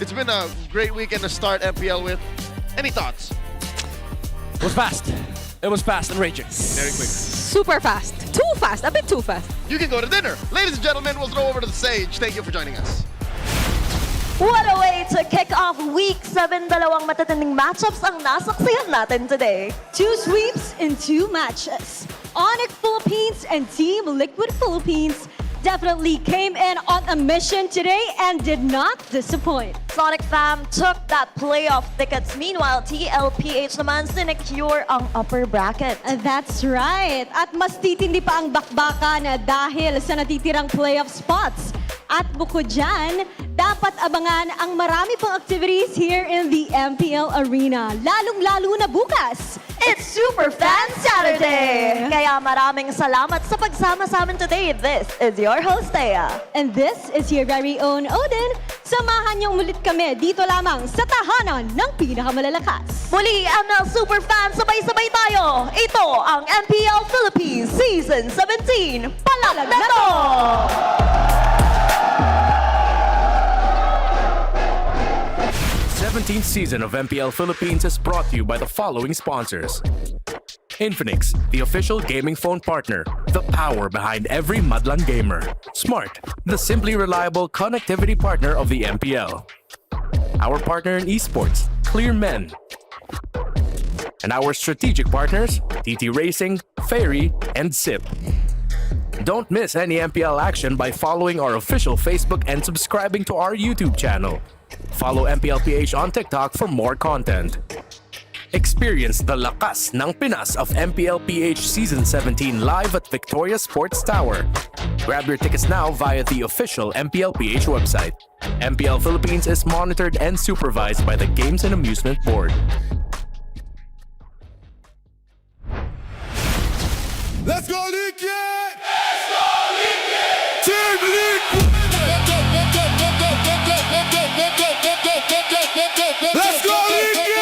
It's been a great weekend to start MPL with. Any thoughts? It was fast. It was fast and raging. Very quick. Super fast. Too fast. A bit too fast. You can go to dinner. Ladies and gentlemen, we'll throw over to the stage. Thank you for joining us. What a way to kick off Week 7. Dalawang matatinding matchups ang nasaksihan natin today. 2 sweeps in 2 matches. ONIC Philippines and Team Liquid Philippines definitely came in on a mission today and did not disappoint. Sonic Fam took that playoff tickets. Meanwhile, TLPH naman sinecure ang upper bracket. That's right. At mas titindi pa ang bakbakan dahil sa natitirang playoff spots. At bukod dyan, dapat abangan ang marami pang activities here in the MPL Arena. Lalong-lalo na bukas. It's Super Fan Saturday! Kaya maraming salamat sa pagsama sa amin today. This is your host, Thea. And this is your very own Odin, Samahan niyong mulit kami dito lamang sa tahanan ng pinakamalalakas. Muli, ML Superfans, sabay-sabay tayo. Ito ang MPL Philippines Season 17. Palag na to! 17th season of MPL Philippines is brought to you by the following sponsors. Infinix, the official gaming phone partner, the power behind every Madlang gamer. Smart, the simply reliable connectivity partner of the MPL. Our partner in esports, Clear Men. And our strategic partners, TT Racing, Ferry, and SIP. Don't miss any MPL action by following our official Facebook and subscribing to our YouTube channel. Follow MPLPH on TikTok for more content. Experience the lakas ng Pinas of MPLPH Season 17 live at Victoria Sports Tower. Grab your tickets now via the official MPLPH website. MPL Philippines is monitored and supervised by the Games and Amusement Board. Let's go Liquid! Let's go Liquid! Team Liquid! Let's go Liquid! Let's go Liquid!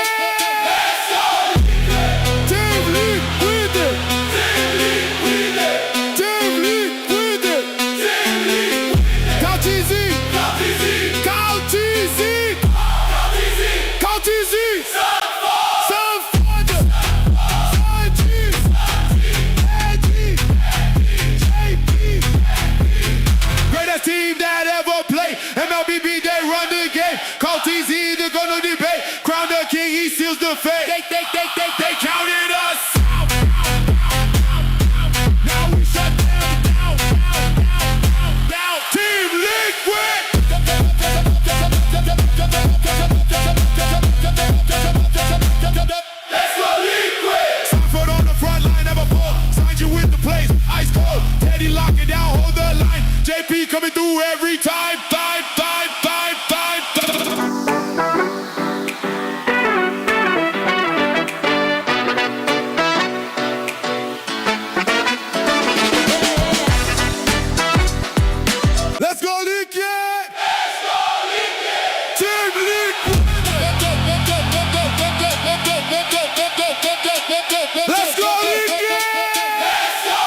Team Liquid! Team Liquid! Team Liquid! Team Liquid! Count easy! Count easy! Count easy! Count easy! Team that ever played MLBB, they run the game. Call TZ, they're gonna debate. Crown the king, he seals the fate. They counted us out. Now we shut them down. Team Liquid. Let's go Liquid. Sanford on the front line, never fall. Signed you with the plays, ice cold. Teddy lock it down, hold the line. JP coming through every time.